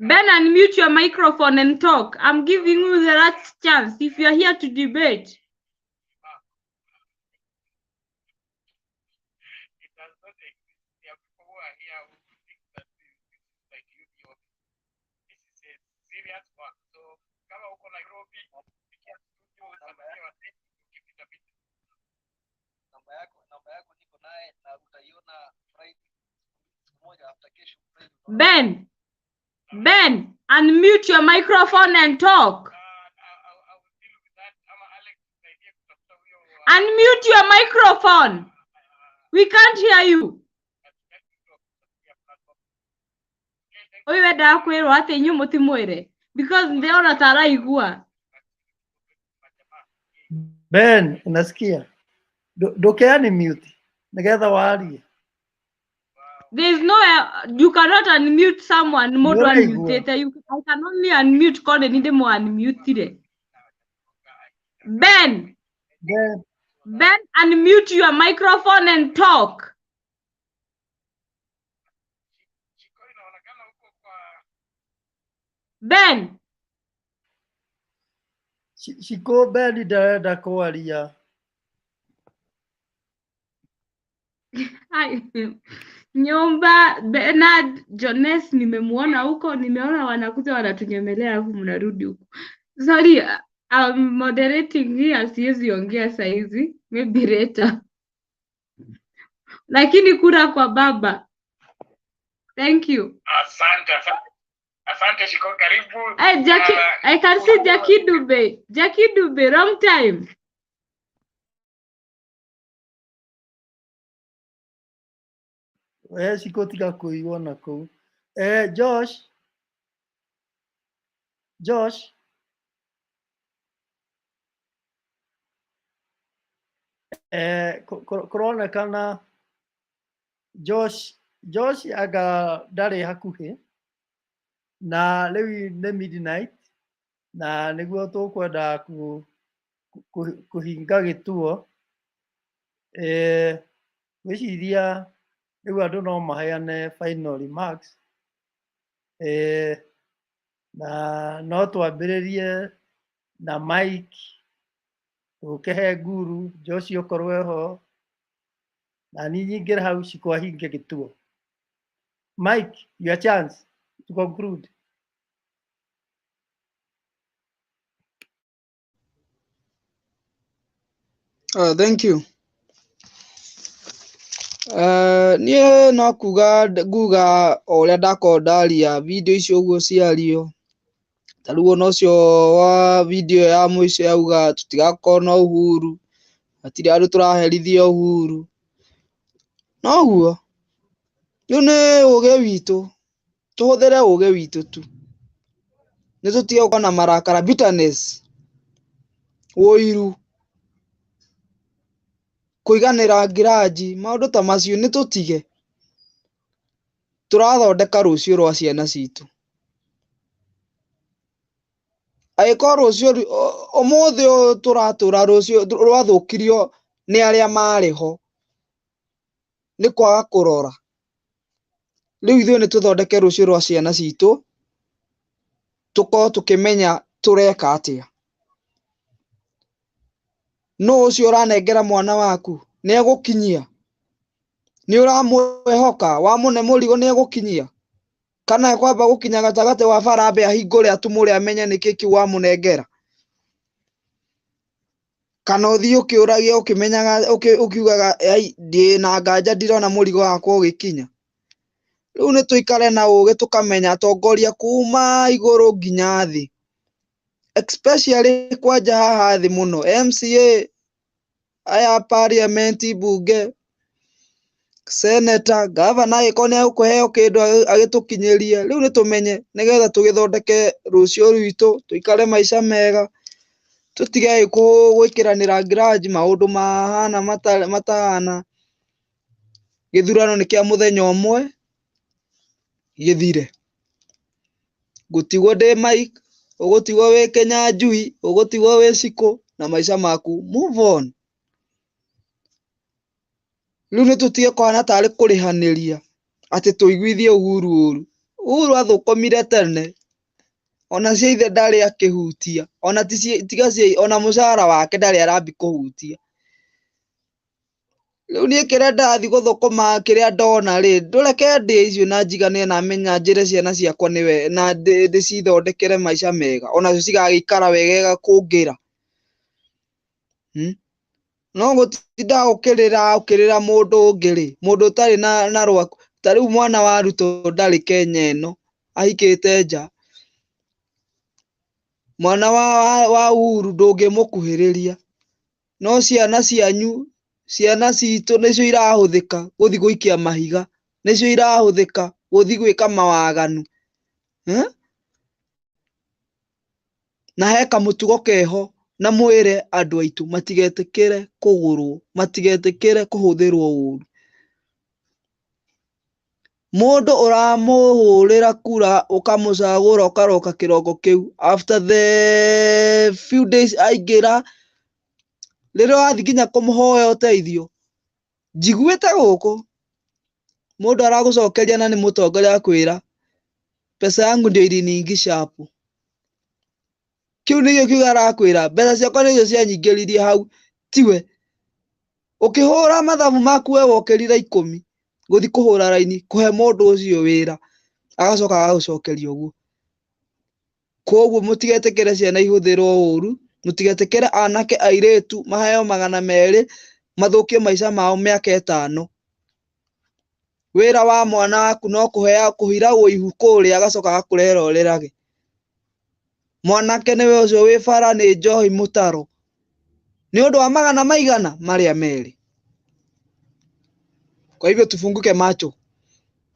Ben, unmute your microphone and talk. I'm giving you the last chance if you're here to debate. Ben, unmute your microphone and talk. Unmute your microphone. We can't hear you. Oiwe da kwero ate nyu mutimwere because ndeona taraigua. Ben, unasikia? Dokeani mute. Nagetha warie. There's no, you cannot unmute someone more than unmute. I can only unmute call and need more unmute. Ben, unmute your microphone and talk. Ben. Shiko Ben da kwaria. Nyomba Bernard Jones nimemuona huko, nimeona wanakuja wanatunyemelea alafu mnarudi huko. Sorry, I'm moderating here, siwezi ongea saizi, maybe later. Lakini kura kwa baba. Thank you. Asante Shiko, karibu. Hey, Jackie, I can see Jackie Dube. Jackie Dube, wrong time. Shiko tika kuiona ko. Josh. Corona kana Josh aga dare hakuhe na lewi ne midnight na niguo tukwenda kuhinga gituo wiciria riu andu no maheane final remarks na no twambiririe na Mike ukehe Guru Josh okorwe ho na ninyi ngera hau cikwahinge gituo. Mike, your chance to conclude. Thank you. Nie no kuga oria ndakondaria video icio uguo ciario. Taruo no cio wa video ya mwisho yauga tutigakona Uhuru. Atiri andu turaherithia Uhuru. No guo. Riu ni uge witu. Tuhuthere uge witu tu. Ni tutige gukona marakara, bitterness. Woiru. Kuiganira ngiraji, maundu ta macio ni tutige. Turathondeka rucio rwa ciana citu. Aiko rucio umuthi turatura rucio rwathukirio ni aria mariho. Ni kwaga kurora. Riu ithuĩ ni tuthondeke rucio rwa ciana citu. Tuko tukimenya tureka atia. No ucio uranengera mwana waku ni egukinyia. Ni uramwehoka wa mune murigo ni egukinyia. Kana ekwamba gukinya gatagate wa Farambe ahingure atumure amenye niki kiu wa munengera. Kana uthii ukiuragia ukimenyaga ukiugaga ndi na nganja ndirona murigo wakwa ugikinya. riu ni tuikare na uge tukamenya atongoria kuma iguru nginya thi, especially kwanja haha thi muno MCA, aya parliament, bunge, senator, governor iko ni akuheo kindu agitukinyiria. Riu ni tumenye nigetha tugithondeke rucio rwitu, tuikare maica mega, tutige gwikiranira grudge maundu mahana matahana. Githurano ni kia muthenya umwe githire, gutigwo ndi Mike, ugutigwo wi Kenya Njui, ugutigwo wi Ciku na maica maku move on. Riu ni tutige kwana tari kurihaniria ati tuiguithie Uhuru uru. Uhuru athukumire tene, ona cia ithe ndari akihutia, ona tiga cia ona mucara wake ndari arambi kuhutia. Riu ni kire ndathi guthukuma kiria ndona ri ndureke ndi icio na njigane na menya njire ciana ciakwa niwe na ndicithondekere maica mega, ona cio cigagikara wega kungira. No gutinda ukirira mundu ungiri, mundu utari na rwaku. Tariu mwana wa Ruto ndari Kenya ino, ahikite nja. Mwana wa Uhuru ndungimukuhiriria, no ciana cianyu, ciana citu nicio irahuthika guthi guikia mahiga, nicio irahuthika guthi gwika mawaganu. Na heka mutugo keho na mwire andu aitu matigetikire kugurwo, matigetikire kuhuthirwo uru. Mundu uramuhurira kura ukamucagura ukaroka kiroko kiu, after the few days aingira riria wathi nginya kumuhoya uteithio, njiguite guku mundu aragucokeria na ni mutongoria akwira pesa yangu ndio ili nyingi shapu. Kiu nigio kiuga arakwira mbeca ciakwa nicio cianyingiririe hau, tiwe ukihura mathabu maku we wokirira 10 guthi kuhura raini kuhe mundu ucio wira agacoka agagucokeria uguo. Koguo mutigetikire ciana ihuthirwo uru, mutigetikire anake airitu maheo 200 mathukie maica mao miaka 5. Wira wa mwana waku no kuhea kuhira uihu kuria agacoka agakurera urirage. Mwanake niwe ucio wi bara ni njohi mutaro ni undu wa 100 maria meri. Kwa hivyo tufunguke macho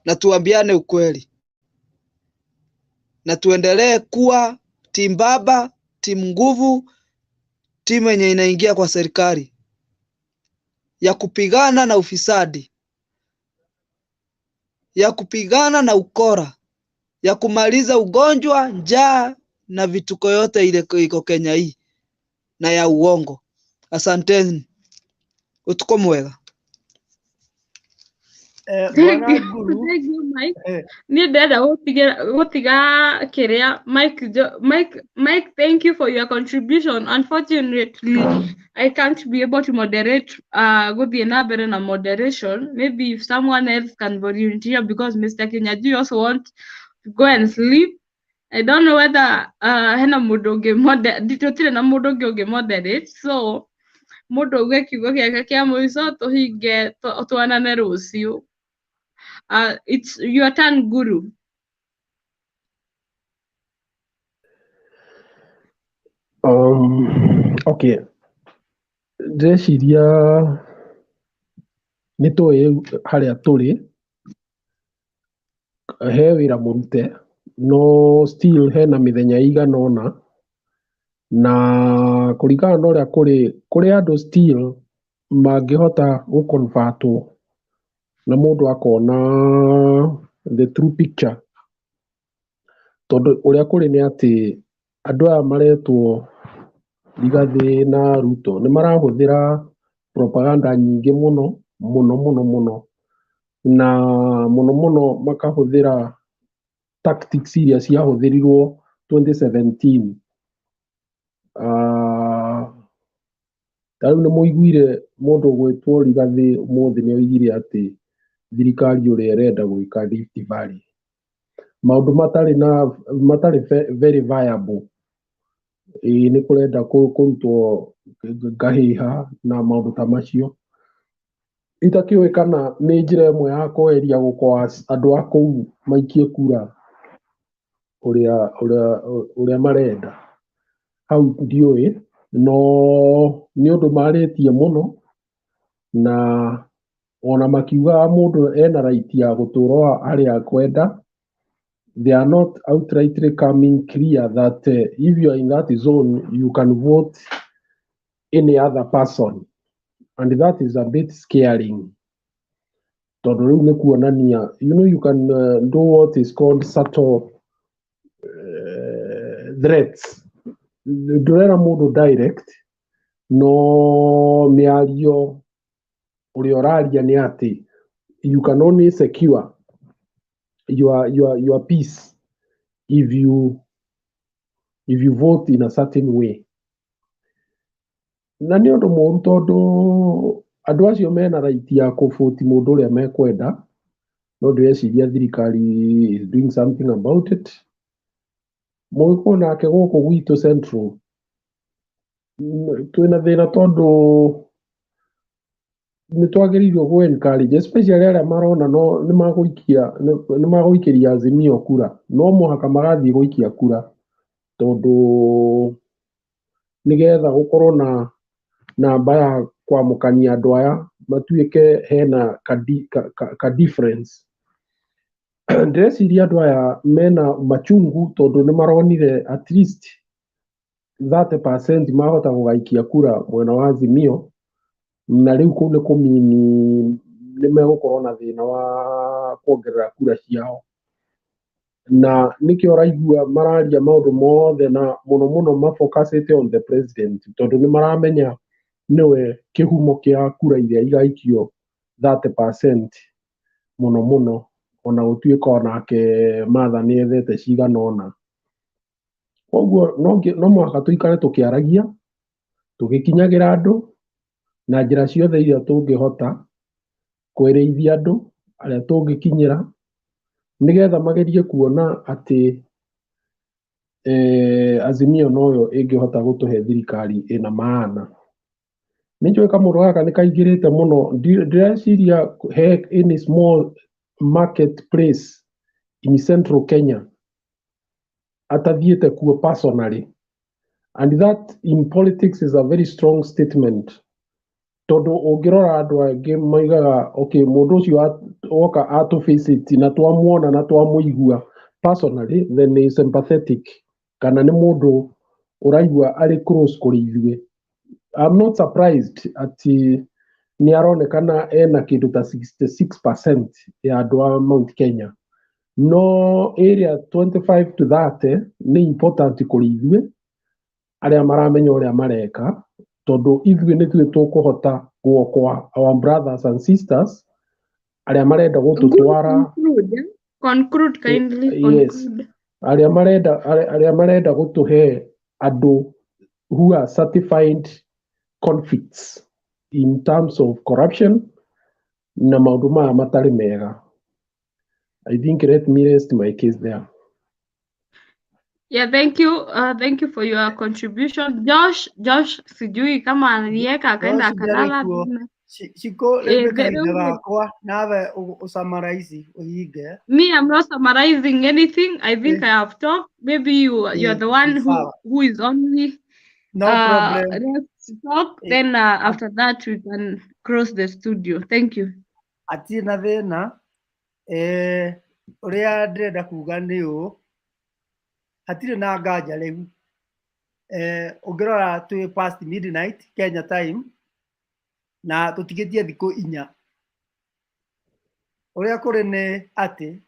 na tuambiane ukweli, na tuendelee kuwa timu baba, timu nguvu, timu yenye inaingia kwa serikali ya kupigana na ufisadi, ya kupigana na ukora, ya kumaliza ugonjwa, njaa na vituko yote ile iko Kenya hii na ya uongo. Asanteni, utuko mwega. Thank you, Mike. Ni ndenda gutiga kiria Mike, thank you for your contribution. Unfortunately, I can't be able to moderate guthie na mbere na moderation. Maybe if someone else can volunteer, because Mr. Kenyaji also want to go and sleep. I don't know whether hena mundu ungi tutire na mundu ungi moderate, so mundu uge kiugo giake kia muico tuhinge twanane rucio. It's your turn, Guru. Okay. Ndeciria nĩ tũĩ harĩa tũrĩ, he wĩra mũrute, no still hena mĩthenya igana ũna, na kũringana na ũrĩa kũrĩ andũ still mangĩhota gũ-convert na mũndũ akona the true picture. Tondũ ũrĩa kũrĩ nĩ atĩ andũ aya maretwo Rigathi na Ruto nĩ marahũthĩra propaganda nyingĩ mũno na mũno makahũthĩra tactics iria ciahũthĩrirwo 2017. Tarĩu nĩ mũiguire mũndũ gwĩtwo Rigathi ũmũthĩ nĩ oigire atĩ thirikari ũrĩa ĩrenda gwĩka Rift Valley, maũndũ matarĩ very viable. Nĩ kũrenda kũrutwo ngahĩha na maũndũ ta macio. itakiwe kana nĩ njĩra ĩmwe ya kweheria gũkwa andũ a kũu maikie kura ũrĩa marenda. Hau ndiũĩ, no nĩ ũndũ marĩtie mũno, na ona makiuga mũndũ ena right ya gũtũũra harĩa akwenda. They are not outrightly coming clear that if you are in that zone, you can vote any other person. And that is a bit scaring. Tondũ rĩu nĩ kuonania, you can do what is called subtle threats. Ndũrera mũndũ direct, no mĩario ũrĩa ũraria nĩ atĩ you can only secure your peace if you vote in a certain way. Na nĩ ũndũ mũru tondũ andũ acio mena right ya kũbũti mũndũ ũrĩa mekwenda, no ndĩreciria thirikari is doing something about it. Mũgĩkũyũ nake gũkũ gwitũ Central twĩna thĩna tondũ nĩ twagĩrĩirwo gũ encourage, especially arĩa marona no nĩ magũikĩria Azimio kura, no mũhaka magathiĩ gũikia kura tondũ nĩgetha gũkorwo na namba ya kwamũkania andũ aya matuĩke hena ka difference. Ndĩreciria andũ aya mena machungu tondũ nĩ maronire at least 30% mahota gũgaikia kura mwena wa Azimio, na rĩu kũu nĩ kũmini nĩ megũkorwo na thĩna wa kuongerera kura ciao. Na nĩkĩo ũraigua mararia maũndũ mothe na mũno mũno mafocusĩte on the president tondũ nĩ maramenya nĩwe kĩhumo kĩa kura iria igaikio 30% mũno mũno, ona gũtuĩka onake Martha nĩ ethete cigana ũna. Koguo no mũhaka tũikare tũkĩaragia, tũgĩkinyagĩra andũ na njĩra ciothe iria tũngĩhota kwerĩithia andũ arĩa tũngĩkinyĩra, nĩgetha magerie kuona atĩ Azimio noyo ĩngĩhota gũtũhe thirikari ĩna maana. Nĩnjũĩ kamũndũ gaka nĩ kaingĩrĩte mũno, ndĩreciria he any small marketplace in Central Kenya atathiĩte kuo personally, and that in politics is a very strong statement. Tondũ ũngĩrora andũ angĩ maigaga okay, mũndũ ũcio oka atũ-visit na twamuona na twamũigua personally, then is sympathetic, kana nĩ mũndũ ũraigua arĩ close kũrĩ ithuĩ. I'm not surprised atĩ nĩ aronekana ena kĩndũ ta 66% ya andũ a Mount Kenya. No area 25 to 30 nĩ important kũrĩ ithuĩ arĩa maramenya ũrĩa mareka, tondũ ithuĩ nĩthuĩ tũkũhota guokwa our brothers and sisters arĩa marenda gũtũtwara. Conclude kindly. Yes, arĩa marenda gũtũhe andũ who are certified convicts in terms of corruption na maũndũ maya matarĩ mega. I think let me rest my case there. Yeah, thank you. Thank you for your contribution. Josh, sijui kama aliweka akaenda akalala. Shiko lebe kaida gakwa nawe usummarize uige. Me, I'm not summarizing anything. I think I have talked. Maybe you're the one who is only no problem. Let's talk. Then after that we can cross the studio. Thank you. Ati na thina uria ndĩrenda kuga nĩ ũũ, hatirĩ na nganja rĩu ũngĩrora twĩ past midnight Kenya time na tũtigĩtie thikũ 4. Ũrĩa kũrĩ nĩ atĩ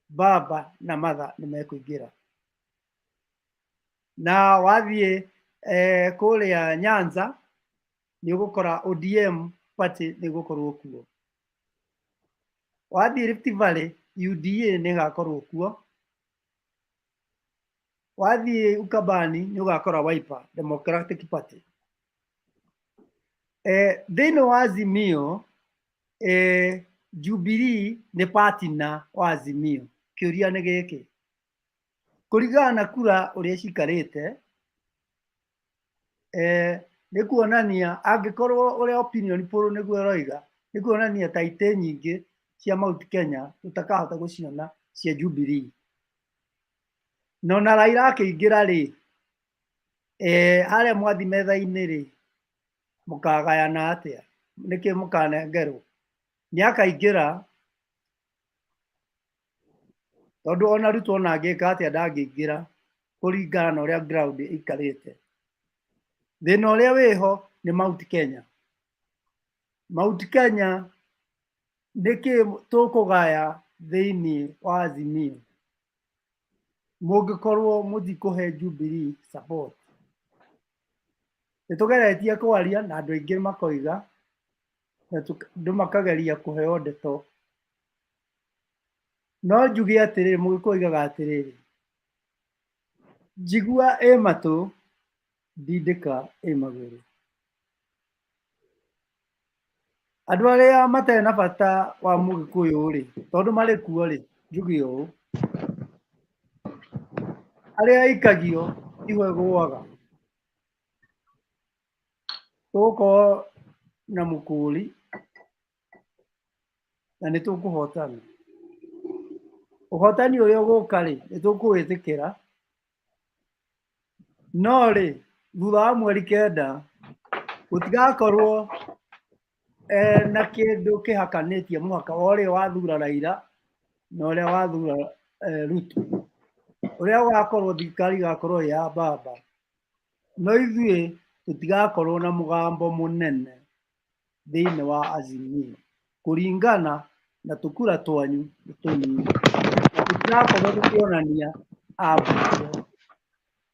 Baba na Martha nĩ mekũingĩra, na wathiĩ kũrĩa Nyanza nĩ ũgũkora ODM party nĩ gũkorwo kuo, wathiĩ Rift Valley UDA nĩ gakorwo kuo, wathiĩ Ukambani nĩ ũgakora Wiper Democratic Party. Thĩinĩ wa Azimio Jubilee nĩ partner wa Azimio. Kĩũria nĩ gĩkĩ, kũringana na kura ũrĩa cikarĩte nĩ kuonania angĩkorwo ũrĩa opinion poll nĩguo ũroiga nĩ kuonania ta itĩ nyingĩ cia Mount Kenya tutakahota gũciona cia Jubilee. No na Raila akĩingĩra rĩ, harĩa mwathi metha-inĩ rĩ, mũkagayana atĩa? Nĩkĩ mũkanengerwo? Nĩ akaingĩra tondũ ona Ruto ona angĩka atĩa ndangĩingĩra kũringana na ũrĩa ground ĩikarĩte. Thĩna ũrĩa wĩho nĩ Mount Kenya. Mount Kenya nĩkĩ tũkũgaya thĩinĩ wa Azimio mũngĩkorwo mũtikũhe Jubilee support. Nĩtũgeretie kwaria na andũ aingĩ makoiga na andũ makageria kũheo ndeto. No njuge atĩrĩrĩ, mũgĩkũyũ oigaga atĩrĩrĩ, njigua ĩ matũ ndindĩka ĩ magũrũ. Andũ arĩa matarĩ na bata wa mũgĩkũyũ rĩ, tondũ marĩ kuo rĩ, njuge ũũ, arĩa aikagio iwe gũaga. Tũgũkorwo na mũkũri na nĩ tũkũhotana. Ũhotani ũrĩa ũgũka rĩ, nĩ tũkũwĩtĩkĩra. No rĩ, thutha wa mweri 9 gũtigakorwo na kĩndũ kĩhakanĩtie mũhaka wa ũrĩa wathura Raila na ũrĩa wathura Ruto. Ũrĩa ũgakorwo thirikari igakorwo ya mbamba. No ithuĩ tũtigakorwo na mũgambo mũnene thĩinĩ wa Azimio kũringana na tũkura twanyu nĩ tũnini. Na tũtigakorwo tũkĩonania ambunge.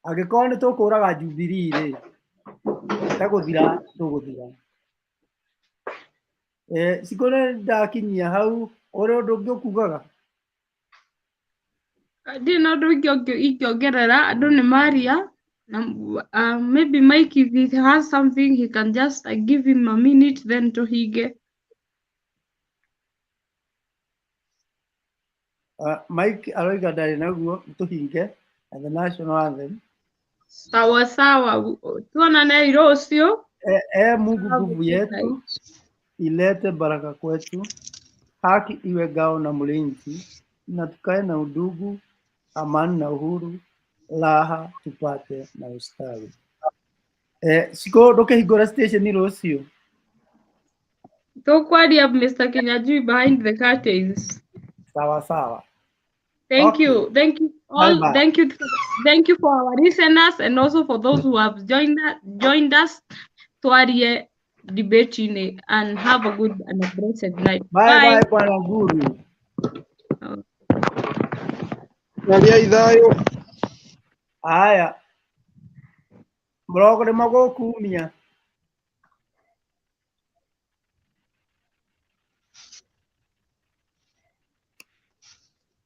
Angĩkorwo nĩ tũkũraga Jubilee rĩ, tagũthira tũgũthira. Sikone ndakinyia hau, ũrĩa ũndũ ũngĩ ũkugaga? Ndirĩ na ũndũ ingĩongerera, andũ nĩ maria. Maybe Mike, if he has something, he can just give him a minute, then tũhinge. Mike aroiga ndarĩ naguo, tũhinge the national anthem. Sawa sawa, tuonane rũciũ. Mungu nguvu yetu, ilete baraka kwetu, haki iwe ngao na mlinzi, na tukae na udugu, amani na uhuru, raha tupate na ustawi. Siko ndũkĩhingũra station rũciũ. Tũkwaria Mr. Kinyajui behind the curtains. Sawa sawa. Thank you all. Bye-bye. Thank you for our listeners and also for those who have joined us. Twarie debate and have a good and a blessed night. Bye bye Bwana Guru. Nalia idhayo. Aya. Mrogo nĩ magũkumia.